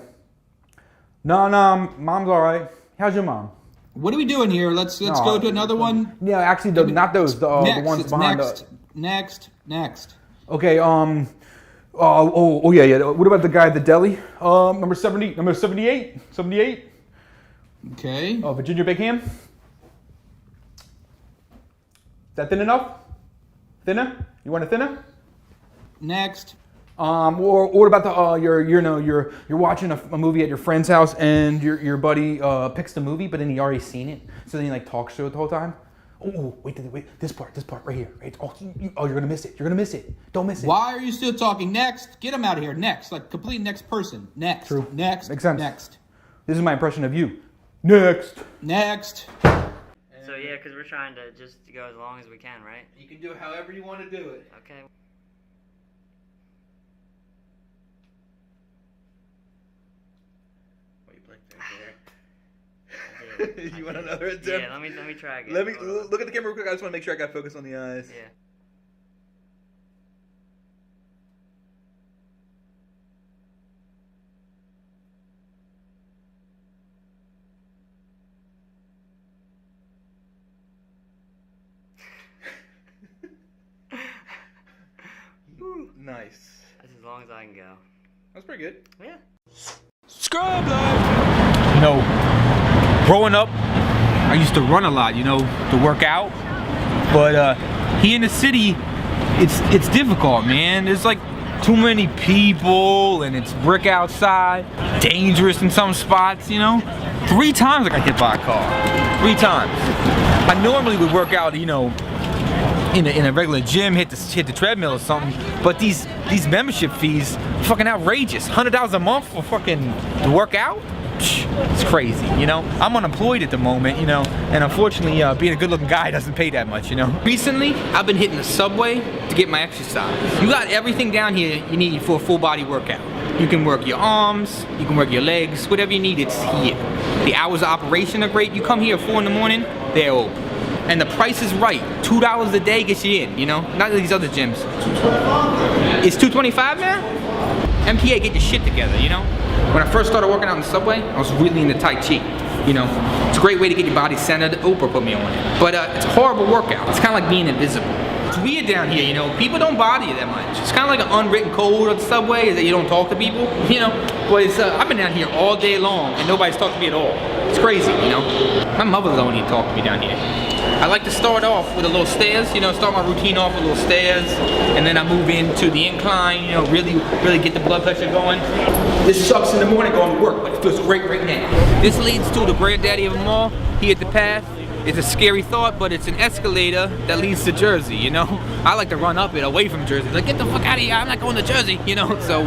No, mom's all right. How's your mom? What are we doing here? Let's go to another one. Yeah, actually, not those. The ones behind. Next. Okay. Yeah. What about the guy at the deli? Number 78. Okay. Virginia Beckham. Is that thin enough? Thinner? You want it thinner? Next. Or what about the you're watching a movie at your friend's house and your buddy picks the movie, but then he already seen it, so then he like talks through it the whole time. Oh, wait, this part right here. Right? You're gonna miss it. You're gonna miss it. Don't miss it. Why are you still talking? Next. Get him out of here. Next. Like complete next person. Next. True. Next. Makes sense. Next. This is my impression of you. Next. So yeah, because we're trying to just go as long as we can, right? You can do it however you want to do it. Okay. You want another attempt? Yeah, let me try again. Let me look at the camera real quick. I just want to make sure I got focus on the eyes. Yeah. Nice. That's as long as I can go. That's pretty good. Yeah. Scrub life. You know, growing up, I used to run a lot, to work out. But here in the city, it's difficult, man. There's like too many people, and it's brick outside. Dangerous in some spots, 3 times I got hit by a car. 3 times. I normally would work out, in a regular gym, hit the treadmill or something, but these membership fees fucking outrageous. $100 a month for fucking to work out? It's crazy, I'm unemployed at the moment, and unfortunately being a good looking guy doesn't pay that much, Recently, I've been hitting the subway to get my exercise. You got everything down here you need for a full body workout. You can work your arms, you can work your legs, whatever you need, it's here. The hours of operation are great. You come here at 4 in the morning, they're open. And the price is right. $2 a day gets you in, Not these other gyms. It's $2.25 now? MPA, get your shit together, When I first started working out in the subway, I was really into Tai Chi, It's a great way to get your body centered. Oprah put me on it. But it's a horrible workout. It's kind of like being invisible. It's weird down here, you know. People don't bother you that much. It's kind of like an unwritten code of the subway is that you don't talk to people, you know. But it's, I've been down here all day long and nobody's talked to me at all. It's crazy, you know. My mother don't even talk to me down here. I like to start off with a little stairs, you know, start my routine off with little stairs, and then I move into the incline, you know, really get the blood pressure going. This sucks in the morning going to work, but it feels great right now. This leads to the granddaddy of them all. He hit the path. It's a scary thought, but it's an escalator that leads to Jersey, you know? I like to run up it away from Jersey. Like, get the fuck out of here, I'm not going to Jersey, you know? So,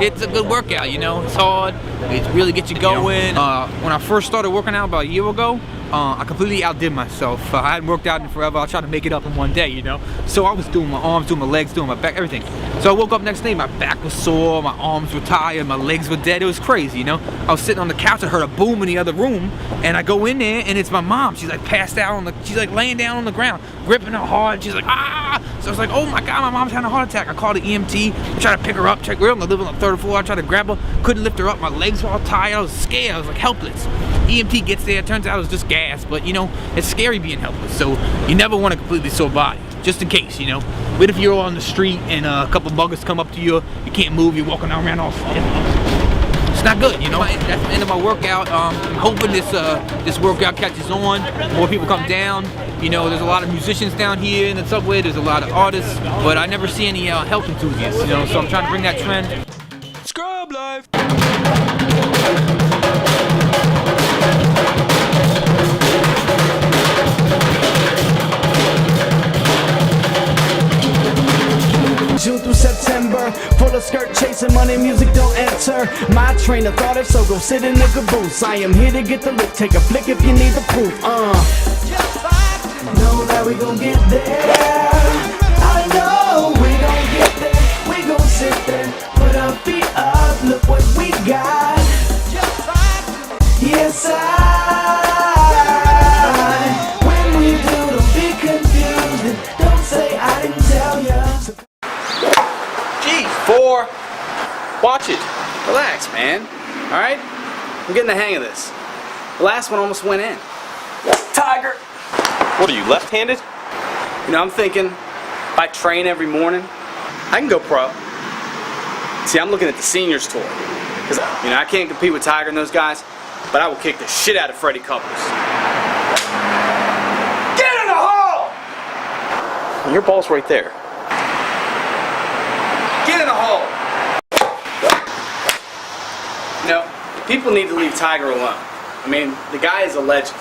it's a good workout, you know? It's hard, it really gets you going. When I first started working out about a year ago, I completely outdid myself. I hadn't worked out in forever. I tried to make it up in one day, you know? So I was doing my arms, doing my legs, doing my back, everything. So I woke up next day, my back was sore, my arms were tired, my legs were dead. It was crazy, you know? I was sitting on the couch, I heard a boom in the other room, and I go in there, and it's my mom. She's like passed out on the, she's like laying down on the ground, gripping her hard. She's like, ah! So I was like, oh my God, my mom's having a heart attack. I called the EMT, tried to pick her up, we're on the living on the third floor. I tried to grab her, couldn't lift her up. My legs were all tired. I was scared. I was like helpless. EMT gets there, turns out it was just gas, but you know, it's scary being helpless. So you never want a completely sore body, just in case, you know. What if you're on the street and a couple buggers come up to you, you can't move, you're walking around all it's not good, you know. That's the end of my workout. I'm hoping this workout catches on, more people come down. You know, there's a lot of musicians down here in the subway, there's a lot of artists, but I never see any health enthusiasts, you know, so I'm trying to bring that trend. Scrub life! June through September, full of skirt chasing money, music don't enter my train of thought. If so, go sit in the caboose. I am here to get the look, take a flick if you need the proof. Know that we gon' get there. I know we gon' get there. We gon' sit there, put our feet up, look what we got. Yes, when we do, don't be confused and don't say I didn't tell ya. G4, watch it. Relax, man. All right? I'm getting the hang of this. The last one almost went in. Tiger! What are you, left-handed? You know, I'm thinking, if I train every morning, I can go pro. See, I'm looking at the seniors tour. Because, you know, I can't compete with Tiger and those guys, but I will kick the shit out of Freddie Couples. Get in the hole! Your ball's right there. Get in the hole! You know, people need to leave Tiger alone. I mean, the guy is a legend.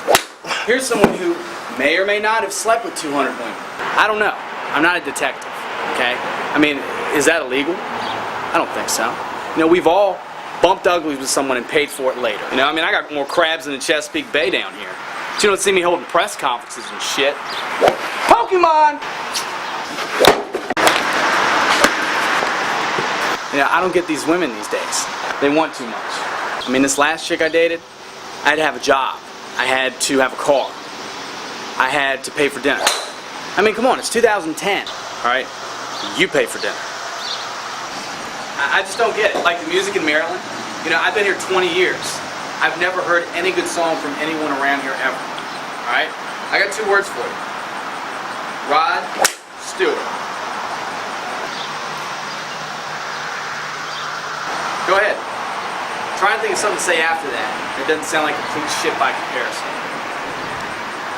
Here's someone who may or may not have slept with 200 women. I don't know. I'm not a detective, okay? I mean, is that illegal? I don't think so. You know, we've all bumped uglies with someone and paid for it later. You know, I mean, I got more crabs than the Chesapeake Bay down here. But you don't see me holding press conferences and shit. Pokemon! You know, I don't get these women these days. They want too much. I mean, this last chick I dated, I had to have a job. I had to have a car. I had to pay for dinner. I mean, come on, it's 2010, all right? You pay for dinner. I just don't get it. Like the music in Maryland, you know, I've been here 20 years. I've never heard any good song from anyone around here ever, all right? I got 2 words for you. Rod Stewart. Go ahead. Try and think of something to say after that. It doesn't sound like complete shit by comparison.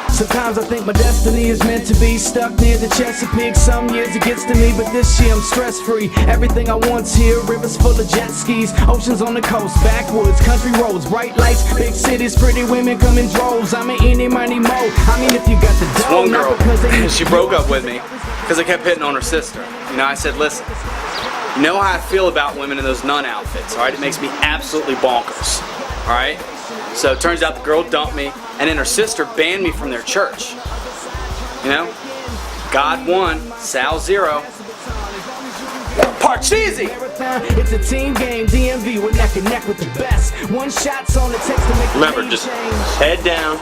Sometimes I think my destiny is meant to be stuck near the Chesapeake. Some years it gets to me, but this year I'm stress-free. Everything I want's here, rivers full of jet skis, oceans on the coast, backwoods, country roads, bright lights, big cities, pretty women come in droves. I'm an eeny, miny, mo. I mean, if you got the dough, One girl, not because they she broke up with me because I kept hitting on her sister. You know, I said, listen, you know how I feel about women in those nun outfits, all right? It makes me absolutely bonkers, all right? So it turns out the girl dumped me, and then her sister banned me from their church. You know? God 1, Sal 0. Parcheesi! It's a team game, DMV, we're neck and neck with the best. One shot's on it takes to make. Remember, just head down,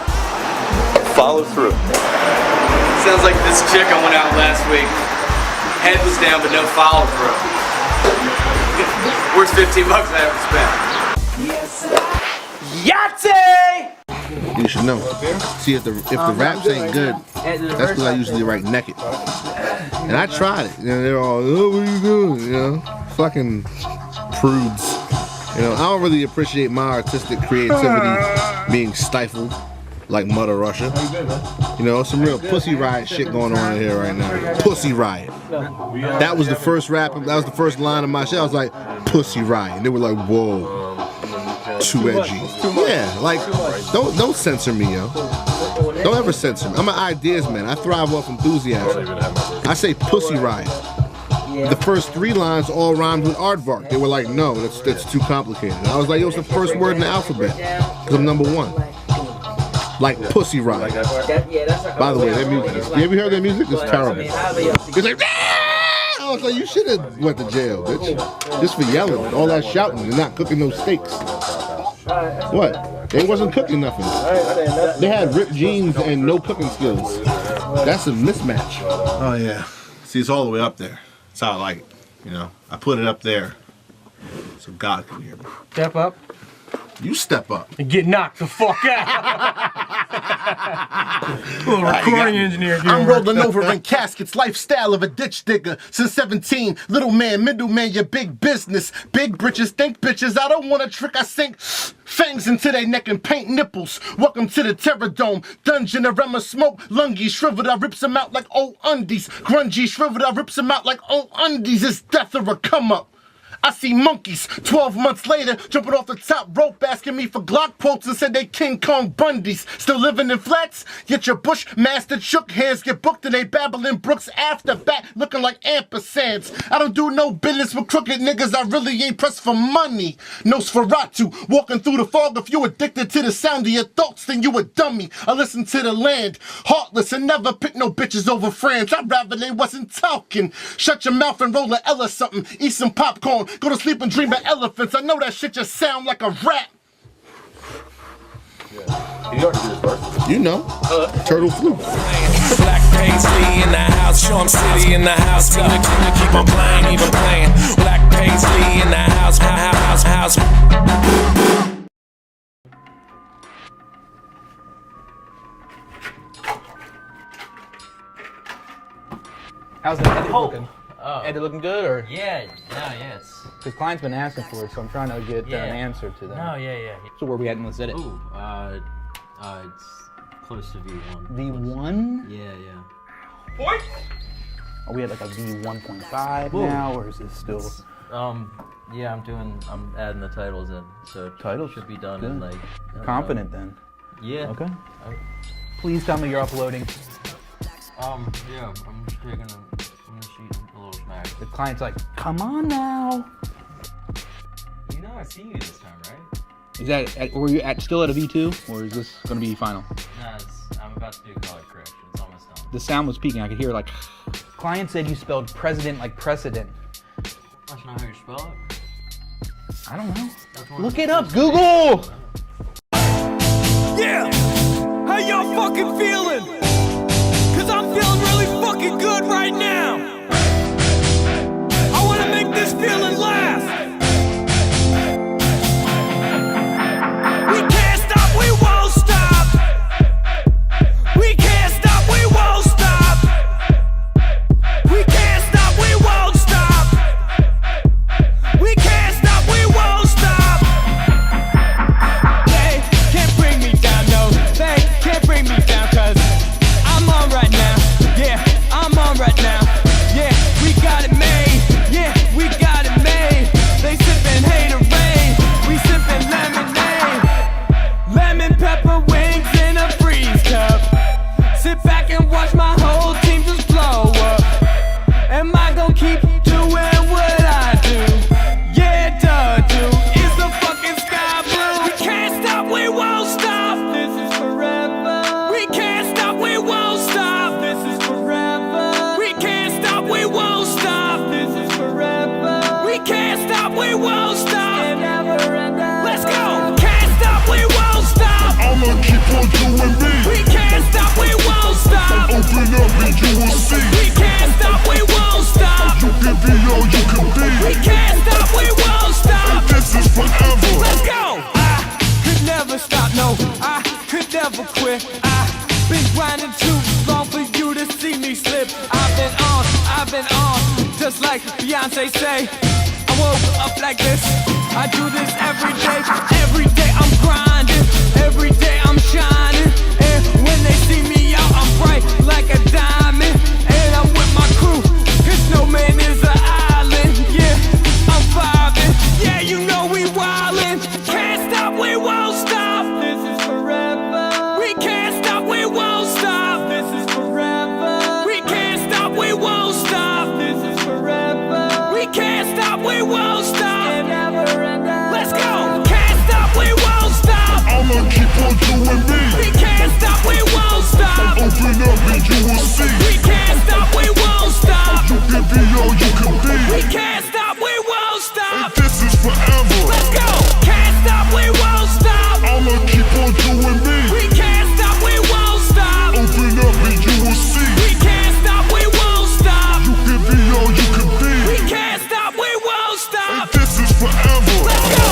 follow through. Sounds like this chick I went out last week. Head was down, but no follow through. Where's $15 I haven't spent? Yahtzee! You should know. See, if the raps ain't good, that's because I usually write naked. And I tried it. You know, they're all, oh, what are you doing? You know, fucking prudes. You know, I don't really appreciate my artistic creativity being stifled like Mother Russia. You know, some real Pussy Riot shit going on in here right now. Pussy Riot. That was the first rap, that was the first line of my shit. I was like, Pussy Riot. And they were like, whoa, too edgy. Yeah, like, don't censor me, yo. Don't ever censor me. I'm an ideas man. I thrive off enthusiasm. I say Pussy Riot. The first 3 lines all rhymed with aardvark. They were like, no, that's too complicated. And I was like, yo, it's the first word in the alphabet. Because I'm number 1. Like Pussy Riot. By the way, their music, you ever heard their music? It's terrible. It's like, ah! I was like, you should have went to jail, bitch. Just for yelling, all that shouting and not cooking those steaks. What? They wasn't cooking nothing. They had ripped jeans and no cooking skills. That's a mismatch. Oh yeah. See, it's all the way up there. That's how I like it. You know, I put it up there so God can hear me. Step up. You step up. And get knocked the fuck out. Little recording engineer. I'm rolling over in caskets, lifestyle of a ditch digger. Since 17, little man, middleman, your big business. Big britches, think bitches, I don't want a trick, I sink fangs into their neck and paint nipples. Welcome to the Terror Dome. Dungeon, a realm of smoke. Lungy, shriveled, I rips them out like old undies. Grungy, shriveled, I rips them out like old undies. It's death or a come up. I see monkeys 12 months later jumping off the top rope asking me for Glock quotes and said they King Kong Bundys. Still living in flats? Yet your Bushmaster shook hands get booked and they babbling Brooks after bat looking like ampersands. I don't do no business with crooked niggas. I really ain't pressed for money. Nosferatu walking through the fog. If you addicted to the sound of your thoughts, then you a dummy. I listen to the land, heartless and never pick no bitches over friends. I'd rather they wasn't talking. Shut your mouth and roll a L or something. Eat some popcorn. Go to sleep and dream of elephants. I know that shit just sound like a rap. You know, Turtle Flu. Black Paisley in the house, Charm City in the house. Gonna keep on playing, even playing. Black Paisley in the house, house. How's the edit looking? Oh. Edit looking good, or? Yeah, it's... Because client's been asking for it, so I'm trying to get an answer to that. No, yeah. So where we at in this edit? Ooh, it's close to V1. V1? Yeah. What? Are we at like a V1.5 now, or is this still? Yeah, I'm adding the titles in, so titles should be done in like. Confident then. Yeah. Okay. Please tell me you're uploading. Yeah, I'm just taking I'm gonna shoot a little smack. The client's like, come on now. You know I see you this time, right? Is that, were you still at a V2, or is this gonna be final? Nah, I'm about to do color correction, it's almost done. The sound was peaking, I could hear like, client said you spelled president like precedent. That's not how you spell it? I don't know. Look it up, Google! Yeah! How y'all fucking feeling? Cause I'm feeling really fucking good right now. I wanna make this feeling last. We can't stop, we won't stop. We can't stop, we won't stop. We can't stop, we won't stop. We can't stop, we won't stop. They can't bring me down, no. They can't bring me down, cause I'm on right now. Yeah, I'm on right now. Yeah, we got it made. Yeah, we got it made. They sippin' haterade. We sippin' lemonade. Lemon pepper wings in a freeze cup. Sit back and watch my whole team just blow up. Am I gon' keep doing what I do? Yeah, duh, do. It's the fucking sky blue. We can't stop, we won't stop. This is forever. We can't stop, we won't stop. This is forever. We can't stop, we won't stop. This is forever. We can't stop, we won't stop. Let's go. Can't stop, we won't stop. I'ma keep on doing me. We can't stop, we won't stop. Open up and you will see. We can't stop, we won't stop. You can be all you can be. We can't stop, we won't stop. And this is forever. Let's go. I could could never stop, no, I could never quit. I've been grinding too long for you to see me slip. I've been on, just like Beyonce say. I woke up like this, I do this every day I'm grinding, every day I'm shining. And when they see me out, I'm bright like a diamond. And I'm with my crew, cause no man is an island. Yeah, I'm vibing, yeah, you know we wildin'. Can't stop, we won't stop, this is forever. We can't stop, we won't stop, this is forever. We can't stop, we won't stop, this is forever. We can't stop, we won't stop. Let's go! Can't stop, we won't stop. I'ma keep on doing me. We can't stop, we won't stop. Open up and you will see. We can't stop, we won't stop. You can be all you can be. We can't stop, we won't stop. And this is forever. Let's go! Can't stop, we won't stop. I'ma keep on doing me. We can't stop, we won't stop. Open up and you will see. We can't stop, we won't stop. You can be all you can be. We can't stop, we won't stop. And this is forever. Let's go!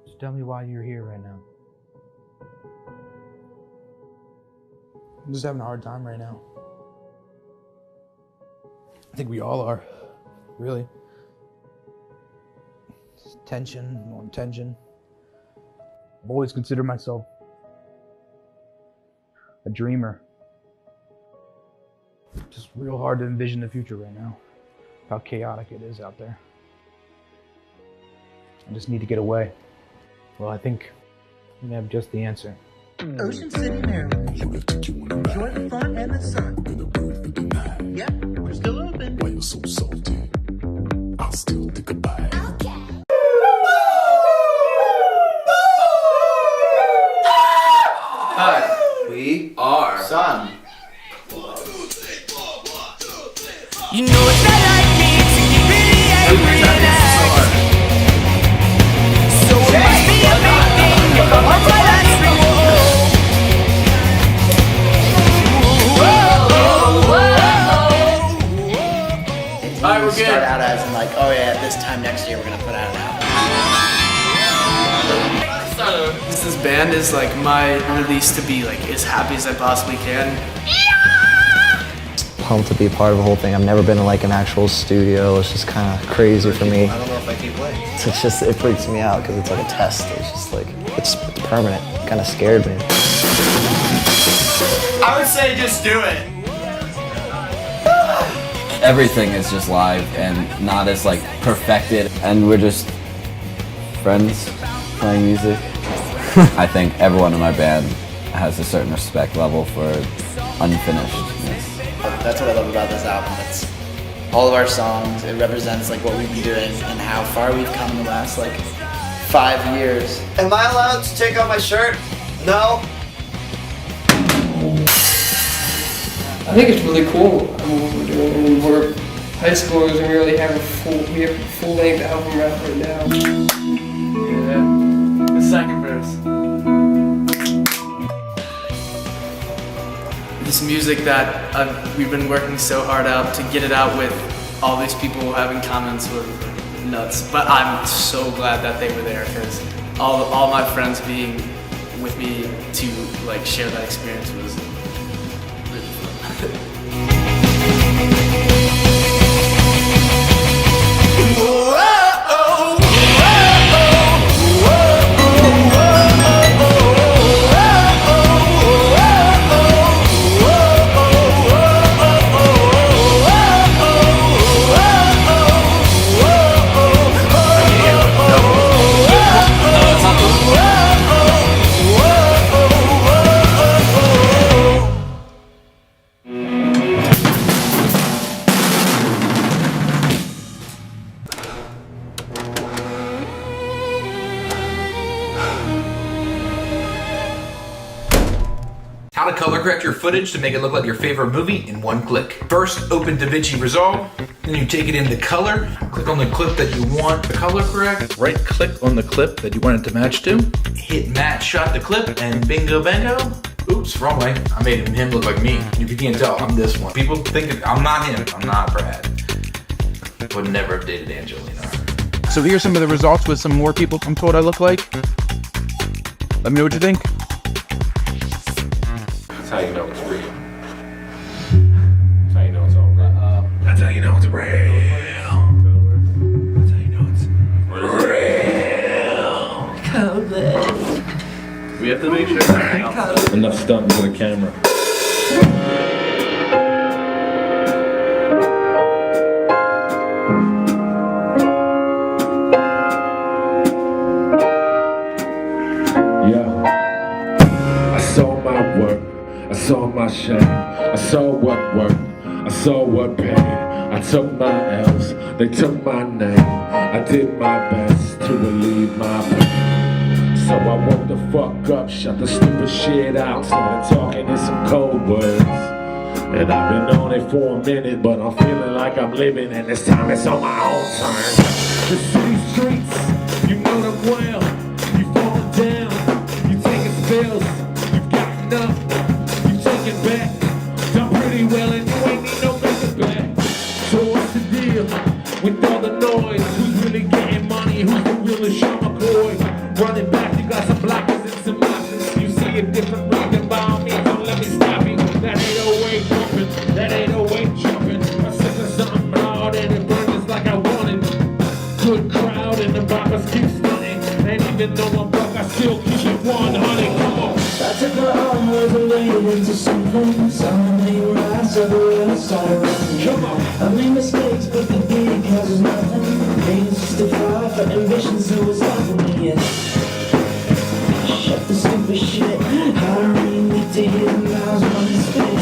Just tell me why you're here right now. I'm just having a hard time right now. I think we all are, really. It's tension, more tension. I've always considered myself a dreamer. Just real hard to envision the future right now. How chaotic it is out there. I just need to get away. Well, I think I have just the answer. Ocean City, Maryland. Enjoy the fun and the sun. Yep, we're still open. Why you so salty? I'll still think about it. Hi, we are Sun. You know it's not like me to get really angry and act. So it must be a big thing if I want my last ring. Alright, we're good. Start out as in like, oh yeah, this time next year we're gonna put out an album. This band is like my release to be like as happy as I possibly can. Pumped to be part of the whole thing. I've never been in like an actual studio. It's just kind of crazy for me. I don't know if I keep playing. It's just, it freaks me out because it's like a test. It's just like, it's permanent. It kind of scared me. I would say just do it. Everything is just live and not as like perfected, and we're just friends playing music. I think everyone in my band has a certain respect level for unfinishedness. That's what I love about this album. It's all of our songs. It represents like what we've been doing and how far we've come in the last like 5 years. Am I allowed to take off my shirt? No? I think it's really cool what we're doing. I mean, we're high schoolers and we really have a full-length album out right now. Yeah, the second verse. This music that we've been working so hard out to get it out with all these people having comments was nuts. But I'm so glad that they were there because all my friends being with me to like share that experience was really fun. How to color correct your footage to make it look like your favorite movie in one click. First, open DaVinci Resolve, then you take it into color, click on the clip that you want to color correct, right click on the clip that you want it to match to, hit match shot the clip, and bingo bango, Oops, wrong way. I made him look like me. If you can't tell, I'm this one. People think I'm not him. I'm not Brad. Would never have dated Angelina. So here's some of the results with some more people I'm told I look like. Let me know what you think. That's how you know it's real. That's how you know it's all real. That's how you know it's real. That's how you know it's real. We have to make sure enough stunt for the camera. I saw my work, I saw my shame, I saw what worked, I saw what paid. I took my L's, they took my name. I did my best to relieve my pain. So I woke the fuck up, shut the stupid shit out, started talking in some cold words. And I've been on it for a minute, but I'm feeling like I'm living, and this time it's on my own turn. The city streets, you know them well. You falling down, you taking spills, you've gotten up, you taking back. Done pretty well, and you ain't need no making back. So what's the deal with all the noise? Who's really getting money? Who's the realest Sean McCoy? Running back, you got some blockers and some options. You see a different reason by me, don't let me stop you. That 808 jumping, that 808 jumping. I said there's something loud and it burns just like I wanted. Good crowd and the boppers keep stunning. And even though I'm broke, I still keep it 100. Come on. I took my arms and made it into something. Something right, so the world started running. Come on. I made mistakes, but the big cause was nothing. Things justify for ambition, so it's nothing me yet. Shut the stupid shit. I don't really need to hear the miles on the spit.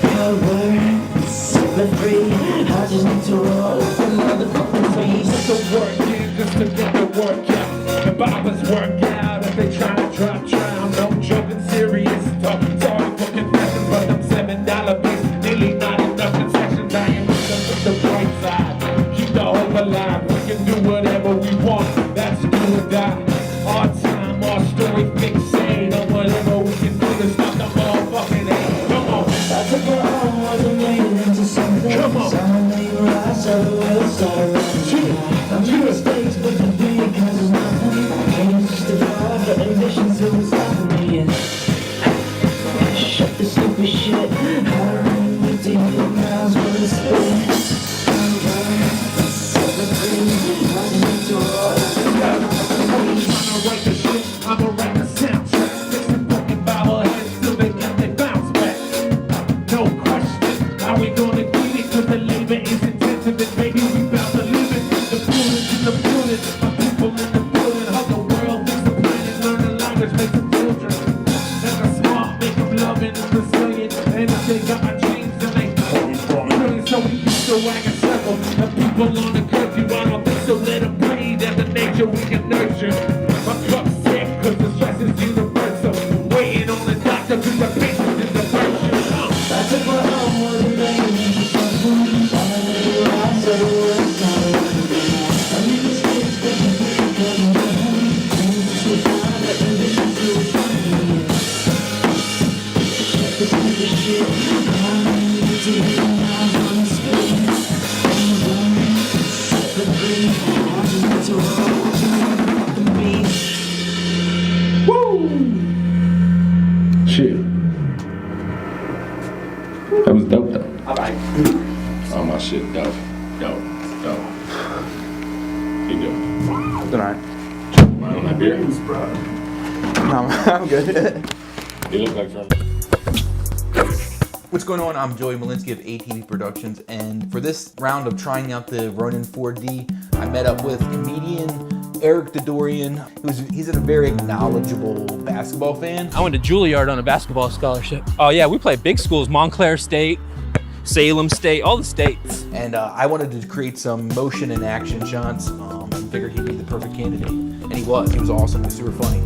Hard work, set me free. I just need to roll with the motherfucking beast. Put the work in just to get the work out. The boppers work out if they try to drop trial. No joking, serious talk. Sorry for confessing, but them $7 bills nearly not enough concessions. I am with the bright side. Keep the hope alive. We can do whatever we want. That's do or die. Our time, our story fixate on whatever we can do to stop the motherfucking hate. Come on. I took my arms and made it into something. Come on. Something right, so the world started running. I made mistakes, but the big cause was nothing. Things justify for ambition, so it's nothing me yet. Shut the stupid shit. I don't really need to hear the miles on the spit. Set me free. I just need to roll. I'ma write the shit, I'ma write the soundtrack. Fix the fucking bobbleheads till they get their bounce back. No question, how we gonna get it? Cause the labor is intensive and baby we bout to live it. The bullets in the bullet, my people in the building. How the world fix the planet, learn the language, make them children. Make them smart, make them loving and resilient. And if they got my dreams, then they brilliant. So we used to wag and circle. The people on the curfew, I don't think so, let them breathe. And the nature we can nurture. My cup's sick, cause the stress is universal. Waiting on the doctor, cause the patient's in the version. I took my arms and made it into something. Something right, so the world started running. I made mistakes, but the big cause was nothing. Things justify for ambition, so it's nothing me yet. Shut the stupid shit. I don't really need to hear the miles on the spit. Set me free. I just need to roll with the motherfucking beast. Woo! Shit. That was dope though. Alright. All my shit dope. Dope. You doing? Alright. Mine on that beer? I'm good. You look like from. What's going on? I'm Joey Malinsky of ATB Productions, and for this round of trying out the Ronin 4D, I met up with comedian Eric Dodorian. He's a very knowledgeable basketball fan. I went to Juilliard on a basketball scholarship. Oh yeah, we played big schools, Montclair State, Salem State, all the states. And I wanted to create some motion and action shots. I figured he'd be the perfect candidate. And he was awesome, he was super funny.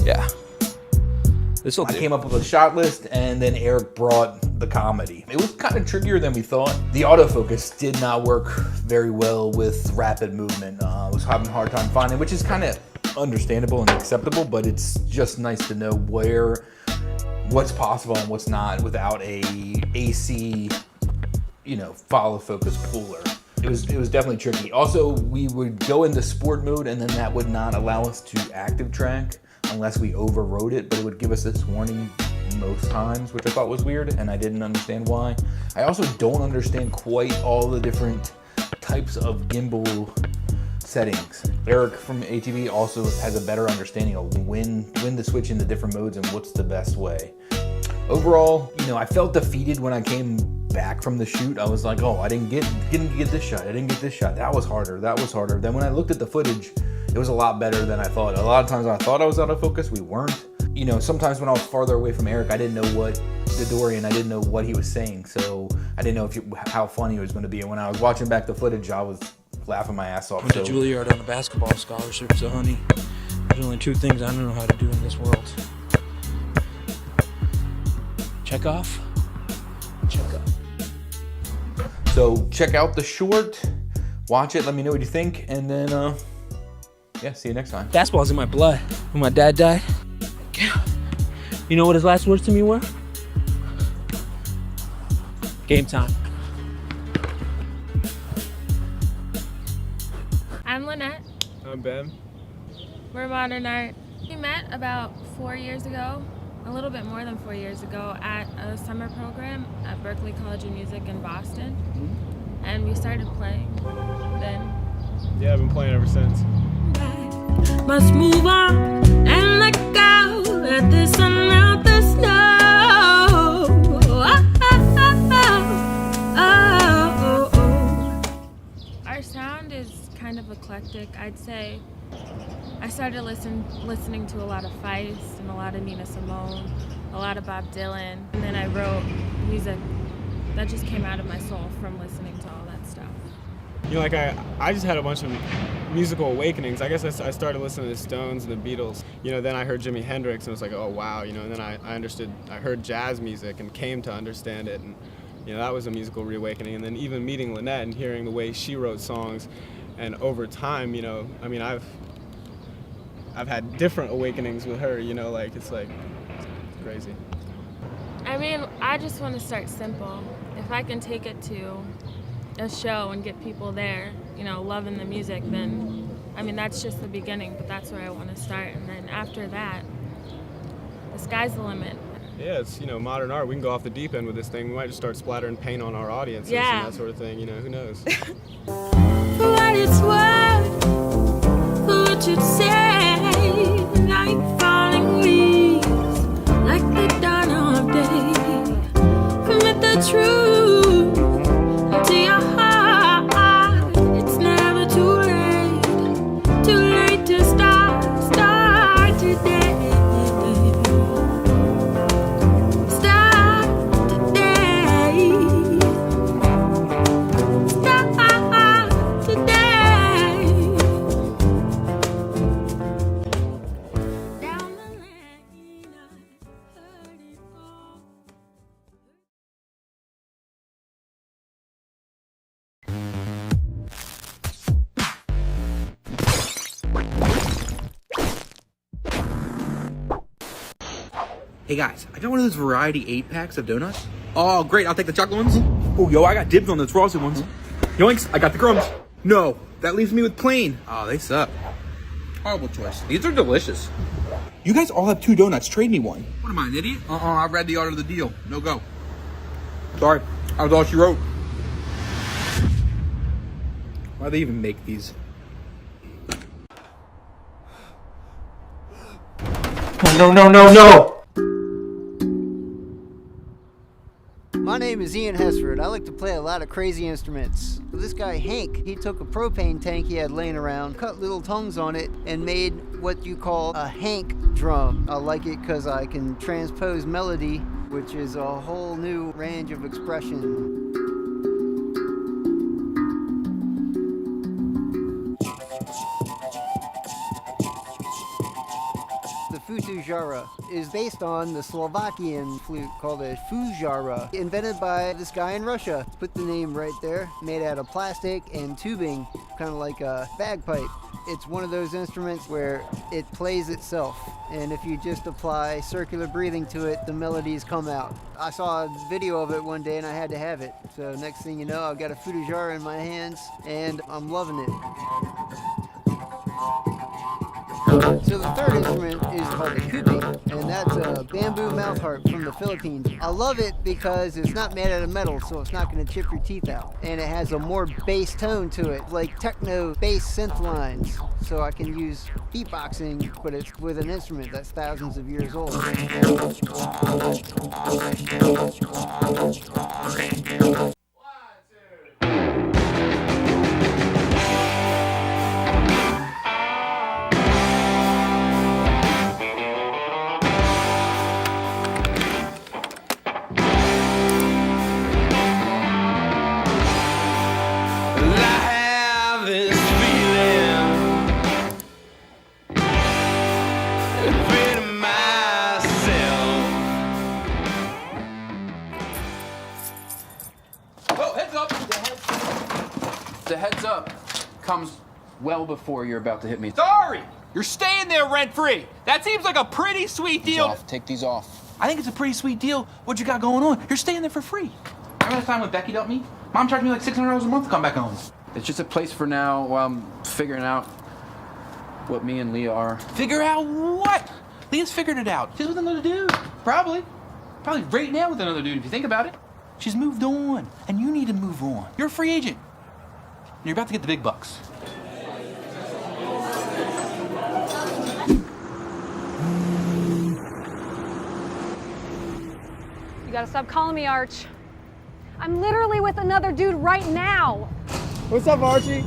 Yeah. I came up with a shot list, and then Eric brought the comedy. It was kind of trickier than we thought. The autofocus did not work very well with rapid movement. I was having a hard time finding, which is kind of understandable and acceptable, but it's just nice to know where what's possible and what's not without a AC, you know, follow focus puller. It was definitely tricky. Also, we would go into sport mode and then that would not allow us to active track unless we overrode it, but it would give us this warning most times, which I thought was weird and I didn't understand why. I also don't understand quite all the different types of gimbal settings. Eric from ATB also has a better understanding of when to switch into different modes and what's the best way. Overall, you know, I felt defeated when I came back from the shoot. I was like, oh, I didn't get this shot. I didn't get this shot. That was harder. That was harder. Then when I looked at the footage, it was a lot better than I thought. A lot of times I thought I was out of focus. We weren't. You know, sometimes when I was farther away from Eric, I didn't know what the Dorian, I didn't know what he was saying. So I didn't know how funny it was going to be. And when I was watching back the footage, I was laughing my ass off. I went to Juilliard on a basketball scholarship, so honey, there's only two things I don't know how to do in this world. Check off, check up. So check out the short, watch it, let me know what you think, and then, yeah, see you next time. Basketball's in my blood. When my dad died, you know what his last words to me were? Game time. I'm Lynette. I'm Ben. We're Modern Art. We met about 4 years ago, a little bit more than 4 years ago, at a summer program at Berklee College of Music in Boston. And we started playing then. Yeah, I've been playing ever since. Must move on and let go. Let the sun melt the snow. Our sound is kind of eclectic, I'd say. I started listening to a lot of Feist and a lot of Nina Simone, a lot of Bob Dylan, and then I wrote music that just came out of my soul from listening to all that stuff. You know, like I just had a bunch of musical awakenings. I guess I started listening to the Stones and the Beatles. You know, then I heard Jimi Hendrix and was like, oh wow, you know, and then I heard jazz music and came to understand it, and you know, that was a musical reawakening. And then even meeting Lynette and hearing the way she wrote songs, and over time, you know, I mean, I've had different awakenings with her, you know, like it's crazy. I mean, I just want to start simple. If I can take it to a show and get people there, you know, loving the music, then, I mean, that's just the beginning, but that's where I want to start. And then after that, the sky's the limit. Yeah, it's, you know, modern art. We can go off the deep end with this thing. We might just start splattering paint on our audiences Yeah. and that sort of thing, you know, who knows? For what it's worth, for what you'd say, like falling leaves, like the dawn of day. Commit the truth to your heart. It's never too late to start today. Hey guys, I got one of those variety 8-packs of donuts. Oh, great, I'll take the chocolate ones. Oh, yo, I got dibs on those frosted ones. Yoinks, I got the crumbs. No, that leaves me with plain. Oh, they suck. Horrible choice. These are delicious. You guys all have 2 donuts. Trade me one. What am I, an idiot? I read the order of the deal. No go. Sorry, that was all she wrote. Why do they even make these? No! My name is Ian Hesford. I like to play a lot of crazy instruments. This guy Hank, he took a propane tank he had laying around, cut little tongues on it, and made what you call a Hank drum. I like it because I can transpose melody, which is a whole new range of expression. The Futu futujara is based on the Slovakian flute called a fujara, invented by this guy in Russia. Put the name right there, made out of plastic and tubing, kind of like a bagpipe. It's one of those instruments where it plays itself, and if you just apply circular breathing to it, the melodies come out. I saw a video of it one day and I had to have it. So next thing you know, I've got a futujara in my hands and I'm loving it. So the third instrument is called the kupi, and that's a bamboo mouth harp from the Philippines. I love it because it's not made out of metal, so it's not going to chip your teeth out. And it has a more bass tone to it, like techno bass synth lines. So I can use beatboxing, but it's with an instrument that's thousands of years old. The heads up comes well before you're about to hit me. Sorry! You're staying there rent-free. That seems like a pretty sweet deal. Take these off. I think it's a pretty sweet deal. What you got going on? You're staying there for free. Remember that time when Becky dumped me? Mom charged me like $600 a month to come back home. It's just a place for now while I'm figuring out what me and Leah are. Figure out what? Leah's figured it out. She's with another dude. Probably right now with another dude if you think about it. She's moved on, and you need to move on. You're a free agent. You're about to get the big bucks. You gotta stop calling me Arch. I'm literally with another dude right now. What's up, Archie?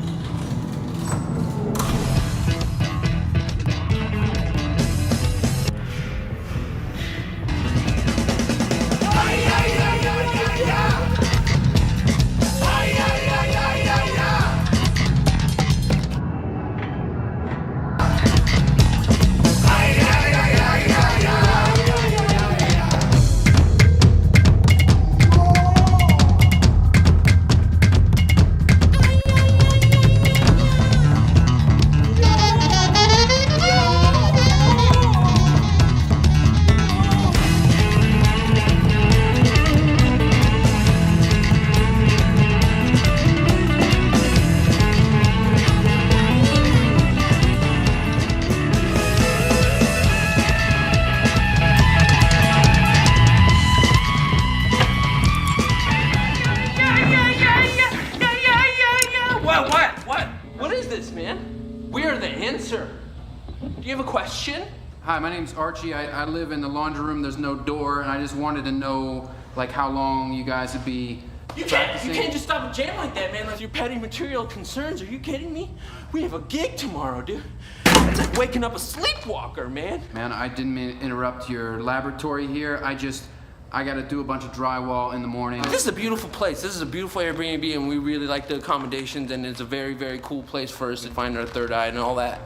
Hi, my name's Archie. I live in the laundry room. There's no door, and I just wanted to know, like, how long you guys would be practicing. You can't just stop a jam like that, man. Like your petty material concerns. Are you kidding me? We have a gig tomorrow, dude. It's like waking up a sleepwalker, man. Man, I didn't mean to interrupt your laboratory here. I gotta do a bunch of drywall in the morning. This is a beautiful place. This is a beautiful Airbnb, and we really like the accommodations, and it's a very, very cool place for us to find our third eye and all that.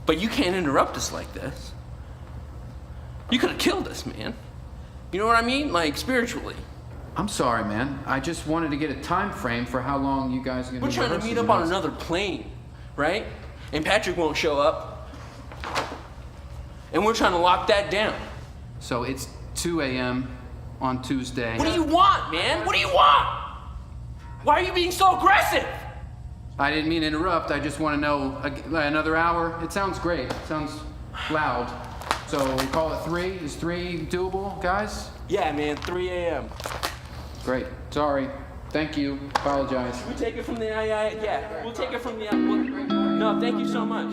But you can't interrupt us like this. You could have killed us, man. You know what I mean? Like, spiritually. I'm sorry, man. I just wanted to get a time frame for how long you guys are gonna We're trying to meet up on another plane, right? And Patrick won't show up. And we're trying to lock that down. So it's 2 a.m. on Tuesday. What do you want, man? What do you want? Why are you being so aggressive? I didn't mean to interrupt. I just want to know another hour. It sounds great. It sounds loud. So we call it 3. Is 3 doable, guys? Yeah, man, 3 a.m. Great. Sorry. Thank you. Apologize. Should we take it from the yeah, we'll take it from the no, thank you so much.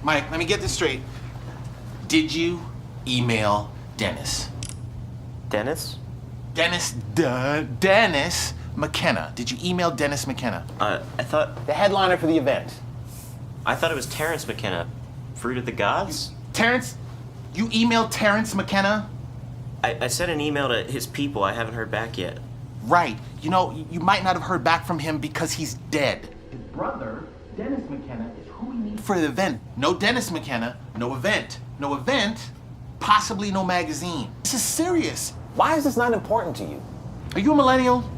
Mike, let me get this straight. Did you email Dennis? Dennis? Dennis McKenna. Did you email Dennis McKenna? I thought... The headliner for the event. I thought it was Terrence McKenna. Fruit of the Gods? Terrence? You emailed Terrence McKenna? I sent an email to his people. I haven't heard back yet. Right. You know, you might not have heard back from him because he's dead. His brother, Dennis McKenna, is who we need for the event. No Dennis McKenna, no event. No event, possibly no magazine. This is serious. Why is this not important to you? Are you a millennial?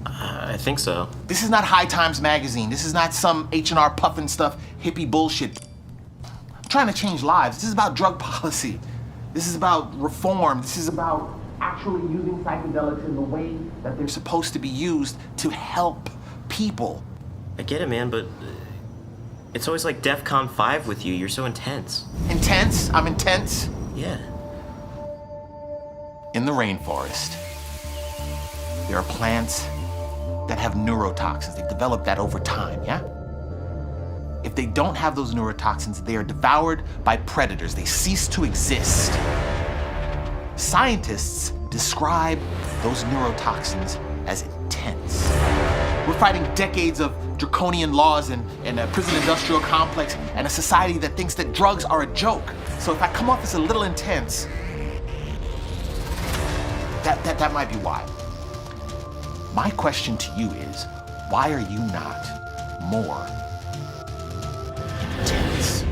I think so. This is not High Times magazine. This is not some H&R puffin stuff, hippie bullshit. I'm trying to change lives. This is about drug policy. This is about reform. This is about actually using psychedelics in the way that they're supposed to be used to help people. I get it, man, but it's always like DEFCON 5 with you. You're so intense. Intense? I'm intense? Yeah. In the rainforest, there are plants that have neurotoxins. They've developed that over time, yeah? If they don't have those neurotoxins, they are devoured by predators. They cease to exist. Scientists describe those neurotoxins as intense. We're fighting decades of draconian laws and a prison industrial complex and a society that thinks that drugs are a joke. So if I come off as a little intense, that might be why. My question to you is, why are you not more intense?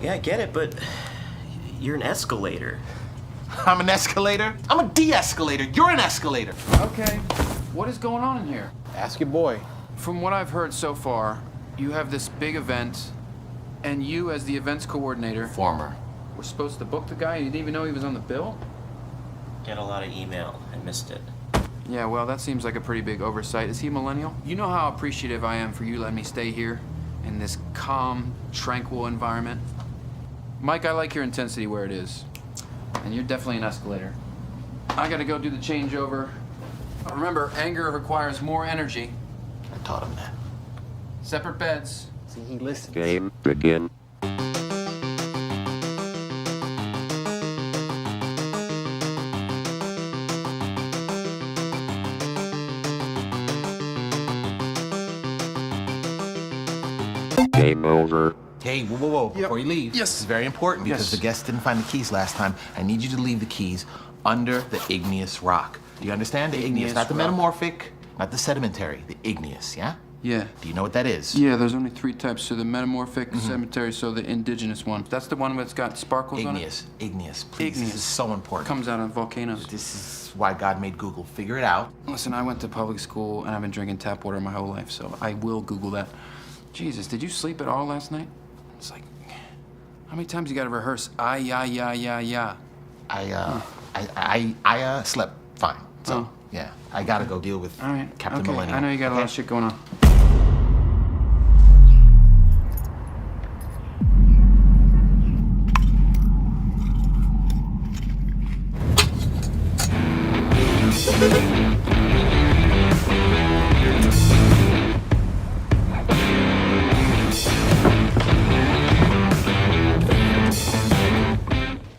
Yeah, I get it, but you're an escalator. I'm an escalator? I'm a de-escalator. You're an escalator. Okay, what is going on in here? Ask your boy. From what I've heard so far, you have this big event, and you, as the events coordinator, Former. were supposed to book the guy. You didn't even know he was on the bill? Get a lot of email. I missed it. Yeah, well, that seems like a pretty big oversight. Is he a millennial? You know how appreciative I am for you letting me stay here in this calm, tranquil environment? Mike, I like your intensity where it is. And you're definitely an escalator. I gotta go do the changeover. Remember, anger requires more energy. I taught him that. Separate beds. See, he listens. Game begin. Game over. Hey, whoa. Before you leave, this is very important because the guests didn't find the keys last time. I need you to leave the keys under the igneous rock. Do you understand? The igneous, not the metamorphic, not the sedimentary, the igneous, yeah? Yeah. Do you know what that is? Yeah, there's only 3 types. So the metamorphic, cemetery, so the indigenous one. That's the one that's got sparkles on it? Igneous, please. This is so important. Comes out of volcanoes. This is why God made Google. Figure it out. Listen, I went to public school and I've been drinking tap water my whole life, so I will Google that. Jesus, did you sleep at all last night? It's like, how many times you gotta rehearse? Yeah. I slept fine. So, yeah, I gotta go deal with Captain Millennium. I know you got a lot of shit going on.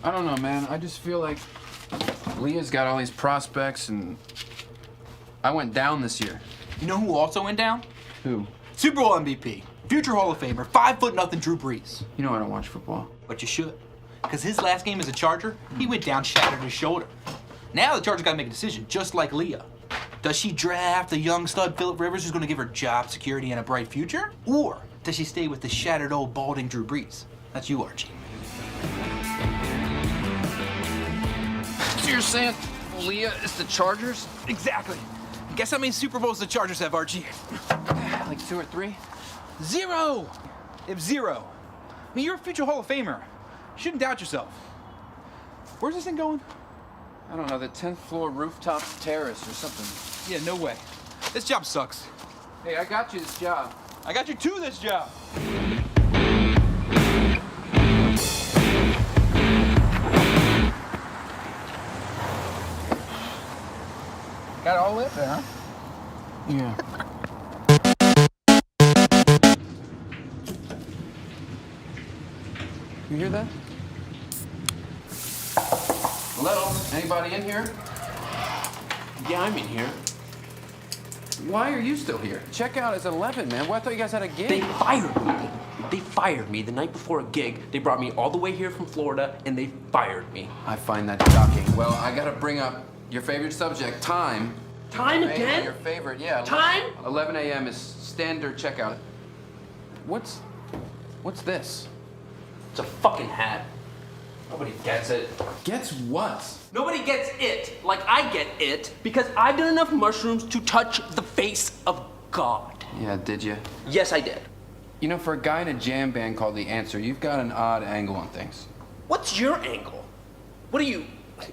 I don't know, man. I just feel like Leah's got all these prospects, and I went down this year. You know who also went down? Who? Super Bowl MVP, future Hall of Famer, 5'0" Drew Brees. You know I don't watch football. But you should, because his last game as a Charger, he went down, shattered his shoulder. Now the Chargers gotta make a decision, just like Leah. Does she draft the young stud Phillip Rivers who's gonna give her job security and a bright future? Or does she stay with the shattered old balding Drew Brees? That's you, Archie. So you're saying Leah is the Chargers? Exactly. Guess how many Super Bowls the Chargers have, Archie? Like 2 or 3? 0! If 0. I mean, you're a future Hall of Famer. You shouldn't doubt yourself. Where's this thing going? I don't know, the 10th floor rooftop terrace or something. Yeah, no way. This job sucks. Hey, I got you this job. I got you to this job. Got it all lit there, huh? Yeah. You hear that? Hello? Anybody in here? Yeah, I'm in here. Why are you still here? Checkout is at 11, man. Well, I thought you guys had a gig. They fired me. They fired me the night before a gig. They brought me all the way here from Florida, and they fired me. I find that shocking. Well, I gotta bring up your favorite subject, time. Time again? Your favorite, yeah. Time? 11 a.m. is standard checkout. What's this? It's a fucking hat. Nobody gets it. Gets what? Nobody gets it like I get it because I've done enough mushrooms to touch the face of God. Yeah, did you? Yes, I did. You know, for a guy in a jam band called The Answer, you've got an odd angle on things. What's your angle? What do you,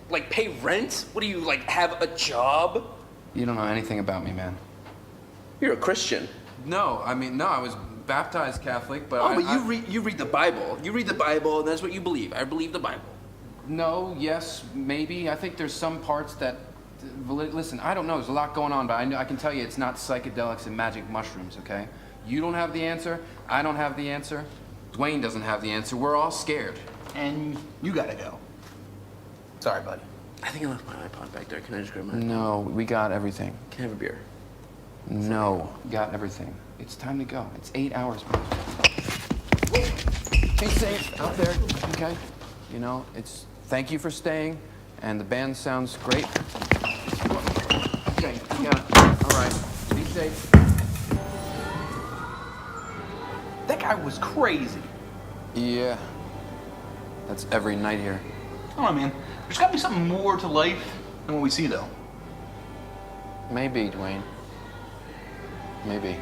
like, pay rent? What do you, like, have a job? You don't know anything about me, man. You're a Christian. No, I mean, no, I was baptized Catholic, but you read the Bible. You read the Bible, and that's what you believe. I believe the Bible. No, yes, maybe. I think there's some parts that... Listen, I don't know. There's a lot going on, but I can tell you it's not psychedelics and magic mushrooms, okay? You don't have the answer. I don't have the answer. Dwayne doesn't have the answer. We're all scared. And you gotta go. Sorry, buddy. I think I left my iPod back there. Can I just grab my iPod? No, we got everything. Can I have a beer? No, got everything. It's time to go. It's 8 hours, bro. Be safe out there, okay? You know, it's thank you for staying, and the band sounds great. Okay, you got it. All right, be safe. That guy was crazy. Yeah, that's every night here. I don't know, man. There's gotta be something more to life than what we see, though. Maybe, Dwayne. Maybe.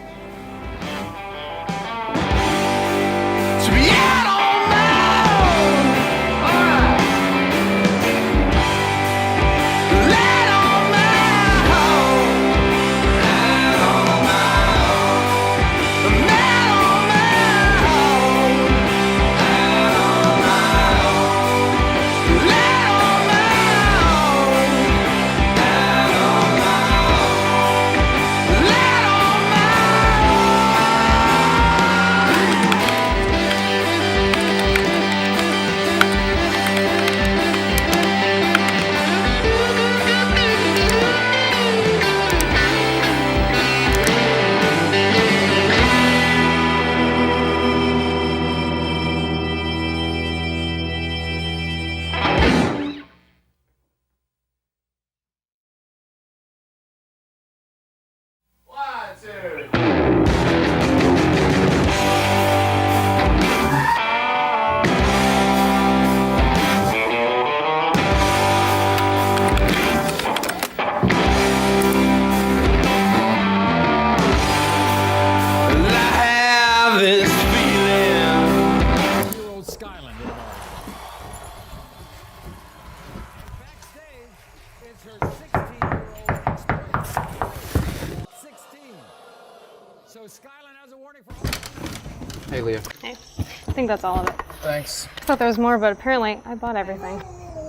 Hey, Leah. Hey, I think that's all of it. Thanks. I thought there was more, but apparently I bought everything.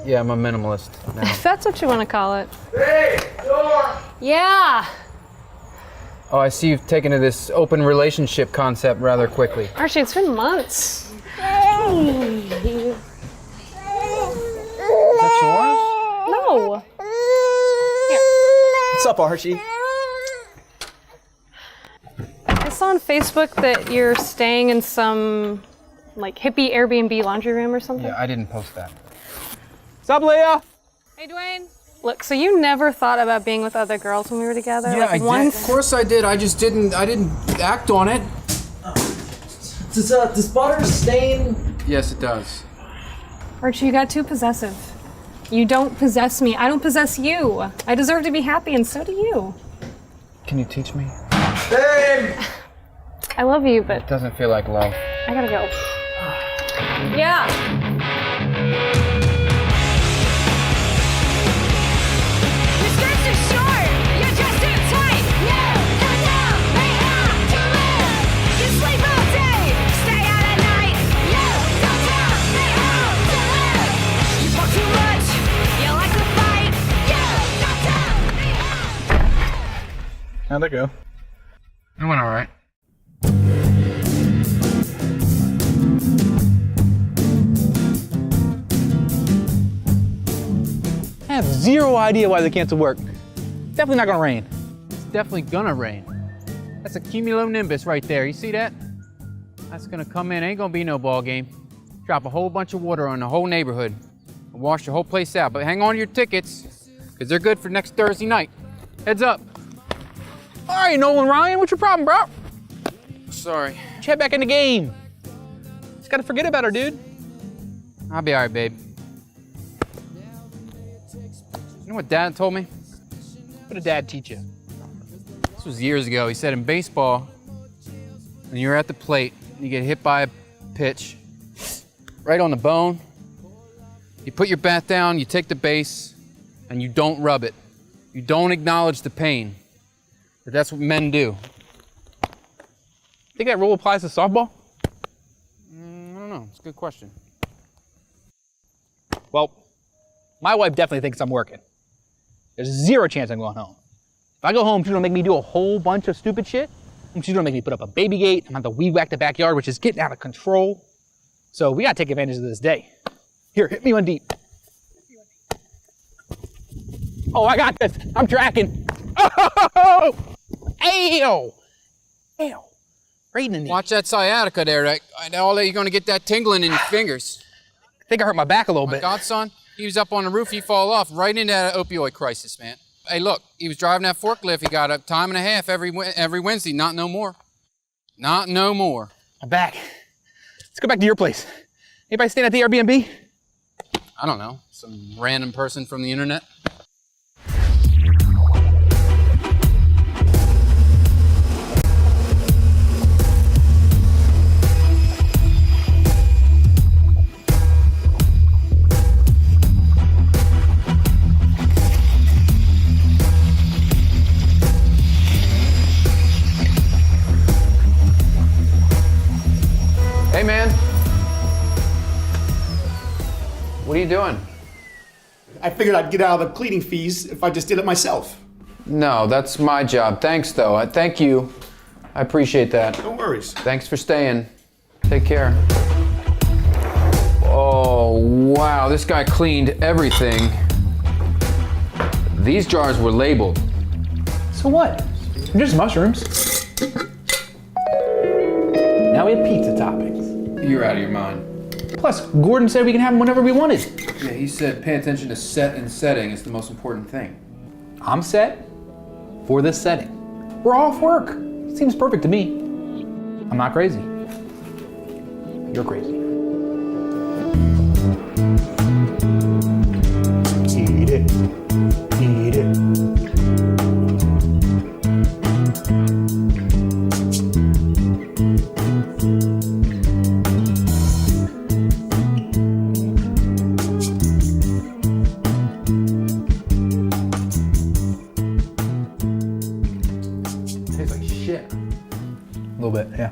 Yeah, I'm a minimalist now. If that's what you want to call it. Hey, door! Yeah! Oh, I see you've taken to this open relationship concept rather quickly. Archie, it's been months. Is that yours? No. What's up, Archie? I saw on Facebook that you're staying in some, like, hippie Airbnb laundry room or something. Yeah, I didn't post that. What's up, Leah? Hey, Dwayne. Look, so you never thought about being with other girls when we were together? Yeah, like, I did. once? Of course I did. I just didn't act on it. Does butter stain? Yes, it does. Archie, you got too possessive. You don't possess me. I don't possess you. I deserve to be happy, and so do you. Can you teach me? Babe! I love you, but It doesn't feel like love. I gotta go. Yeah. Your skirts are short. You're dressed too tight. No, they have to live. You sleep all day, stay out at night. You they have to live. You talk too much. You like to fight. You How'd that go? It went all right. zero idea why they canceled work. Definitely not gonna rain. It's definitely gonna rain. That's a cumulonimbus right there. You see that? That's gonna come in. Ain't gonna be no ball game. Drop a whole bunch of water on the whole neighborhood and wash the whole place out. But hang on to your tickets, because they're good for next Thursday night. Heads up. All right, Nolan Ryan, what's your problem, bro? Sorry. Head back in the game. Just gotta forget about her, dude. I'll be all right, babe. You know what Dad told me? What did Dad teach you? This was years ago. He said in baseball, when you're at the plate and you get hit by a pitch right on the bone, you put your bat down, you take the base, and you don't rub it. You don't acknowledge the pain. But that's what men do. Think that rule applies to softball? I don't know. It's a good question. Well, my wife definitely thinks I'm working. There's zero chance I'm going home. If I go home, she's gonna make me do a whole bunch of stupid shit. And she's gonna make me put up a baby gate. I'm gonna have to weed whack the backyard, which is getting out of control. So we gotta take advantage of this day. Here, hit me one deep. Oh, I got this. I'm tracking. Oh! Ew! Ew. Right in the knee. Watch that sciatica there. All that you're gonna get that tingling in your fingers. I think I hurt my back a little bit. My godson, he was up on the roof, he fall off right into that opioid crisis, man. Hey, look, he was driving that forklift. He got a time and a half every Wednesday. Not no more. Not no more. My back. Let's go back to your place. Anybody staying at the Airbnb? I don't know. Some random person from the internet. Hey, man. What are you doing? I figured I'd get out of the cleaning fees if I just did it myself. No, that's my job. Thanks, though. Thank you. I appreciate that. No worries. Thanks for staying. Take care. Oh, wow. This guy cleaned everything. These jars were labeled. So what? They're just mushrooms. Now we have pizza toppings. You're out of your mind. Plus, Gordon said we can have them whenever we wanted. Yeah, he said pay attention to set and setting is the most important thing. I'm set for this setting. We're off work. Seems perfect to me. I'm not crazy. You're crazy. Eat it. Eat it. A little bit, yeah.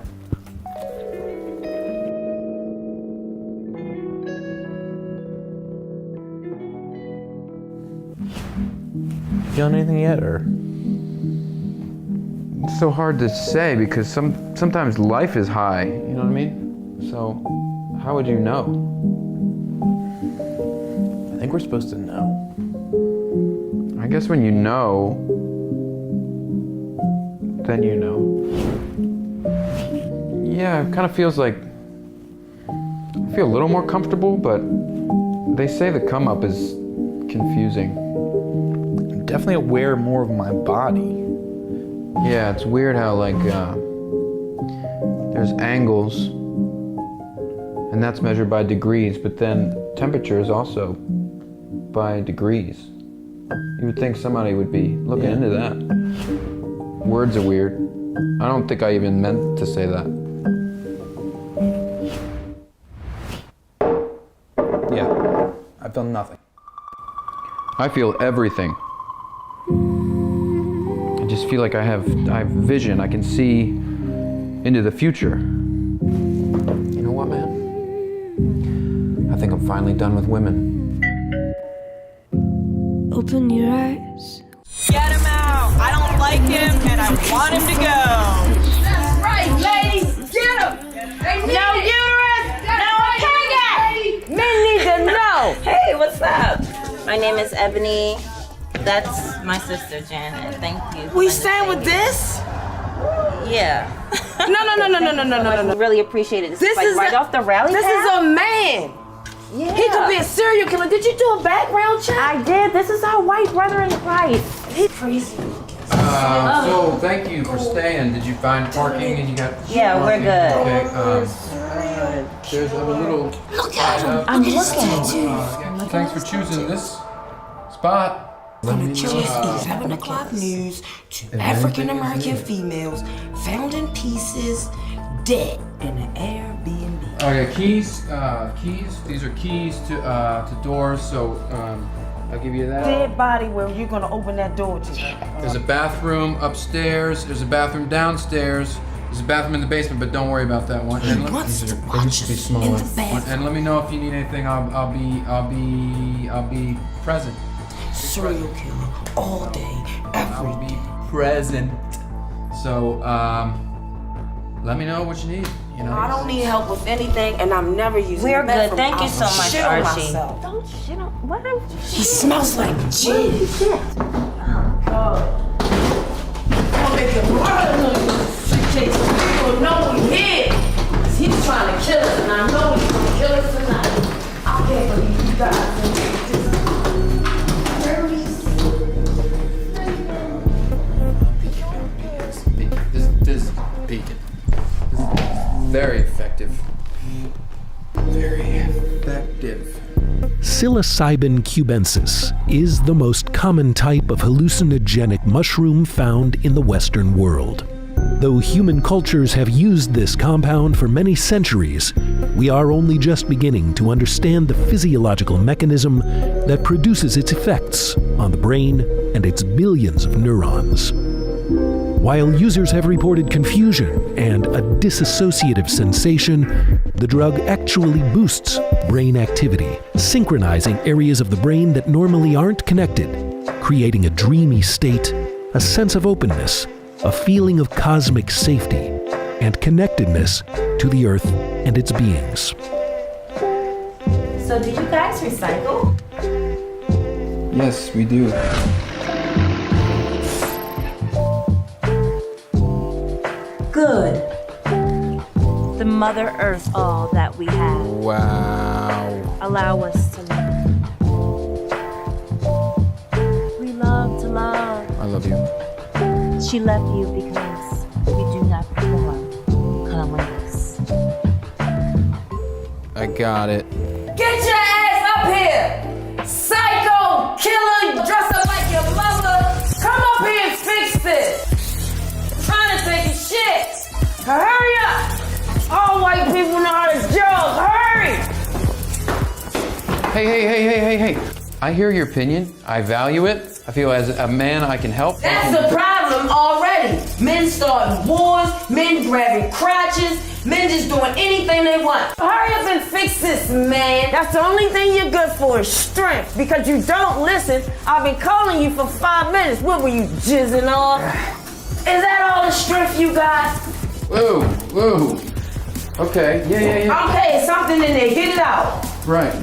Feeling anything yet, or? It's so hard to say because sometimes life is high, you know what I mean? So, how would you know? I think we're supposed to know. I guess when you know, then you know. Yeah, it kind of feels like I feel a little more comfortable, but they say the come up is confusing. I'm definitely aware more of my body. Yeah, it's weird how like there's angles, and that's measured by degrees, but then temperature is also by degrees. You would think somebody would be looking into that. Words are weird. I don't think I even meant to say that. Yeah, I feel nothing. I feel everything. I just feel like I have vision. I can see into the future. You know what, man? I think I'm finally done with women. Open your eyes. Get him out! I don't like him and I want him to go! That's right, ladies! Get him! No uterus! No appendix! Men need to know! Hey, what's up? My My name is Ebony. That's my sister Janet. Thank you. We sang with this? Yeah. No. Really appreciate it. This This is is like right off the rally This pad? is a man. Yeah. He could be a serial killer. Did you do a background check? I did. This is our white brother in Christ. He's crazy. So thank you for staying. Did you find parking and you got? Yeah, we're parking? good. Okay. There's a little. Look at him. I'm looking. Thanks for choosing this spot. From the KSE 7 o'clock news to African American females found in pieces, dead in an Airbnb. Okay, keys. These are keys to doors. So I'll give you that. Dead body where you're gonna open that door to. There's a bathroom upstairs. There's a bathroom downstairs. There's a bathroom in the basement, but don't worry about that one. And they used to be smaller. And let me know if you need anything. I'll be present. Serial killer all day, every day. I'll be present. So let me know what you need. You know. I don't need help with anything, and I'm never using. We're meth good. from Thank you I'll so much, shit on Archie. myself. Don't shit on. What? He smells like jizz. Oh God. I'm gonna make a murder of you. People know we here. 'Cause he's trying to kill us, and I know he's gonna kill us tonight. I can't believe you guys did this. This is bacon. This is very effective. Very effective. Psilocybin cubensis is the most common type of hallucinogenic mushroom found in the Western world. Though human cultures have used this compound for many centuries, we are only just beginning to understand the physiological mechanism that produces its effects on the brain and its billions of neurons. While users have reported confusion and a dissociative sensation, the drug actually boosts brain activity, synchronizing areas of the brain that normally aren't connected, creating a dreamy state, a sense of openness, a feeling of cosmic safety, and connectedness to the earth and its beings. So do you guys recycle? Yes, we do. Good. The Mother Earth, all that we have. Wow. Allow us to love. We love to love. I love you. She left you because we do not perform cunnilingus. I got it. Get your ass up here! Psycho killer, dress up like your mother! Come up here and fix this! I'm trying to take a shit! Hurry up! All white people know how to joke! Hurry! Hey. I hear your opinion. I value it. I feel as a man I can help. That's the problem already. Men starting wars, men grabbing crotches, men just doing anything they want. Hurry up and fix this, man. That's the only thing you're good for is strength. Because you don't listen, I've been calling you for 5 minutes. What were you jizzing off? Is that all the strength you got? Whoa. Okay, yeah. Okay, something in there. Get it out. Right,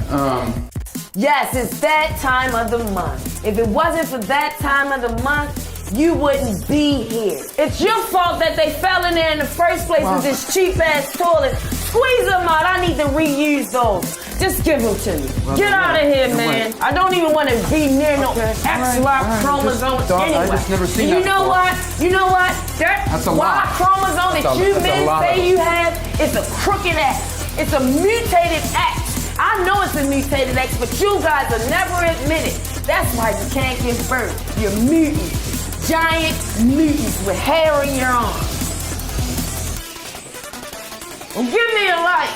Yes, it's that time of the month. If it wasn't for that time of the month, you wouldn't be here. It's your fault that they fell in there in the first place with this cheap-ass toilet. Squeeze them out. I need to reuse those. Just give them to me. Get out of here, man. I don't even want to be near no X-Y chromosomes anyway. I just never seen you that know before. what? You know what? That's a Y lot. chromosome that you That's a men lot say of- you have is a crooked X. It's a mutated X. I know it's a mutated X, but you guys will never admit it. That's why you can't give birth. You're mutants. Giant mutants with hair in your arms. Well, give me a light.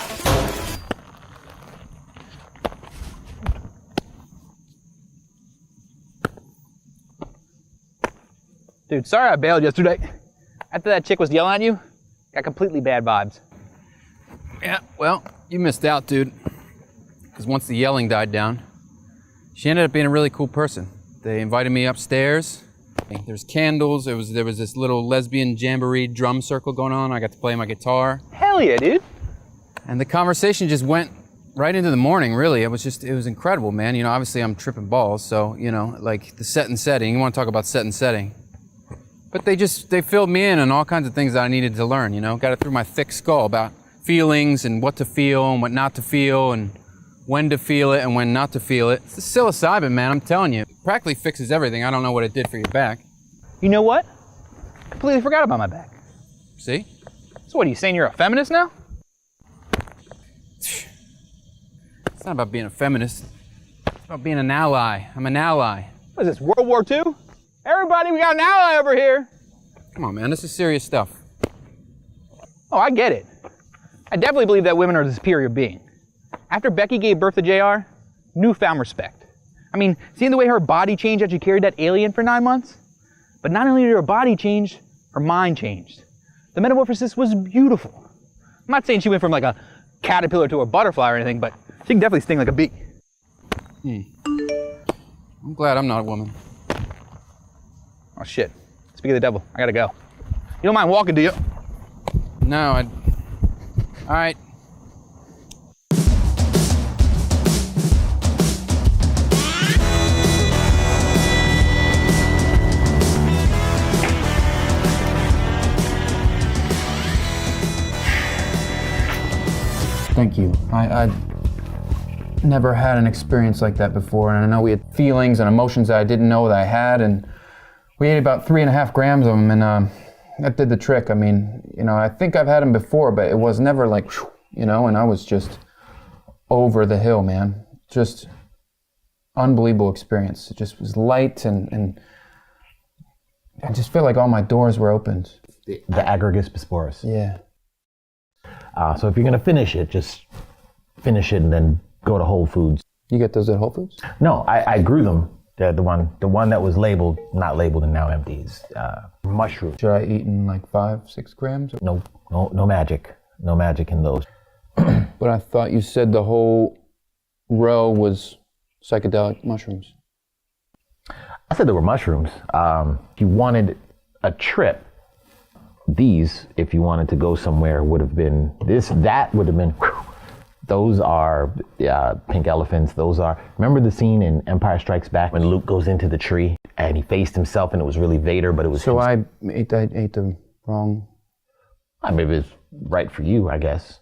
Dude, sorry I bailed yesterday. After that chick was yelling at you, got completely bad vibes. Yeah, well, you missed out, dude. Because once the yelling died down, she ended up being a really cool person. They invited me upstairs. There's candles. There was this little lesbian jamboree drum circle going on. I got to play my guitar. Hell yeah, dude. And the conversation just went right into the morning, really. It was incredible, man. You know, obviously I'm tripping balls, so, you know, like the set and setting, you want to talk about set and setting. But they filled me in on all kinds of things that I needed to learn, you know, got it through my thick skull about feelings and what to feel and what not to feel and when to feel it and when not to feel it. It's the psilocybin, man, I'm telling you. It practically fixes everything. I don't know what it did for your back. You know what? Completely forgot about my back. See? So what, are you saying you're a feminist now? It's not about being a feminist. It's about being an ally. I'm an ally. What is this, World War II? Everybody, we got an ally over here. Come on, man, this is serious stuff. Oh, I get it. I definitely believe that women are the superior being. After Becky gave birth to JR, newfound respect. I mean, seeing the way her body changed after she carried that alien for 9 months? But not only did her body change, her mind changed. The metamorphosis was beautiful. I'm not saying she went from like a caterpillar to a butterfly or anything, but she can definitely sting like a bee. I'm glad I'm not a woman. Oh shit. Speak of the devil, I gotta go. You don't mind walking, do you? No, all right. Thank you. I never had an experience like that before, and I know we had feelings and emotions that I didn't know that I had, and we ate about 3.5 grams of them, and that did the trick. I mean, you know, I think I've had them before, but it was never like, you know, and I was just over the hill, man. Just unbelievable experience. It just was light, and I just feel like all my doors were opened. The aggregates bisporus. Yeah. So if you're gonna finish it, just finish it and then go to Whole Foods. You get those at Whole Foods? No, I grew them. The one that was labeled, not labeled and now empty is mushroom. Should I eat in like 5-6 grams? No magic. No magic in those. But I thought you said the whole row was psychedelic mushrooms. I said there were mushrooms. If you wanted a trip, these, if you wanted to go somewhere, would have been this, that would have been, whew. Those are pink elephants. Those are, remember the scene in Empire Strikes Back when Luke goes into the tree and he faced himself and it was really Vader, but it was So I ate the wrong. I mean, it was right for you, I guess.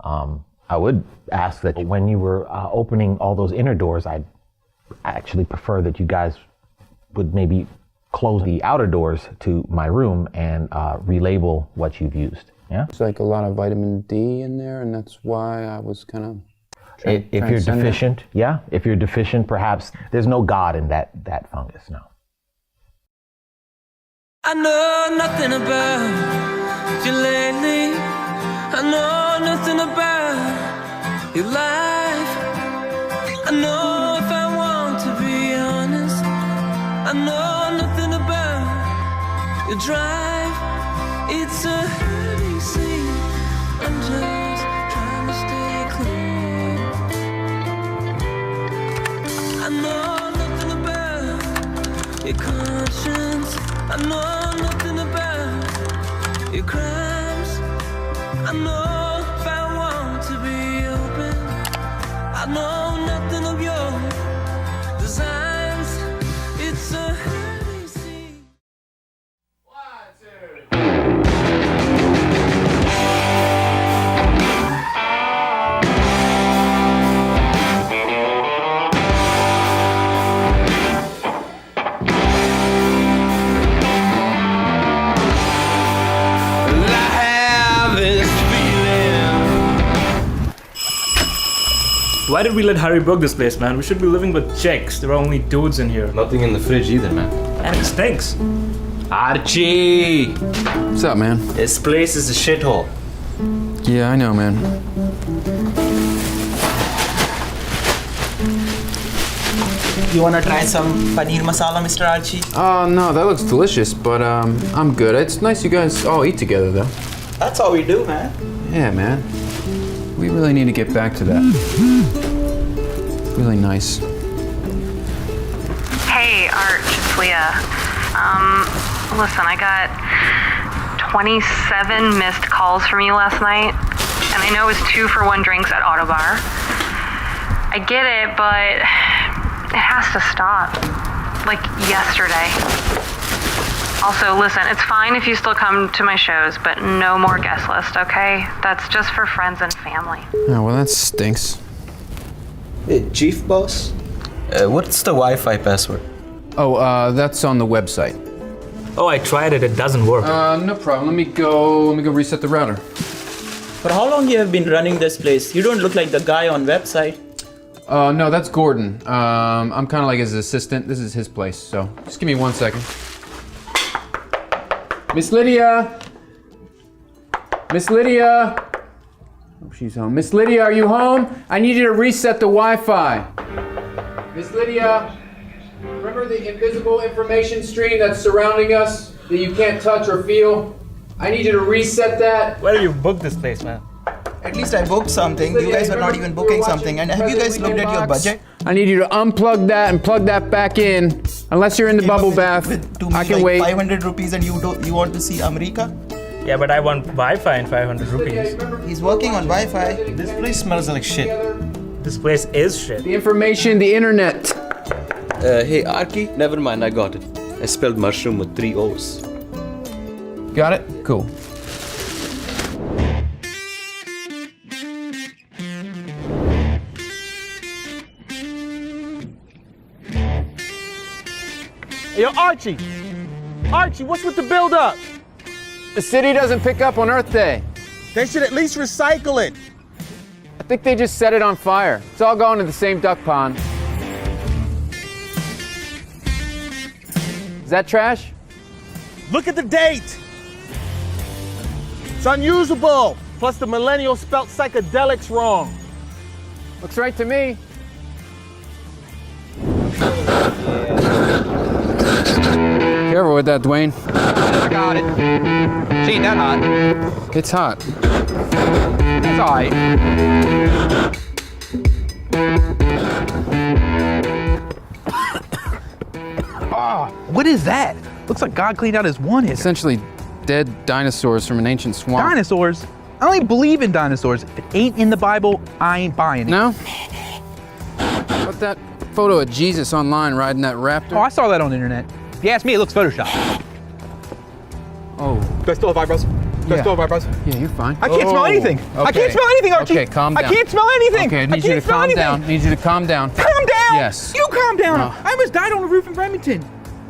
I would ask that when you were opening all those inner doors, I'd actually prefer that you guys would maybe close the outer doors to my room and relabel what you've used. Yeah? It's like a lot of vitamin D in there, and that's why I was kind of if you're deficient, yeah. If you're deficient, perhaps there's no God in that fungus, no. I know nothing about you lately. I know nothing about your life. I know if I want to be honest, I know nothing about your drive. It's a hurting scene. I'm just trying to stay clean. I know nothing about your conscience. I know nothing about your crimes. I know if I want to be open, I know nothing of your designs. It's a hurting scene. Why did we let Harry book this place, man? We should be living with chicks. There are only dudes in here. Nothing in the fridge either, man. And it stinks. Archie! What's up, man? This place is a shithole. Yeah, I know, man. You wanna try some paneer masala, Mr. Archie? No, that looks delicious, but I'm good. It's nice you guys all eat together, though. That's all we do, man. Yeah, man. We really need to get back to that. Really nice. Hey, Arch, it's Leah. Listen, I got 27 missed calls from you last night, and I know it was 2-for-1 drinks at Auto Bar. I get it, but it has to stop. Like yesterday. Also, listen, it's fine if you still come to my shows, but no more guest list, okay? That's just for friends and family. Oh, well, that stinks. Hey, Chief Boss? What's the Wi-Fi password? Oh, that's on the website. Oh, I tried it. It doesn't work. No problem. Let me go reset the router. For how long you have been running this place? You don't look like the guy on website. No, that's Gordon. I'm kind of like his assistant. This is his place, so just give me 1 second. Miss Lydia! Miss Lydia! Oh, she's home. Miss Lydia, are you home? I need you to reset the Wi-Fi. Miss Lydia, remember the invisible information stream that's surrounding us that you can't touch or feel? I need you to reset that. Where do you book this place, man? At least I booked something. You guys were not even booking something. And have you guys looked at your budget? I need you to unplug that and plug that back in. Unless you're in the bubble bath, I can wait. 500 rupees and you want to see America? Yeah, but I want Wi-Fi and 500 rupees. He's working on Wi-Fi. This place smells like shit. This place is shit. The information, the internet. Hey, Archie, never mind, I got it. I spelled mushroom with 3 O's. Got it? Cool. Yo, Archie! Archie, what's with the build-up? The city doesn't pick up on Earth Day. They should at least recycle it. I think they just set it on fire. It's all going to the same duck pond. Is that trash? Look at the date. It's unusable. Plus the millennial spelt psychedelics wrong. Looks right to me. Careful with that, Dwayne. I got it. She ain't that hot. It's hot. It's alright. Oh, what is that? Looks like God cleaned out his one hitter. Essentially dead dinosaurs from an ancient swamp. Dinosaurs? I don't even believe in dinosaurs. If it ain't in the Bible, I ain't buying it. No? Put that photo of Jesus online riding that raptor. Oh, I saw that on the internet. If you ask me, it looks photoshopped. Oh. Do I still have eyebrows? Do I still have eyebrows? Yeah, you're fine. I can't smell anything. Okay. I can't smell anything, Archie. Okay, calm down. I can't smell anything. Okay, I need you to calm down. I need you to calm down. Calm down. Yes. You calm down. No. I almost died on the roof in Remington.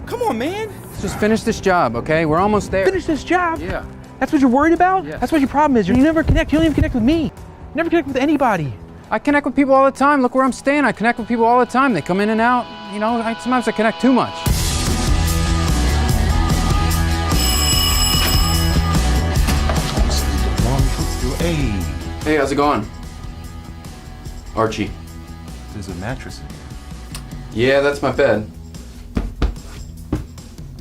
Come on, man. Let's just finish this job, okay? We're almost there. Finish this job? Yeah. That's what you're worried about? Yeah. That's what your problem is. You never connect. You don't even connect with me. You never connect with anybody. I connect with people all the time. Look where I'm staying. I connect with people all the time. They come in and out. You know, sometimes I connect too much. Hey, how's it going? Archie. There's a mattress in here. Yeah, that's my bed.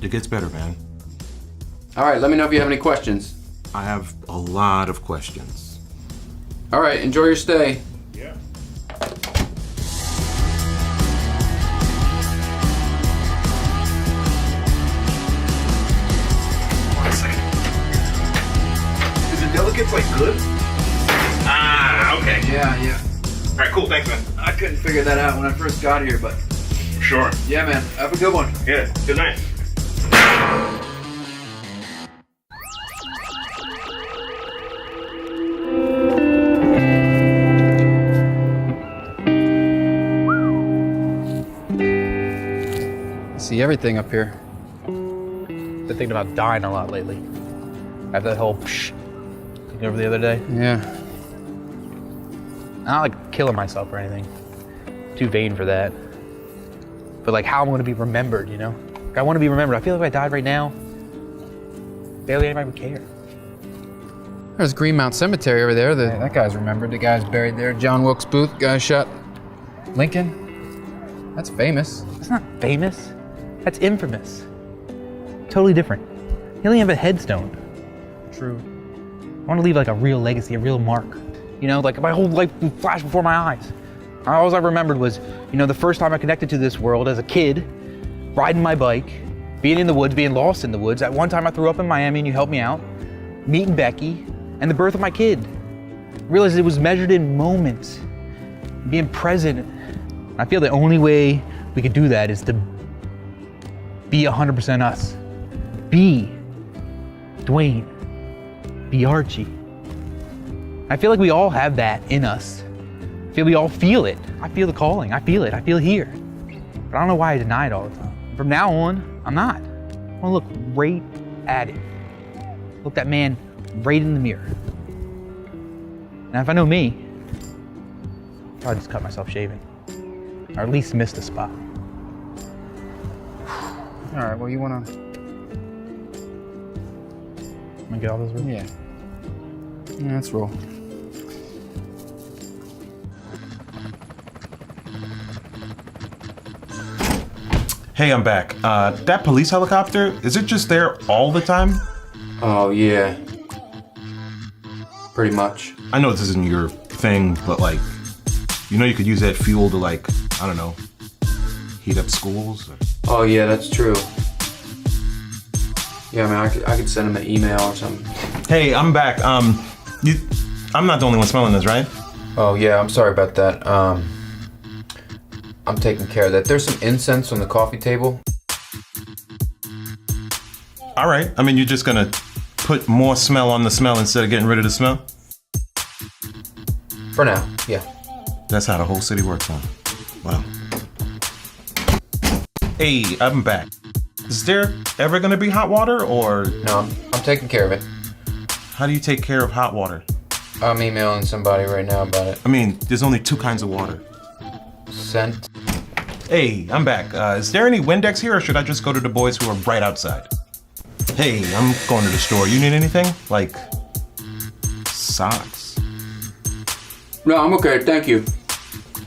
It gets better, man. All right, let me know if you have any questions. I have a lot of questions. All right, enjoy your stay. Yeah. Is the delegates like good? Ah, okay. Yeah. All right, cool. Thanks, man. I couldn't figure that out when I first got here, but Sure. yeah, man. Have a good one. Yeah. Good night. See everything up here. Been thinking about dying a lot lately. After that whole thing over the other day. Yeah. Not like killing myself or anything. Too vain for that. But like how I'm gonna be remembered, you know? Like, I wanna be remembered. I feel like if I died right now, barely anybody would care. There's Greenmount Cemetery over there. Yeah, that guy's remembered. The guy's buried there. John Wilkes Booth, guy shot Lincoln. That's famous. That's not famous. That's infamous. Totally different. You only have a headstone. True. I want to leave like a real legacy, a real mark. You know, like my whole life flashed before my eyes. All I remembered was, you know, the first time I connected to this world as a kid, riding my bike, being in the woods, being lost in the woods. At one time I threw up in Miami and you helped me out. Meeting Becky and the birth of my kid. Realized it was measured in moments. being present. I feel the only way we could do that is to be 100% us. Be Dwayne. Be Archie. I feel like we all have that in us. I feel we all feel it. I feel the calling. I feel it. I feel here. But I don't know why I deny it all the time. From now on, I'm not. I want to look right at it. Look that man right in the mirror. Now, if I know me, I'll probably just cut myself shaving. Or at least miss the spot. All right, well, you want to... Want to get all those ready? Yeah. Yeah, let's roll. Hey, I'm back. That police helicopter, is it just there all the time? Oh, yeah. Pretty much. I know this isn't your thing, but like, you know you could use that fuel to like, I don't know, heat up schools? Or... Oh, yeah, that's true. Yeah, I mean, I could send him an email or something. Hey, I'm back. I'm not the only one smelling this, right? Oh, yeah, I'm sorry about that. I'm taking care of that. There's some incense on the coffee table. All right. I mean, you're just gonna put more smell on the smell instead of getting rid of the smell? For now, yeah. That's how the whole city works, huh? Wow. Hey, I'm back. Is there ever gonna be hot water, or? No, I'm taking care of it. How do you take care of hot water? I'm emailing somebody right now about it. I mean, there's only 2 kinds of water. Scent. Hey, I'm back. Is there any Windex here, or should I just go to the boys who are right outside? Hey, I'm going to the store. You need anything? Like, socks? No, I'm okay, thank you.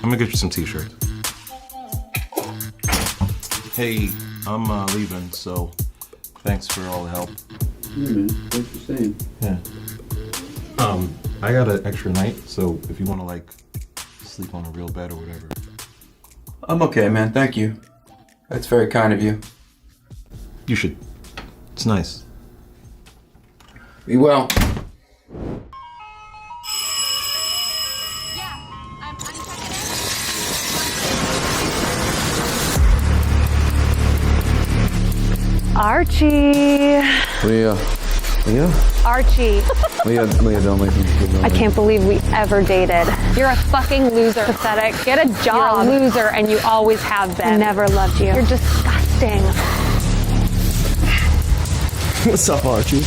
I'm gonna get you some t-shirts. Hey, I'm leaving, so thanks for all the help. Yeah, man, thanks for staying. Yeah. I got an extra night, so if you want to like sleep on a real bed or whatever. I'm okay, man, thank you. That's very kind of you. You should. It's nice. Be well. Archie. Leah. Leah? Archie. Leah, don't make me. I can't believe we ever dated. You're a fucking loser. Pathetic. Get a job. You're a loser, and you always have been. I never loved you. You're disgusting. What's up, Archie?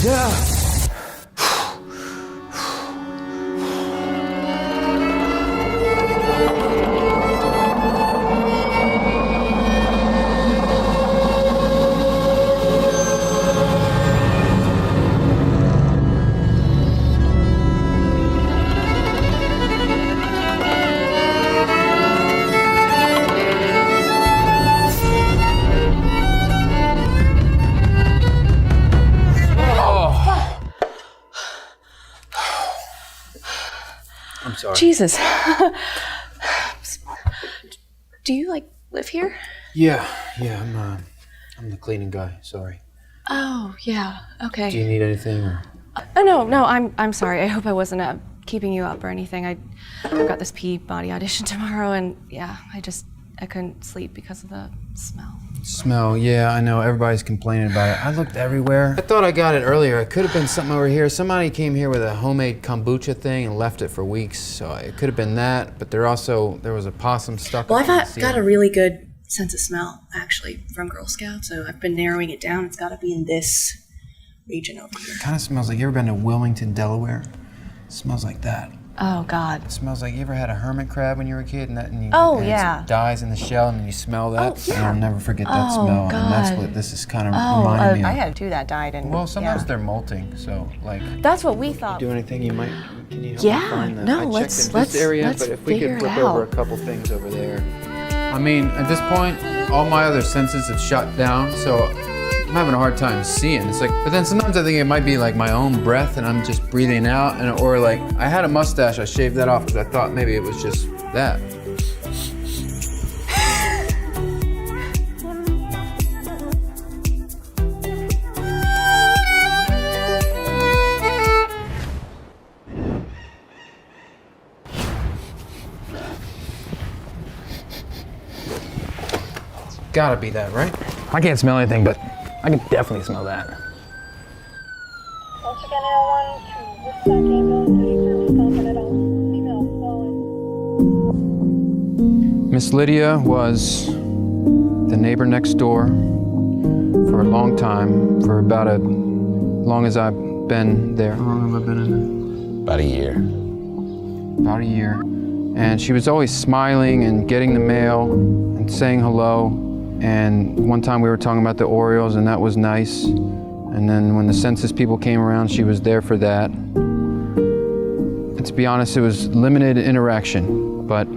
Yeah. Jesus. Do you like live here? Yeah, I'm the cleaning guy, sorry. Oh, yeah, okay. Do you need anything or? Oh, no, I'm sorry. I hope I wasn't keeping you up or anything. I've got this Peabody audition tomorrow and yeah, I couldn't sleep because of the smell. Smell, yeah, I know. Everybody's complaining about it. I looked everywhere. I thought I got it earlier. It could have been something over here. Somebody came here with a homemade kombucha thing and left it for weeks. So it could have been that, but there was a possum stuck. Well, I've got a really good sense of smell, actually, from Girl Scouts. So I've been narrowing it down. It's got to be in this region over here. It kind of smells like, you ever been to Wilmington, Delaware? It smells like that. Oh, God. It smells like, you ever had a hermit crab when you were a kid? And it dies in the shell and then you smell that? Oh, yeah. And I'll never forget that smell. God. And that's what this is kind of reminding me of. I had two that died. And well, sometimes they're molting, so like. That's what we thought. Do anything you might, can you help me find that? No, I let's checked in this area, but if we could flip over a couple things over there. I mean, at this point, all my other senses have shut down, so I'm having a hard time seeing. It's like, but then sometimes I think it might be like my own breath and I'm just breathing out, or like I had a mustache, I shaved that off because I thought maybe it was just that. gotta be that, right? I can't smell anything, but I can definitely smell that. Once again, L1 to Woodstock ambulance, responding at all. Female, Miss Lydia was the neighbor next door for a long time, for about as long as I've been there. How long have I been in there? About a year. About a year. And she was always smiling and getting the mail and saying hello. And one time we were talking about the Orioles, and that was nice. And then when the census people came around, she was there for that. And to be honest, it was limited interaction, but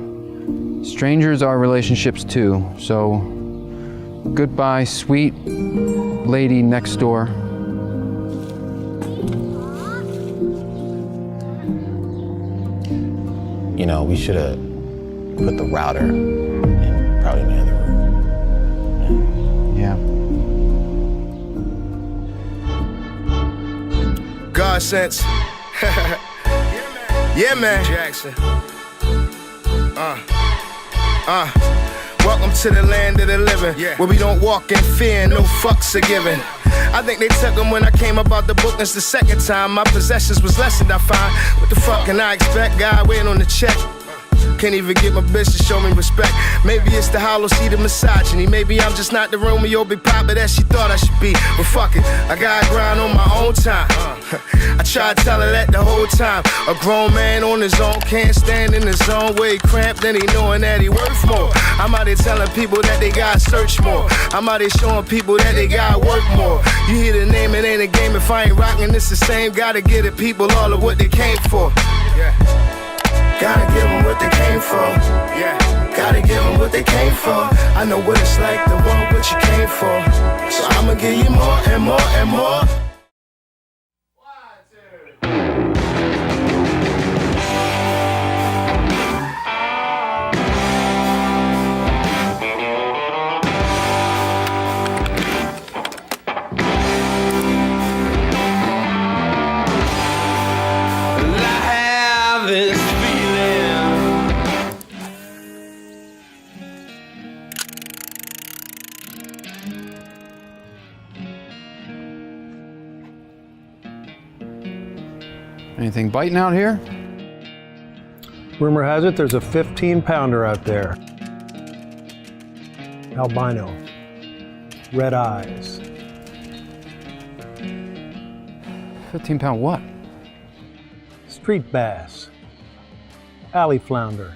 strangers are relationships too. So goodbye, sweet lady next door. You know, we should have put the router in probably in the other room. Yeah. God sense. Yeah, man. Jackson. Welcome to the land of the living, where we don't walk in fear, no fucks are given. I think they took them when I came about the book. That's the second time. My possessions was lessened, I find. What the fuck can I expect? God waiting on the check. Can't even get my bitch to show me respect. Maybe it's the hollow seat of misogyny. Maybe I'm just not the Romeo Big Papa that she thought I should be. But fuck it, I gotta grind on my own time. I tried to tell her that the whole time. A grown man on his own can't stand in his own way. Cramped and he knowing that he worth more. I'm out here telling people that they gotta search more. I'm out here showing people that they gotta work more. You hear the name, it ain't a game. If I ain't rocking, it's the same. Gotta give the people all of what they came for. Yeah. Gotta give them what they came for. Yeah. Gotta give them what they came for. I know what it's like to want what you came for. So I'ma give you more and more and more. Anything biting out here? Rumor has it there's a 15-pounder out there. Albino. Red eyes. 15-pound what? Street bass. Alley flounder.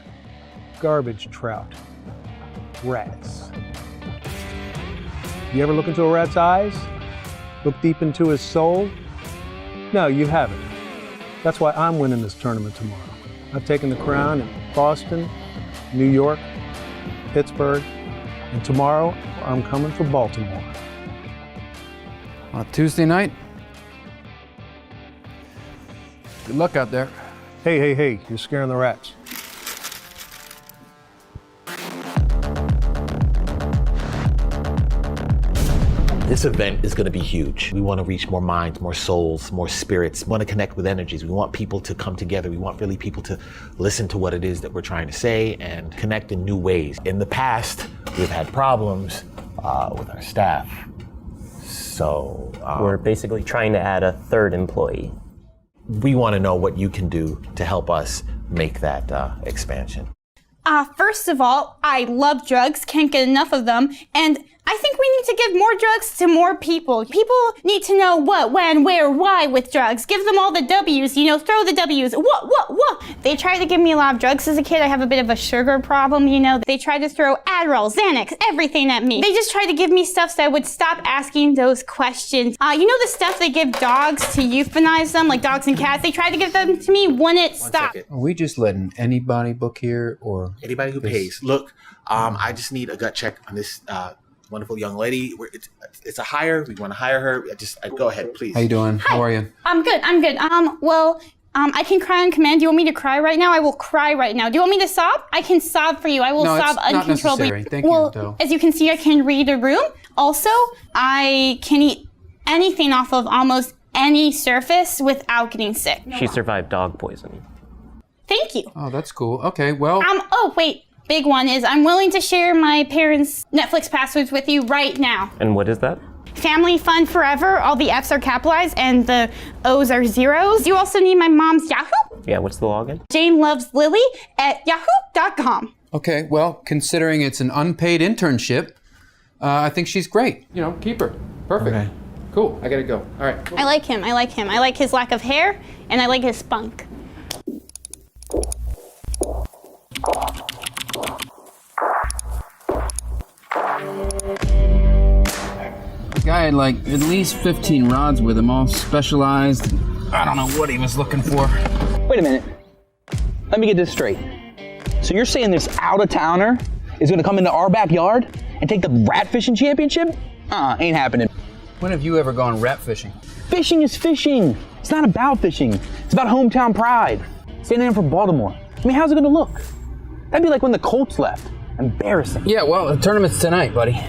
Garbage trout. Rats. You ever look into a rat's eyes? Look deep into his soul? No, you haven't. That's why I'm winning this tournament tomorrow. I've taken the crown in Boston, New York, Pittsburgh, and tomorrow I'm coming for Baltimore. On a Tuesday night? Good luck out there. Hey, you're scaring the rats. This event is going to be huge. We want to reach more minds, more souls, more spirits. We want to connect with energies. We want people to come together. We want really people to listen to what it is that we're trying to say and connect in new ways. In the past, we've had problems with our staff. So we're basically trying to add a third employee. We want to know what you can do to help us make that expansion. First of all, I love drugs, can't get enough of them, and I think we need to give more drugs to more people. People need to know what, when, where, why with drugs. Give them all the W's, throw the W's. What? They tried to give me a lot of drugs as a kid. I have a bit of a sugar problem, They tried to throw Adderall, Xanax, everything at me. They just tried to give me stuff so I would stop asking those questions. The stuff they give dogs to euthanize them, like dogs and cats? They tried to give them to me, wouldn't stop. Are we just letting anybody book here, or? Anybody who pays. Look, I just need a gut check on this wonderful young lady. It's a hire. We want to hire her. Go ahead, please. How you doing? Hi. How are you? I'm good. I can cry on command. Do you want me to cry right now? I will cry right now. Do you want me to sob? I can sob for you. I will No, sob it's not uncontrollably. necessary. Thank you, though. As you can see, I can read a room. Also, I can eat anything off of almost any surface without getting sick. She survived dog poisoning. Thank you. Oh, that's cool. Okay, well. Oh, wait. big one is I'm willing to share my parents' Netflix passwords with you right now. And what is that? Family Fun Forever, all the F's are capitalized and the O's are zeros. You also need my mom's Yahoo. Yeah, what's the login? JaneLovesLily@yahoo.com. Okay, well, considering it's an unpaid internship, I think she's great. You know, keep her. Perfect. Okay. Cool, I gotta go. All right. Cool. I like him. I like his lack of hair and I like his spunk. The guy had like at least 15 rods with him, all specialized. I don't know what he was looking for. Wait a minute. Let me get this straight. So you're saying this out-of-towner is gonna come into our backyard and take the rat fishing championship? Ain't happening. When have you ever gone rat fishing? Fishing is fishing. It's not about fishing. It's about hometown pride. Standing in for Baltimore. I mean, how's it gonna look? That'd be like when the Colts left. Embarrassing. Yeah, well, the tournament's tonight, buddy.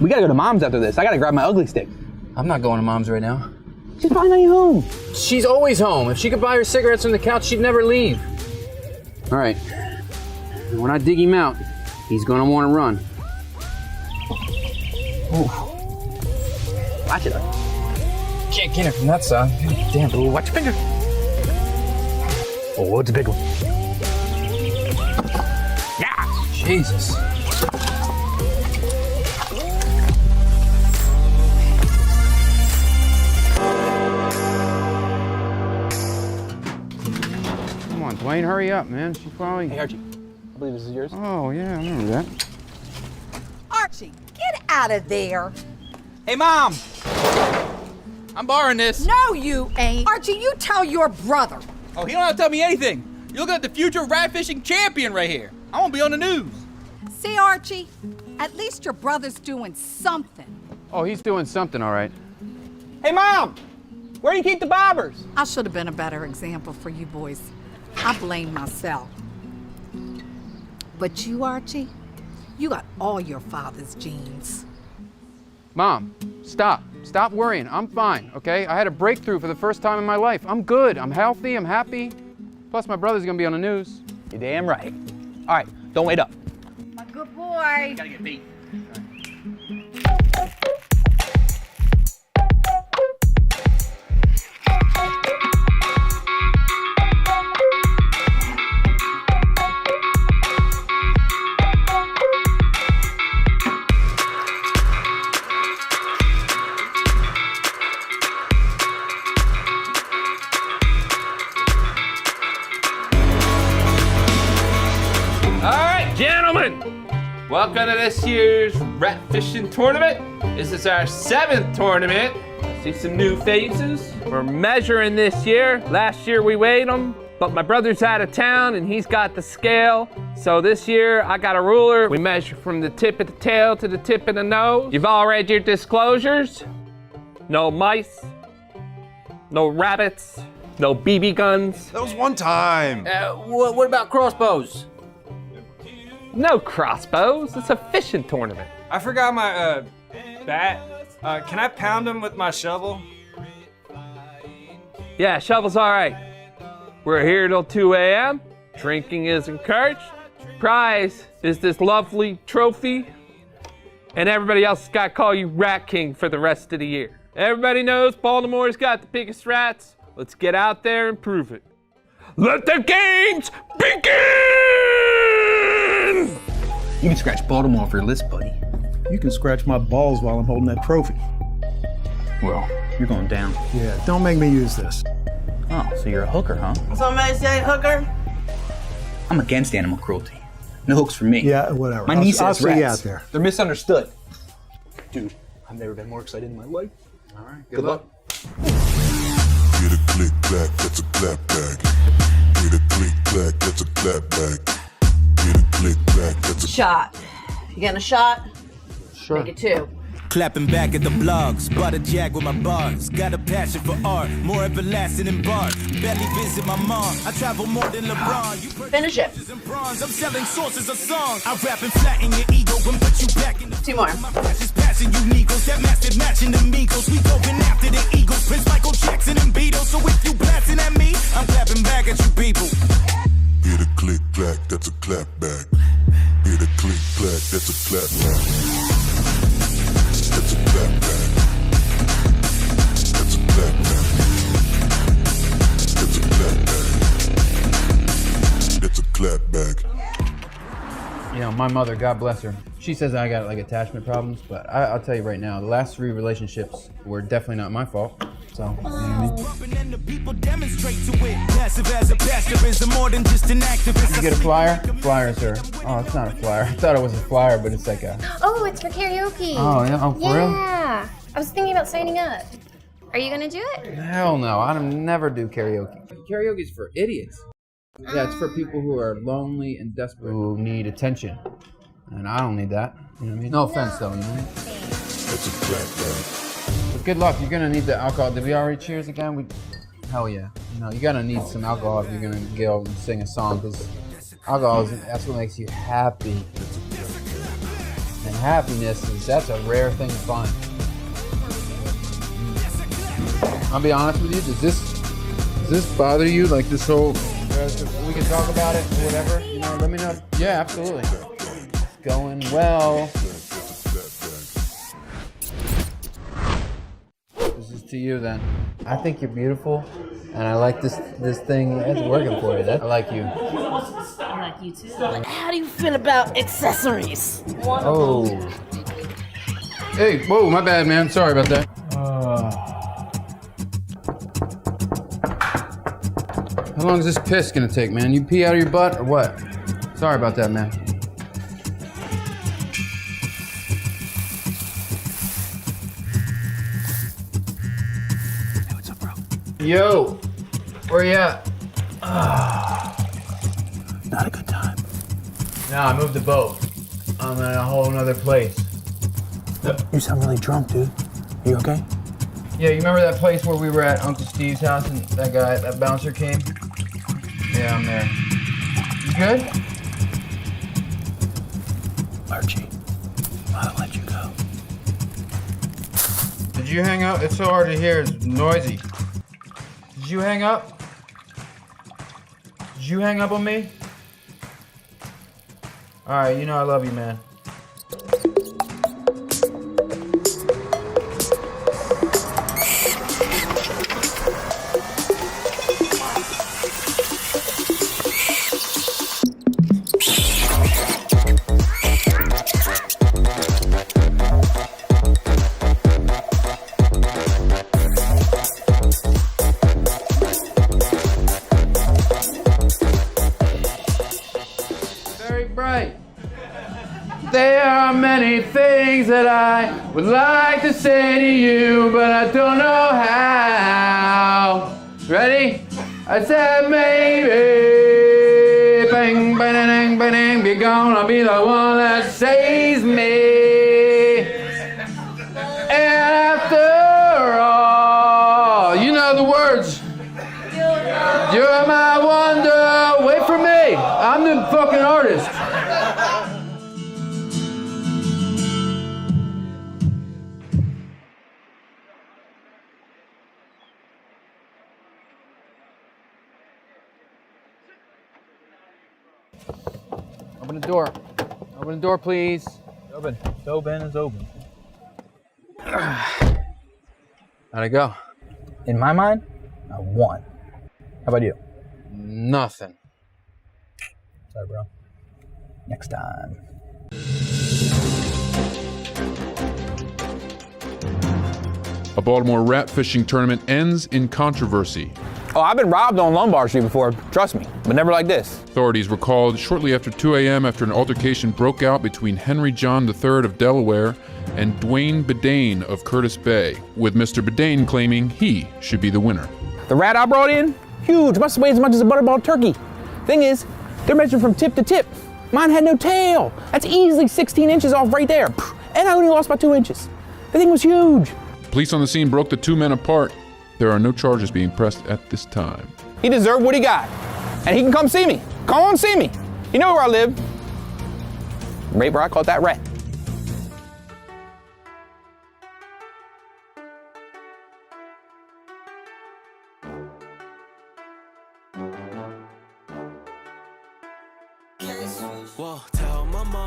We gotta go to Mom's after this. I gotta grab my ugly stick. I'm not going to Mom's right now. She's probably not even home. She's always home. If she could buy her cigarettes from the couch, she'd never leave. All right. When I dig him out, he's gonna want to run. Ooh. Watch it. Can't get it from that side. Damn, Ooh, watch your finger. Oh, it's a big one. Yeah. Jesus. Come on, Dwayne, hurry up, man. She's probably... Hey, Archie. I believe this is yours. Oh, yeah, I remember that. Archie, get out of there. Hey, Mom! I'm borrowing this. No, you ain't. Archie, you tell your brother. Oh, he don't have to tell me anything. You're looking at the future rat fishing champion right here. I won't be on the news. See, Archie? At least your brother's doing something. Oh, he's doing something, all right. Hey, Mom! Where do you keep the bobbers? I should have been a better example for you boys. I blame myself. But you, Archie, you got all your father's genes. Mom, stop. Stop worrying. I'm fine, okay? I had a breakthrough for the first time in my life. I'm good. I'm healthy. I'm happy. Plus, my brother's gonna be on the news. You're damn right. All right, don't wait up. My good boy. Gotta get beat. Gentlemen, welcome to this year's rat fishing tournament. This is our 7th tournament. I see some new faces. We're measuring this year. Last year we weighed them, but my brother's out of town and he's got the scale. So this year I got a ruler. We measure from the tip of the tail to the tip of the nose. You've all read your disclosures. No mice, no rabbits, no BB guns. That was one time. What about crossbows? No crossbows. It's a fishing tournament. I forgot my bat. Can I pound him with my shovel? Yeah, shovel's all right. We're here till 2 a.m. Drinking is encouraged. Prize is this lovely trophy. And everybody else has got to call you Rat King for the rest of the year. Everybody knows Baltimore's got the biggest rats. Let's get out there and prove it. Let the games begin! You can scratch Baltimore off your list, buddy. You can scratch my balls while I'm holding that trophy. Well, you're going down. Yeah, don't make me use this. Oh, so you're a hooker, huh? Somebody say hooker? I'm against animal cruelty. No hooks for me. Yeah, whatever. My niece I'll has see rats. you out there. They're misunderstood. Dude, I've never been more excited in my life. All right, Good luck. Get a click clack, that's a clap back. Get a click clack, that's a clap back. Get a click clack, that's a Shot. You getting a shot? Sure. Make it 2. Clapping back at the blogs, bought a jag with my bars. Got a passion for art, more everlasting than bars. Barely visit my mom, I travel more than LeBron. You finish it. I'm selling sources of songs. I rap and flatten your ego and put you back in the 2 more. My passion's passing you Negros, that massive matching the Migos. We going after the Eagles, Prince Michael Jackson and Beatles. So if you blasting at me, I'm clapping back at you people. Get a click clack, that's a clap back. Hear the click clack, that's a clap back. That's a clap back. That's a clap back. That's a clap back. That's a clap back. You know, my mother, God bless her, she says I got like attachment problems, but I'll tell you right now, the last 3 relationships were definitely not my fault. So, you know what I mean? You get a flyer? Flyer, sir. Oh, it's not a flyer. I thought it was a flyer, but it's like a... Oh, it's for karaoke. Oh, yeah? Oh, for real? Yeah. I was thinking about signing up. Are you gonna do it? Hell no, I'd never do karaoke. Karaoke's for idiots. Yeah, it's for people who are lonely and desperate, who need attention. And I don't need that. You know what I mean? No offense, though, you know what I mean? That's a clap back. But good luck, you're gonna need the alcohol. Did we already cheers again? Hell yeah. You know, you're gonna need some alcohol if you're gonna go and sing a song, because alcohol that's what makes you happy. And happiness that's a rare thing to find. I'll be honest with you, does this bother you? Like this whole, we can talk about it or whatever, you know, let me know. Yeah, absolutely. It's going well. This is to you then. I think you're beautiful, and I like this thing. It's working for you. I like you. I like you too. How do you feel about accessories? Oh. Hey, whoa, my bad, man. Sorry about that. How long is this piss gonna take, man? You pee out of your butt or what? Sorry about that, man. Hey, what's up, bro? Yo, where you at? Not a good time. Nah, I moved the boat. I'm in a whole nother place. You sound really drunk, dude. You okay? Yeah, you remember that place where we were at Uncle Steve's house and that bouncer came? Yeah, I'm there. You good? Archie, I'll let you go. Did you hang up? It's so hard to hear, it's noisy. Did you hang up? Did you hang up on me? Alright, you know I love you, man. There are many things that I would like to say to you, but I don't know how. Ready? I said maybe, bang, bang, bang, bang, you're gonna be the one that saves me. And after all, you know the words. You're my wonder. Wait for me. I'm the fucking artist. Open the door. Open the door, please. Open. It's open. It's open. How'd it go? In my mind, I won. How about you? Nothing. Sorry, bro. Next time. A Baltimore rat fishing tournament ends in controversy. Oh, I've been robbed on Lombard Street before, trust me, but never like this. Authorities were called shortly after 2 a.m. after an altercation broke out between Henry John III of Delaware and Dwayne Bedane of Curtis Bay, with Mr. Bedane claiming he should be the winner. The rat I brought in, huge, must weigh as much as a butterball turkey. Thing is, they're measured from tip to tip. Mine had no tail. That's easily 16 inches off right there. And I only lost by 2 inches. The thing was huge. Police on the scene broke the two men apart. There are no charges being pressed at this time. He deserved what he got. And he can come see me. Come on, see me. You know where I live. Right where I caught that rat. Well, tell my mom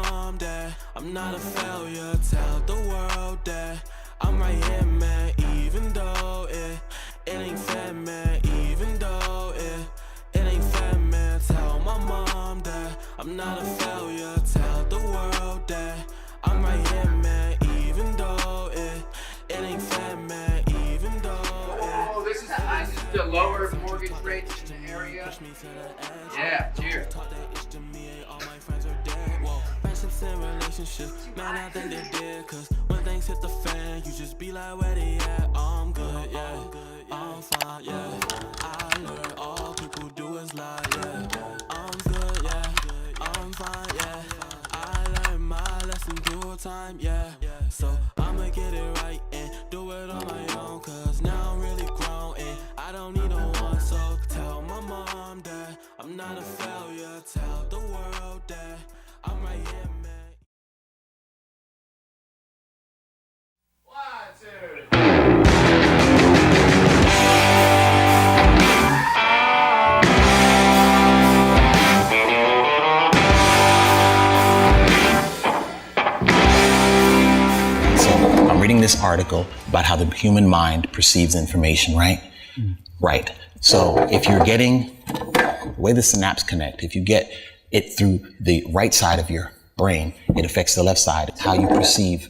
I'm not a failure. Tell the world that I'm right here, man. Even though it ain't fair, man. Even though it ain't fair, man. Tell my mom that I'm not a failure. Tell the world that I'm right here, man. Even though it ain't fair, man. Even though Oh, this is the lower mortgage rates in the area. Yeah, cheers. Friendships and relationships, man, I think they did. Cause when things hit the fan, you just be like, where they at? I'm good, yeah. I'm fine, yeah. I learned all people do is lie, yeah. I'm good, yeah. I'm fine, yeah. I learned my lesson through time, yeah. So I'ma get it right and do it on my own. Cause now I'm really grown and I don't need no one. So tell my mom that I'm not a failure. Tell the world that I'm right here, man. I'm reading this article about how the human mind perceives information, right? Right. So if you're getting the way the synapse connect, if you get it through the right side of your brain, it affects the left side. It's how you perceive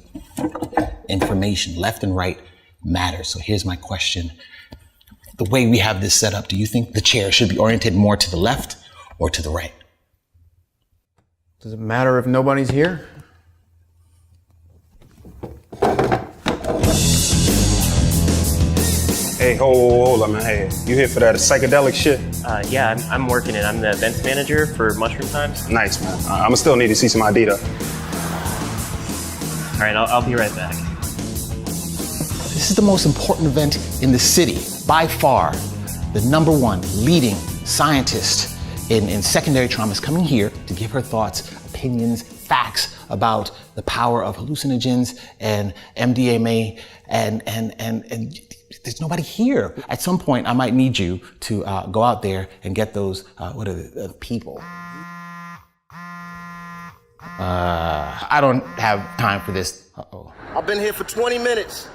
information. Left and right matters. So here's my question. The way we have this set up, do you think the chair should be oriented more to the left or to the right? Does it matter if nobody's here? Hey, hold up, man. Hey, you here for that psychedelic shit? Yeah, I'm working it. I'm the events manager for Mushroom Times. Nice, man. I'ma still need to see some ID though. All right, I'll be right back. This is the most important event in the city, by far. The #1 leading scientist in secondary trauma is coming here to give her thoughts, opinions, facts about the power of hallucinogens and MDMA and there's nobody here. At some point, I might need you to go out there and get those, people. I don't have time for this. Uh-oh. I've been here for 20 minutes.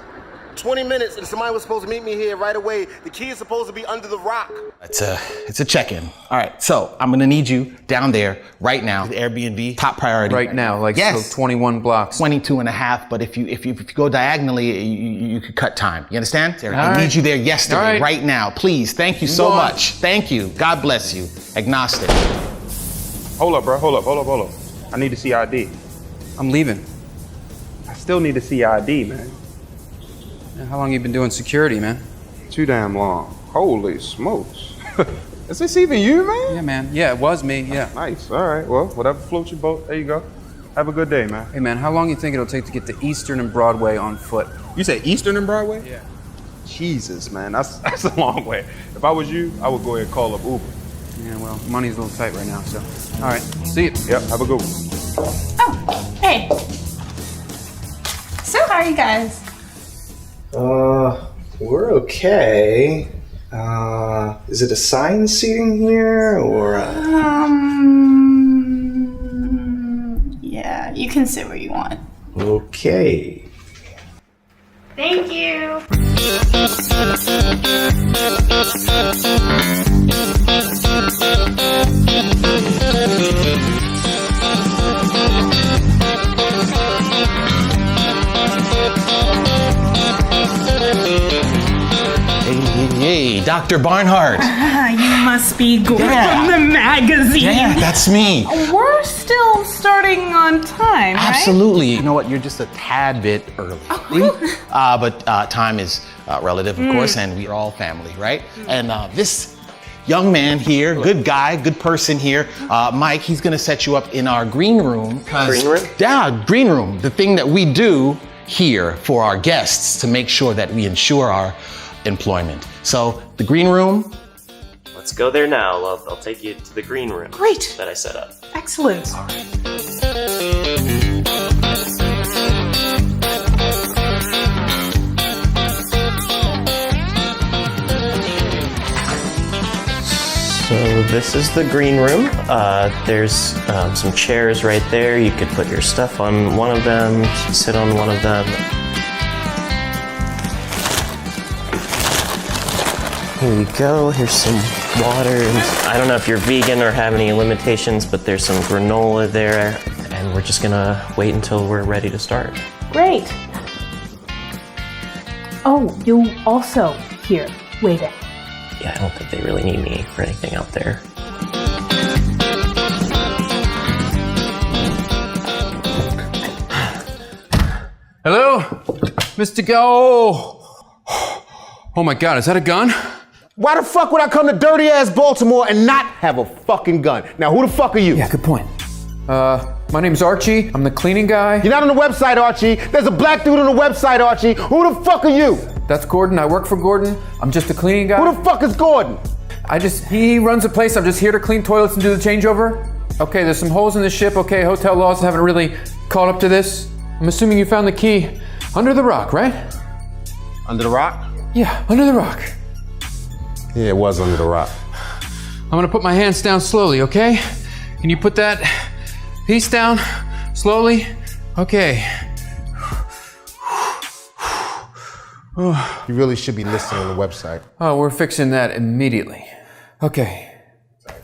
20 minutes, and somebody was supposed to meet me here right away. The key is supposed to be under the rock. It's a check-in. All right, so I'm gonna need you down there right now. The Airbnb, top priority. Right now, like yes. So 21 blocks. 22 and a half, but if you go diagonally, you could cut time. You understand? I need you there yesterday, right now. Please, thank you so much. Thank you. God bless you. Agnostic. Hold up, bro. Hold up. I need to see ID. I'm leaving. I still need to see ID, man. How long you been doing security, man? Too damn long. Holy smokes. Is this even you, man? Yeah, man. Yeah, it was me, yeah. Nice. All right. Well, whatever floats your boat. There you go. Have a good day, man. Hey, man, how long you think it'll take to get to Eastern and Broadway on foot? You say Eastern and Broadway? Yeah. Jesus, man. That's a long way. If I was you, I would go ahead and call up Uber. Yeah, well, money's a little tight right now, so. All right. See you. Yep. Have a good one. Oh, hey. So how are you guys? We're okay. Is it assigned seating here or? Yeah, you can sit where you want. Okay. Thank you. Hey, Dr. Barnhart. You must be Gordon from the magazine. Yeah, that's me. We're still starting on time, right? Absolutely. You know what? You're just a tad bit early. But time is relative, of course, and we are all family, right? And this young man here, good guy, good person here, Mike, he's gonna set you up in our green room. Green room? Yeah, green room. The thing that we do here for our guests to make sure that we ensure our employment. So the green room. Let's go there now. I'll take you to the green room. Great. That I set up. Excellent. So this is the green room. There's some chairs right there. You could put your stuff on one of them, sit on one of them. Here you go, here's some water. I don't know if you're vegan or have any limitations, but there's some granola there, and we're just gonna wait until we're ready to start. Great. Oh, you also here waiting. Yeah, I don't think they really need me for anything out there. Hello? Mr. Go. Oh my God, is that a gun? Why the fuck would I come to dirty ass Baltimore and not have a fucking gun? Now who the fuck are you? Yeah, good point. My name's Archie. I'm the cleaning guy. You're not on the website, Archie. There's a black dude on the website, Archie. Who the fuck are you? That's Gordon. I work for Gordon. I'm just a cleaning guy. Who the fuck is Gordon? He runs a place. I'm just here to clean toilets and do the changeover. Okay, there's some holes in the ship. Okay, hotel laws haven't really caught up to this. I'm assuming you found the key under the rock, right? Under the rock? Yeah, under the rock. Yeah, it was under the rock. I'm gonna put my hands down slowly, okay? Can you put that piece down slowly? Okay. You really should be listening on the website. Oh, we're fixing that immediately. Okay.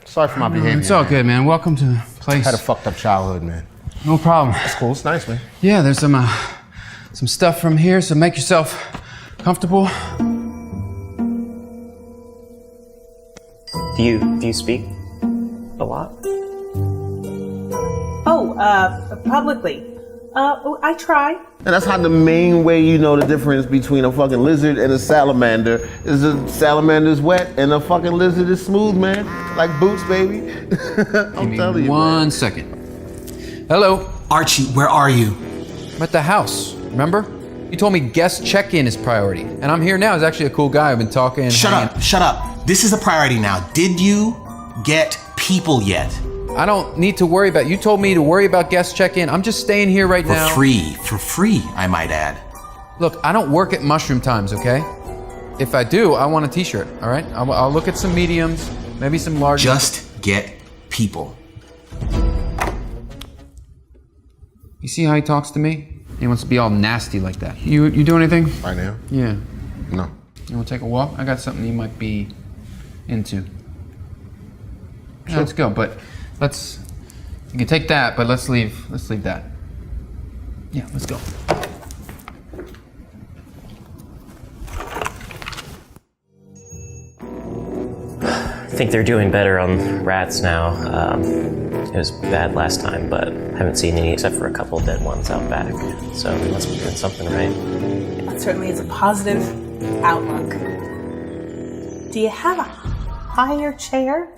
Sorry for my behavior. It's all good, man. Welcome to the place. I had a fucked up childhood, man. No problem. That's cool. It's nice, man. Yeah, there's some stuff from here, so make yourself comfortable. Do you speak a lot? Oh, publicly. I try. And that's how the main way you know the difference between a fucking lizard and a salamander is a salamander's wet and a fucking lizard is smooth, man. Like boots, baby. I'm telling you, One second. Hello. Archie, where are you? I'm at the house, remember? You told me guest check-in is priority. And I'm here now. He's actually a cool guy. I've been talking. Shut up. This is a priority now. Did you get people yet? I don't need to worry about, you told me to worry about guest check-in. I'm just staying here right now. For free, I might add. Look, I don't work at Mushroom Times, okay? If I do, I want a t-shirt, all right? I'll look at some mediums, maybe some large. Just get people. You see how he talks to me? He wants to be all nasty like that. You do anything? Right now? Yeah. No. You want to take a walk? I got something you might be into. Yeah, Sure. let's go, but you can take that, but let's leave that. Yeah, let's go. I think they're doing better on rats now. It was bad last time, but haven't seen any except for a couple dead ones out back. So we must be doing something right. That certainly is a positive outlook. Do you have a higher chair?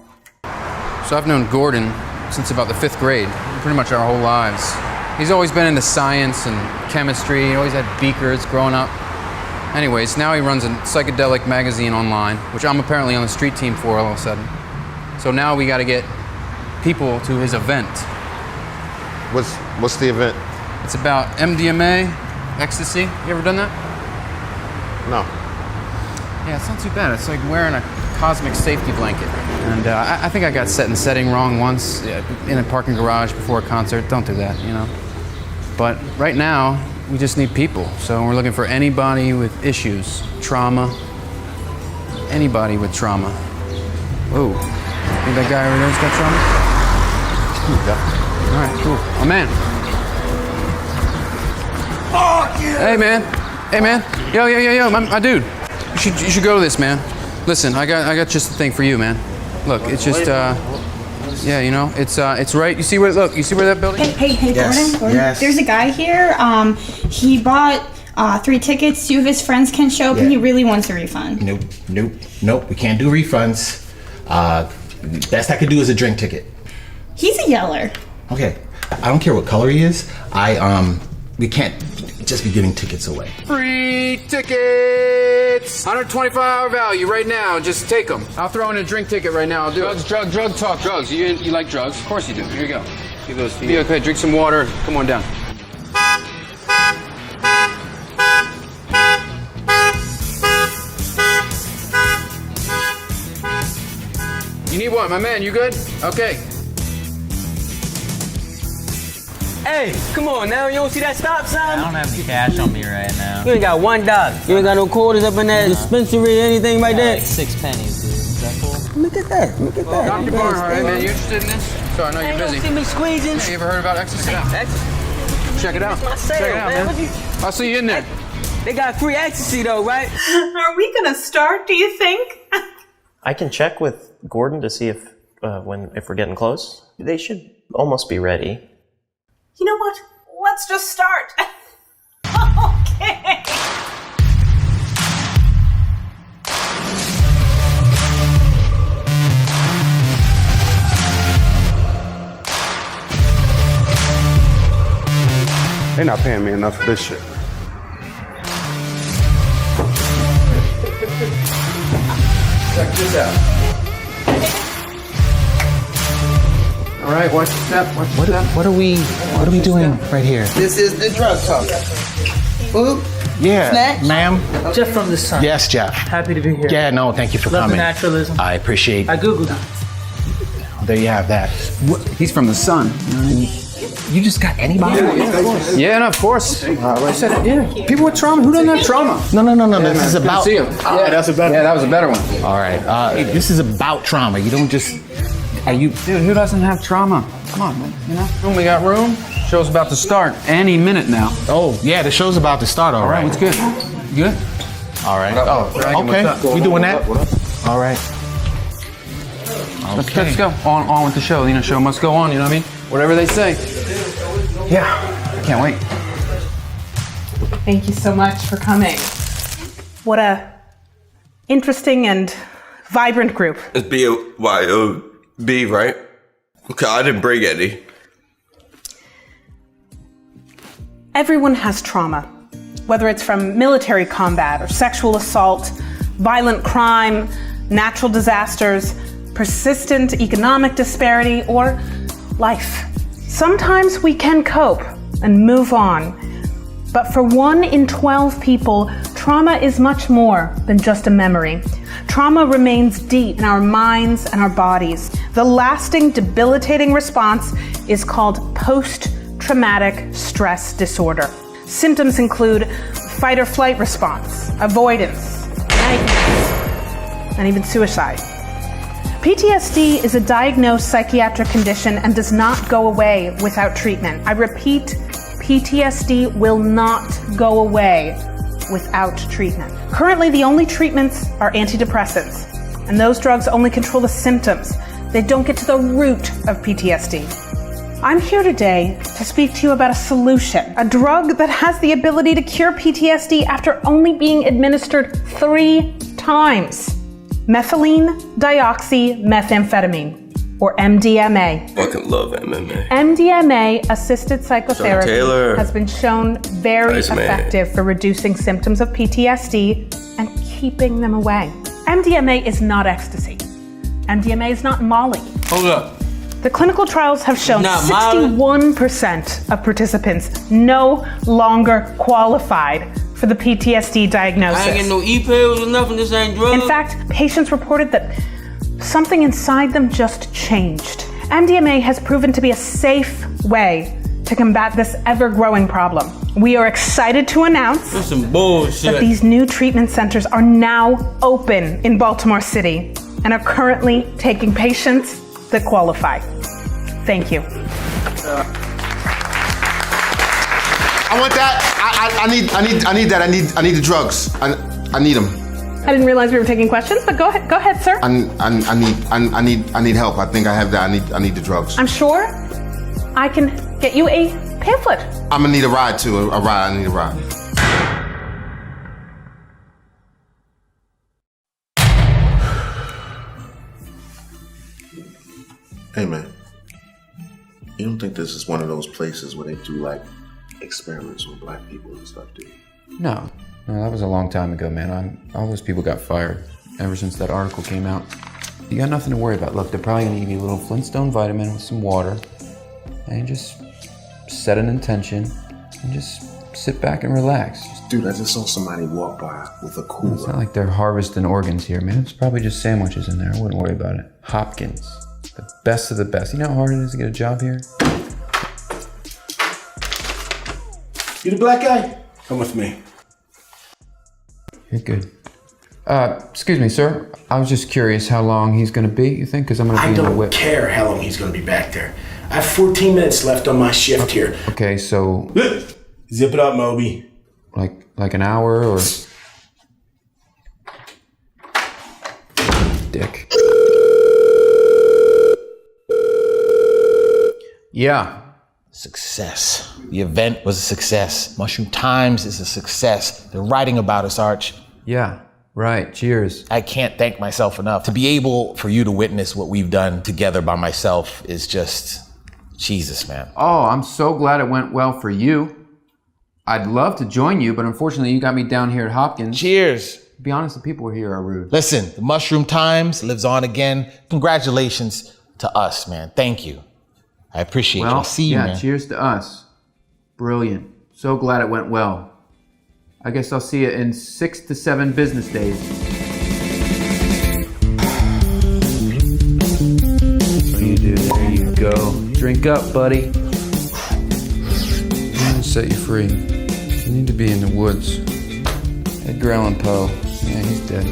So I've known Gordon since about the 5th grade, pretty much our whole lives. He's always been into science and chemistry. He always had beakers growing up. Anyways, now he runs a psychedelic magazine online, which I'm apparently on the street team for all of a sudden. So now we got to get people to his event. What's the event? It's about MDMA, ecstasy. You ever done that? No. Yeah, it's not too bad. It's like wearing a cosmic safety blanket. And I think I got set and setting wrong once in a parking garage before a concert. Don't do that, you know. But right now, we just need people. So we're looking for anybody with issues, trauma, anybody with trauma. Whoa, think that guy over there's got trauma? All right, cool. Oh, man. Hey, man. Hey, man. Yo, my dude. You should go to this, man. Listen, I got just the thing for you, man. Look, it's just, yeah, you know, it's right. You see where that building? Hey, Yes, Gordon. yes. There's a guy here. He bought 3 tickets. 2 of his friends can show up, and he really wants a refund. Nope. We can't do refunds. Best I could do is a drink ticket. He's a yeller. Okay. I don't care what color he is. We can't just be giving tickets away. Free tickets! 125-hour value right now. Just take them. I'll throw in a drink ticket right now. I'll do drug talk. Drugs. You like drugs? Of course you do. Here you go. Give those to you. Be okay. Drink some water. Come on down. You need what, my man? You good? Okay. Hey, come on now. You don't see that stop sign? I don't have any cash on me right now. You ain't got $1. You ain't got no quarters up in that dispensary or anything like that? Like 6 pennies, dude. Is that cool? Look at that. Look at that. Dr. Barnhart, hey man, you interested in this? Sorry, I know you're busy. See me squeezing? Hey, you ever heard about ecstasy? Check it out. My sale, Check it out, man. You... I'll see you in there. They got free ecstasy though, right? Are we gonna start, do you think? I can check with Gordon to see if we're getting close. They should almost be ready. You know what? Let's just start. Okay. They're not paying me enough for this shit. Check this out. All right, watch your step. Watch your step. What are we doing right here? This is the drug talk. Food? Yeah, Snacks? ma'am. Jeff from the Sun. Yes, Jeff. Happy to be here. Yeah, no, thank you for Love coming. the naturalism. I appreciate. I Googled it. There you have that. He's from the Sun. You just got anybody? Yeah, no, of course. I said it, yeah. People with trauma. Who doesn't have trauma? No. Yeah, This man, is good to about. see him. Yeah, that's a better. Yeah, that was a better one. All right. This is about trauma. You don't just. Are you? Dude, who doesn't have trauma? Come on, man. You know? We got room. Show's about to start any minute now. Oh, yeah, the show's about to start. All right. What's good? You good? All right. Okay. We doing that? All right. Let's go. On with the show. You know, show must go on. You know what I mean? Whatever they say. Yeah. I can't wait. Thank you so much for coming. What a interesting and vibrant group. It's B-Y-O-B, right? Okay, I didn't bring any. Everyone has trauma, whether it's from military combat or sexual assault, violent crime, natural disasters, persistent economic disparity, or life. Sometimes we can cope and move on, but for 1 in 12 people, trauma is much more than just a memory. Trauma remains deep in our minds and our bodies. The lasting, debilitating response is called post-traumatic stress disorder. Symptoms include fight or flight response, avoidance, nightmares, and even suicide. PTSD is a diagnosed psychiatric condition and does not go away without treatment. I repeat, PTSD will not go away without treatment. Currently, the only treatments are antidepressants, and those drugs only control the symptoms. They don't get to the root of PTSD. I'm here today to speak to you about a solution, a drug that has the ability to cure PTSD after only being administered 3 times. Methylene dioxymethamphetamine, or MDMA. Fucking love MMA. MDMA-assisted psychotherapy Taylor. has been shown very Nice man. effective for reducing symptoms of PTSD and keeping them away. MDMA is not ecstasy. MDMA is not Molly. Hold up. The clinical trials have shown Not Molly. 61% of participants no longer qualified for the PTSD diagnosis. I ain't getting no e-pills or nothing. This ain't drugs. In fact, patients reported that something inside them just changed. MDMA has proven to be a safe way to combat this ever-growing problem. We are excited to announce That's some bullshit. that these new treatment centers are now open in Baltimore City and are currently taking patients that qualify. Thank you. I want that. I need that. I need the drugs. I need them. I didn't realize we were taking questions, but go ahead, sir. I need help. I think I have that. I need the drugs. I'm sure I can get you a pamphlet. I'm gonna need a ride too. A ride. I need a ride. Hey man, you don't think this is one of those places where they do like experiments with black people and stuff, do you? No, that was a long time ago, man. All those people got fired ever since that article came out. You got nothing to worry about. Look, they're probably gonna give you a little Flintstone vitamin with some water and just set an intention and just sit back and relax. Dude, I just saw somebody walk by with a cooler. It's not like they're harvesting organs here, man. It's probably just sandwiches in there. I wouldn't worry about it. Hopkins, the best of the best. You know how hard it is to get a job here? You the black guy? Come with me. You're good. Excuse me, sir. I was just curious how long he's gonna be, you think? Because I'm gonna be I in the don't whip. care how long he's gonna be back there. I have 14 minutes left on my shift here. Okay, so... Zip it up, Moby. Like an hour or... Dick. Yeah. Success. The event was a success. Mushroom Times is a success. They're writing about us, Arch. Yeah, right. Cheers. I can't thank myself enough. To be able for you to witness what we've done together by myself is just Jesus, man. Oh, I'm so glad it went well for you. I'd love to join you, but unfortunately you got me down here at Hopkins. Cheers. To be honest, the people here are rude. Listen, the Mushroom Times lives on again. Congratulations to us, man. Thank you. I appreciate you. I'll see you, man. Cheers to us. Brilliant. So glad it went well. I guess I'll see you in 6 to 7 business days. What do you do? There you go. Drink up, buddy. I'm gonna set you free. You need to be in the woods. Edgar Allan Poe. Yeah, he's dead.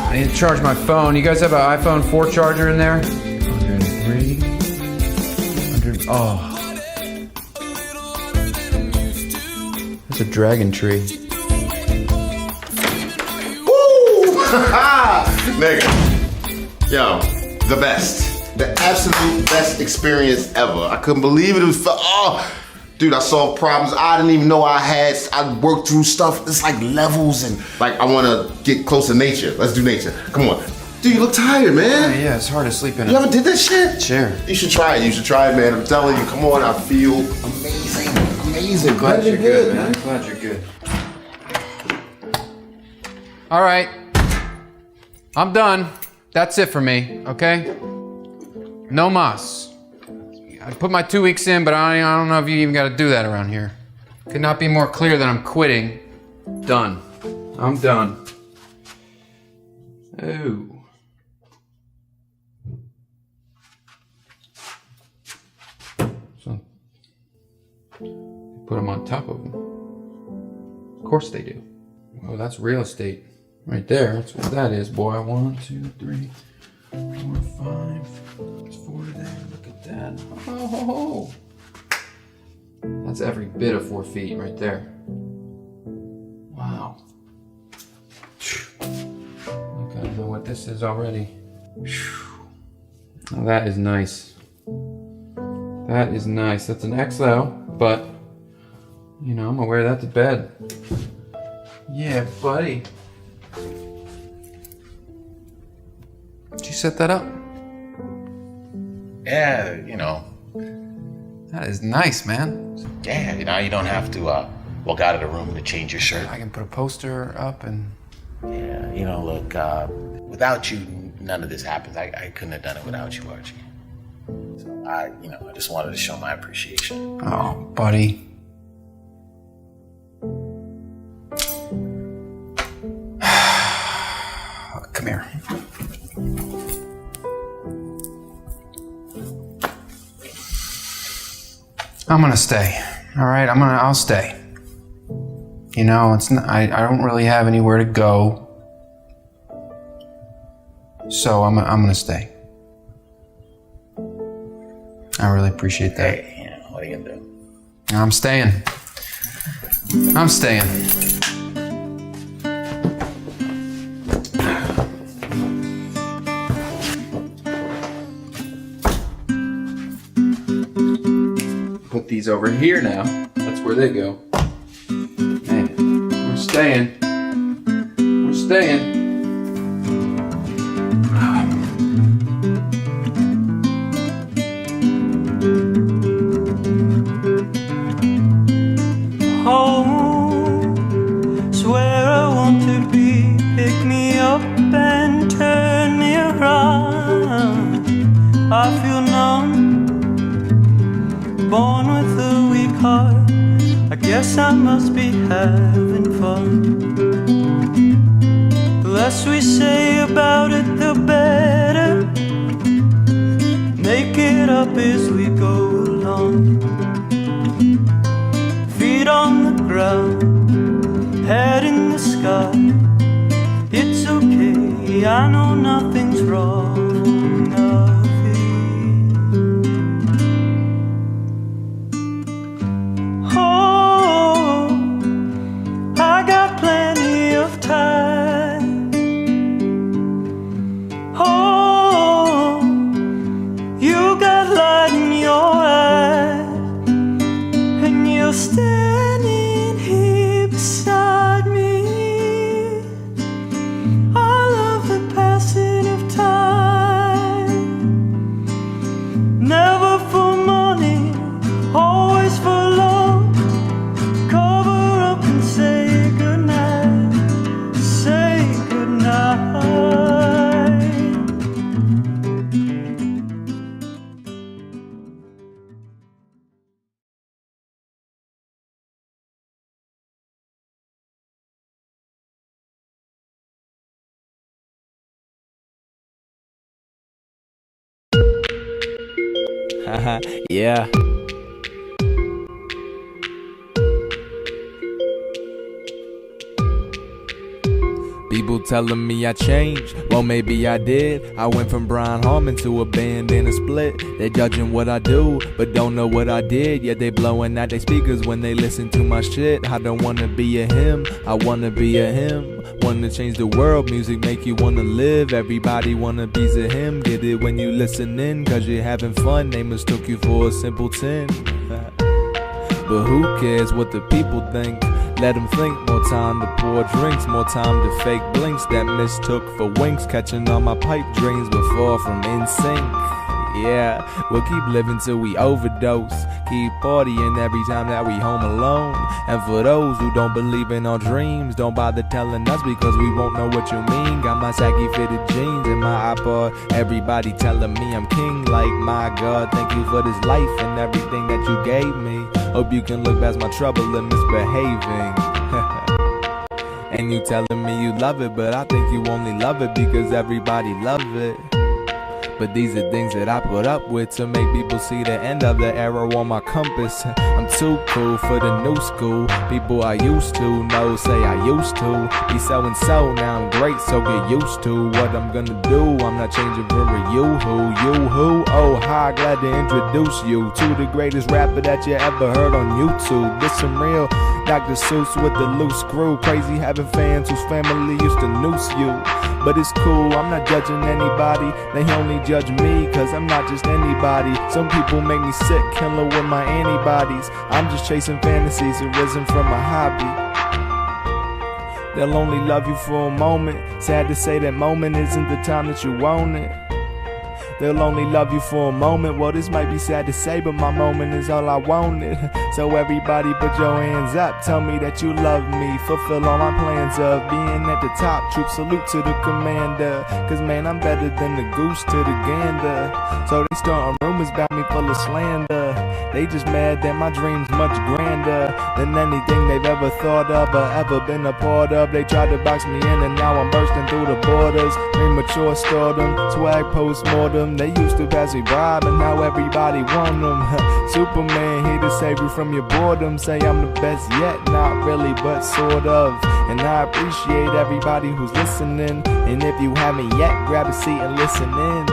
I need to charge my phone. You guys have an iPhone 4 charger in there? 103. 100. Oh. That's a dragon tree. Woo! Nigga. Yo, the best. The absolute best experience ever. I couldn't believe it. It was dude, I solved problems I didn't even know I had. I worked through stuff. It's like levels and like I want to get close to nature. Let's do nature. Come on. Dude, you look tired, man. Yeah, it's hard to sleep in. You ever did that shit? Sure. You should try it. You should try it, man. I'm telling you. Come on. I feel amazing. Amazing. Glad you're good, man. I'm glad you're good. All right. I'm done. That's it for me, okay? No mas. I put my 2 weeks in, but I don't know if you even got to do that around here. Could not be more clear that I'm quitting. Done. I'm done. Oh. So, put them on top of them. Of course they do. Oh, that's real estate right there. That's what that is, boy. 1, 2, 3, 4, 5. There's 4 there. Look at that. Oh. That's every bit of 4 feet right there. Wow. I gotta know what this is already. Now that is nice. That is nice. That's an XL, but you know, I'm gonna wear that to bed. Yeah, buddy. Did you set that up? Yeah, you know. That is nice, man. Yeah, now you don't have to walk out of the room to change your shirt. I can put a poster up and... Yeah, you know, look, without you, none of this happens. I couldn't have done it without you, Archie. So I just wanted to show my appreciation. Oh, buddy. Come here. I'm gonna stay. All right, I'll stay. You know, it's not, I don't really have anywhere to go, so I'm gonna stay. I really appreciate that. Hey, you know, what are you gonna do? I'm staying. I'm staying. Put these over here now. That's where they go. Man, we're staying. We're staying. Home, swear I want to be. Pick me up and turn me around. I feel numb. born with a weak heart. I guess I must be having fun. The less we say about it, the better. Make it up as we go along. Feet on the ground, head in the sky. It's okay, I know nothing's wrong. Oh, I got plenty of time. Oh, you got light in your eyes, and you're standing here beside me. I love the passing of time. Never for money, always for love. Cover up and say goodnight. Say goodnight. Yeah. People telling me I changed, well maybe I did. I went from Brian Harmon to a band and a split. They judging what I do, but don't know what I did. Yeah, they blowing out their speakers when they listen to my shit. I don't wanna be a him, I wanna be a him. Wanna change the world, music make you wanna live. Everybody wanna be a him, get it when you listening. Cause you're having fun, they mistook you for a simpleton. But who cares what the people think? Let them think, more time to pour drinks, more time to fake blinks that mistook for winks, catching all my pipe dreams before from in sync. Yeah, we'll keep living till we overdose, keep partying every time that we home alone. And for those who don't believe in our dreams, don't bother telling us because we won't know what you mean. Got my saggy fitted jeans and my iPod, everybody telling me I'm king. Like my God, thank you for this life and everything that you gave me. Hope you can look past my trouble and misbehaving. And you telling me you love it, but I think you only love it because everybody love it. But these are things that I put up with to make people see the end of the arrow on my compass. I'm too cool for the new school. People I used to know say I used to be so and so. Now I'm great, so get used to what I'm gonna do. I'm not changing for a you who. Oh hi, glad to introduce you to the greatest rapper that you ever heard on YouTube. This some real Dr. Seuss with the loose screw. Crazy having fans whose family used to noose you. But it's cool, I'm not judging anybody. They only judge me, cause I'm not just anybody. Some people make me sick, killing with my antibodies. I'm just chasing fantasies arisen from a hobby. They'll only love you for a moment. Sad to say that moment isn't the time that you want it. They'll only love you for a moment. Well, this might be sad to say, but my moment is all I wanted. So everybody put your hands up, tell me that you love me. Fulfill all my plans of being at the top. Troop salute to the commander. Cause man, I'm better than the goose to the gander. So they starting rumors about me full of slander. They just mad that my dream's much grander than anything they've ever thought of or ever been a part of. They tried to box me in and now I'm bursting through the borders. Premature stardom, swag post-mortem. They used to pass me by, but now everybody want them. Superman here to save you from your boredom. Say I'm the best yet, not really, but sort of. And I appreciate everybody who's listening. And if you haven't yet, grab a seat and listen in.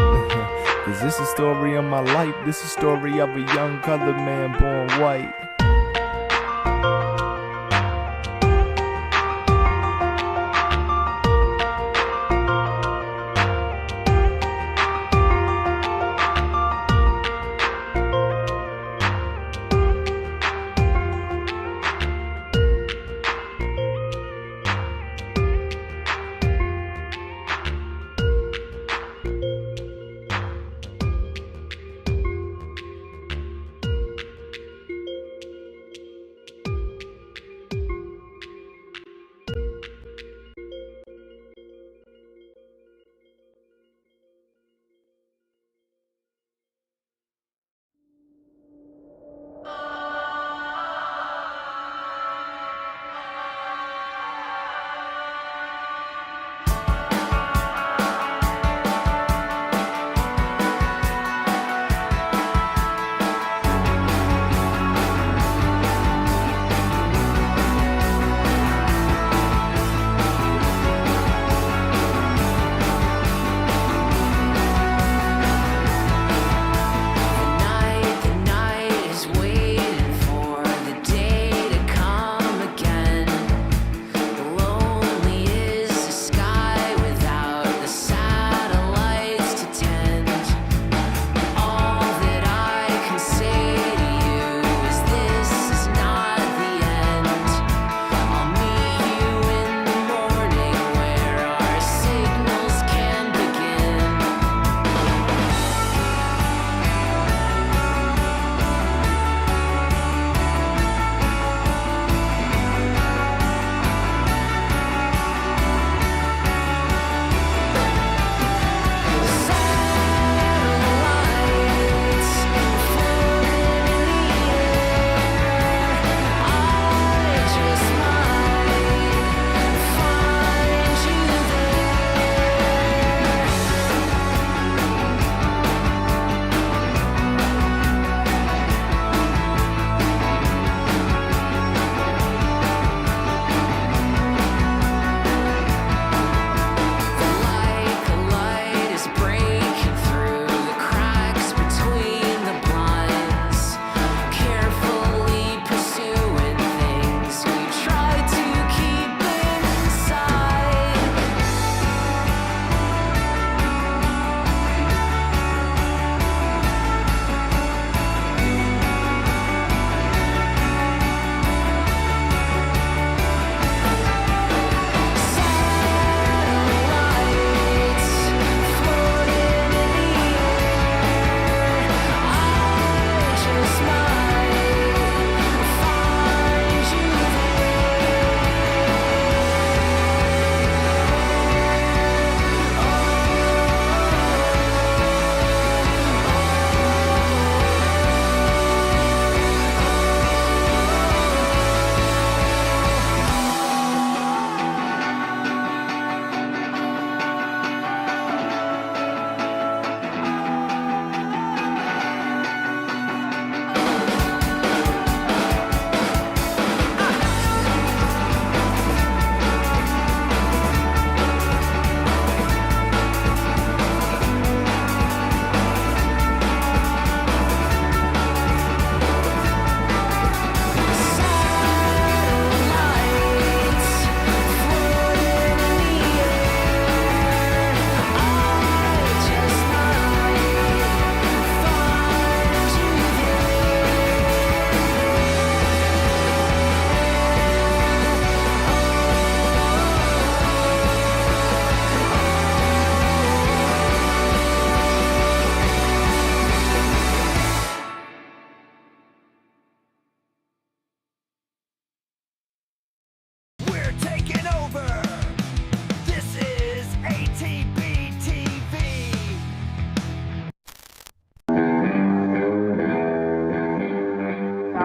Cause this is the story of my life. This is the story of a young colored man born white.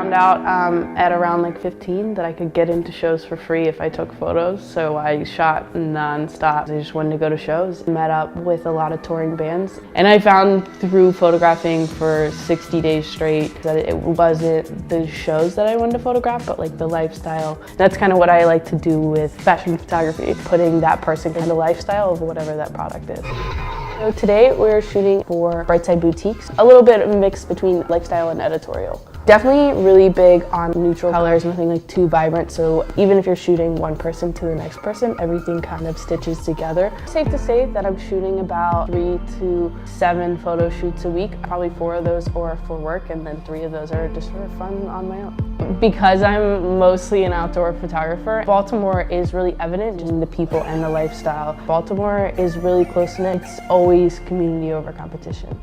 found out at around like 15 that I could get into shows for free if I took photos, so I shot nonstop. I just wanted to go to shows, met up with a lot of touring bands, and I found through photographing for 60 days straight that it wasn't the shows that I wanted to photograph, but like the lifestyle. That's kind of what I like to do with fashion photography, putting that person in the lifestyle of whatever that product is. So today we're shooting for Brightside Boutiques, a little bit of a mix between lifestyle and editorial. Definitely really big on neutral colors, nothing like too vibrant, so even if you're shooting one person to the next person, everything kind of stitches together. Safe to say that I'm shooting about 3 to 7 photo shoots a week. Probably 4 of those are for work, and then 3 of those are just for fun on my own. Because I'm mostly an outdoor photographer, Baltimore is really evident in the people and the lifestyle. Baltimore is really close-knit. It's always community over competition.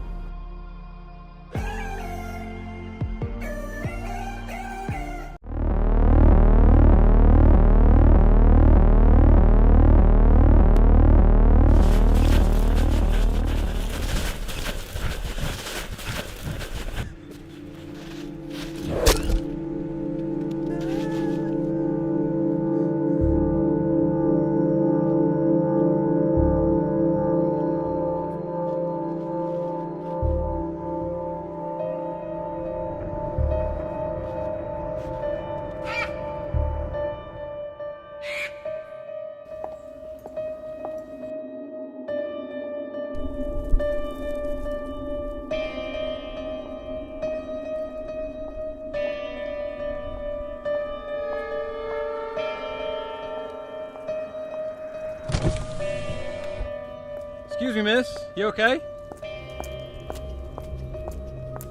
Excuse me, miss. You okay?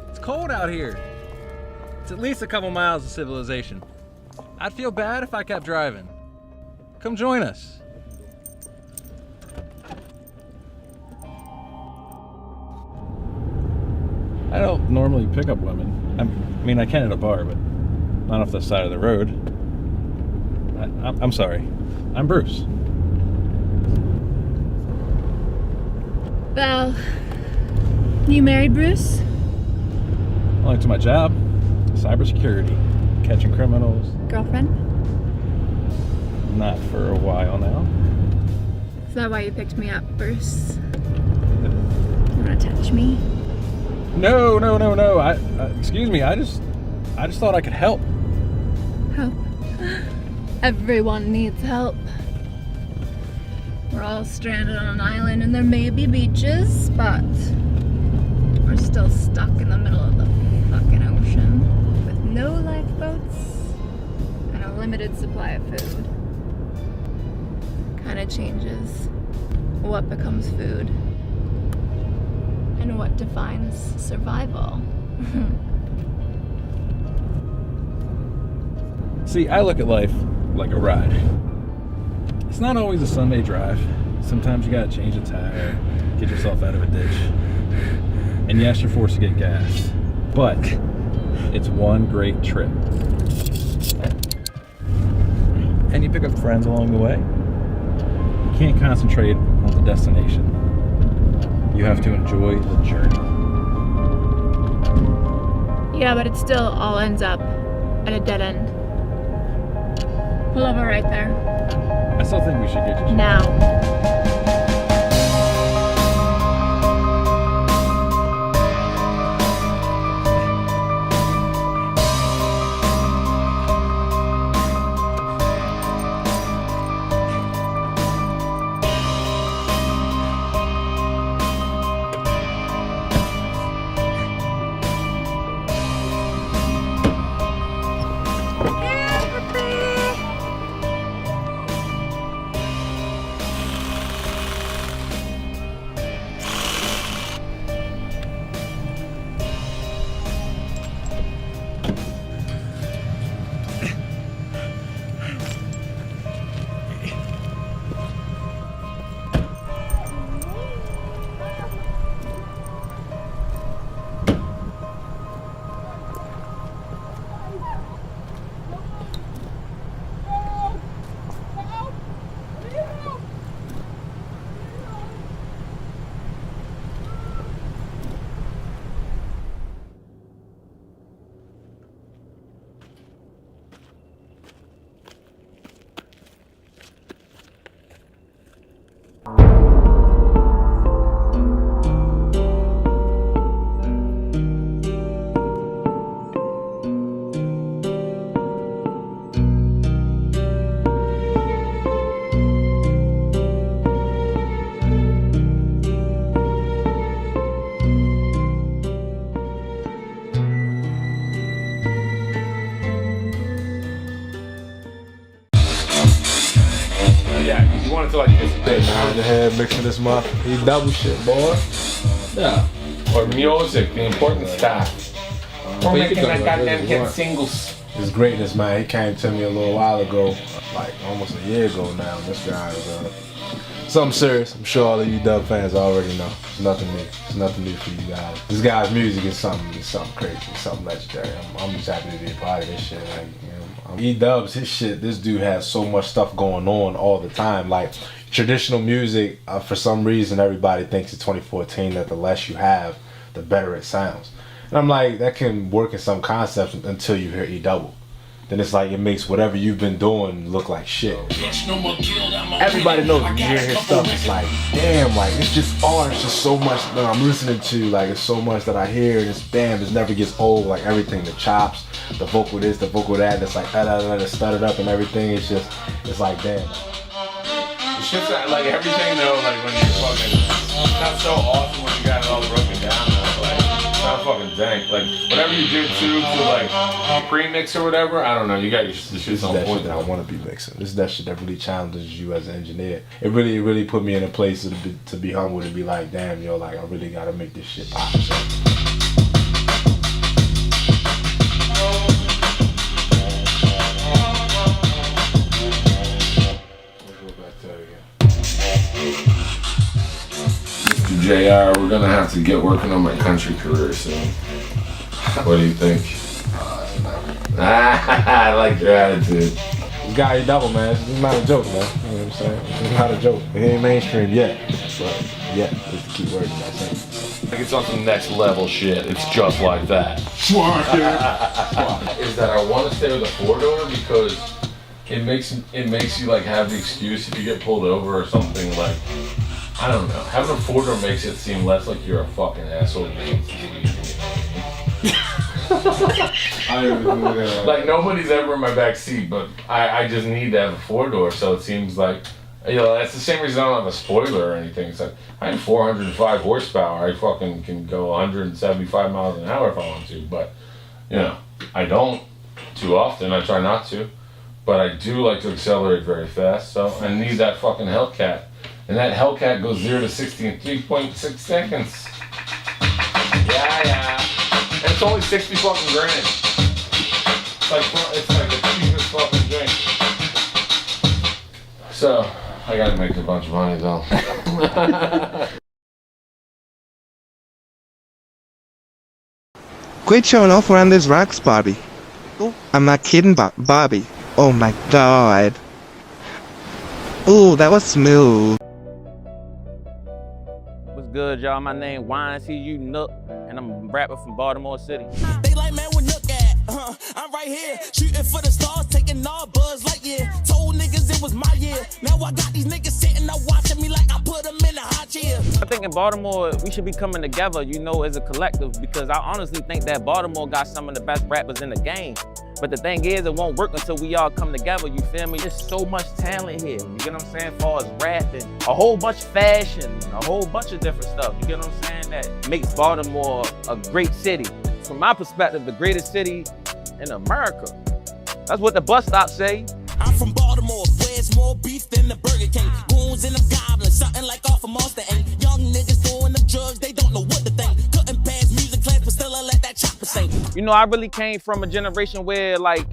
It's cold out here. It's at least a couple miles of civilization. I'd feel bad if I kept driving. Come join us. I don't normally pick up women. I mean, I can at a bar, but not off the side of the road. I'm sorry. I'm Bruce. Well, you married, Bruce? Only to my job, cybersecurity, catching criminals. Girlfriend? Not for a while now. Is that why you picked me up, Bruce? You wanna touch me? No. Excuse me. I just thought I could help. Help. Everyone needs help. We're all stranded on an island and there may be beaches, but we're still stuck in the middle of the fucking ocean with no lifeboats and a limited supply of food. Kind of changes what becomes food and what defines survival. See, I look at life like a ride. It's not always a Sunday drive. Sometimes you gotta change a tire, get yourself out of a ditch. And yes, you're forced to get gas. But it's one great trip. And you pick up friends along the way. You can't concentrate on the destination. You have to enjoy the journey. Yeah, but it still all ends up at a dead end. Pull over right there. I still think we should get you now. to like participate now in the head mixing this month. He double shit, boy. Yeah. Or music, the important stuff. We're making that goddamn hit singles. His greatness, man. He came to me a little while ago, like almost a year ago now. This guy is something serious. I'm sure all of you Dub fans already know. It's nothing new. It's nothing new for you guys. This guy's music is something crazy. It's something legendary. I'm just happy to be a part of this shit. Like, you know, E-Dubs, his shit. This dude has so much stuff going on all the time. Like traditional music, for some reason, everybody thinks in 2014 that the less you have, the better it sounds. And I'm like, that can work in some concepts until you hear E-Double. Then it's like it makes whatever you've been doing look like shit. Everybody knows when you hear his stuff, it's like, damn, like it's just art. It's just so much that I'm listening to. Like it's so much that I hear, and it's damn, it never gets old. Like everything, the chops, the vocal this, the vocal that, that's like that stuttered up and everything. It's just, it's like damn. It's just like everything though, like when you're fucking, it's not so awesome when you got it all broken down though. Like it's not fucking dank. Like whatever you do to like pre-mix or whatever, I don't know. You got the shit's on point. Shit that I want to be mixing. This is that shit that really challenges you as an engineer. It really put me in a place to be humble and be like, damn, yo, like I really gotta make this shit pop. So. JR, we're gonna have to get working on my country career soon. What do you think? I like your attitude. This guy E-Double, man. It's not a joke, man. You know what I'm saying? It's not a joke. He ain't mainstream yet. But yet is the key word in that sentence. Like it's on some next level shit. It's just like that. Is that I want to stay with a 4-door because it makes you like have the excuse if you get pulled over or something like. I don't know. Having a 4-door makes it seem less like you're a fucking asshole. Like nobody's ever in my back seat, but I just need to have a 4-door, so it seems like, you know, that's the same reason I don't have a spoiler or anything. It's like I have 405 horsepower. I fucking can go 175 miles an hour if I want to, but you know, I don't too often. I try not to, but I do like to accelerate very fast. So I need that fucking Hellcat. And that Hellcat goes 0 to 60 in 3.6 seconds. Yeah. And it's only 60 fucking grand. It's like the cheapest fucking drink. So, I gotta make a bunch of money though. Quit showing off around those rocks, Bobby. I'm not kidding, Bobby. Oh my god. Ooh, that was smooth. What's good, y'all? My name YNCU Nook, and I'm a rapper from Baltimore City. They like, man, where Nook at? I'm right here, shooting for the stars, taking all buzz like yeah. Told niggas it was my year. Now I got these niggas sitting there watching me like I put them in a hot chair. I think in Baltimore, we should be coming together, you know, as a collective, because I honestly think that Baltimore got some of the best rappers in the game. But the thing is, it won't work until we all come together, you feel me? There's so much talent here, you get what I'm saying? As far as rapping, a whole bunch of fashion, a whole bunch of different stuff, you get what I'm saying? That makes Baltimore a great city. From my perspective, the greatest city in America. That's what the bus stops say. I'm from Baltimore, where it's more beef than the Burger King. Goons and them goblins, something like off a Monster Inc. Young niggas doing them drugs, they don't know what to think. Couldn't pass music class, but still I let that chopper sing. You know, I really came from a generation where, like,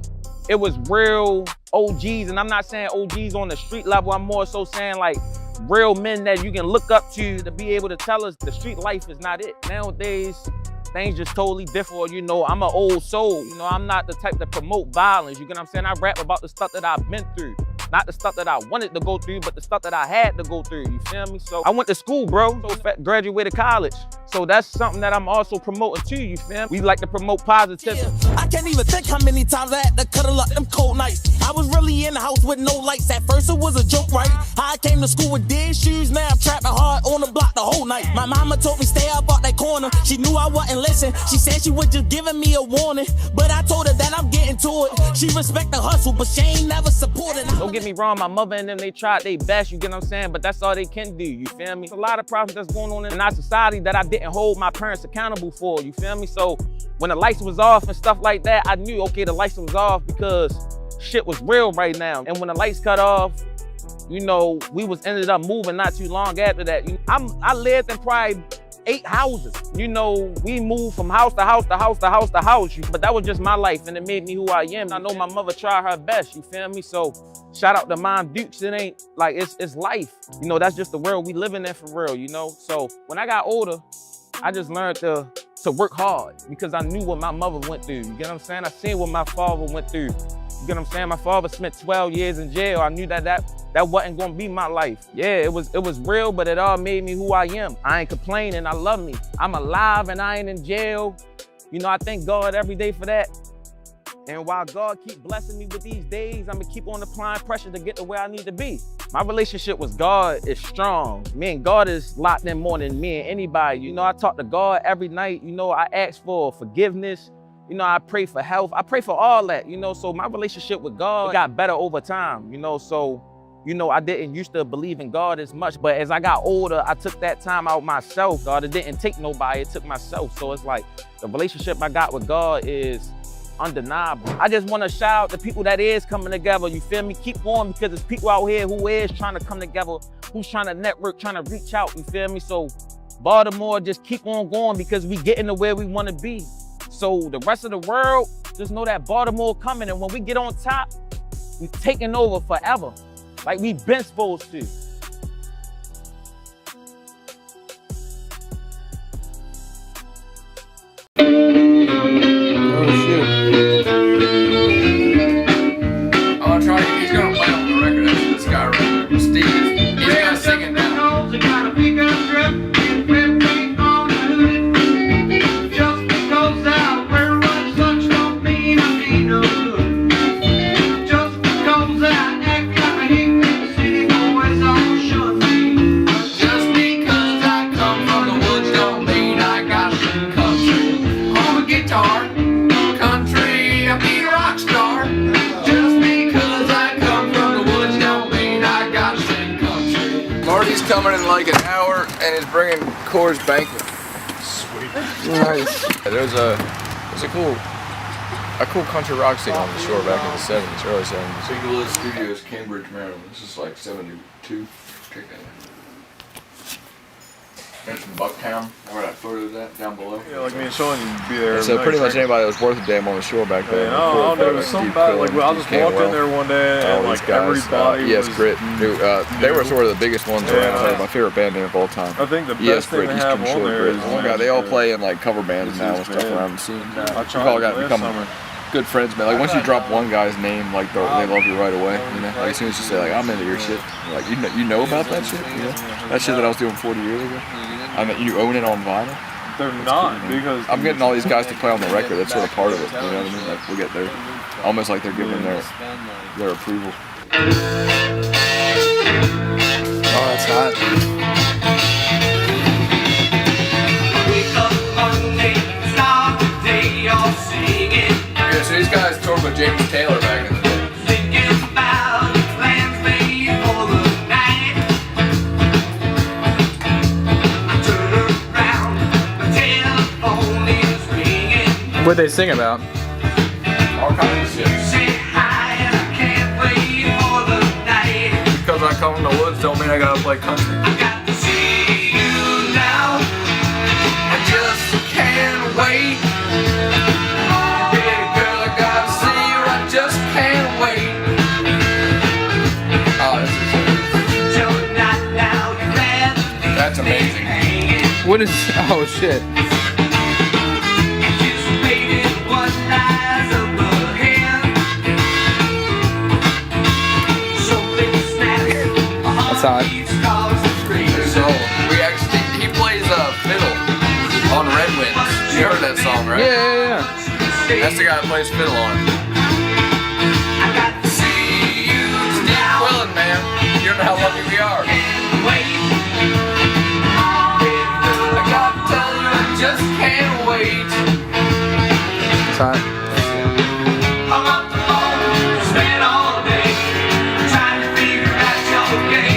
it was real OGs, and I'm not saying OGs on the street level, I'm more so saying, like, real men that you can look up to be able to tell us the street life is not it. Nowadays, things just totally different. You know, I'm an old soul. You know, I'm not the type to promote violence. You get what I'm saying? I rap about the stuff that I've been through. Not the stuff that I wanted to go through, but the stuff that I had to go through, you feel me? So I went to school, bro, graduated college. So that's something that I'm also promoting too, you feel me? We like to promote positivity. I can't even think how many times I had to cuddle up them cold nights. I was really in the house with no lights. At first it was a joke, right? How I came to school with dead shoes, now I'm trapping hard on the block the whole night. My mama told me stay up out that corner. She knew I wouldn't listen. She said she was just giving me a warning, but I told her that I'm getting to it. She respect the hustle, but she ain't never supported. Don't get me wrong, my mother and them, they tried their best, you get what I'm saying? But that's all they can do, you feel me? There's a lot of problems that's going on in our society that I didn't hold my parents accountable for, you feel me? So when the lights was off and stuff like that, I knew, okay, the lights was off because shit was real right now. And when the lights cut off, You know, we was ended up moving not too long after that. I lived in probably 8 houses. You know, we moved from house to house to house to house to house. But that was just my life, and it made me who I am. I know my mother tried her best, you feel me? So shout out to Mom Dukes. It ain't like, it's life. You know, that's just the world we living in for real, you know? So when I got older, I just learned to work hard because I knew what my mother went through. You get what I'm saying? I seen what my father went through. You get what I'm saying? My father spent 12 years in jail. I knew that wasn't gonna be my life. Yeah, it was real, but it all made me who I am. I ain't complaining, I love me. I'm alive and I ain't in jail. You know, I thank God every day for that. And while God keep blessing me with these days, I'm gonna keep on applying pressure to get to where I need to be. My relationship with God is strong. Me and God is locked in more than me and anybody. You know, I talk to God every night. You know, I ask for forgiveness. You know, I pray for health. I pray for all that, you know, so my relationship with God got better over time, you know, so, you know, I didn't used to believe in God as much, but as I got older, I took that time out myself. God, it didn't take nobody, it took myself. So it's like the relationship I got with God is undeniable. I just want to shout out the people that is coming together, you feel me? Keep going, because there's people out here who is trying to come together, who's trying to network, trying to reach out, you feel me? So Baltimore, just keep on going because we getting to where we want to be. So the rest of the world, just know that Baltimore coming, and when we get on top, we taking over forever, like we been supposed to. Oh shit. Oh, Charlie, he's gonna play on the record after this guy right here. Steve, he's gonna sing it now. Coming in like an hour and is bringing Coors Banquet. Sweet. Nice. There's a cool country rock scene on the shore back in the 70s, early 70s. Single Studios, Cambridge, Maryland. This is like 72. Check that out. That's from Bucktown, where that photo is at, down below. Yeah, like me and Sean would be there. So pretty much anybody that was worth a damn on the shore back then. Yeah, I don't know, there was something about it, like I just walked in there one day and like everybody Yes, Grit. They were sort of the biggest ones around. My favorite band name of all time. I think the best thing they have on there is... Oh my god, they all play in like cover bands now and stuff around the scene. We've all got become good friends, man. Like once you drop one guy's name, like they love you right away. You know, like as soon as you say like I'm into your shit, like you know about that shit. You know, that shit that I was doing 40 years ago. I mean, you own it on vinyl. They're not because I'm getting all these guys to play on the record. That's sort of part of it. You know what I mean? Like we get their almost like they're giving their approval. Oh, that's hot. Yeah, so these guys toured with James Taylor back in the day. What'd they sing about? All kinds of shit. Because I come from the woods don't mean I gotta play country. I got to see you now. I just can't wait. Baby girl, I gotta see you. I just can't wait. Oh, this is that's amazing. What is? Oh shit. Hot. So he plays fiddle on Red Winds. You heard that song, right? Yeah. That's the guy that plays fiddle on it. I got to see you, Steve Quillen, man. You don't know how lucky we are. I got to tell you, I just can't wait. It's hot. I'm up the phone, spend all day trying to figure out your game.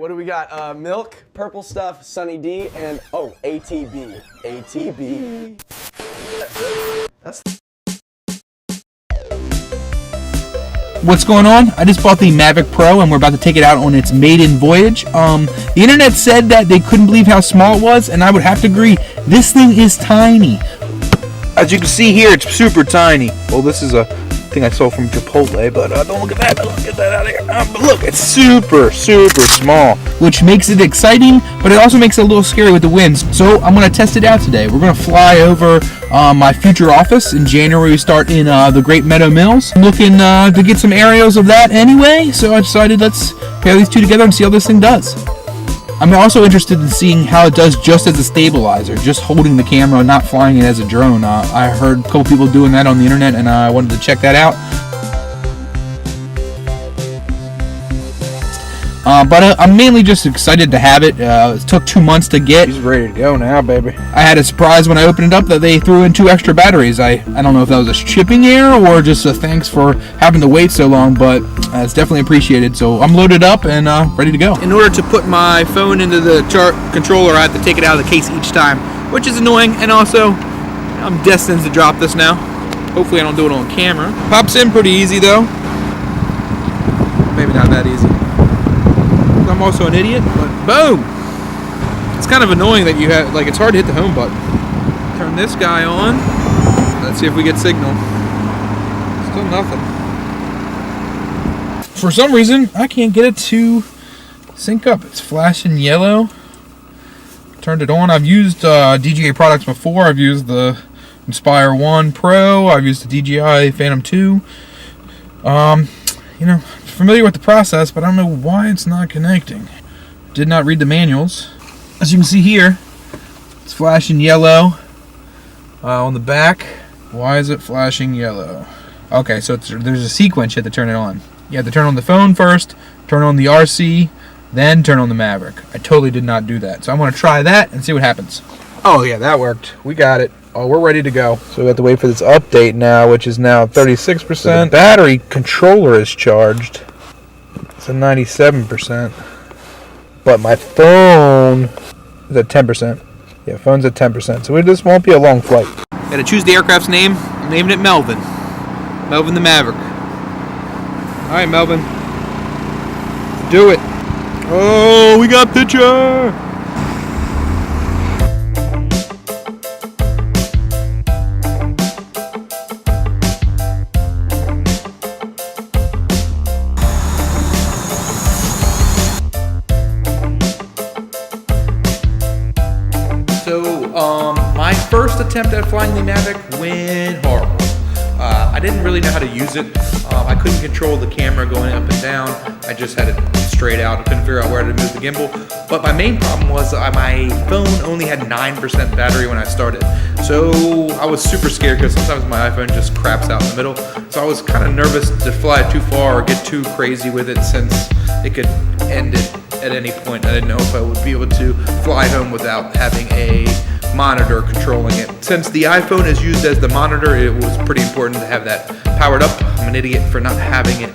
what do we got? Milk, Purple Stuff, Sunny D, and ATB. ATB. That's What's going on? I just bought the Mavic Pro and we're about to take it out on its maiden voyage. The internet said that they couldn't believe how small it was, and I would have to agree. This thing is tiny. As you can see here, it's super tiny. Well, this is a thing I sold from Chipotle, but don't look at that. Don't get that out of here. But look, it's super, super small, which makes it exciting, but it also makes it a little scary with the winds. So I'm going to test it out today. We're going to fly over my future office. In January, we start in the Great Meadow Mills. I'm looking to get some aerials of that anyway, so I decided let's pair these two together and see how this thing does. I'm also interested in seeing how it does just as a stabilizer, just holding the camera, not flying it as a drone. I heard a couple people doing that on the internet, and I wanted to check that out. But I'm mainly just excited to have it. It took 2 months to get. He's ready to go now, baby. I had a surprise when I opened it up that they threw in 2 extra batteries. I don't know if that was a shipping error or just a thanks for having to wait so long, but it's definitely appreciated. So I'm loaded up and ready to go. In order to put my phone into the chart controller, I have to take it out of the case each time, which is annoying, and also I'm destined to drop this now. Hopefully I don't do it on camera. Pops in pretty easy though. Maybe not that easy. I'm also an idiot, but boom! It's kind of annoying that you have, it's hard to hit the home button. Turn this guy on. Let's see if we get signal. Still nothing. For some reason, I can't get it to sync up. It's flashing yellow. Turned it on. I've used DJI products before. I've used the Inspire 1 Pro. I've used the DJI Phantom 2. Familiar with the process, but I don't know why it's not connecting. Did not read the manuals. As you can see here, it's flashing yellow on the back. Why is it flashing yellow? Okay, so there's a sequence you have to turn it on. You have to turn on the phone first, turn on the RC, then turn on the Maverick. I totally did not do that. So I'm going to try that and see what happens. Oh yeah, that worked. We got it. Oh, we're ready to go. So we have to wait for this update now, which is now 36%. So the battery controller is charged. It's at 97%. But my phone is at 10%. Yeah, phone's at 10%. So this won't be a long flight. Gotta choose the aircraft's name. I'm naming it Melvin. Melvin the Maverick. Alright, Melvin. Do it. Oh, we got picture! My first attempt at flying the Mavic went horrible. I didn't really know how to use it. I couldn't control the camera going up and down. I just had it straight out. I couldn't figure out where to move the gimbal. But my main problem was my phone only had 9% battery when I started. So I was super scared because sometimes my iPhone just craps out in the middle. So I was kind of nervous to fly too far or get too crazy with it since it could end it at any point. I didn't know if I would be able to fly home without having a monitor controlling it. Since the iPhone is used as the monitor, it was pretty important to have that powered up. I'm an idiot for not having it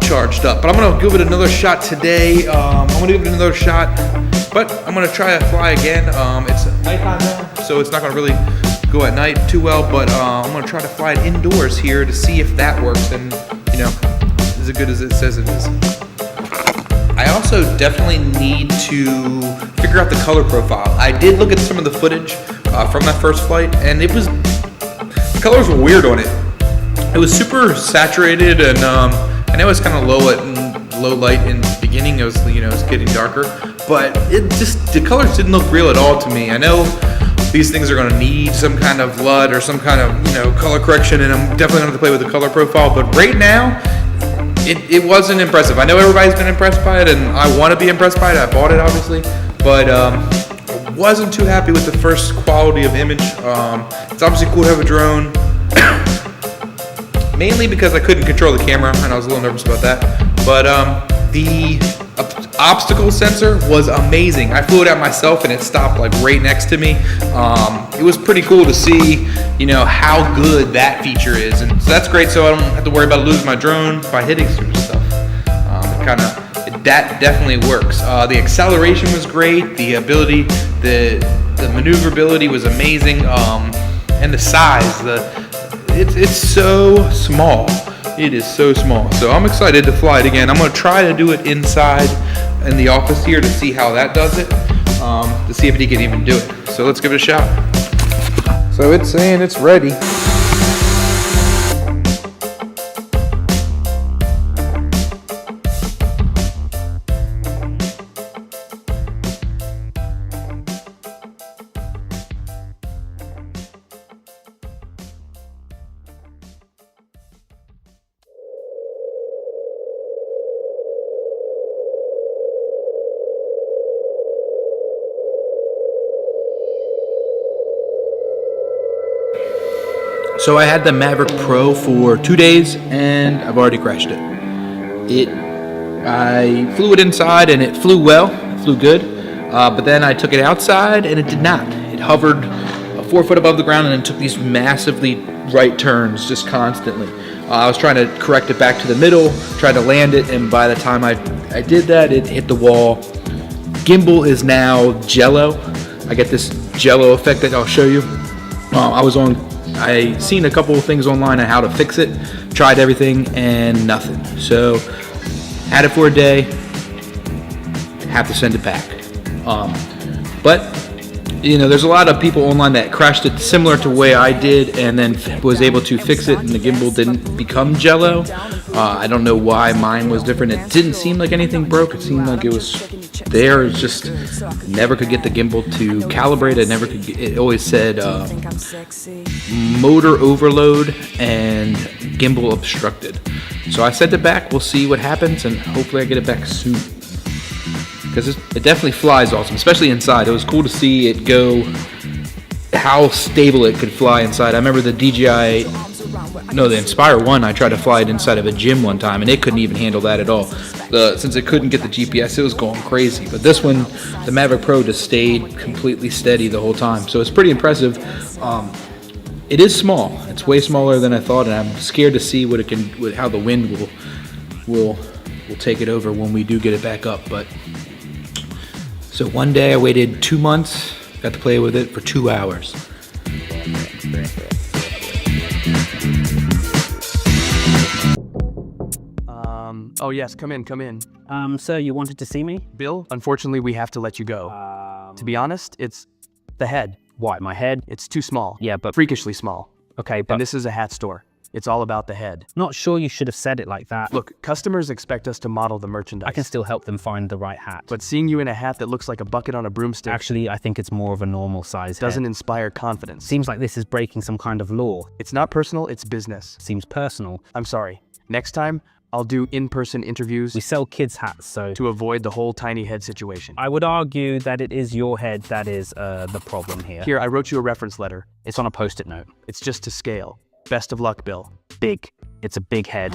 charged up. But I'm going to give it another shot today. I'm going to give it another shot, but I'm going to try to fly again. It's nighttime now, so it's not going to really go at night too well, but I'm going to try to fly it indoors here to see if that works and, is it good as it says it is. I also definitely need to figure out the color profile. I did look at some of the footage from that first flight, and the colors were weird on it. It was super saturated, and I know it's kind of low light in the beginning. It was, it's getting darker, but the colors didn't look real at all to me. I know these things are going to need some kind of LUT or some kind of color correction, and I'm definitely going to have to play with the color profile. But right now, it wasn't impressive. I know everybody's been impressed by it, and I want to be impressed by it. I bought it, obviously, but I wasn't too happy with the first quality of image. It's obviously cool to have a drone, mainly because I couldn't control the camera, and I was a little nervous about that. But the obstacle sensor was amazing. I flew it out myself, and it stopped right next to me. It was pretty cool to see, how good that feature is, and so that's great. So I don't have to worry about losing my drone by hitting stupid stuff. It that definitely works. The acceleration was great. The ability, the maneuverability was amazing. And the size, it's so small. It is so small. So I'm excited to fly it again. I'm gonna try to do it inside in the office here to see how that does it, to see if he can even do it. So let's give it a shot. So it's saying it's ready. So I had the Maverick Pro for 2 days and I've already crashed it. I flew it inside and it flew well, it flew good, but then I took it outside and it did not. It hovered 4 foot above the ground and then took these massively right turns just constantly. I was trying to correct it back to the middle, tried to land it, and by the time I did that, it hit the wall. Gimbal is now jello. I get this jello effect that I'll show you. I seen a couple of things online on how to fix it, tried everything and nothing. So had it for a day, have to send it back. But you know, there's a lot of people online that crashed it similar to the way I did and then was able to fix it and the gimbal didn't become jello. I don't know why mine was different. It didn't seem like anything broke. It seemed like it was there. It's just never could get the gimbal to calibrate. It always said motor overload and gimbal obstructed. So I sent it back. We'll see what happens and hopefully I get it back soon. Because it definitely flies awesome, especially inside. It was cool to see it go, how stable it could fly inside. I remember the the Inspire 1, I tried to fly it inside of a gym one time, and it couldn't even handle that at all. Since it couldn't get the GPS, it was going crazy. But this one, the Maverick Pro, just stayed completely steady the whole time. So it's pretty impressive. It is small. It's way smaller than I thought, and I'm scared to see how the wind will take it over when we do get it back up. But so one day I waited 2 months, got to play with it for 2 hours. Oh yes, come in. Sir, you wanted to see me? Bill, unfortunately we have to let you go. To be honest, it's the head. Why, my head? It's too small. Yeah, but... freakishly small. Okay, but... And this is a hat store. It's all about the head. Not sure you should have said it like that. Look, customers expect us to model the merchandise. I can still help them find the right hat. But seeing you in a hat that looks like a bucket on a broomstick... Actually, I think it's more of a normal size head. Doesn't inspire confidence. Seems like this is breaking some kind of law. It's not personal, it's business. Seems personal. I'm sorry. Next time, I'll do in-person interviews. We sell kids' hats, so... to avoid the whole tiny head situation. I would argue that it is your head that is the problem here. Here, I wrote you a reference letter. It's on a post-it note. It's just to scale. Best of luck, Bill. Big. It's a big head.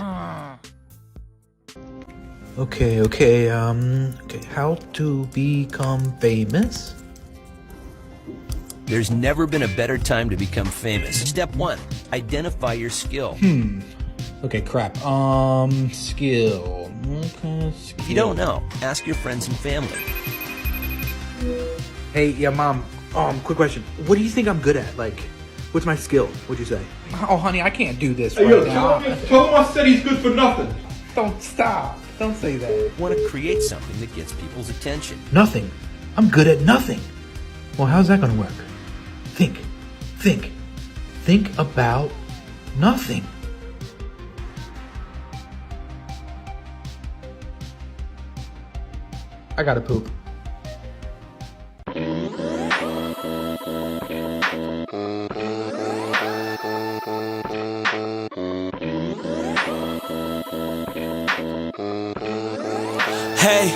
Okay, how to become famous? There's never been a better time to become famous. Step 1, identify your skill. Okay, crap. Skill. Okay, skill. If you don't know, ask your friends and family. Hey, yeah, Mom. Quick question. What do you think I'm good at? Like, what's my skill? What'd you say? Oh, honey, I can't do this right now. Tell him I said he's good for nothing. Don't stop. Don't say that. Want to create something that gets people's attention. Nothing. I'm good at nothing. Well, how's that gonna work? Think about nothing. I gotta poop. Hey,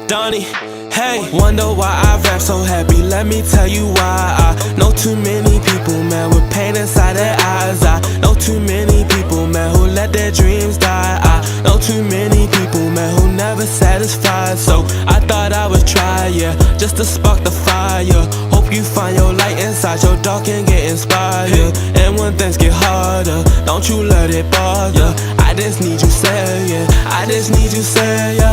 Donnie, hey, wonder why I rap so happy. Let me tell you why. I know too many people, man, with pain inside their eyes. I know too many people, man, who let their dreams die. I know too many people, man, who never satisfied. So I thought I would try, yeah, just to spark the fire. Hope you find your light inside your dark and get inspired. And when things get harder, don't you let it bother. I I just need you saying, I just need you saying, yo.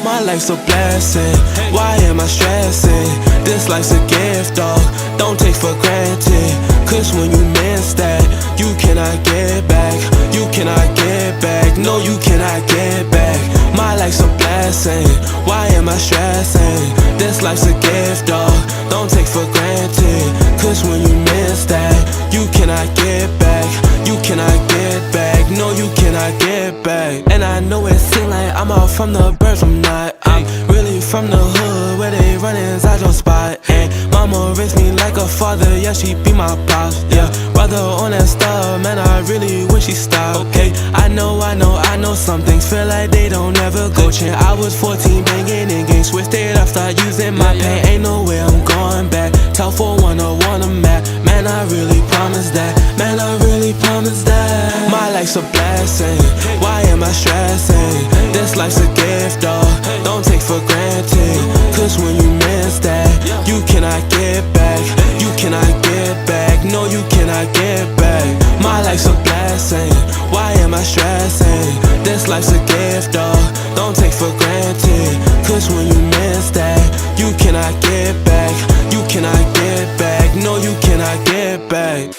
My life's a blessing, why am I stressing? This life's a gift, dog, don't take for granted. Cause when you miss that, you cannot get back. You cannot get back, no you cannot get back. My life's a blessing, why am I stressing? This life's a gift, dog, don't take for granted. Cause when you miss that, you cannot get back. You cannot get back, no you cannot get back. And I know it seems like I'm out from the birds, I'm not. I'm really from the hood where they run inside your spot. And mama raised me like a father, yeah she be my pops. Yeah, brother on that stuff, man I really wish he stopped. Okay, I know some things feel like they don't ever go change. I was 14 banging in games, switched it up, start using my pain. Ain't no way I'm going back, tell for one or one I'm mad. Man I really promise that, man I really promise that. My life's a blessing, why am I stressing? This life's a gift, dog, don't take for granted. Cause when you miss that, you cannot get back. You cannot get back, no you cannot get back. My life's a blessing, why am I stressing? This life's a gift, dog, don't take for granted. Cause when you miss that, you cannot get back. You cannot get back, no you cannot get back.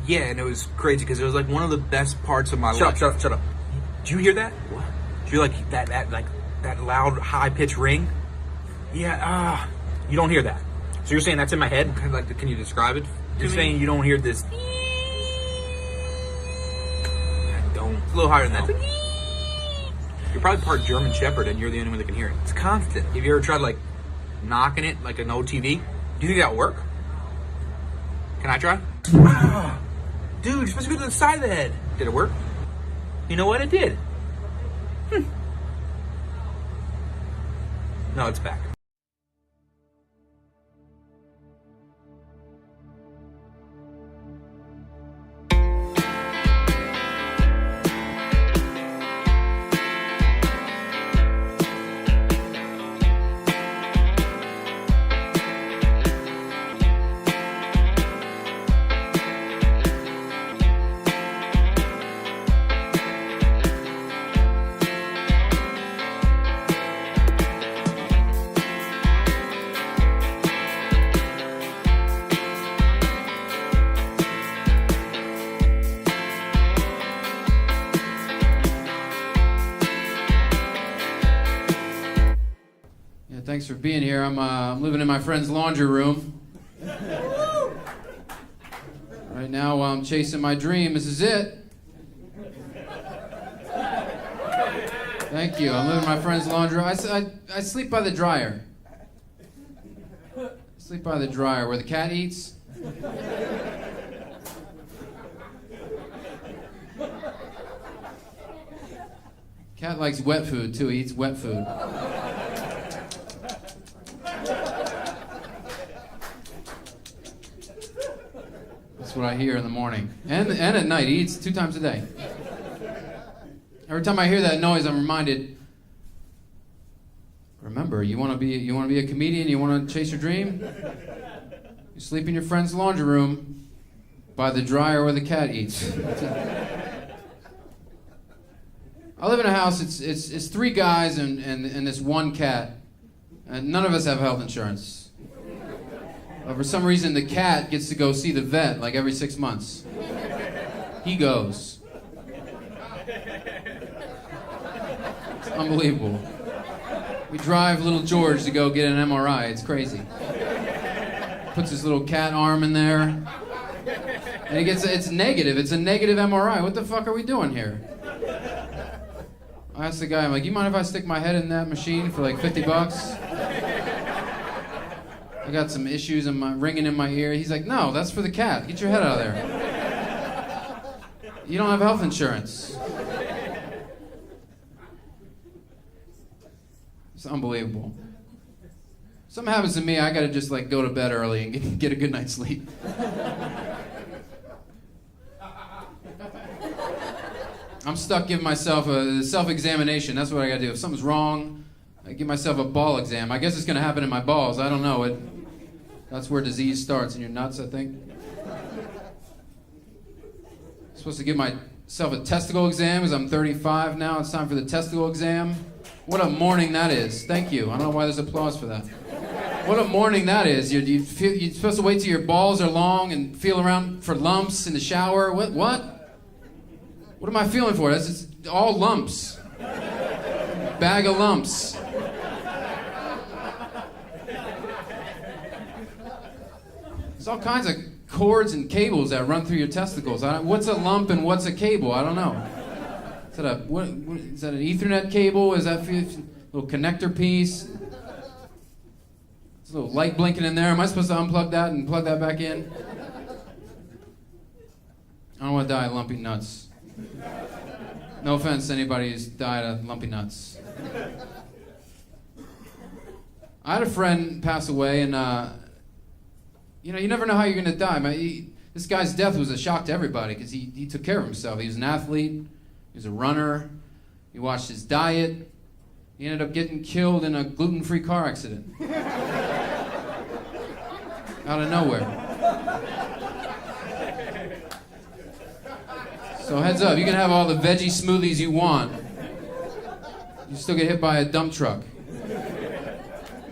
Yeah, and it was crazy because it was like one of the best parts of my life. Shut up. Do you hear that? What? Do you like that loud, high-pitched ring? Yeah, you don't hear that. So you're saying that's in my head? Kind of like, can you describe it? You're saying you don't hear this? I don't. It's a little higher than that. You're probably part German Shepherd, and you're the only one that can hear it. It's constant. Have you ever tried like knocking it like an old TV? Do you think that'll work? Can I try? Dude, you're supposed to go to the side of the head. Did it work? You know what? It did. No, it's back. Thanks for being here. I'm living in my friend's laundry room. Right now while I'm chasing my dream, this is it. Thank you. I'm living in my friend's laundry room. I sleep by the dryer. Sleep by the dryer where the cat eats. Cat likes wet food too. He eats wet food. That's what I hear in the morning and at night. He eats 2 times a day. Every time I hear that noise, I'm reminded. Remember, you want to be a comedian. You want to chase your dream. You sleep in your friend's laundry room by the dryer where the cat eats. I live in a house. It's 3 guys and this 1 cat, and none of us have health insurance. For some reason, the cat gets to go see the vet like every 6 months. He goes. It's unbelievable. We drive little George to go get an MRI. It's crazy. Puts his little cat arm in there. And it's negative. It's a negative MRI. What the fuck are we doing here? I asked the guy, I'm like, you mind if I stick my head in that machine for like $50? I got some issues ringing in my ear. He's like, no, that's for the cat. Get your head out of there. You don't have health insurance. It's unbelievable. Something happens to me, I gotta just like go to bed early and get a good night's sleep. I'm stuck giving myself a self-examination. That's what I gotta do. If something's wrong, I give myself a ball exam. I guess it's gonna happen in my balls. I don't know. That's where disease starts, in your nuts, I think. I'm supposed to give myself a testicle exam because I'm 35 now. It's time for the testicle exam. What a morning that is. Thank you. I don't know why there's applause for that. What a morning that is. You're supposed to wait till your balls are long and feel around for lumps in the shower. What? What am I feeling for? That's just all lumps. Bag of lumps. There's all kinds of cords and cables that run through your testicles. What's a lump and what's a cable? I don't know. Is that an Ethernet cable? Is that a little connector piece? There's a little light blinking in there. Am I supposed to unplug that and plug that back in? I don't want to die of lumpy nuts. No offense to anybody who's died of lumpy nuts. I had a friend pass away, and you never know how you're gonna die. This guy's death was a shock to everybody because he took care of himself. He was an athlete. He was a runner. He watched his diet. He ended up getting killed in a gluten-free car accident. Out of nowhere. So heads up, you can have all the veggie smoothies you want. You still get hit by a dump truck.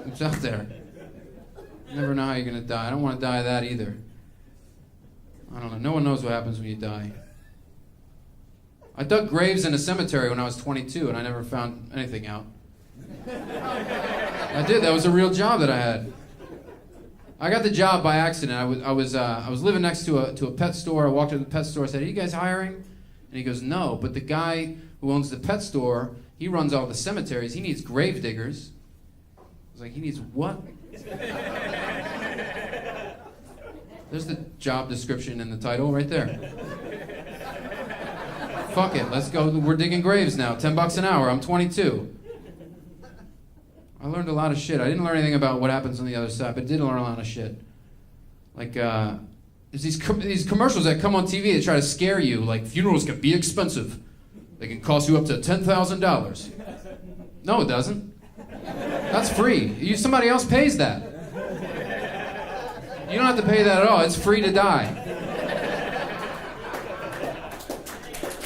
It's out there. You never know how you're gonna die. I don't want to die of that either. I don't know. No one knows what happens when you die. I dug graves in a cemetery when I was 22, and I never found anything out. I did. That was a real job that I had. I got the job by accident. I was living next to a pet store. I walked into the pet store. I said, "Are you guys hiring?" And he goes, "No, but the guy who owns the pet store, he runs all the cemeteries. He needs grave diggers." I was like, "He needs what?" There's the job description in the title right there. Fuck it, let's go. We're digging graves now. $10 an hour. I'm 22. I learned a lot of shit. I didn't learn anything about what happens on the other side, but did learn a lot of shit. Like, there's these commercials that come on TV that try to scare you. Like, funerals can be expensive. They can cost you up to $10,000. No, it doesn't. That's free. Somebody else pays that. You don't have to pay that at all. It's free to die.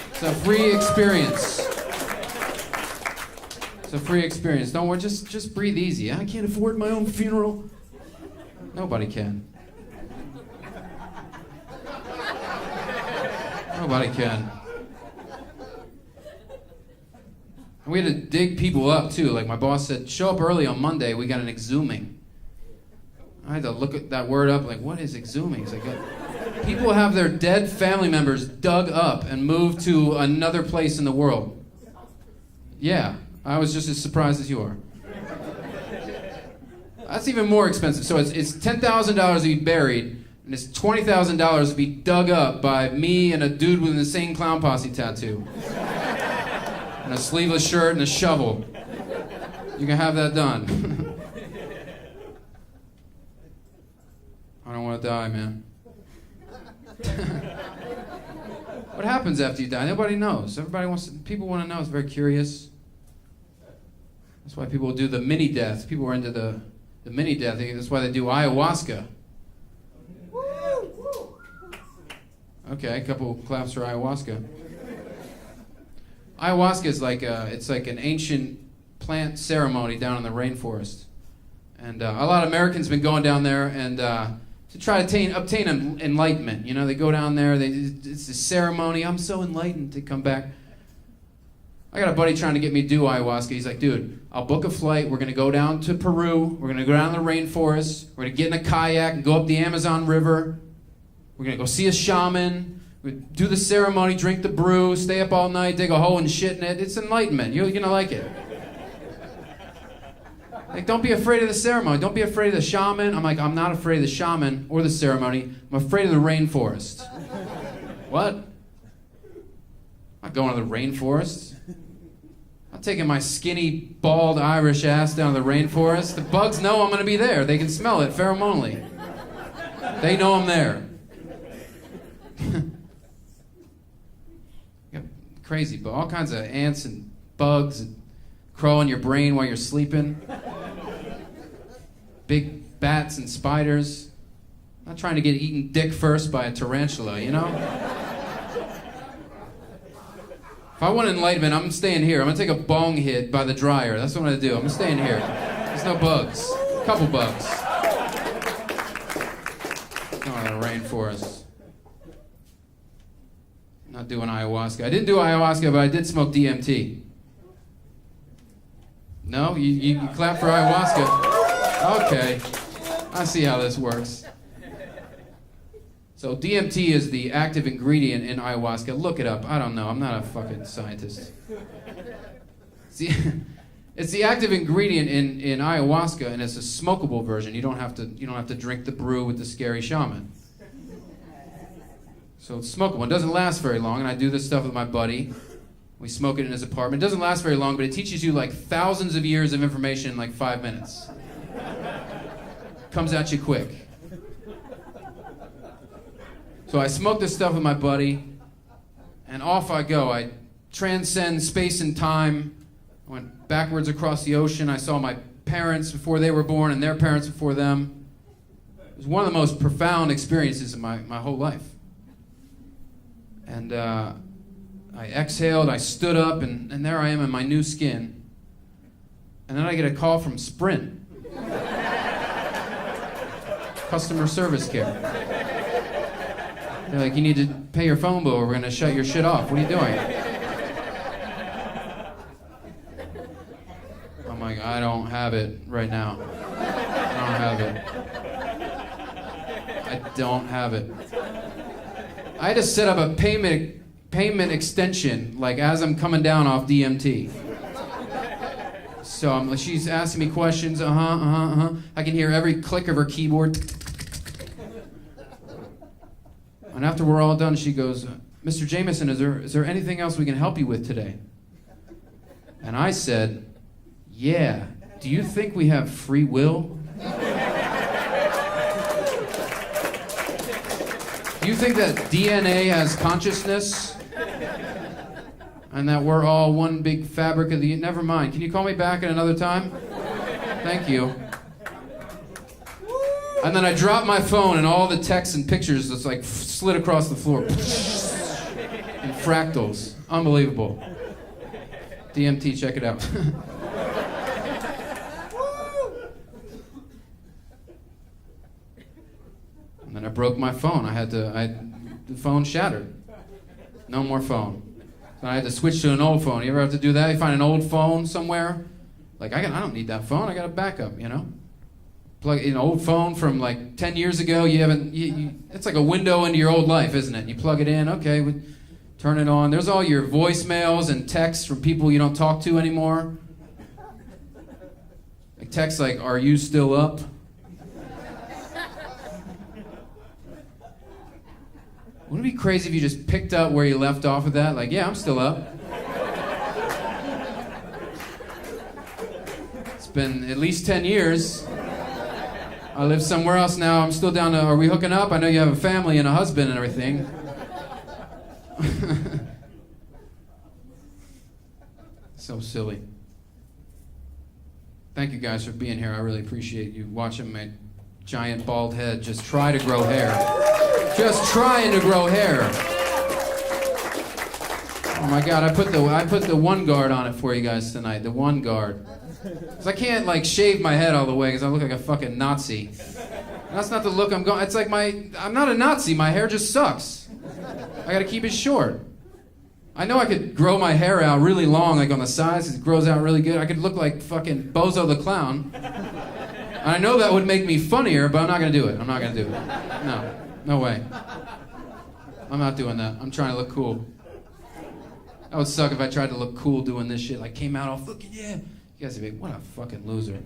It's a free experience. It's a free experience. Don't worry, just breathe easy. I can't afford my own funeral. Nobody can. Nobody can. And we had to dig people up too. Like my boss said, show up early on Monday, we got an exhuming. I had to look at that word up, like, what is exhuming? It's like, people have their dead family members dug up and moved to another place in the world. Yeah, I was just as surprised as you are. That's even more expensive. So it's $10,000 to be buried, and it's $20,000 to be dug up by me and a dude with an insane clown posse tattoo. And a sleeveless shirt and a shovel. You can have that done. I don't want to die, man. What happens after you die? Nobody knows. People want to know. It's very curious. That's why people do the mini death. People are into the mini death. That's why they do ayahuasca. Okay, a couple claps for ayahuasca. Ayahuasca is like an ancient plant ceremony down in the rainforest, and a lot of Americans have been going down there and to try to obtain enlightenment. You know, they go down there. It's a ceremony. I'm so enlightened. They come back. I got a buddy trying to get me to do ayahuasca. He's like, dude, I'll book a flight. We're gonna go down to Peru. We're gonna go down the rainforest. We're gonna get in a kayak and go up the Amazon River. We're gonna go see a shaman. We do the ceremony, drink the brew, stay up all night, dig a hole and shit in it. It's enlightenment. You're gonna like it. Like, don't be afraid of the ceremony. Don't be afraid of the shaman. I'm like, I'm not afraid of the shaman or the ceremony. I'm afraid of the rainforest. What? I'm not going to the rainforest. I'm taking my skinny, bald Irish ass down to the rainforest. The bugs know I'm going to be there. They can smell it pheromonally. They know I'm there. Crazy, but all kinds of ants and bugs and crawl in your brain while you're sleeping. Big bats and spiders. I'm not trying to get eaten dick first by a tarantula, you know? If I want enlightenment, I'm staying here. I'm gonna take a bong hit by the dryer. That's what I'm gonna do. I'm staying here. There's no bugs. A couple bugs. Oh, the rainforest. Not doing ayahuasca. I didn't do ayahuasca, but I did smoke DMT. No? You clap for ayahuasca? Okay. I see how this works. So DMT is the active ingredient in ayahuasca. Look it up. I don't know. I'm not a fucking scientist. See, it's the active ingredient in ayahuasca, and it's a smokable version. You don't have to drink the brew with the scary shaman. So it's smokable. It doesn't last very long, and I do this stuff with my buddy. We smoke it in his apartment. It doesn't last very long, but it teaches you like thousands of years of information in like 5 minutes. Comes at you quick. So I smoke this stuff with my buddy, and off I go. I transcend space and time. I went backwards across the ocean. I saw my parents before they were born and their parents before them. It was one of the most profound experiences of my whole life. And I exhaled, I stood up, and there I am in my new skin. And then I get a call from Sprint. Customer service care. They're like, you need to pay your phone bill or we're going to shut your shit off. What are you doing? I'm like, I don't have it right now. I don't have it. I don't have it. I had to set up a payment extension, like as I'm coming down off DMT. So she's asking me questions, I can hear every click of her keyboard. And after we're all done, she goes, Mr. Jameson, is there anything else we can help you with today? And I said, yeah, do you think we have free will? Do you think that DNA has consciousness? And that we're all one big fabric of the... Never mind. Can you call me back at another time? Thank you. And then I dropped my phone and all the texts and pictures just like slid across the floor. In fractals. Unbelievable. DMT, check it out. And then I broke my phone. The phone shattered. No more phone. So I had to switch to an old phone. You ever have to do that? You find an old phone somewhere? Like, I don't need that phone. I got a backup, you know? Plug in an old phone from like 10 years ago. It's like a window into your old life, isn't it? You plug it in, okay, we turn it on. There's all your voicemails and texts from people you don't talk to anymore. Like texts like, are you still up? Wouldn't it be crazy if you just picked up where you left off with that? Like, yeah, I'm still up. It's been at least 10 years. I live somewhere else now. I'm still down to, are we hooking up? I know you have a family and a husband and everything. So silly. Thank you guys for being here. I really appreciate you watching my giant bald head just try to grow hair. Just trying to grow hair. Oh my God, I put the one guard on it for you guys tonight. The one guard. Because I can't like shave my head all the way because I look like a fucking Nazi. And that's not the look I'm going. It's like I'm not a Nazi. My hair just sucks. I gotta keep it short. I know I could grow my hair out really long, like on the sides. It grows out really good. I could look like fucking Bozo the Clown. And I know that would make me funnier, but I'm not gonna do it. I'm not gonna do it. No way. I'm not doing that. I'm trying to look cool. That would suck if I tried to look cool doing this shit. Like came out all fucking yeah. You guys are like, what a fucking loser.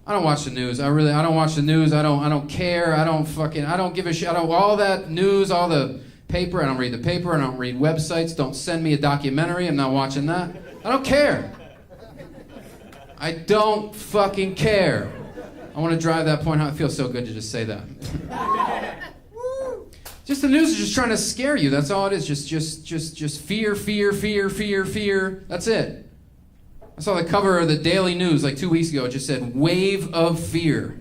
I don't watch the news. I don't watch the news. I don't care. I don't give a shit. All that news, all the paper, I don't read the paper. I don't read websites. Don't send me a documentary. I'm not watching that. I don't care. I don't fucking care. I want to drive that point home. It feels so good to just say that. Just the news is just trying to scare you. That's all it is. Just fear, fear, fear, fear, fear. That's it. I saw the cover of the Daily News like 2 weeks ago. It just said, "Wave of Fear."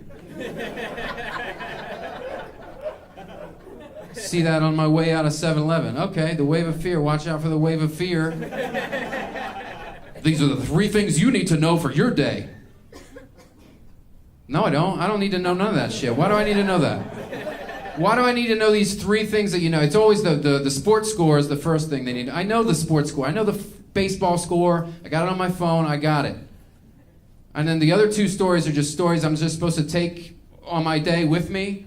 See that on my way out of 7-Eleven. Okay, the wave of fear. Watch out for the wave of fear. These are the 3 things you need to know for your day. No, I don't. I don't need to know none of that shit. Why do I need to know that? Why do I need to know these 3 things that you know? It's always the sports score is the first thing they need. I know the sports score. I know the baseball score. I got it on my phone. I got it. And then the other 2 stories are just stories I'm just supposed to take on my day with me.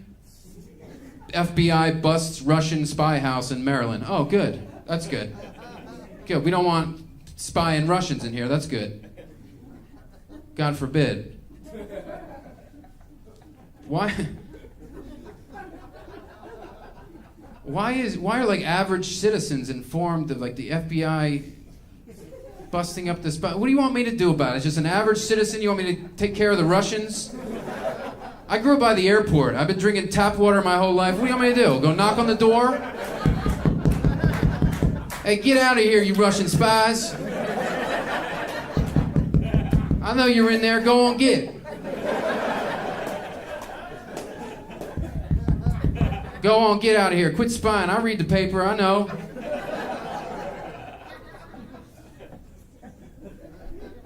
FBI busts Russian spy house in Maryland. Oh, good. That's good. Good. We don't want spying Russians in here. That's good. God forbid. Why are like average citizens informed of like the FBI busting up the spy? What do you want me to do about it? It's just an average citizen? You want me to take care of the Russians? I grew up by the airport. I've been drinking tap water my whole life. What do you want me to do? Go knock on the door? Hey, get out of here, you Russian spies. I know you're in there. Go on, get. Go on, get out of here. Quit spying. I read the paper. I know.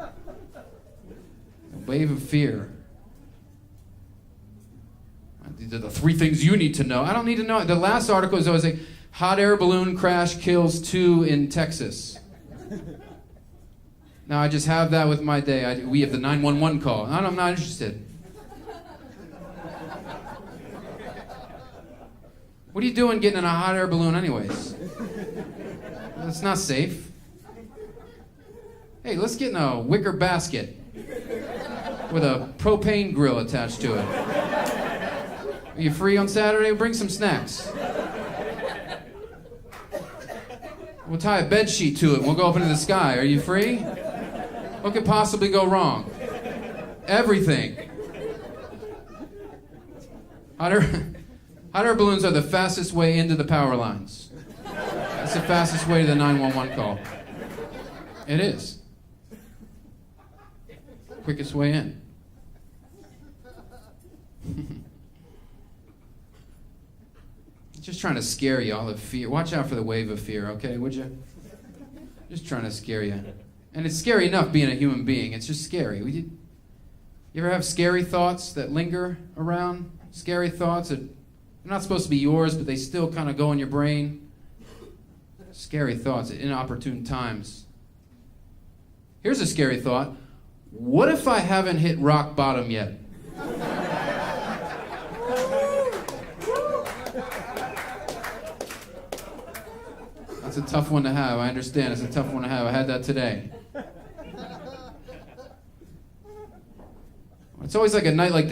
A wave of fear. These are the 3 things you need to know. I don't need to know. The last article is always like, hot air balloon crash kills 2 in Texas. Now I just have that with my day. We have the 911 call. I'm not interested. What are you doing getting in a hot air balloon anyways? It's not safe. Hey, let's get in a wicker basket with a propane grill attached to it. Are you free on Saturday? Bring some snacks. We'll tie a bed sheet to it and we'll go up into the sky. Are you free? What could possibly go wrong? Everything. Hot air balloons are the fastest way into the power lines. That's the fastest way to the 911 call. It is. Quickest way in. Just trying to scare you, all the fear. Watch out for the wave of fear, okay, would you? Just trying to scare you. And it's scary enough being a human being. It's just scary. You ever have scary thoughts that linger around? Scary thoughts that they're not supposed to be yours, but they still kind of go in your brain? Scary thoughts at inopportune times. Here's a scary thought. What if I haven't hit rock bottom yet? That's a tough one to have. I understand. It's a tough one to have. I had that today. It's always like a night like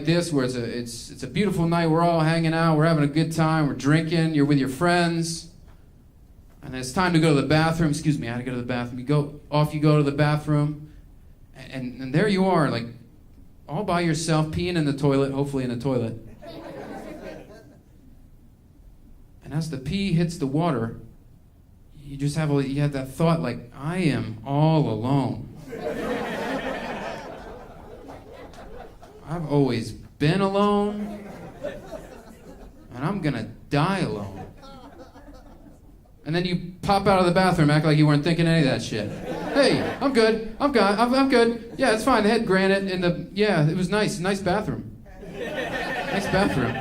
this where it's a beautiful night. We're all hanging out. We're having a good time. We're drinking. You're with your friends. And it's time to go to the bathroom. Excuse me, I had to go to the bathroom. You go to the bathroom. And there you are, like all by yourself, peeing in the toilet, hopefully in the toilet. And as the pee hits the water, you have that thought like, I am all alone. I've always been alone, and I'm gonna die alone. And then you pop out of the bathroom, act like you weren't thinking any of that shit. Hey, I'm good. I'm good. Yeah, it's fine. They had granite in the. Yeah, it was nice. Nice bathroom. Nice bathroom.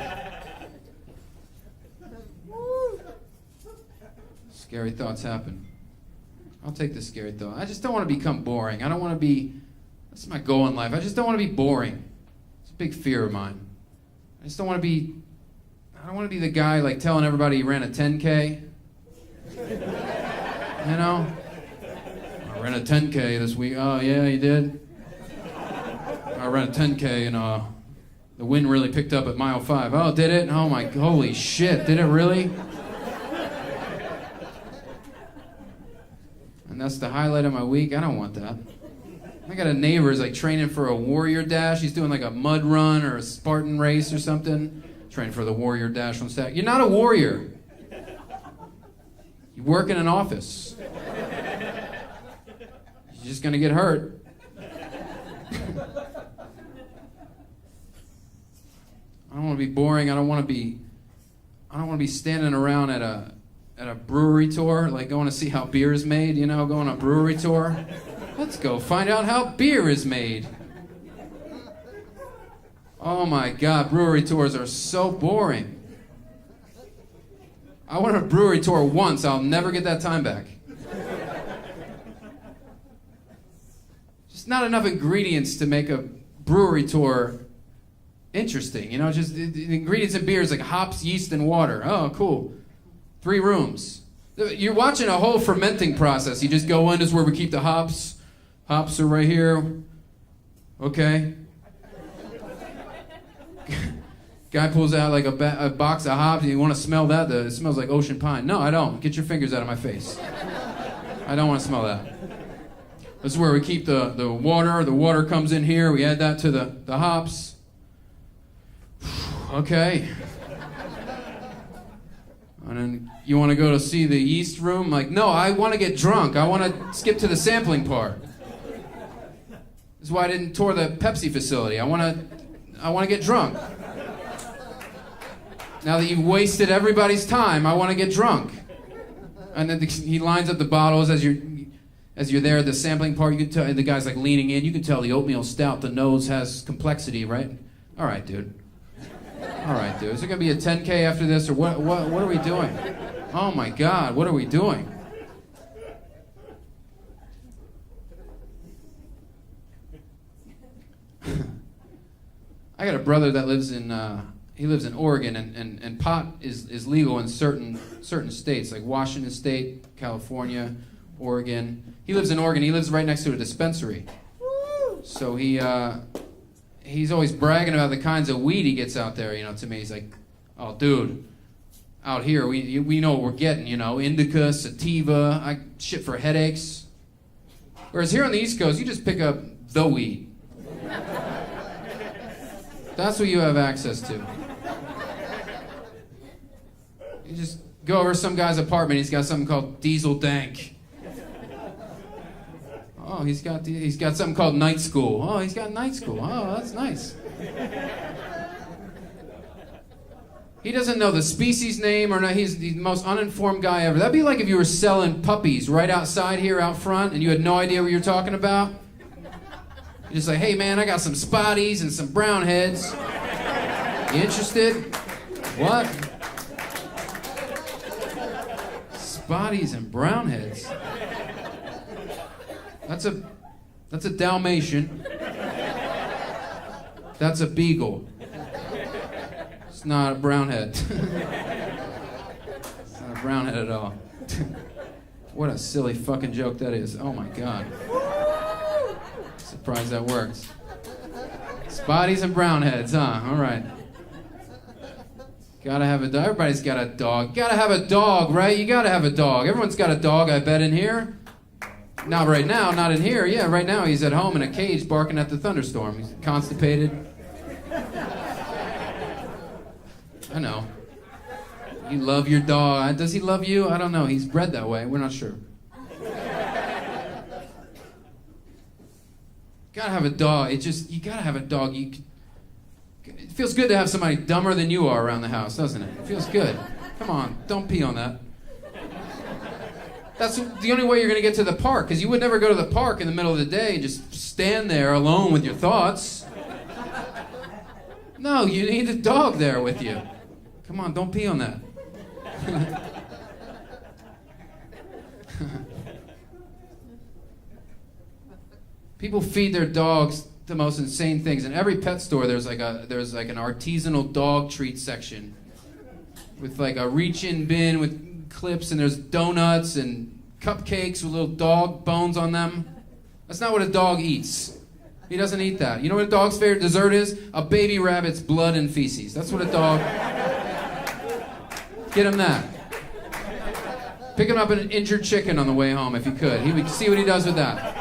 Scary thoughts happen. I'll take the scary thought. I just don't want to become boring. I don't want to be. That's my goal in life. I just don't want to be boring. It's a big fear of mine. I just don't want to be. I don't want to be the guy like telling everybody he ran a 10K. You know? I ran a 10K this week. Oh, yeah, you did? I ran a 10K and the wind really picked up at mile 5. Oh, did it? Oh my, holy shit, did it really? And that's the highlight of my week? I don't want that. I got a neighbor who's like training for a warrior dash. He's doing like a mud run or a Spartan race or something. Training for the warrior dash on Saturday. You're not a warrior. You work in an office. You're just gonna get hurt. I don't want to be boring. I don't want to be standing around at a brewery tour, like going to see how beer is made. You know, going on a brewery tour. Let's go find out how beer is made. Oh my God, brewery tours are so boring. I went on a brewery tour once. I'll never get that time back. Just not enough ingredients to make a brewery tour interesting. You know, just the ingredients in beer is like hops, yeast, and water. Oh, cool. 3 rooms. You're watching a whole fermenting process. You just go in, this is where we keep the hops. Hops are right here. Okay. Guy pulls out like a box of hops. You want to smell that? It smells like ocean pine. No, I don't. Get your fingers out of my face. I don't want to smell that. This is where we keep the water. The water comes in here. We add that to the hops. Okay. And then you want to go to see the yeast room? Like, no, I want to get drunk. I want to skip to the sampling part. This is why I didn't tour the Pepsi facility. I want to get drunk. Now that you've wasted everybody's time, I want to get drunk. And then he lines up the bottles as you're there at the sampling part. You can tell, and the guy's like leaning in. You can tell the oatmeal stout, the nose has complexity, right? All right, dude. All right, dude. Is there gonna be a 10K after this, or what are we doing? Oh my God, what are we doing? I got a brother that lives in Oregon, and pot is legal in certain states, like Washington State, California, Oregon. He lives in Oregon. He lives right next to a dispensary. So he's always bragging about the kinds of weed he gets out there, you know, to me. He's like, oh, dude, out here, we know what we're getting, you know, indica, sativa, shit for headaches. Whereas here on the East Coast, you just pick up the weed. That's what you have access to. You just go over to some guy's apartment, he's got something called Diesel Dank. Oh, he's got something called Night School. Oh, he's got Night School. Oh, that's nice. He doesn't know the species name or no, he's the most uninformed guy ever. That'd be like if you were selling puppies right outside here out front and you had no idea what you're talking about. You're just like, hey man, I got some spotties and some brown heads. You interested? What? Spotties and brown heads. That's a Dalmatian. That's a beagle. It's not a brown head. It's not a brown head at all. What a silly fucking joke that is. Oh my God. Surprised that works. Spotties and brown heads, huh? All right. Gotta have a dog. Everybody's got a dog. Gotta have a dog, right? You gotta have a dog. Everyone's got a dog, I bet, in here. Not right now, not in here. Yeah, right now he's at home in a cage barking at the thunderstorm. He's constipated. I know. You love your dog. Does he love you? I don't know. He's bred that way. We're not sure. Gotta have a dog. You gotta have a dog. It feels good to have somebody dumber than you are around the house, doesn't it? It feels good. Come on, don't pee on that. That's the only way you're gonna get to the park, because you would never go to the park in the middle of the day and just stand there alone with your thoughts. No, you need a dog there with you. Come on, don't pee on that. People feed their dogs the most insane things. In every pet store, there's like an artisanal dog treat section with like a reach-in bin with clips, and there's donuts and cupcakes with little dog bones on them. That's not what a dog eats. He doesn't eat that. You know what a dog's favorite dessert is? A baby rabbit's blood and feces. That's what a dog... Get him that. Pick him up an injured chicken on the way home if you could. He would see what he does with that.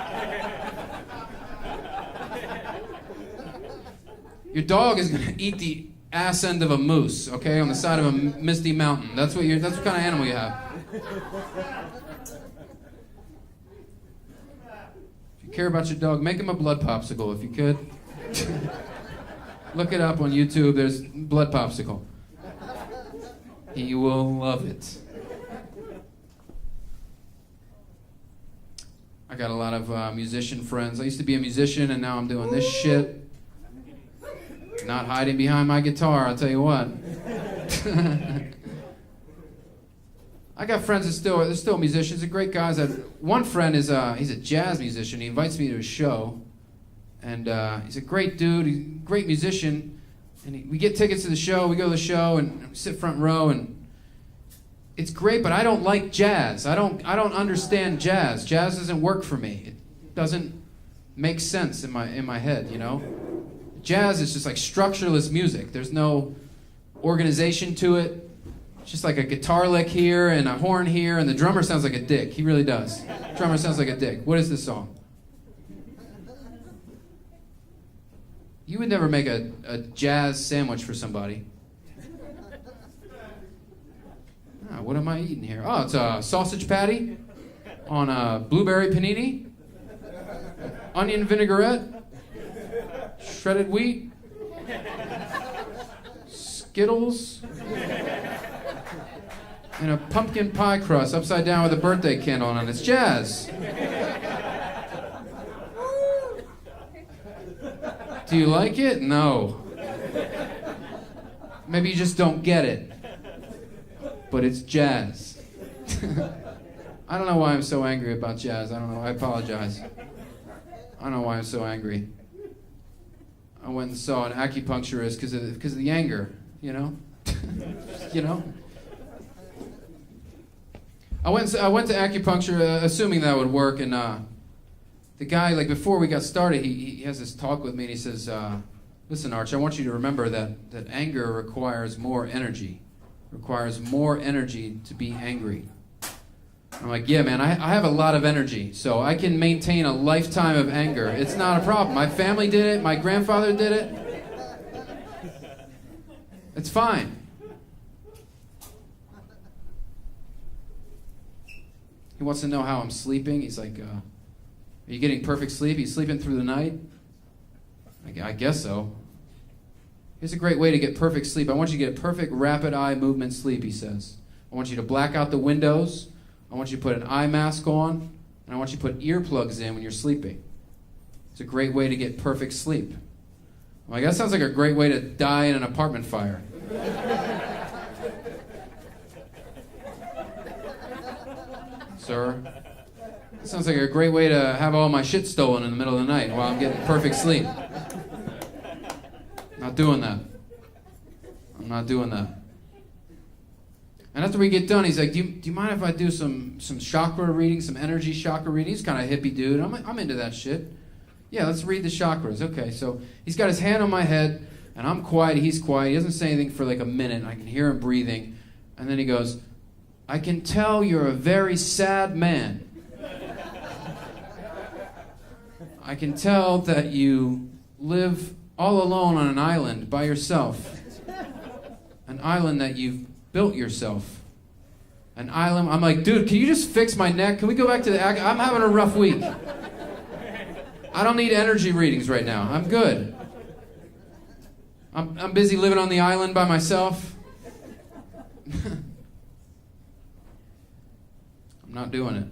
Your dog is gonna eat the ass end of a moose, okay, on the side of a misty mountain. That's what kind of animal you have. If you care about your dog, make him a blood popsicle if you could. Look it up on YouTube. There's blood popsicle. He will love it. I got a lot of musician friends. I used to be a musician, and now I'm doing this shit. Not hiding behind my guitar, I'll tell you what. I got friends they're still musicians. They're great guys. One friend is he's a jazz musician. He invites me to his show, and he's a great dude. He's a great musician. And we get tickets to the show. We go to the show and sit front row, and it's great. But I don't like jazz. I don't understand jazz. Jazz doesn't work for me. It doesn't make sense in my head. You know, jazz is just like structureless music. There's no organization to it. It's just like a guitar lick here and a horn here, and the drummer sounds like a dick. He really does. The drummer sounds like a dick. What is this song? You would never make a jazz sandwich for somebody. What am I eating here? Oh, it's a sausage patty on a blueberry panini, onion vinaigrette, shredded wheat, Skittles, and a pumpkin pie crust upside down with a birthday candle on it. It's jazz. Do you like it? No. Maybe you just don't get it. But it's jazz. I don't know why I'm so angry about jazz. I don't know. I apologize. I don't know why I'm so angry. I went and saw an acupuncturist because of the anger, you know? You know? I went to acupuncture assuming that would work, and the guy, like, before we got started, he has this talk with me, and he says, listen, Arch, I want you to remember that anger requires more energy. Requires more energy to be angry. I'm like, yeah, man, I have a lot of energy, so I can maintain a lifetime of anger. It's not a problem. My family did it. My grandfather did it. It's fine. He wants to know how I'm sleeping. He's like, are you getting perfect sleep? Are you sleeping through the night? I guess so. Here's a great way to get perfect sleep. I want you to get perfect rapid eye movement sleep, he says. I want you to black out the windows. I want you to put an eye mask on. And I want you to put earplugs in when you're sleeping. It's a great way to get perfect sleep. I'm like, that sounds like a great way to die in an apartment fire. Sir, that sounds like a great way to have all my shit stolen in the middle of the night while I'm getting perfect sleep. Not doing that. I'm not doing that. And after we get done, he's like, do you mind if I do some chakra reading, some energy chakra reading? He's kind of a hippie dude. I'm into that shit. Yeah, let's read the chakras. Okay, so he's got his hand on my head, and I'm quiet, he's quiet. He doesn't say anything for like a minute, and I can hear him breathing. And then he goes, I can tell you're a very sad man. I can tell that you live all alone on an island by yourself. An island that you've built yourself. An island. I'm like, dude, can you just fix my neck? Can we go back to I'm having a rough week. I don't need energy readings right now. I'm good. I'm busy living on the island by myself. I'm not doing it.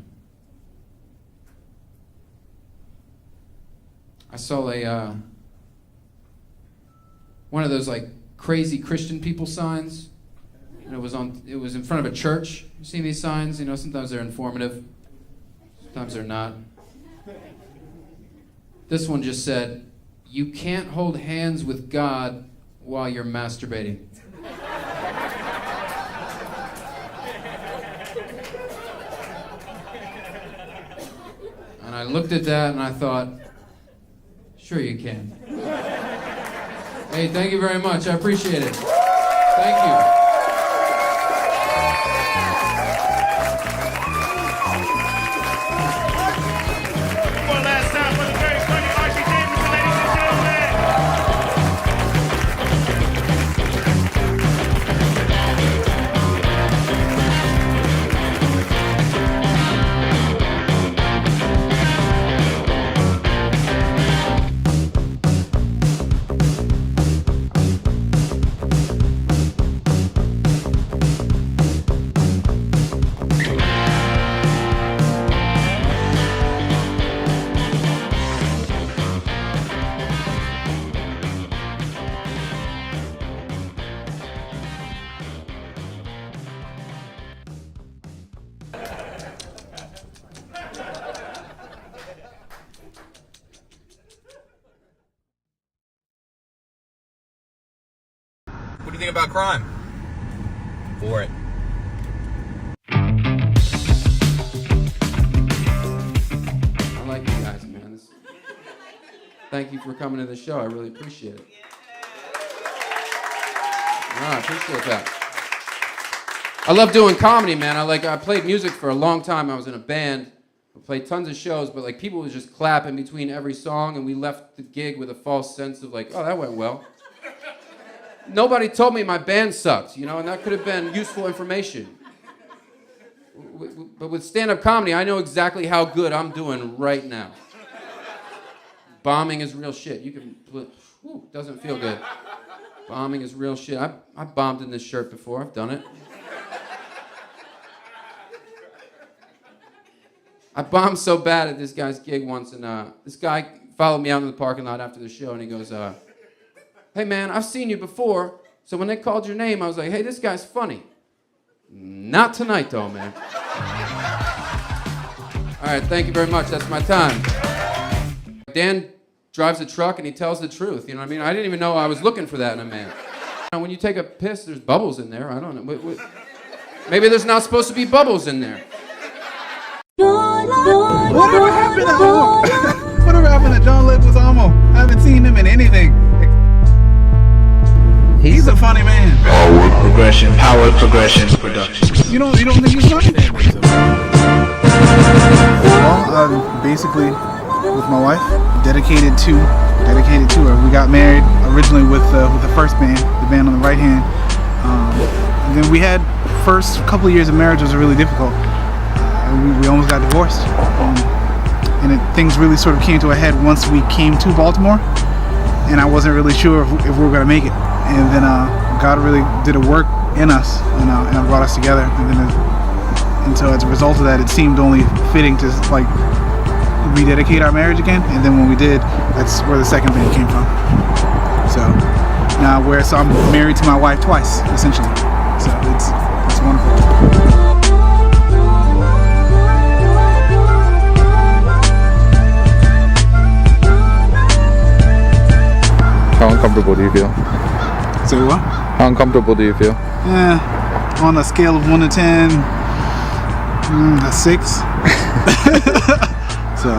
I saw one of those like crazy Christian people signs. And it was in front of a church. You seen these signs? You know, sometimes they're informative. Sometimes they're not. This one just said, you can't hold hands with God while you're masturbating. looked at that and I thought, sure you can. Hey, thank you very much. I appreciate it. Thank you. What do you think about crime? For it. I like you guys, man. Thank you for coming to the show. I really appreciate it. I appreciate that. I love doing comedy, man. I played music for a long time. I was in a band. I played tons of shows, but like people would just clap in between every song, and we left the gig with a false sense of like, oh, that went well. Nobody told me my band sucked, you know, and that could have been useful information. But with stand-up comedy, I know exactly how good I'm doing right now. Bombing is real shit. You can, doesn't feel good. Bombing is real shit. I've bombed in this shirt before. I've done it. I bombed so bad at this guy's gig once, and this guy followed me out in the parking lot after the show, and he goes, hey man, I've seen you before, so when they called your name, I was like, hey, this guy's funny. Not tonight though, man. All right, thank you very much, that's my time. Dan drives a truck and he tells the truth, you know what I mean? I didn't even know I was looking for that in a man. When you take a piss, there's bubbles in there, I don't know. Maybe there's not supposed to be bubbles in there. Whatever happened to Homo? Whatever happened to John Leguizamo? I haven't seen him in anything. He's a funny man. Power progression production. You don't think he's funny? Well, basically with my wife, dedicated to her. We got married originally with the first band, the band on the right hand. And then we had first couple of years of marriage was really difficult. We almost got divorced. Things really sort of came to a head once we came to Baltimore, and I wasn't really sure if we were gonna make it. And then God really did a work in us, and brought us together. And so as a result of that, it seemed only fitting to like rededicate our marriage again. And then when we did, that's where the second band came from. So now so I'm married to my wife twice, essentially. So it's wonderful. How uncomfortable do you feel? Say what? How uncomfortable do you feel? On a scale of 1 to 10, a 6. So.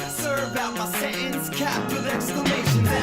Serve out my sentence, capped with exclamations.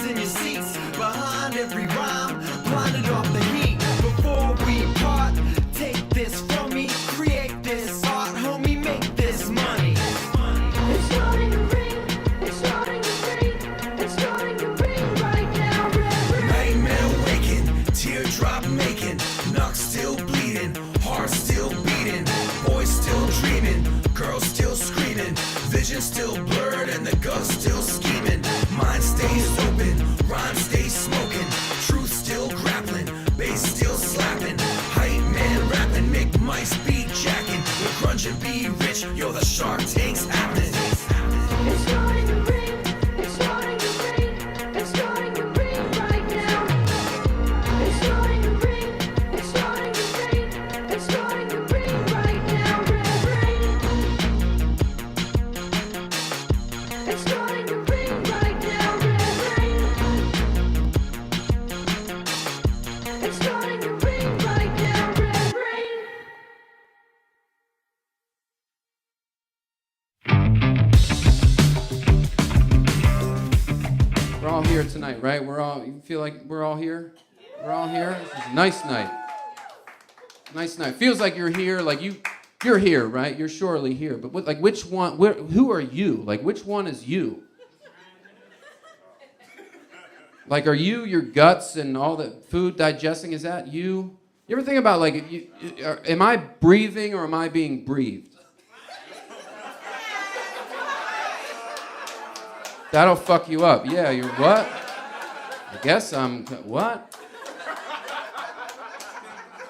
bums in your seats, behind every rhyme, blinded off the heat. Before we part, take this from me, create this art, homie, make this money. It's starting to ring, it's starting to ring, it's starting to ring right now, Reverend. Nightmare waking, teardrop making, knock still bleeding, heart still beating, boys still dreaming, girls still screaming, vision still blurred and the guns still scheming. Mind stays open, rhyme stays smoking, truth still grappling, bass still slapping, hype man rapping, make mice beat jacking, we're grunge and be rich, yo the Shark Tank's happening. It's starting to ring, it's starting to ring, it's starting to ring right now. It's starting to ring, it's starting to ring, it's starting to ring right now, Reverend. It's starting to ring right now, Reverend. It's starting to ring right now, Reverend. We're all here tonight, right? You feel like we're all here? We're all here? This is a nice night. Nice night. Feels like you're here, like you're here, right? You're surely here. But which one, who are you? Like, which one is you? Like, are you your guts and all the food digesting? Is that you? You ever think about, like, am I breathing or am I being breathed? That'll fuck you up. Yeah, you're what? I guess I'm, what?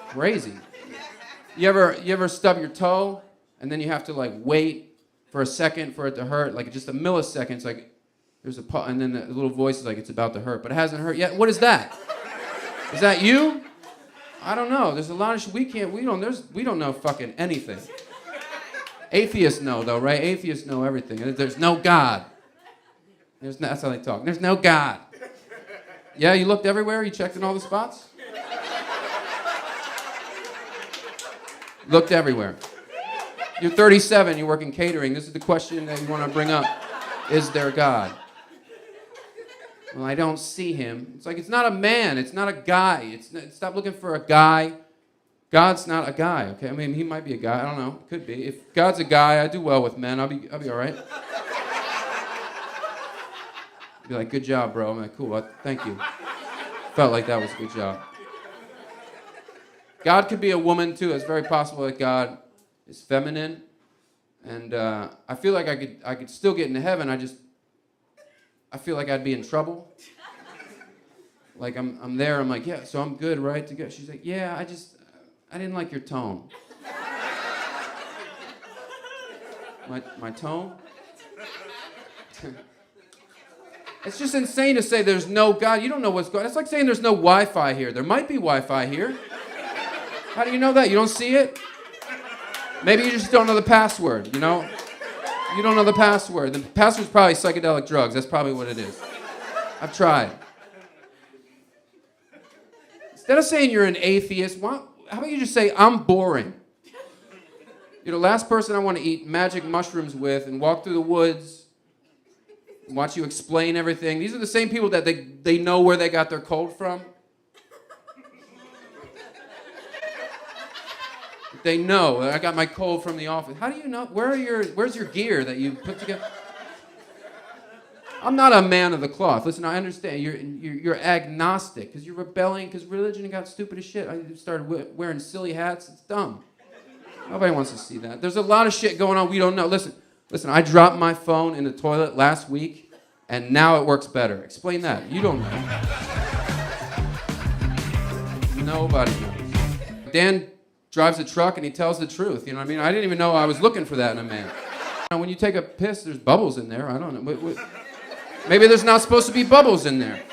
Crazy. You ever stub your toe and then you have to like wait for a second for it to hurt, like just a millisecond, it's like there's a and then the little voice is like it's about to hurt, but it hasn't hurt yet. What is that? Is that you? I don't know. There's a lot of shit we don't know fucking anything. Atheists know though, right? Atheists know everything. There's no God. That's how they talk. There's no God. Yeah, you looked everywhere? You checked in all the spots? Looked everywhere. You're 37, you work in catering. This is the question that you want to bring up. Is there God? Well, I don't see him. It's like, it's not a man. It's not a guy. Stop looking for a guy. God's not a guy, okay? I mean, he might be a guy. I don't know. Could be. If God's a guy, I do well with men. I'll be all right. Be like, good job, bro. I'm like, cool, thank you. Felt like that was a good job. God could be a woman too. It's very possible that God is feminine. And I feel like I could still get into heaven. I feel like I'd be in trouble. Like I'm there, I'm like, yeah, so I'm good, right, to go? She's like, yeah, I didn't like your tone. My tone? It's just insane to say there's no God. You don't know what's going on. It's like saying there's no Wi-Fi here. There might be Wi-Fi here. How do you know that? You don't see it? Maybe you just don't know the password, you know? You don't know the password. The password's probably psychedelic drugs. That's probably what it is. I've tried. Instead of saying you're an atheist, how about you just say, I'm boring? You're the last person I want to eat magic mushrooms with and walk through the woods and watch you explain everything. These are the same people that they know where they got their cold from. They know. I got my cold from the office. How do you know? Where's your gear that you put together? I'm not a man of the cloth. Listen, I understand. You're agnostic because you're rebelling because religion got stupid as shit. I started wearing silly hats. It's dumb. Nobody wants to see that. There's a lot of shit going on we don't know. Listen, I dropped my phone in the toilet last week, and now it works better. Explain that. You don't know. Nobody knows. Dan drives a truck, and he tells the truth. You know what I mean? I didn't even know I was looking for that in a man. When you take a piss, there's bubbles in there. I don't know. Maybe there's not supposed to be bubbles in there.